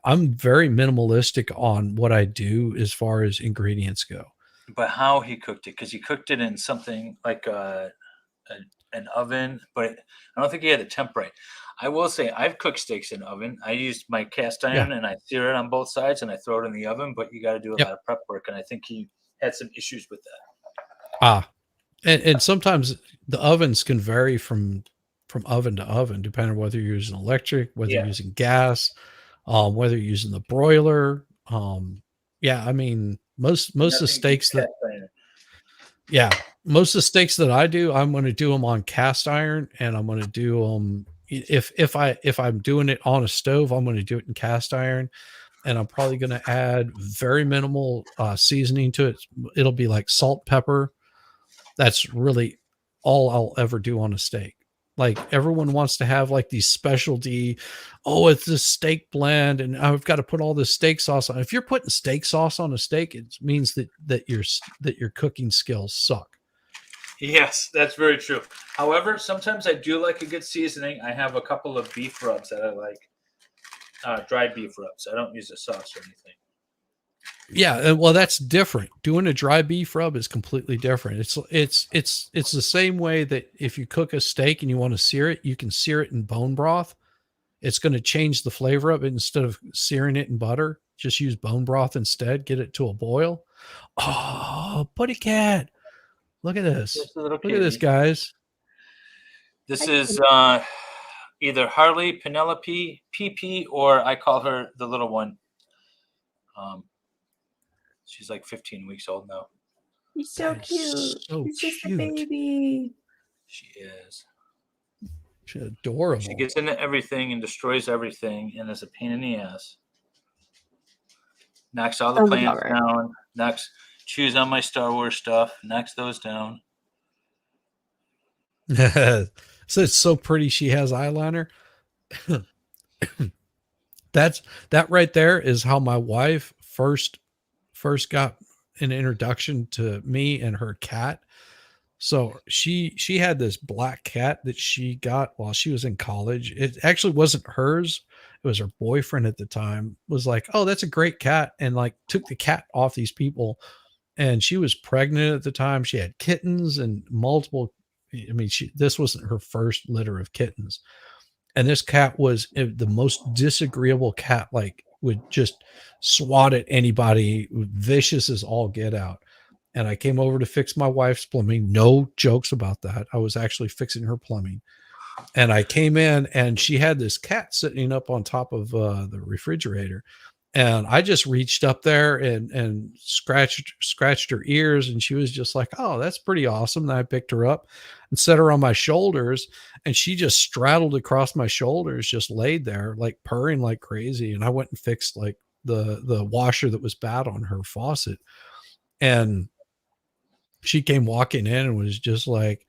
I'm very minimalistic on what I do as far as ingredients go. But how he cooked it, because he cooked it in something like an oven, but I don't think he had the temp right. I will say I've cooked steaks in oven. I used my cast iron and I sear it on both sides and I throw it in the oven, but you got to do a lot of prep work. And I think he had some issues with that. And sometimes the ovens can vary from oven to oven, depending on whether you're using electric, whether you're using gas, whether you're using the broiler. I mean, Most of the Nothing steaks that cast iron. yeah, most of the steaks that I do, I'm going to do them on cast iron, and I'm going to do them if I'm doing it on a stove, I'm going to do it in cast iron, and I'm probably going to add very minimal seasoning to it. It'll be like salt, pepper. That's really all I'll ever do on a steak. Like everyone wants to have like these specialty, oh, it's this steak blend, and I've got to put all this steak sauce on. If you're putting steak sauce on a steak, it means that your cooking skills suck. Yes, that's very true. However, sometimes I do like a good seasoning. I have a couple of beef rubs that I like, dried beef rubs. I don't use a sauce or anything. Yeah, well, that's different. Doing a dry beef rub is completely different. It's the same way that if you cook a steak and you want to sear it, you can sear it in bone broth. It's going to change the flavor of it. Instead of searing it in butter, just use bone broth instead. Get it to a boil. Oh, Putty Cat. Look at this. Look at this, guys. This is either Harley, Penelope, PP, or I call her the little one. She's like 15 weeks old now. He's so cute. So He's just a cute. baby. She is. She's adorable. She gets into everything and destroys everything and is a pain in the ass. Knocks all the Sounds plants about right. down. Chews on my Star Wars stuff. Knocks those down. So it's so pretty. She has eyeliner. That right there is how my wife first got an introduction to me and her cat. So she had this black cat that she got while she was in college. It actually wasn't hers. It was her boyfriend at the time. Was like, oh, that's a great cat, and like took the cat off these people. And she was pregnant at the time. She had kittens and multiple. I mean, this wasn't her first litter of kittens. And this cat was the most disagreeable cat, like would just swat at anybody, vicious as all get out. And I came over to fix my wife's plumbing. No jokes about that. I was actually fixing her plumbing. And I came in and she had this cat sitting up on top of the refrigerator. And I just reached up there and scratched her ears. And she was just like, oh, that's pretty awesome. And I picked her up and set her on my shoulders. And she just straddled across my shoulders, just laid there, like purring like crazy. And I went and fixed like the washer that was bad on her faucet. And she came walking in and was just like,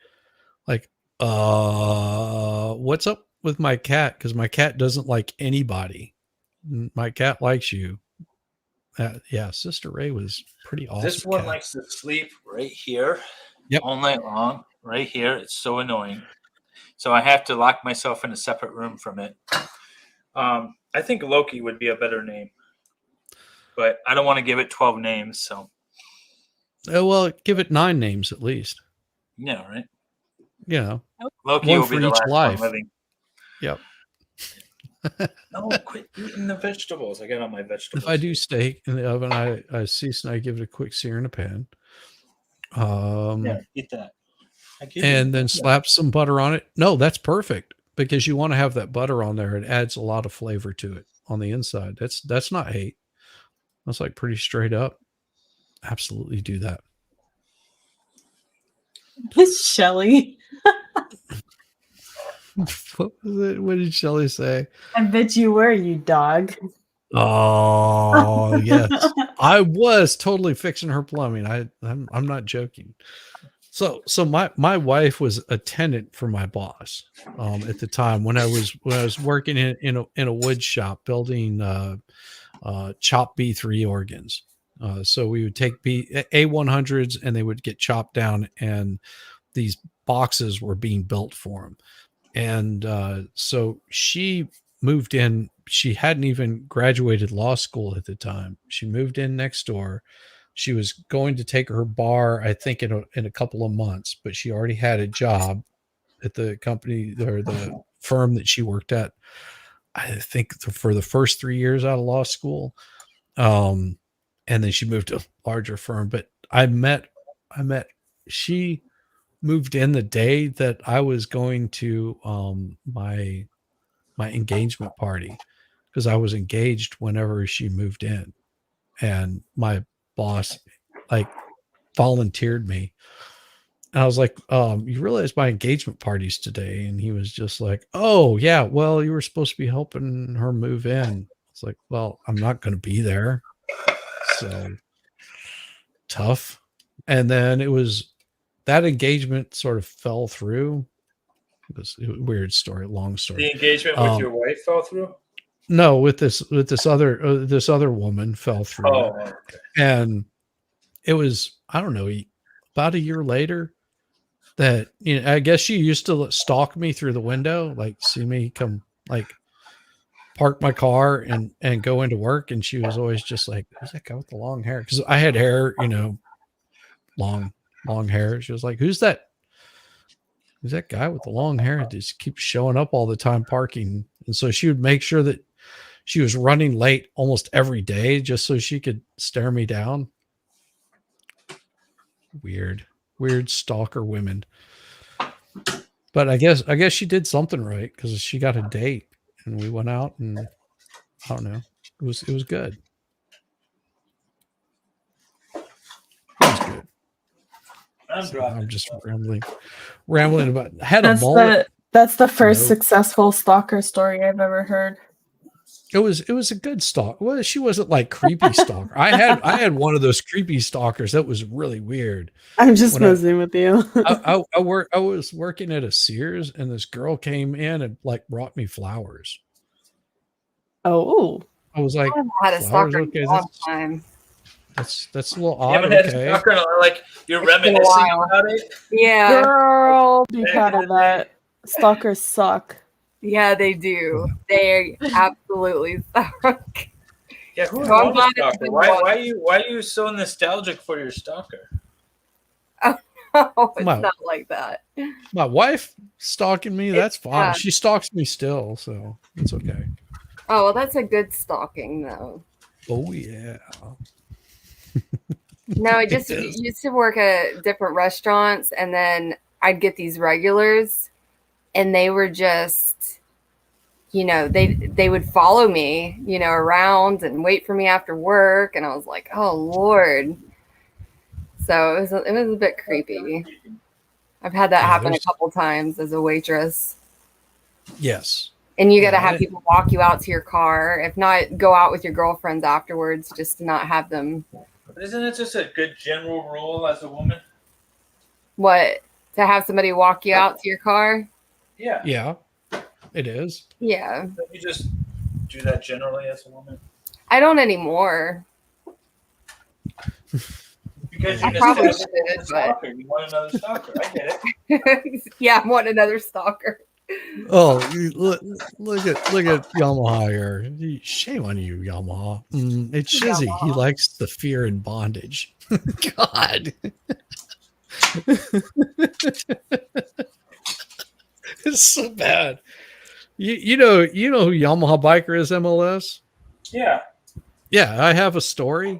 what's up with my cat? Because my cat doesn't like anybody. My cat likes you. Yeah, Sister Ray was pretty awesome. This one cat. likes to sleep right here Yep. all night long. Right here. It's so annoying. So I have to lock myself in a separate room from it. I think Loki would be a better name. But I don't want to give it 12 names. So Well, give it 9 names at least. yeah, right. You know, Loki one will be for the each last life. one living. Yep. No, quit eating the vegetables. I got all my vegetables. If I do steak in the oven, I season. I give it a quick sear in a pan. Yeah, eat that. I give you- And then slap some butter on it. No, that's perfect because you want to have that butter on there. It adds a lot of flavor to it on the inside. That's not hate. That's like pretty straight up. Absolutely do that. Shelly. What was it? What did Shelly say? I bet you were, you dog. Oh yes, I was totally fixing her plumbing. I'm not joking. So my wife was a tenant for my boss at the time when I was working in a wood shop building chopped B3 organs. So we would take A100s and they would get chopped down, and these boxes were being built for them. And so she moved in. She hadn't even graduated law school at the time. She moved in next door. She was going to take her bar, I think, in a couple of months, but she already had a job at the company or the firm that she worked at, I think, for the first 3 years out of law school. And then she moved to a larger firm. But she moved in the day that I was going to my engagement party, because I was engaged whenever she moved in. And my boss like volunteered me. And I was like, you realize my engagement party's today? And he was just like, oh yeah, well, you were supposed to be helping her move in. It's like, well, I'm not going to be there. So tough. And then it was that engagement sort of fell through. It was a weird story, long story. The engagement with your wife fell through? No, with this other woman fell through. Oh, okay. And it was, I don't know, about a year later that, you know, I guess she used to stalk me through the window, like see me come, like park my car and go into work. And she was always just like, who's that guy with the long hair? Because I had hair, you know, long hair. She was like, who's that guy with the long hair that just keeps showing up all the time parking? And so she would make sure that she was running late almost every day just so she could stare me down. Weird stalker women. But I guess she did something right, because she got a date and we went out, and I don't know. It was good. I'm just rambling about. Had a mullet. That's the first successful stalker story I've ever heard. It was a good stalk. Well, she wasn't like creepy stalker. I had one of those creepy stalkers that was really weird. I'm just messing with you. I was working at a Sears, and this girl came in and like brought me flowers. Oh, I was like, I had a stalker in a long time. That's a little You odd. haven't had Okay. a stalker, like you're It's been a reminiscing while. about it? Yeah. girl, be proud of that. Stalkers suck. Yeah, they do. They absolutely suck. Yeah, who So I'm is glad a it's stalker? been Why one. are you so nostalgic for your stalker? Oh, it's My- not like that. My wife stalking me, that's fine. yeah. She stalks me still, so it's okay. Oh, well, that's a good stalking, though. Oh yeah. No, I just It is. used to work at different restaurants, and then I'd get these regulars, and they were just, you know, they would follow me, you know, around and wait for me after work, and I was like, oh Lord. So it was a bit creepy. I've had that Yeah, happen a there's- couple times as a waitress. Yes. And you got to Yeah, have people walk you out to your car. If not, go out with your girlfriends afterwards, just to not have them. But isn't it just a good general rule as a woman? What? To have somebody walk you out to your car? Yeah. Yeah, it is. Yeah. Don't you just do that generally as a woman? I don't anymore. Because I you're probably nostalgic for should, a but stalker. You want another stalker. I get it. yeah, I want another stalker. Oh, look at Yamaha here. Shame on you, Yamaha. It's Shizzy. He likes the fear and bondage. God. It's so bad. You know who Yamaha Biker is, MLS? Yeah. Yeah, I have a story.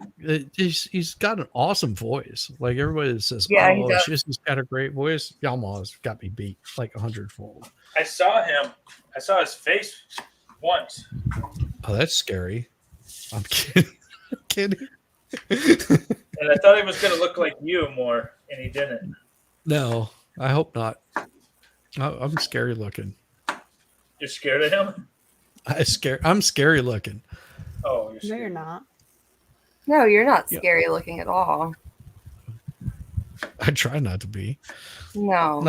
He's got an awesome voice. Like everybody says, Yeah, he oh, does. Shizzy's got a great voice. Yamaha's got me beat like 100-fold. I saw him. I saw his face once. Oh, that's scary. I'm kidding. I'm kidding. And I thought he was going to look like you more, and he didn't. No, I hope not. I'm scary looking. You're scared of him? I'm scary looking. Oh, No, you're not. No, you're not Yeah. scary looking at all. I try not to be. No.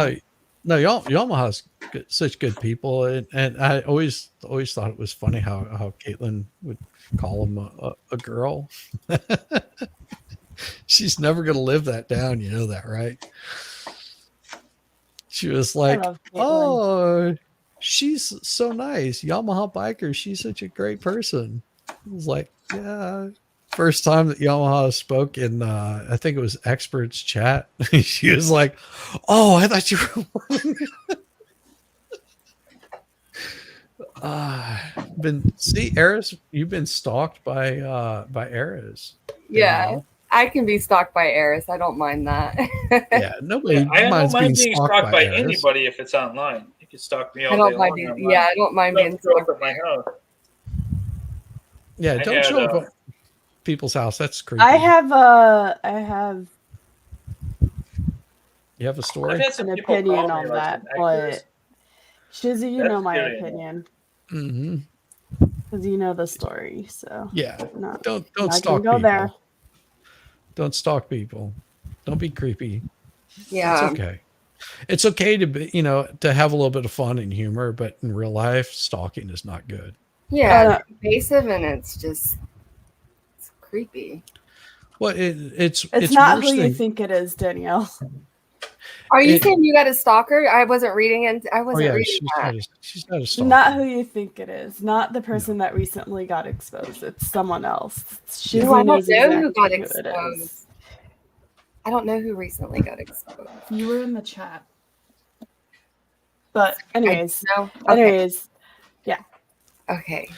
No, Yamaha's such good people, and I always thought it was funny how Caitlin would call him a girl. She's never gonna live that down, you know that, right? She was like, love Caitlin. "Oh, she's so nice, Yamaha biker. She's such a great person." I was like, "Yeah." First time that Yamaha spoke in, I think it was Experts Chat. She was like, "Oh, I thought you were." Eris, you've been stalked by Eris. Yeah. I can be stalked by Eris. I don't mind that. Yeah, nobody I don't minds mind being stalked by Eris. anybody if it's online. You can stalk me all I don't day mind long being, online. I don't mind being Don't show up stalked. at my house. Yeah, I don't had, show up. people's house. That's creepy. I have You have a story? I've had some an people opinion call me, on like, that, some actors. but Shizzy, you That's know my scary. opinion Mm-hmm. because you know the story. So Yeah. not, Don't not gonna stalk go people. there. Don't stalk people. Don't be creepy. Yeah. It's okay. It's okay to be, to have a little bit of fun and humor, but in real life, stalking is not good. Yeah, it's invasive and it's creepy. Well, it's not worse who you than- think it is, Danielle. Are you It- saying you got a stalker? I wasn't reading it. I Oh wasn't yeah, reading that. she's not a stalker. Not who you think it is. Not the person that recently got exposed. It's someone else. Shizzy No, I don't knows know who exactly got who it is. exposed. I don't know who recently got exposed. You were in the chat. But anyways, No. Okay. anyways, yeah. Okay.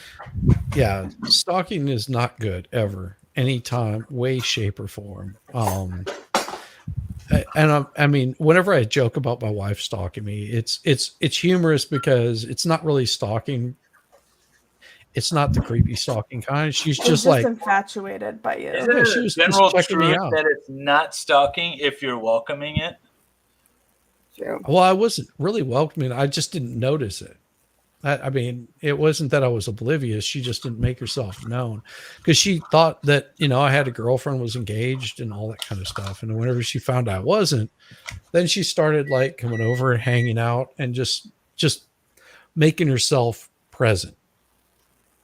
Yeah, stalking is not good ever, anytime, way, shape, or form. I mean, whenever I joke about my wife stalking me, it's humorous because it's not really stalking. It's not the creepy stalking kind. She's She's just like, infatuated by you. Is Yeah, it she a was just general checking me truth out. that it's not stalking if you're welcoming it? True. well, I wasn't really welcoming. I just didn't notice it. I mean, it wasn't that I was oblivious. She just didn't make herself known because she thought that, I had a girlfriend, was engaged and all that kind of stuff. And whenever she found I wasn't, then she started like coming over and hanging out and just making herself present.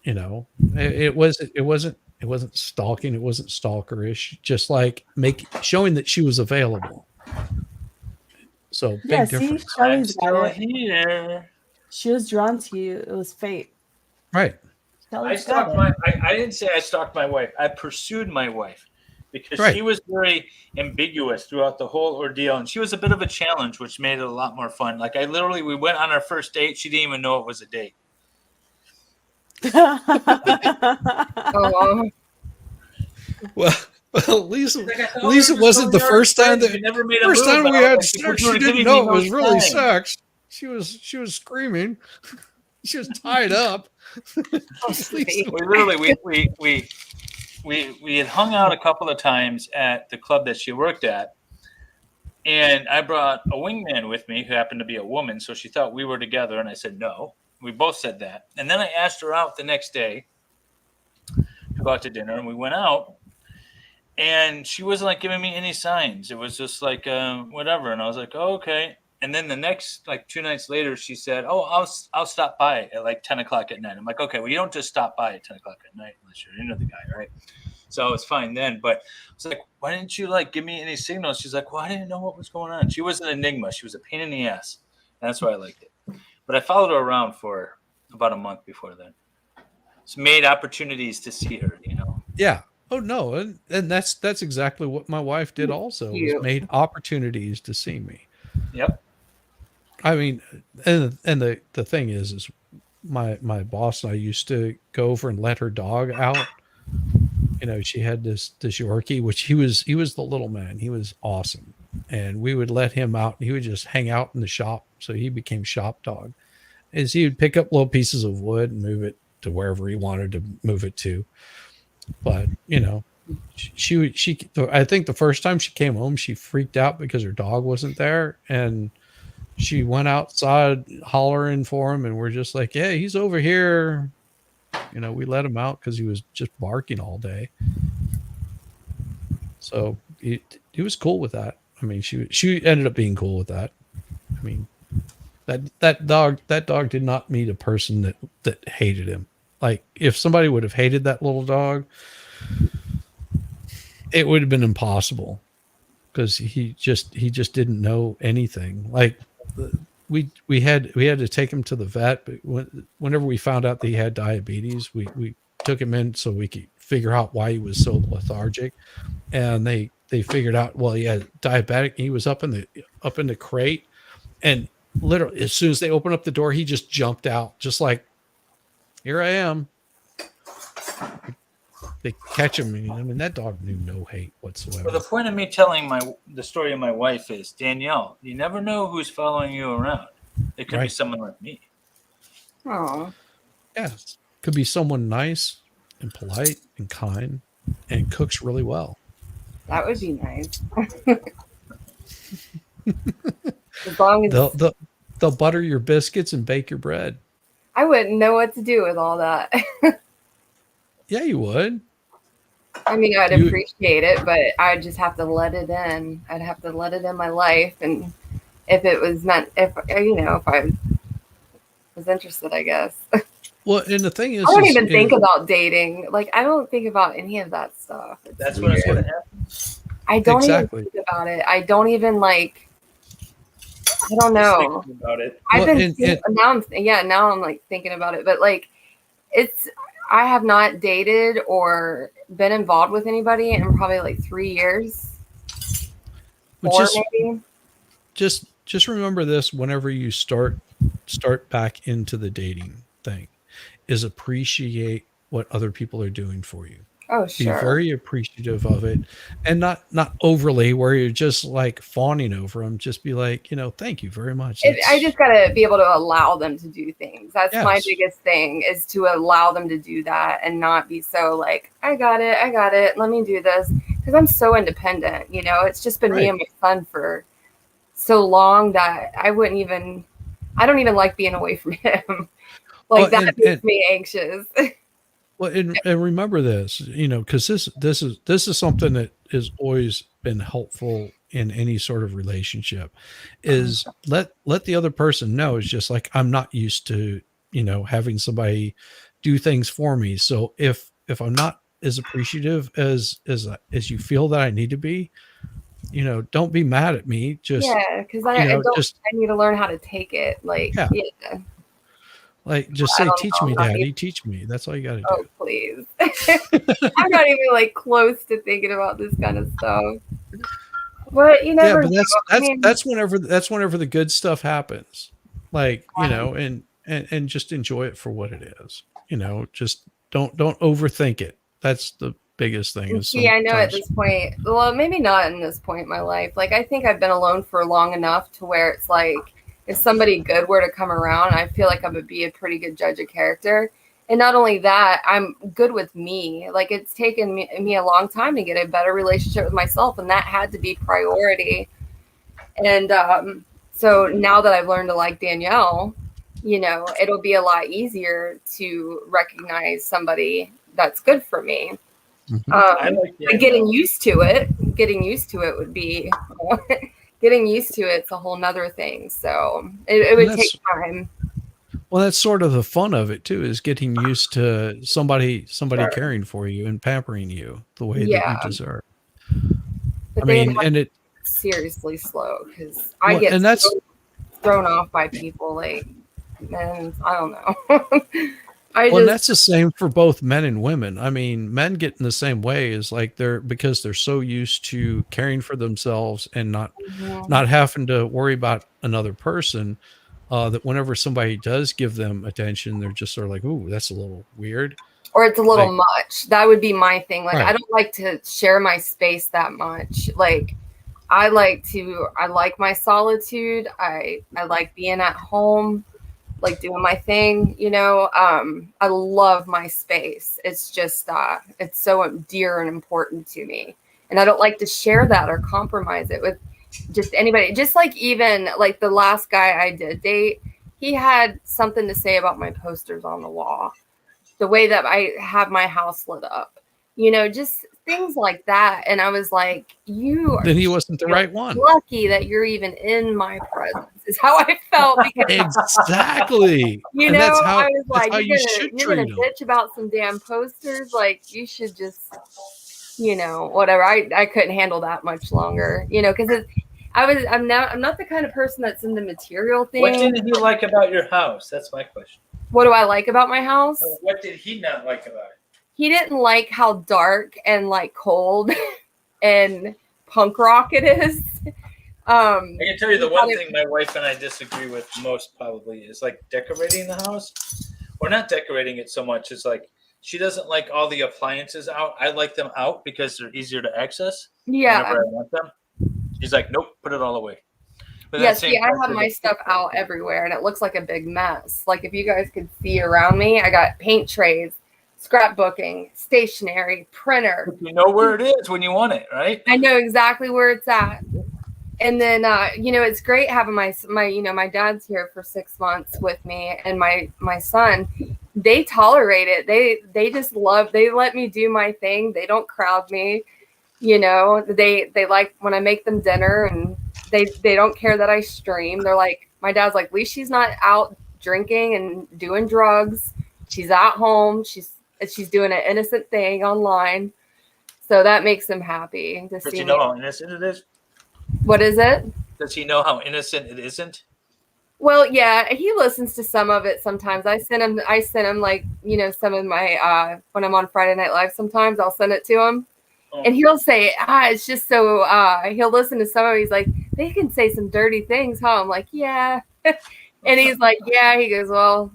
It wasn't stalking. It wasn't stalkerish, just like showing that she was available. So big Yeah, difference. see, Shelly's Still got it. here. She was drawn to you. It was fate. Right. I Shelly's got stalked it. I didn't say I stalked my wife. I pursued my wife because Right. she was very ambiguous throughout the whole ordeal, and she was a bit of a challenge, which made it a lot more fun. Like we went on our first date. She didn't even know it was a date. Oh, Well, at least Like, I at thought least we it were wasn't the just first time friends. that We never made a first move, time but we I was had like, sex. you She were didn't giving know me it no was really sign. sex. She was screaming. She was tied up. We literally we had hung out a couple of times at the club that she worked at, and I brought a wingman with me who happened to be a woman, so she thought we were together, and I said no. We both said that, and then I asked her out the next day to go out to dinner, and we went out, and she wasn't like giving me any signs. It was just like whatever, and I was like, oh, okay. And then the next, like 2 nights later, she said, "Oh, I'll stop by at like 10 o'clock at night." I'm like, "Okay, well, you don't just stop by at 10 o'clock at night unless you're into the guy, right?" So it's fine then. But I was like, "Why didn't you like give me any signals?" She's like, "Well, I didn't know what was going on." She was an enigma. She was a pain in the ass, and that's why I liked it. But I followed her around for about a month before then. It's made opportunities to see her, Yeah. Oh no, and that's exactly what my wife did. Also, was Cute. made opportunities to see me. Yep. I mean, and the thing is my boss and I used to go over and let her dog out. She had this Yorkie, which he was the little man. He was awesome, and we would let him out. He would just hang out in the shop, so he became shop dog. As he would pick up little pieces of wood and move it to wherever he wanted to move it to. But she I think the first time she came home, she freaked out because her dog wasn't there, and she went outside hollering for him, and we're just like, "Yeah, he's over here." We let him out because he was just barking all day. So he was cool with that. I mean, she ended up being cool with that. I mean, that dog did not meet a person that hated him. Like, if somebody would have hated that little dog, it would have been impossible, because he just didn't know anything. Like, we had to take him to the vet, but whenever we found out that he had diabetes, we took him in so we could figure out why he was so lethargic. And they figured out, well, he had diabetic. He was up in the crate, and literally as soon as they opened up the door, he just jumped out, just like, "Here I am." They catch him. I mean, that dog knew no hate whatsoever. Well, the point of me telling the story of my wife is, Danielle, you never know who's following you around. It could be Right. someone like me. Oh. Yeah, could be someone nice and polite and kind, and cooks really well. That would be nice. As long as They'll butter your biscuits and bake your bread. I wouldn't know what to do with all that. Yeah, you would. I mean, I'd You- appreciate it, but I'd just have to let it in. I'd have to let it in my life, and if it was meant, if I was interested, I guess. Well, and the thing is, I don't is- even is- think about dating. Like, I don't think about any of that stuff. It's That's when it's weird. going to happen. I don't Exactly. even think about it. I don't even like. I don't know. Thinking about it. I've Well, been now I'm like thinking about it, but like I have not dated or been involved with anybody in probably like 3 years. Which Four is- maybe. just remember this whenever you start back into the dating thing, is appreciate what other people are doing for you. Oh, Be sure. very appreciative of it, and not overly where you're just like fawning over them. Just be like, thank you very much. I just gotta be able to allow them to do things. That's my Yes. biggest thing, is to allow them to do that and not be so like, I got it, let me do this. Because I'm so independent, it's just been me Right. and my son for so long that I don't even like being away from him. Like, Well, that and- makes and- me anxious. Well, and remember this, because this is something that has always been helpful in any sort of relationship, is let the other person know. It's just like, I'm not used to having somebody do things for me. So if I'm not as appreciative as you feel that I need to be, don't be mad at me. Just yeah, because I need to learn how to take it. Like, Yeah. yeah. just I say, don't teach know, me, not Daddy, even- teach me. That's all you got to do. Oh, please. I'm not even like close to thinking about this kind of stuff. But you never But know. I mean, that's whenever the good stuff happens. Like, and just enjoy it for what it is. Just don't overthink it. That's the biggest thing. is see, I know at sometimes- this point, well, maybe not in this point in my life. Like, I think I've been alone for long enough to where it's like, if somebody good were to come around, I feel like I would be a pretty good judge of character. And not only that, I'm good with me. Like, it's taken me a long time to get a better relationship with myself, and that had to be priority. And so now that I've learned to like Danielle, it'll be a lot easier to recognize somebody that's good for me. I like But getting used to it would be getting used to it's a whole nother thing. So it would that's- take time. Well, that's sort of the fun of it too, is getting used to somebody Sure. caring for you and pampering you the way that Yeah. you deserve. But I they mean, have and it seriously slow, because I Well, get and that's- so thrown off by people. Like, man, I don't know. well, that's the same for both men and women. I mean, men get in the same way, is like because they're so used to caring for themselves and not having to worry about another person, that whenever somebody does give them attention, they're just sort of like, ooh, that's a little weird. or it's a little Like- much. That would be my thing. Like, I Right. don't like to share my space that much. Like, I like my solitude. I like being at home, like doing my thing, I love my space. It's just it's so dear and important to me. And I don't like to share that or compromise it with just anybody. Just like, even like the last guy I did date, he had something to say about my posters on the wall, the way that I have my house lit up, just things like that. And I was like, you are Then he wasn't the right one. lucky that you're even in my presence, is how I felt. Because Exactly. And that's how, I was that's like, how you're you should gonna treat them. bitch about some damn posters. Like, you should just, whatever. I couldn't handle that much longer, because I'm not the kind of person that's into material things. What didn't he like about your house? That's my question. What do I like about my house? What did he not like about it? He didn't like how dark and like cold and punk rock it is. I can tell you the he one thought thing my wife and I disagree with most probably is like decorating the house. Or not decorating it so much. It's like she doesn't like all the appliances out. I like them out because they're easier to access. Yeah. Whenever I want them. She's like, nope, put it all away. But Yeah, that see, same I time, have my stuff out everywhere, and it looks like a big mess. Like, if you guys could see around me, I got paint trays scrapbooking, stationery, printer. You know where it is when you want it, right? I know exactly where it's at. And then, it's great having my dad's here for 6 months with me, and my son, they tolerate it. They just they let me do my thing. They don't crowd me. They like when I make them dinner, and they don't care that I stream. They're like, my dad's like, at least she's not out drinking and doing drugs. She's at home. She's doing an innocent thing online. So that makes them happy to Does see he know me. how innocent it is? What is it? Does he know how innocent it isn't? Well, yeah, he listens to some of it sometimes. I send him like, some of my when I'm on Friday Night Live, sometimes I'll send it to him. And he'll say, it's just so he'll listen to some of it. He's like, they can say some dirty things, huh? I'm like, yeah. And he's like, yeah. He goes, well,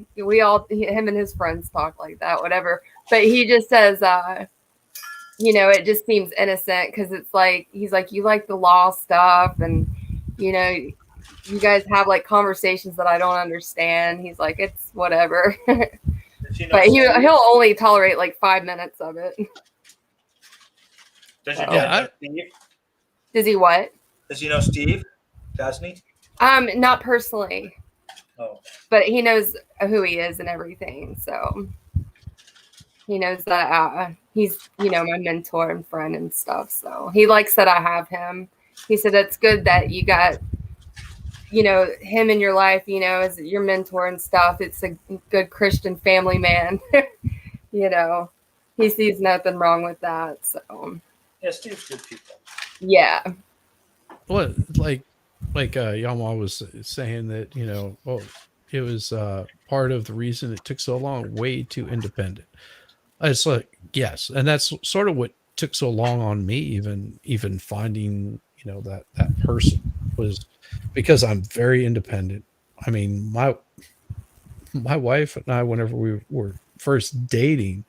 him and his friends talk like that, whatever. But he just says, it just seems innocent because it's like, he's like, you like the law stuff, and you guys have like conversations that I don't understand. He's like, it's whatever. But he'll only tolerate like 5 minutes of it. Does your dad know Steve? Does he what? Does he know Steve Dasney? Not personally. Oh. But he knows who he is and everything. So he knows that he's, my mentor and friend and stuff. So he likes that I have him. He said it's good that you got, him in your life, as your mentor and stuff. It's a good Christian family man. He sees nothing wrong with that. So Yeah, Steve's good people. yeah. What like Yama was saying that it was part of the reason it took so long, way too independent. It's like, yes, and that's sort of what took so long on me, even finding that person, was because I'm very independent. I mean, my wife and I, whenever we were first dating,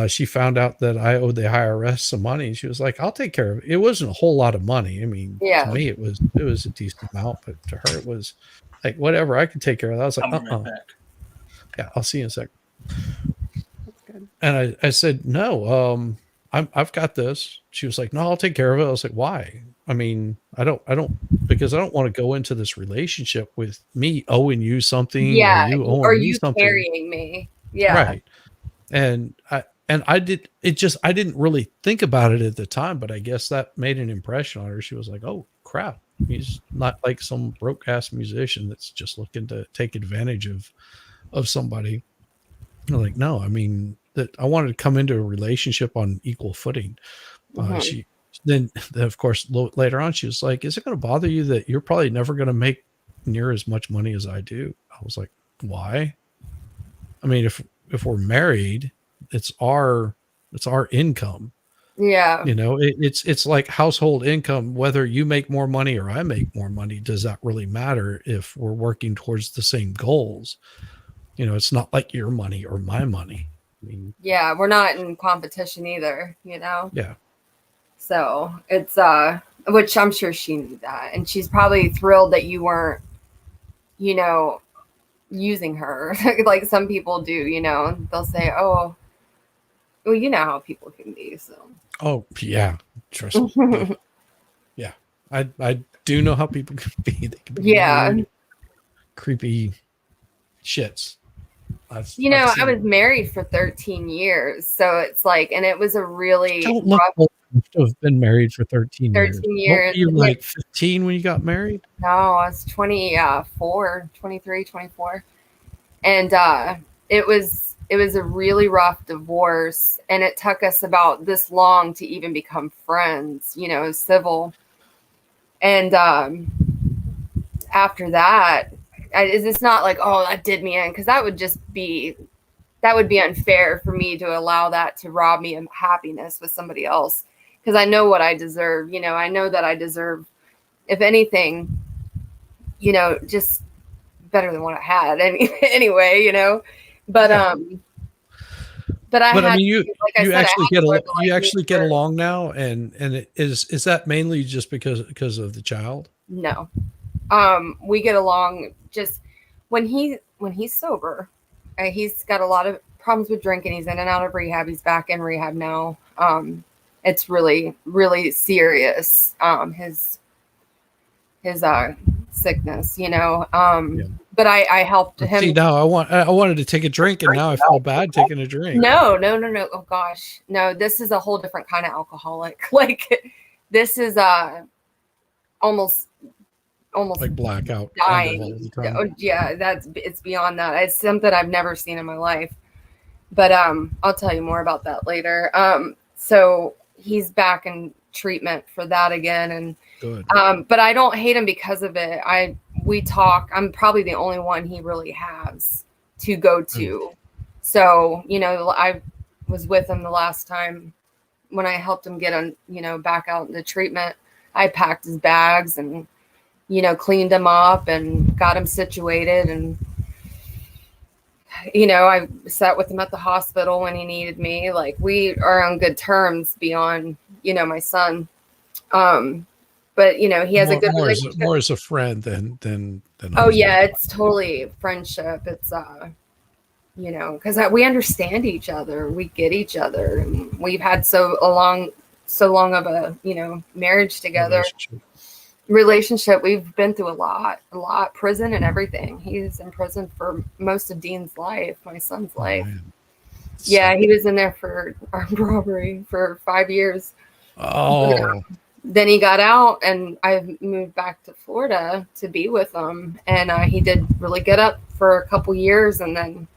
she found out that I owed the IRS some money, and she was like, I'll take care of it. It wasn't a whole lot of money. I mean, Yeah. to me it was a decent amount, but to her it was like, whatever, I could take care of that. I was like, I'll be right back. yeah, I'll see you in a second. And I said, no, I've got this. She was like, no, I'll take care of it. I was like, why? I mean, because I don't want to go into this relationship with me owing you something, Yeah. or you owing Or me you something. carrying me. Yeah. Right. And I didn't really think about it at the time, but I guess that made an impression on her. She was like, oh crap, he's not like some broke ass musician that's just looking to take advantage of somebody. And I'm like, no, I mean, that I wanted to come into a relationship on equal footing. Mhm. She then of course later on she was like, is it going to bother you that you're probably never going to make near as much money as I do? I was like, why? I mean, if we're married, it's our income. Yeah. It's like household income. Whether you make more money or I make more money, does that really matter if we're working towards the same goals? It's not like your money or my money. I mean, Yeah. We're not in competition either, yeah. So it's which I'm sure she knew that, and she's probably thrilled that you weren't, using her like some people do. They'll say, "Oh, well, you know how people can be." So. Oh yeah, trust me. Yeah, I do know how people can be. They can be Yeah. weird, creepy shits. I was married for 13 years, so it's like, and it was a really Don't look rough. old enough to have been married for 13 years. 13 years. Weren't you like 15 when you got married? No, I was 23, 24. And it was a really rough divorce, and it took us about this long to even become friends, civil. And after that, it's not like, oh, that did me in, because that would be unfair for me to allow that to rob me of happiness with somebody else, because I know what I deserve. I know that I deserve, if anything, just better than what I had anyway, but I mean, you actually get her. along now, and is that mainly just because of the child? No, we get along just when he's sober. He's got a lot of problems with drinking. He's in and out of rehab. He's back in rehab now. It's really, really serious. His sickness, you know. But I helped him. See, now I wanted to take a drink, and now I feel bad taking a drink. No. Oh gosh, no. This is a whole different kind of alcoholic. Like this is almost Like blackout. dying. Kind of all the time. Oh, yeah, it's beyond that. It's something I've never seen in my life. But I'll tell you more about that later. So he's back in treatment for that again, and Good. but I don't hate him because of it. We talk. I'm probably the only one he really has to go to. So, you know, I was with him the last time when I helped him get on, you know, back out into treatment. I packed his bags and, you know, cleaned him up and got him situated. And, you know, I sat with him at the hospital when he needed me. Like, we are on good terms beyond, you know, my son. But, you know, he has a good relationship. More as a friend than Oh yeah, it's totally friendship. It's you know, because we understand each other, we get each other, and we've had so long of a, you know, marriage together, relationship. We've been through a lot, prison and everything. He's in prison for most of Dean's life, my son's life. Yeah, he was in there for armed robbery for 5 years. Oh. Yeah. Then he got out, and I moved back to Florida to be with him. And he did really get up for a couple years, and then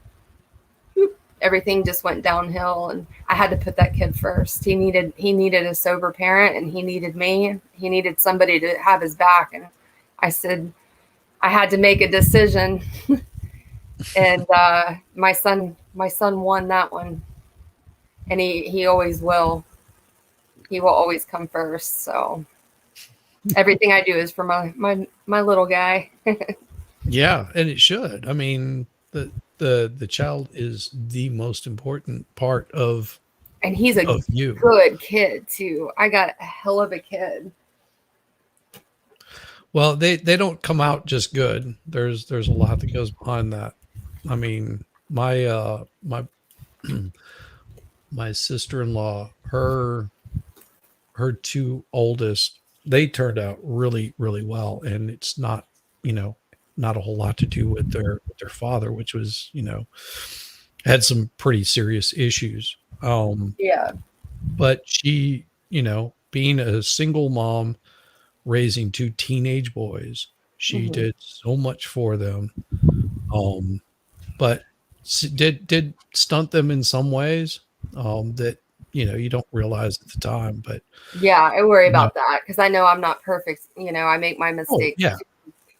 everything just went downhill. And I had to put that kid first. He needed a sober parent, and he needed me. He needed somebody to have his back. And I said I had to make a decision. And my son won that one, and he always will. He will always come first. So everything I do is for my little guy. Yeah, and it should. I mean, the child is the most important part of, and he's a you. Good kid too. I got a hell of a kid. Well, they don't come out just good. There's a lot that goes behind that. I mean, my my sister-in-law, her two oldest, they turned out really, really well. And it's not, you know, not a whole lot to do with their father, which was, you know, had some pretty serious issues. Yeah. But she, you know, being a single mom, raising two teenage boys, she did so much for them. But did stunt them in some ways that, you know, you don't realize at the time. But yeah, I worry about that because I know I'm not perfect. You know, I make my mistakes. Yeah.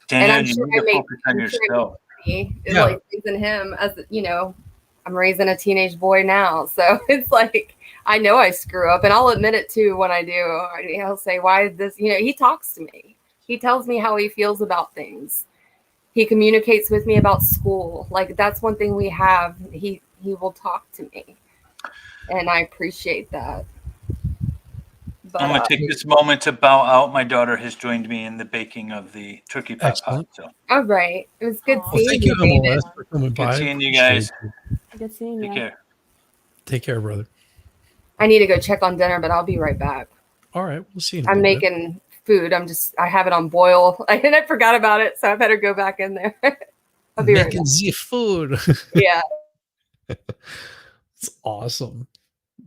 And I'm you sure need I to make focus on yourself. it's like raising him as, you know, I'm raising a teenage boy now. So it's like, I know I screw up, and I'll admit it too when I do. He'll say, why is this? You know, he talks to me. He tells me how he feels about things. He communicates with me about school. Like, that's one thing we have. He will talk to me, and I appreciate that. But, I'm going to take this moment to bow out. My daughter has joined me in the baking of the turkey pot pie. So. All right. It was good seeing thank you, you, David. MLS, for coming by. Good seeing you guys. Good seeing you. Take care. Take care, brother. I need to go check on dinner, but I'll be right back. All right, we'll see you in a I'm little bit. making food. I have it on boil, and I forgot about it, so I better go back in there. I'll be right back. Making the food. Yeah. It's awesome.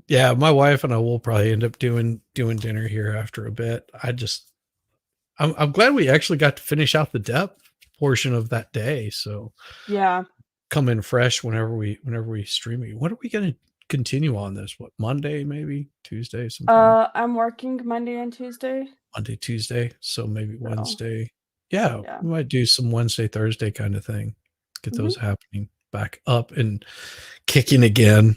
Yeah, my wife and I will probably end up doing dinner here after a bit. I'm glad we actually got to finish out the depth portion of that day. So Yeah. come in fresh whenever we stream it. What are we going to continue on this? What, Monday, maybe Tuesday, sometime? I'm working Monday and Tuesday. Monday, Tuesday. So maybe Wednesday. Yeah, we might do some Wednesday, Thursday kind of thing. Get those happening back up and kicking again.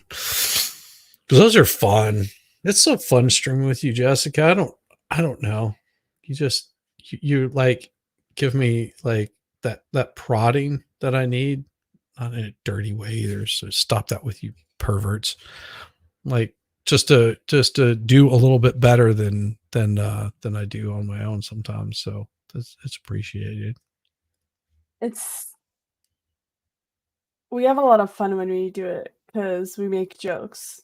Those are fun. It's so fun streaming with you, Jessica. I don't know. You like give me like that prodding that I need, not in a dirty way either. So stop that with you perverts. Like just to do a little bit better than I do on my own sometimes. So it's appreciated. We have a lot of fun when we do it because we make jokes.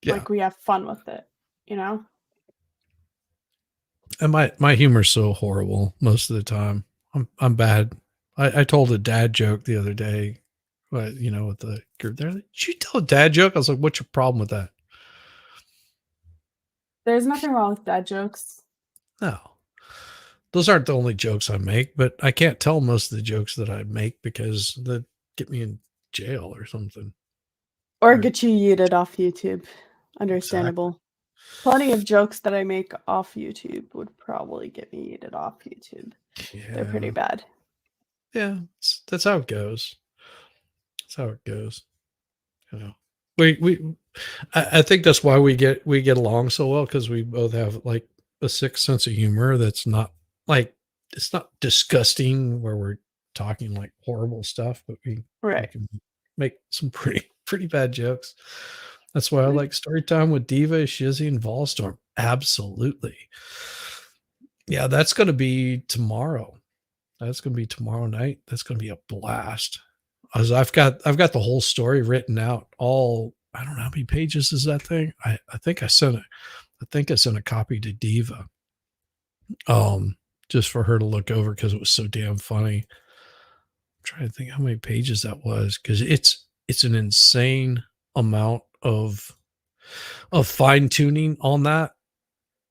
Yeah. Like we have fun with it, you know? And my humor's so horrible most of the time. I'm bad. I told a dad joke the other day, but you know, with the group there, did you tell a dad joke? I was like, what's your problem with that? There's nothing wrong with dad jokes. No. Those aren't the only jokes I make, but I can't tell most of the jokes that I make because they get me in jail or something. Or get you yeeted off YouTube. Understandable. Plenty of jokes that I make off YouTube would probably get me yeeted off YouTube. They're pretty Yeah. bad. Yeah, that's how it goes. That's how it goes. You know, I think that's why we get along so well, because we both have like a sick sense of humor that's not like, it's not disgusting where we're talking like horrible stuff, but we can make some pretty bad jokes. That's why I like story time with Diva, Shizzy, and Volstorm. Absolutely. Yeah, that's going to be tomorrow. That's going to be tomorrow night. That's going to be a blast. As I've got the whole story written out. All, I don't know how many pages is that thing. I think I sent a copy to Diva, just for her to look over because it was so damn funny. I'm trying to think how many pages that was, because it's an insane amount of fine tuning on that,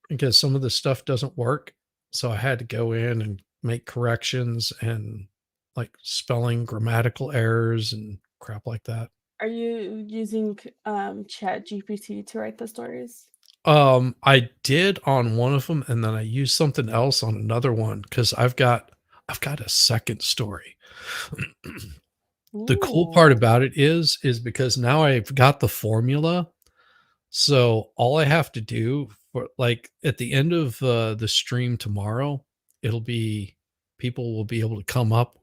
because some of the stuff doesn't work. So I had to go in and make corrections and like spelling, grammatical errors and crap like that. Are you using Chat GPT to write the stories? I did on one of them, and then I used something else on another one because I've got a second story. The cool part about it is because now I've got the formula. So all I have to do for like at the end of the stream tomorrow, it'll be, people will be able to come up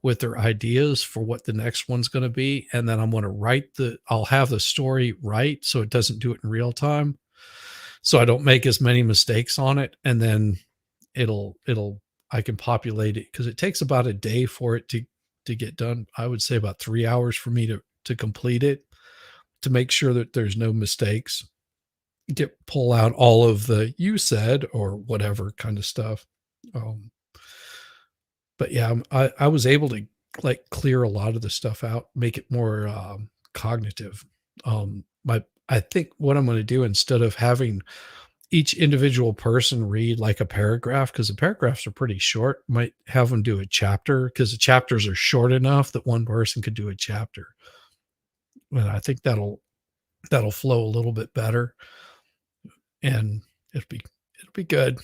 with their ideas for what the next one's going to be. And then I'm going to I'll have the story right, so it doesn't do it in real time, so I don't make as many mistakes on it. And then I can populate it, because it takes about a day for it to get done. I would say about 3 hours for me to complete it, to make sure that there's no mistakes, pull out all of the "you said" or whatever kind of stuff. But yeah, I was able to like clear a lot of the stuff out, make it more cognitive. I think what I'm going to do, instead of having each individual person read like a paragraph, because the paragraphs are pretty short, might have them do a chapter, because the chapters are short enough that one person could do a chapter. And I think that'll flow a little bit better, and it'll be good.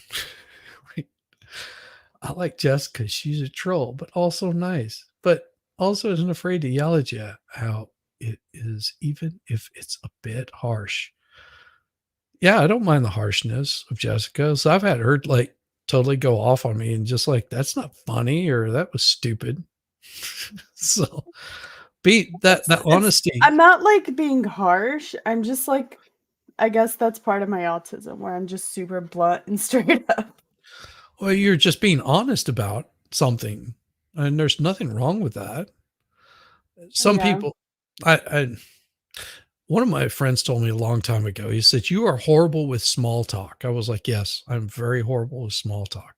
I like Jessica. She's a troll, but also nice, but also isn't afraid to yell at you how it is, even if it's a bit harsh. Yeah, I don't mind the harshness of Jessica. So I've had her like totally go off on me and just like, that's not funny, or that was stupid. So that honesty. I'm not like being harsh. I'm just like, I guess that's part of my autism, where I'm just super blunt and straight up. Well, you're just being honest about something, and there's nothing wrong with that. Some people, one of my friends told me a long time ago, he said, "You are horrible with small talk." I was like, yes, I'm very horrible with small talk,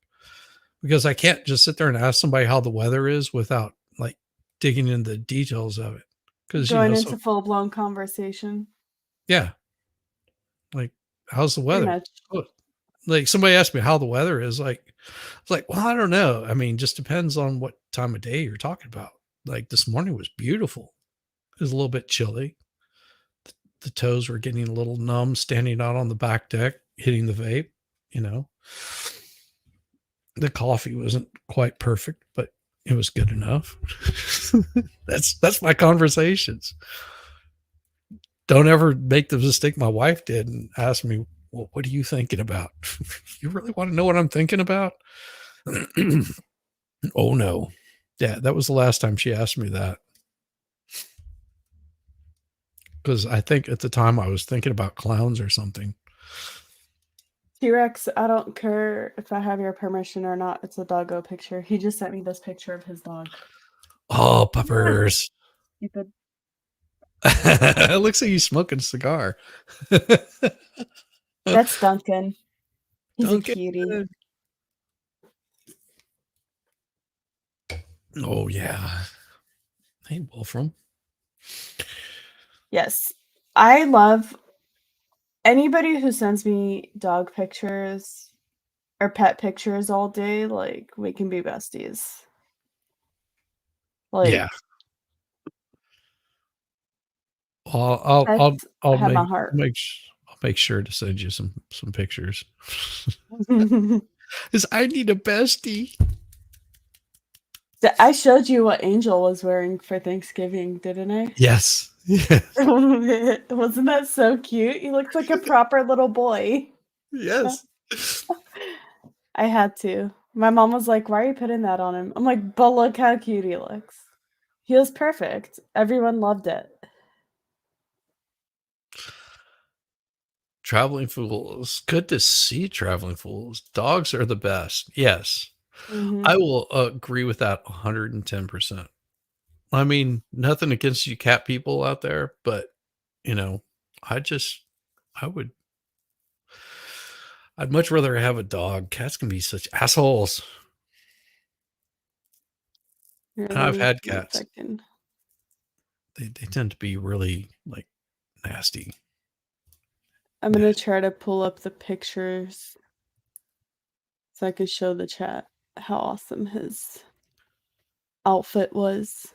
because I can't just sit there and ask somebody how the weather is without like digging into the details of it. Because Going into full blown conversation. Yeah. Like, how's the Pretty weather? much. Oh, like somebody asked me how the weather is, like, it's like, well, I don't know. I mean, just depends on what time of day you're talking about. Like this morning was beautiful. It was a little bit chilly. The toes were getting a little numb standing out on the back deck, hitting the vape, you know. The coffee wasn't quite perfect, but it was good enough. That's my conversations. Don't ever make the mistake my wife did and ask me, well, what are you thinking about? You really want to know what I'm thinking about? Oh, no. Yeah, that was the last time she asked me that. Because I think at the time I was thinking about clowns or something. T-Rex, I don't care if I have your permission or not. It's a doggo picture. He just sent me this picture of his dog. Oh, puppers. Stupid. It looks like he's smoking a cigar. That's Duncan. He's Duncan. a cutie. Oh yeah. Hey, Wolfram. Yes. I love anybody who sends me dog pictures or pet pictures all day. Like, we can be besties. Like, Yeah. I'll pets I'll have make my heart. I'll make sure to send you some pictures. Because I need a bestie. I showed you what Angel was wearing for Thanksgiving, didn't I? Yes. Yes. Wasn't that so cute? He looked like a proper little boy. Yes. I had to. My mom was like, "Why are you putting that on him?" I'm like, "But look how cute he looks. He was perfect. Everyone loved it." Traveling Fools. Good to see Traveling Fools. Dogs are the best. Yes. Mhm. I will agree with that 110%. I mean, nothing against you cat people out there, but I'd much rather have a dog. Cats can be such assholes. Here, And let I've me had see if cats. I can- They tend to be really like nasty. I'm gonna try to pull up the pictures so I could show the chat how awesome his outfit was.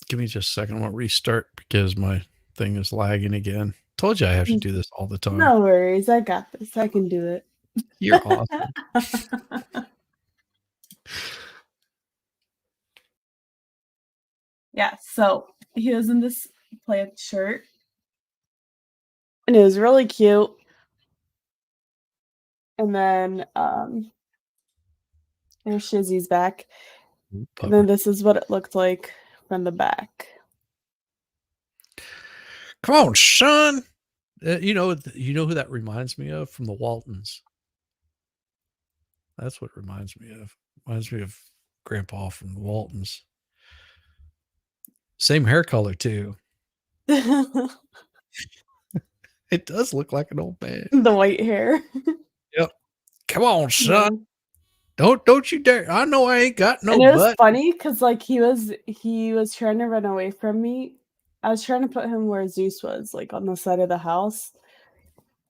Give me just a second. I'm gonna restart because my thing is lagging again. Told you I have to do this all the time. No worries, I got this. I can do it. You're awesome. Yeah, so he was in this plaid shirt. And it was really cute. And then there's Shizzy's back. And then this is what it looked like from the back. Come on, son. You know who that reminds me of from the Waltons. That's what it reminds me of. Reminds me of Grandpa from the Waltons. Same hair color too. It does look like an old man. The white hair. Yep. Come on, son. Don't you dare. I know I ain't got no And it was butt. funny because like he was trying to run away from me. I was trying to put him where Zeus was, like on the side of the house.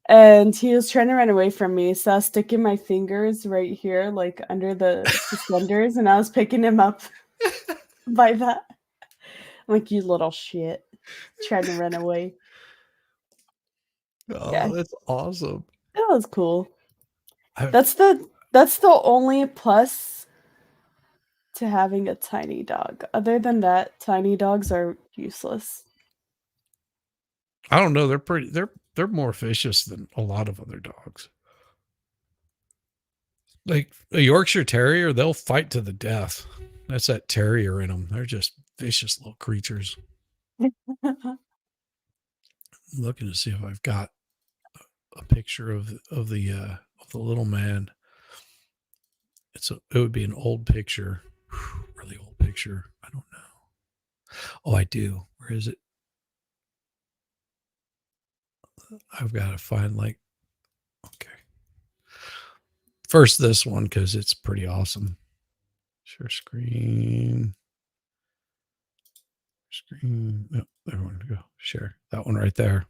And he was trying to run away from me. So I was sticking my fingers right here, like under the suspenders, and I was picking him up by that. I'm like, you little shit. Trying to run away. Oh, Yeah. that's awesome. That was cool. That's the only plus to having a tiny dog. Other than that, tiny dogs are useless. I don't know. They're more vicious than a lot of other dogs. Like a Yorkshire Terrier, they'll fight to the death. That's that terrier in them. They're just vicious little creatures. I'm looking to see if I've got a picture of the little man. It would be an old picture, really old picture. I don't know. Oh, I do. Where is it? I've got to find okay. First, this one because it's pretty awesome. Share screen. Screen. Oh, there we go. Share that one right there.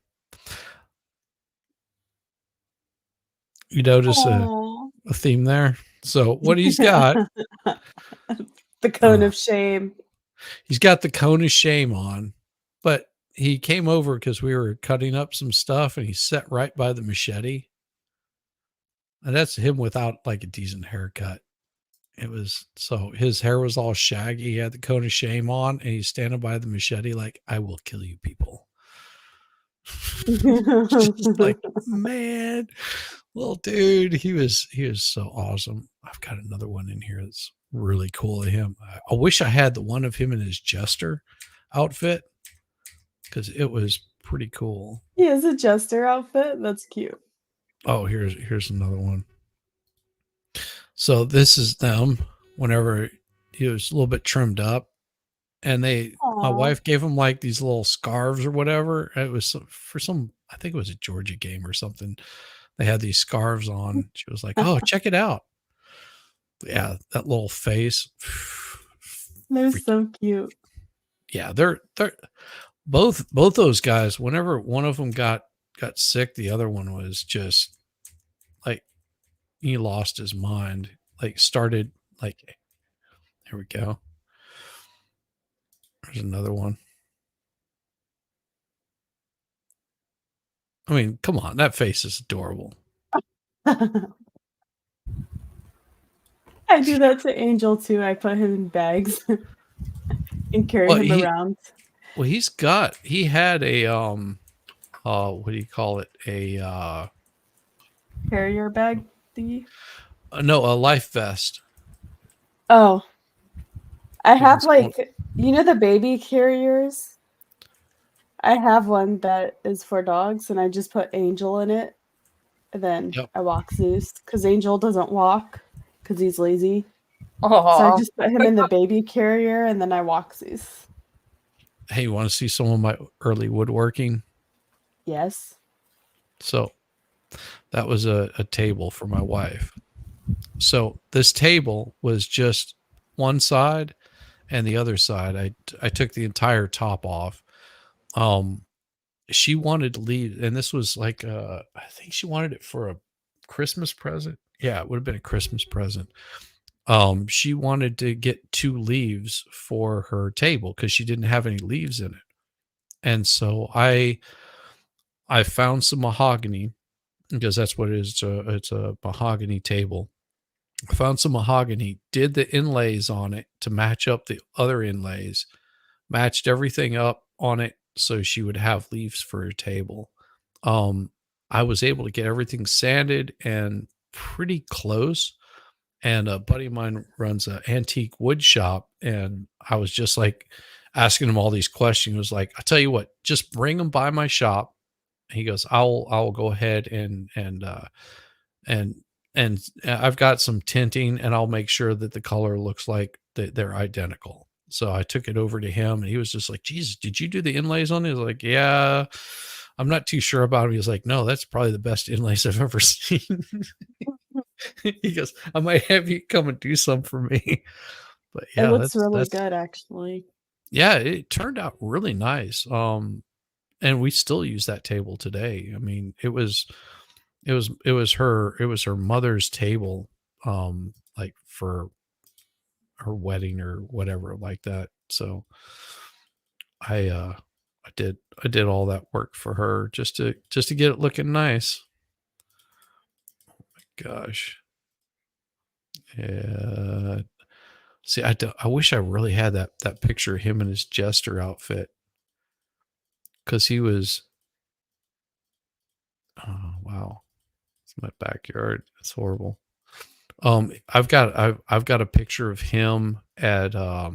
You notice a theme there. So what he's got, the cone of shame. He's got the cone of shame on, but he came over because we were cutting up some stuff, and he sat right by the machete. And that's him without like a decent haircut. So his hair was all shaggy. He had the cone of shame on, and he's standing by the machete like, I will kill you people. Just like, man, little dude, he was so awesome. I've got another one in here that's really cool of him. I wish I had the one of him in his jester outfit because it was pretty cool. He has a jester outfit. That's cute. Oh, here's another one. So this is them whenever he was a little bit trimmed up. and my Aw. wife gave them like these little scarves or whatever. It was for some, I think it was a Georgia game or something. They had these scarves on. She was like, "Oh, check it out." Yeah, that little face. They're so cute. Yeah, they're both those guys. Whenever one of them got sick, the other one was just like he lost his mind. Like started like, here we go. There's another one. I mean, come on, that face is adorable. I do that to Angel too. I put him in bags and carry Well, him around. Well, he had a what do you call it? A Carrier bag thingy. no, a life vest. Oh, I have It's like the baby carriers. I have one that is for dogs, and I just put Angel in it, and then I walk Zeus because Angel doesn't walk because he's lazy. So I just put him in the baby carrier, and then I walk Zeus. Hey, you want to see some of my early woodworking? Yes. So that was a table for my wife. So this table was just one side, and the other side, I took the entire top off. She wanted to leave, and this was like I think she wanted it for a Christmas present. Yeah, it would have been a Christmas present. She wanted to get 2 leaves for her table because she didn't have any leaves in it. And so I found some mahogany because that's what it is. It's a mahogany table. I found some mahogany, did the inlays on it to match up the other inlays, matched everything up on it so she would have leaves for her table. I was able to get everything sanded and pretty close. And a buddy of mine runs an antique wood shop, and I was just like asking him all these questions. He was like, "I'll tell you what, just bring them by my shop." He goes, "I'll go ahead and I've got some tinting, and I'll make sure that the color looks like they're identical." So I took it over to him, and he was just like, "Jesus, did you do the inlays on it?" I was like, "Yeah, I'm not too sure about it." He was like, "No, that's probably the best inlays I've ever seen." He goes, "I might have you come and do some for me." But It yeah, looks really that's good, actually. yeah, it turned out really nice. And we still use that table today. I mean, it was her mother's table, like for her wedding or whatever like that. So I did all that work for her just to get it looking nice. Oh my gosh. Yeah. See, I wish I really had that picture of him in his jester outfit, because he was. Oh wow, it's my backyard. It's horrible. I've got a picture of him at wow,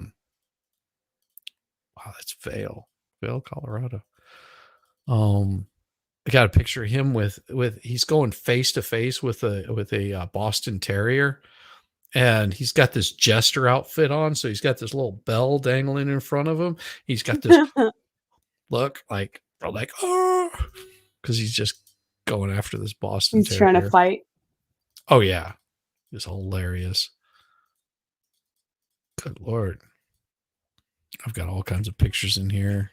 that's Vail, Colorado. I got a picture of him with he's going face to face with a Boston Terrier. And he's got this jester outfit on. So he's got this little bell dangling in front of him. He's got this look like, oh, because he's just going after this Boston He's Terrier. trying to fight. Oh, yeah. It's hilarious. Good Lord. I've got all kinds of pictures in here.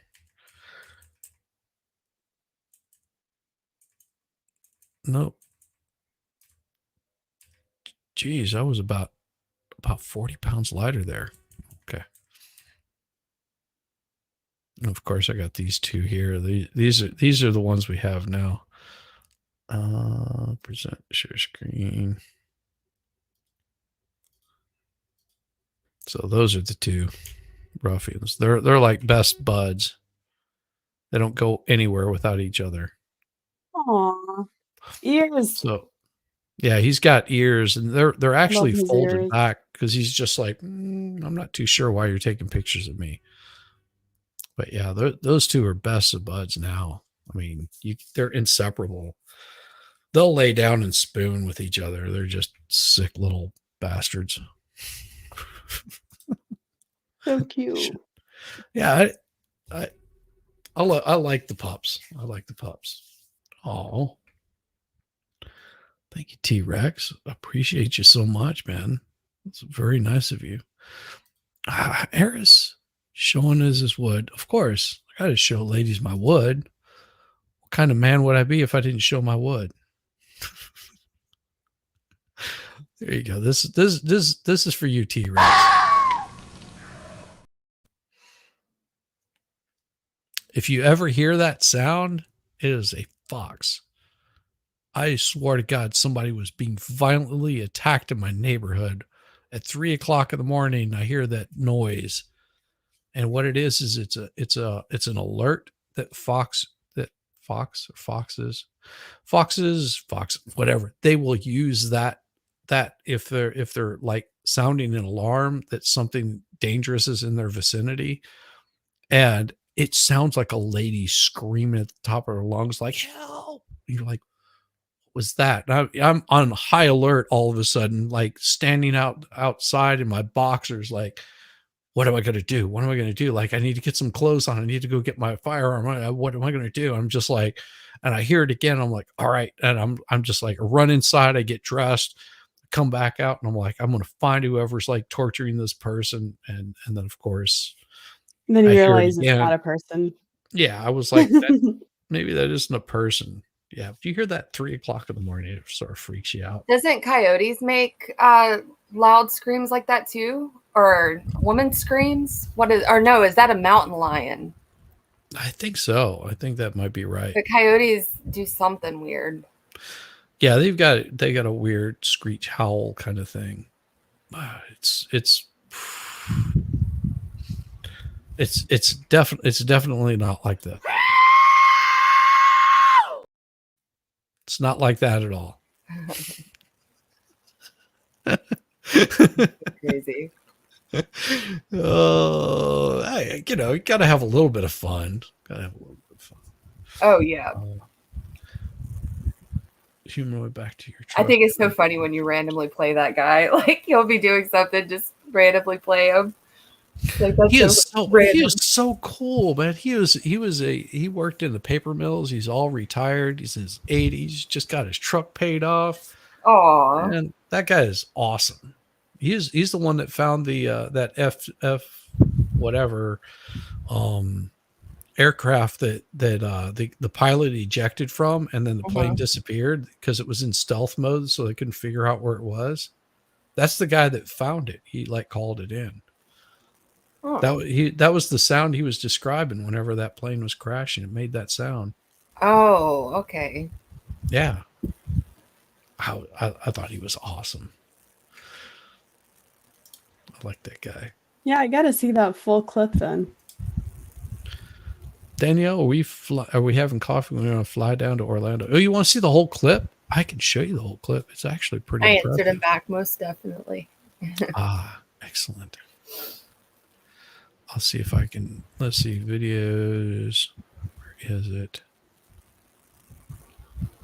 Nope. Geez, I was about 40 pounds lighter there. Okay. And of course, I got these two here. These are the ones we have now. Present share screen. So those are the two ruffians. They're like best buds. They don't go anywhere without each other. Aw, ears. So yeah, he's got ears, and they're actually his folded ears. back because he's just like, I'm not too sure why you're taking pictures of me. But yeah, those two are best of buds now. I mean, they're inseparable. They'll lay down and spoon with each other. They're just sick little bastards. So cute. Yeah, I like the pups. I like the pups. Oh, thank you, T-Rex. Appreciate you so much, man. It's very nice of you. Eris showing us his wood. Of course, I got to show ladies my wood. What kind of man would I be if I didn't show my wood? There you go. This is for you, T-Rex. If you ever hear that sound, it is a fox. I swear to God, somebody was being violently attacked in my neighborhood at 3 o'clock in the morning. I hear that noise, and what it is it's an alert that foxes, whatever, they will use that if they're like sounding an alarm that something dangerous is in their vicinity, and it sounds like a lady screaming at the top of her lungs, like help. You're like, was that? I'm on high alert all of a sudden, like standing outside in my boxers, like, what am I going to do? What am I going to do? Like, I need to get some clothes on. I need to go get my firearm. What am I going to do? I'm just like, and I hear it again. I'm like, all right. And I'm just like, run inside. I get dressed, come back out, and I'm like, I'm going to find whoever's like torturing this person. And then of course, And then you I hear it realize it's again. not a person. Yeah, I was like, maybe that isn't a person. Yeah, if you hear that 3 o'clock in the morning, it sort of freaks you out. Doesn't coyotes make loud screams like that too? Or woman screams? Is that a mountain lion? I think so. I think that might be right. But coyotes do something weird. Yeah, they got a weird screech howl kind of thing. It's definitely not like that. It's not like that at all. Crazy. Oh, you got to have a little bit of fun. Oh yeah. Humanoid back to your truck. I think it's so funny when you randomly play that guy. Like he'll be doing something, just randomly play him. Like that's He is random. so cool, man. He worked in the paper mills. He's all retired. He's in his 80s. Just got his truck paid off. Aw. And that guy is awesome. He's the one that found the that F whatever aircraft that the pilot ejected from, and then the plane disappeared because it was in stealth mode, so they couldn't figure out where it was. That's the guy that found it. He like called it in. Oh. That was the sound he was describing whenever that plane was crashing. It made that sound. Oh, okay. Yeah. I thought he was awesome. I like that guy. Yeah, I gotta see that full clip then. Danielle, are we having coffee? We're going to fly down to Orlando. Oh, you want to see the whole clip? I can show you the whole clip. It's actually pretty I impressive. answered him back, most definitely. Excellent. I'll see if I can. Let's see videos. Where is it?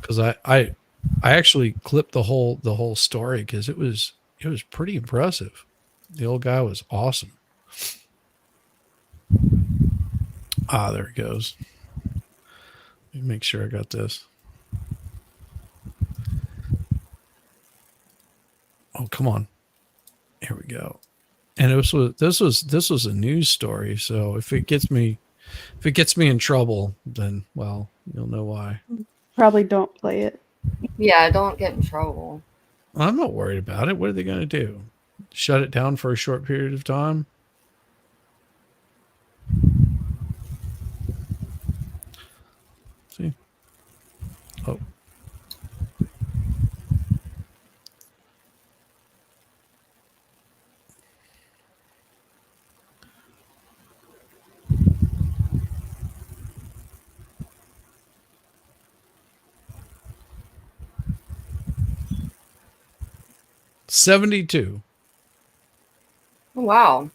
Because I actually clipped the whole story because it was pretty impressive. The old guy was awesome. There it goes. Let me make sure I got this. Oh, come on. Here we go. And this was a news story. So if it gets me in trouble, then well, you'll know why. Probably don't play it. Yeah, don't get in trouble. I'm not worried about it. What are they going to do? Shut it down for a short period of time? See? Oh. $72. Wow.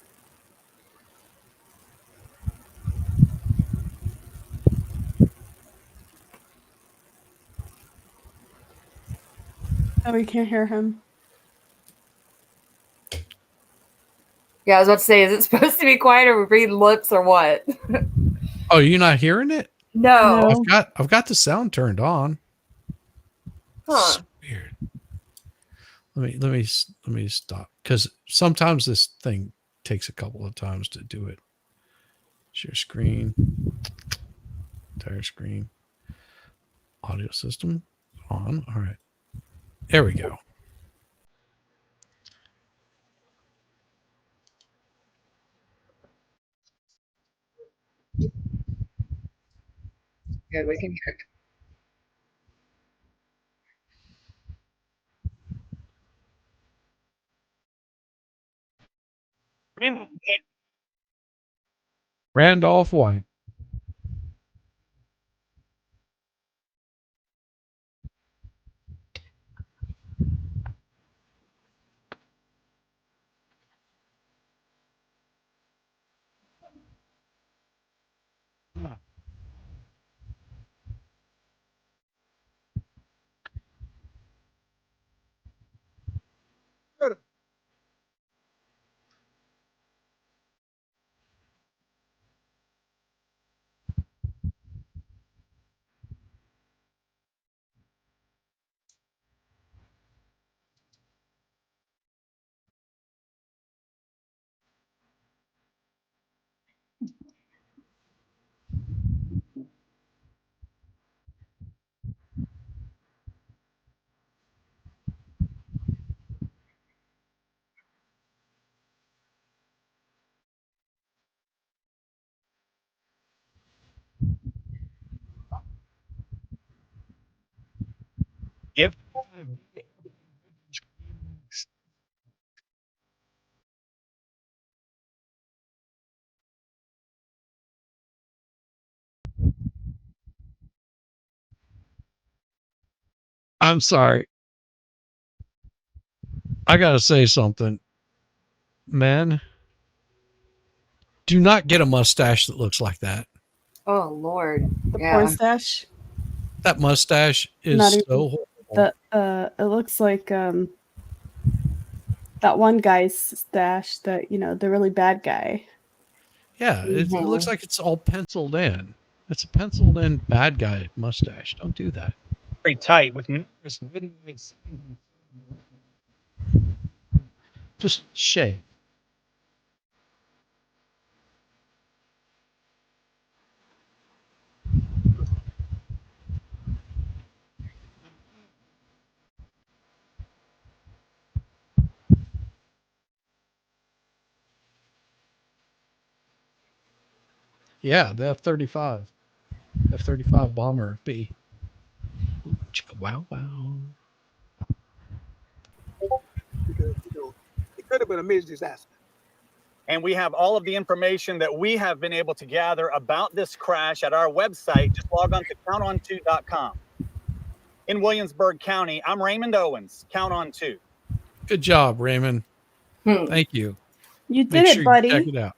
Oh, we can't hear him. Yeah, I was about to say, is it supposed to be quiet or read lips or what? Oh, you're not hearing it? No. I've got the sound turned on. Huh. Weird. Let me stop, because sometimes this thing takes a couple of times to do it. Share screen, entire screen, audio system on. All right, there we go. Good, we can hear. Randolph White. Yep. I'm sorry. I gotta say something. Men, do not get a mustache that looks like that. Oh Lord. The Yeah. porn stash. That mustache is Not so even horrible. it looks like that one guy's stash that, the really bad guy. Yeah, it looks like it's all penciled in. It's a penciled in bad guy mustache. Don't do that. Very tight with Just shave. Yeah, the F-35. F-35 bomber B. Chicka wow wow. It could have been a major disaster. And we have all of the information that we have been able to gather about this crash at our website. Just log on to counton2.com. In Williamsburg County, I'm Raymond Owens. Count on 2. Good job, Raymond. Thank you. You Make did sure it, buddy. you check it out.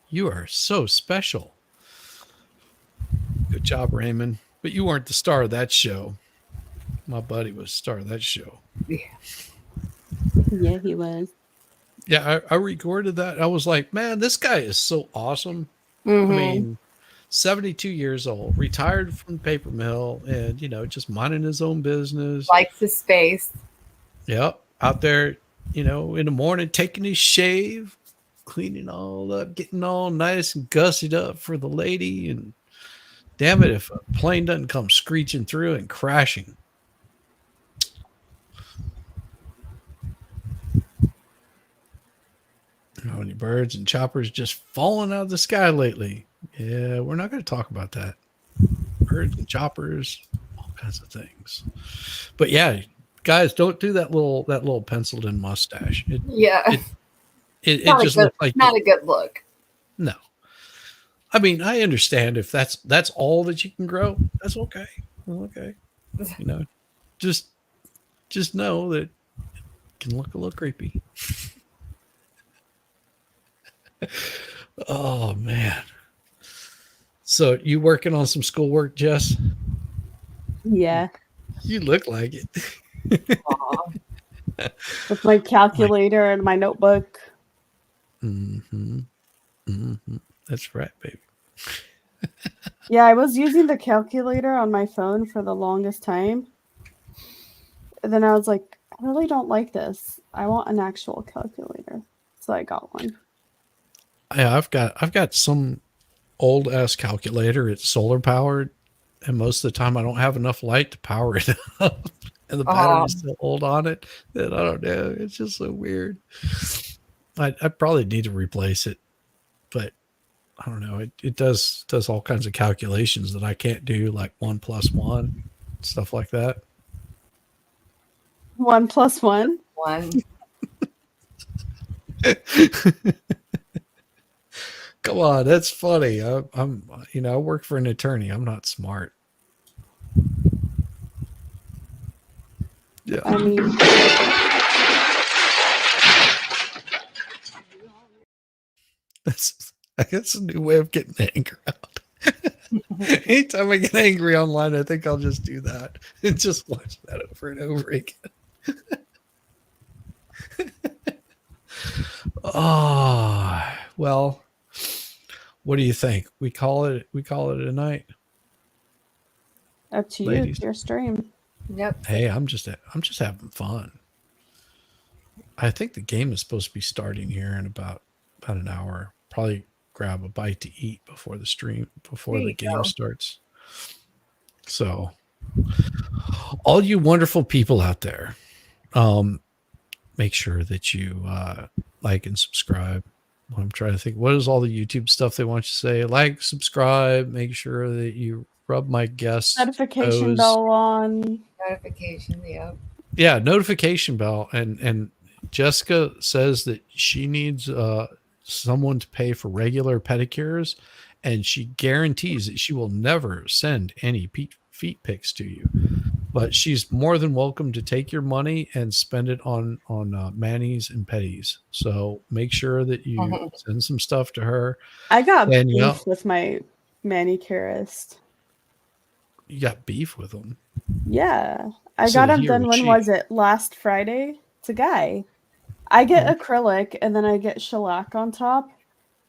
You are so special. Good job, Raymond. But you weren't the star of that show. My buddy was the star of that show. Yeah, he was. Yeah, I recorded that. I was like, man, this guy is so awesome. Mhm. I mean, 72 years old, retired from the paper mill, and, just minding his own business. Likes his space. Yep. Out there, in the morning, taking his shave, cleaning all up, getting all nice and gussied up for the lady. And damn it, if a plane doesn't come screeching through and crashing. How many birds and choppers just falling out of the sky lately? Yeah, we're not going to talk about that. Birds and choppers, all kinds of things. But yeah, guys, don't do that little penciled in mustache. Yeah. It Not a just good- looks like not a good look. No. I mean, I understand if that's all that you can grow. That's okay. Okay. Just know that it can look a little creepy. Oh man. So you working on some schoolwork, Jess? Yeah. You look like it. With my calculator and my notebook. Mm-hmm. Mm-hmm. That's right, baby. Yeah, I was using the calculator on my phone for the longest time. And then I was like, I really don't like this. I want an actual calculator. So I got one. Yeah, I've got some old ass calculator. It's solar powered, and most of the time I don't have enough light to power it up, and the battery's so old on it that I don't know. It's just so weird. I probably need to replace it, but I don't know. It does all kinds of calculations that I can't do, like 1 + 1, stuff like that. 1 + 1. 1. Come on, that's funny. I'm I work for an attorney. I'm not smart. Yeah. I mean, I guess a new way of getting anger out. Anytime I get angry online, I think I'll just do that and just watch that over and over again. Oh, well, what do you think? We call it a night. up to Ladies. you. It's your stream. Yep. Hey, I'm just having fun. I think the game is supposed to be starting here in about an hour. Probably grab a bite to eat before the stream, before There the you game go. starts. So, all you wonderful people out there, make sure that you like and subscribe. I'm trying to think, what is all the YouTube stuff they want you to say? Like, subscribe, make sure that you rub my guests' Notification toes. bell on. Notification, yep. Yeah, notification bell. And Jessica says that she needs someone to pay for regular pedicures, and she guarantees that she will never send any feet pics to you. But she's more than welcome to take your money and spend it on manis and petties. So make sure that you send some stuff to her. I got Danielle. beef with my manicurist. You got beef with them. Yeah. I So got him he or done, when she? was it? Last Friday? It's a guy. I get acrylic and then I get shellac on top.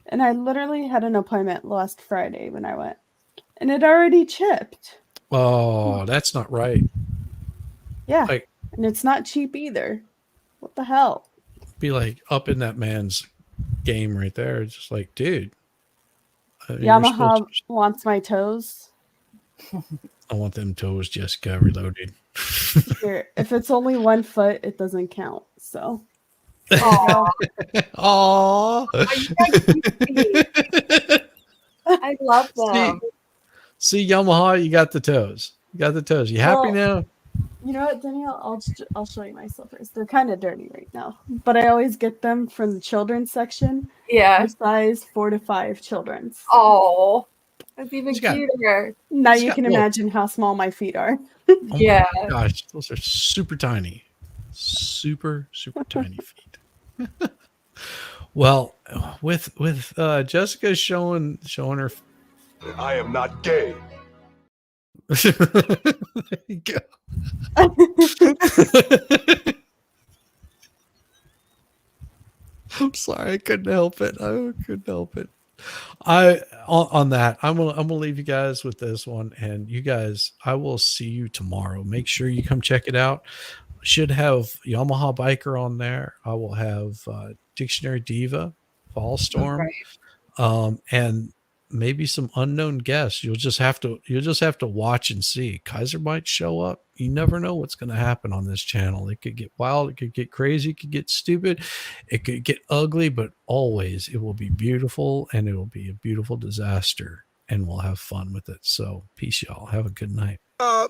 And I literally had an appointment last Friday when I went. And it already chipped. Oh, that's not right. Yeah. Like, And it's not cheap either. What the hell? be like up in that man's game right there. It's just like, dude. you're supposed Yamaha wants my toes. I want them toes, Jessica, reloaded. Here, if it's only 1 foot, it doesn't count. So. Aw. Aww. I love them. See, Yamaha, you got the toes. You got the toes. You happy Well, now? You know what, Danielle? I'll show you my slippers. They're kind of dirty right now, but I always get them from the children's section. Yeah. They're size 4 to 5 children's. Oh, that's even He's got- cuter. Now He's you got can little- imagine how small my feet are. Oh my Yeah. gosh, those are super tiny. Super, super tiny feet. Well, with Jessica showing her. I am not gay. There you go. I'm sorry, I couldn't help it. I couldn't help it. On that, I'm gonna leave you guys with this one, and you guys, I will see you tomorrow. Make sure you come check it out. Should have Yamaha Biker on there. I will have Dictionary Diva, Fall Storm, Right. and maybe some unknown guests. You'll just have to watch and see. Kaiser might show up. You never know what's going to happen on this channel. It could get wild, it could get crazy, it could get stupid, it could get ugly, but always it will be beautiful, and it will be a beautiful disaster, and we'll have fun with it. So peace, y'all. Have a good night. In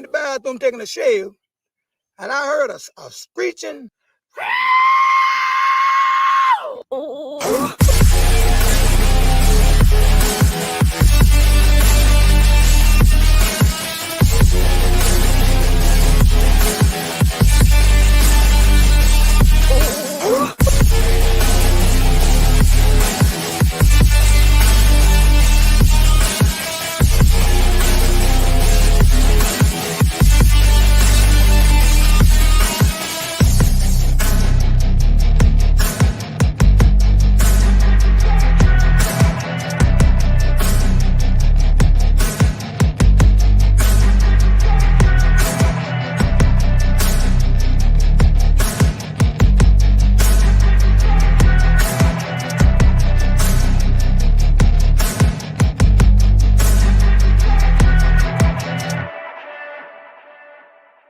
the bathroom taking a shave, and I heard a screeching.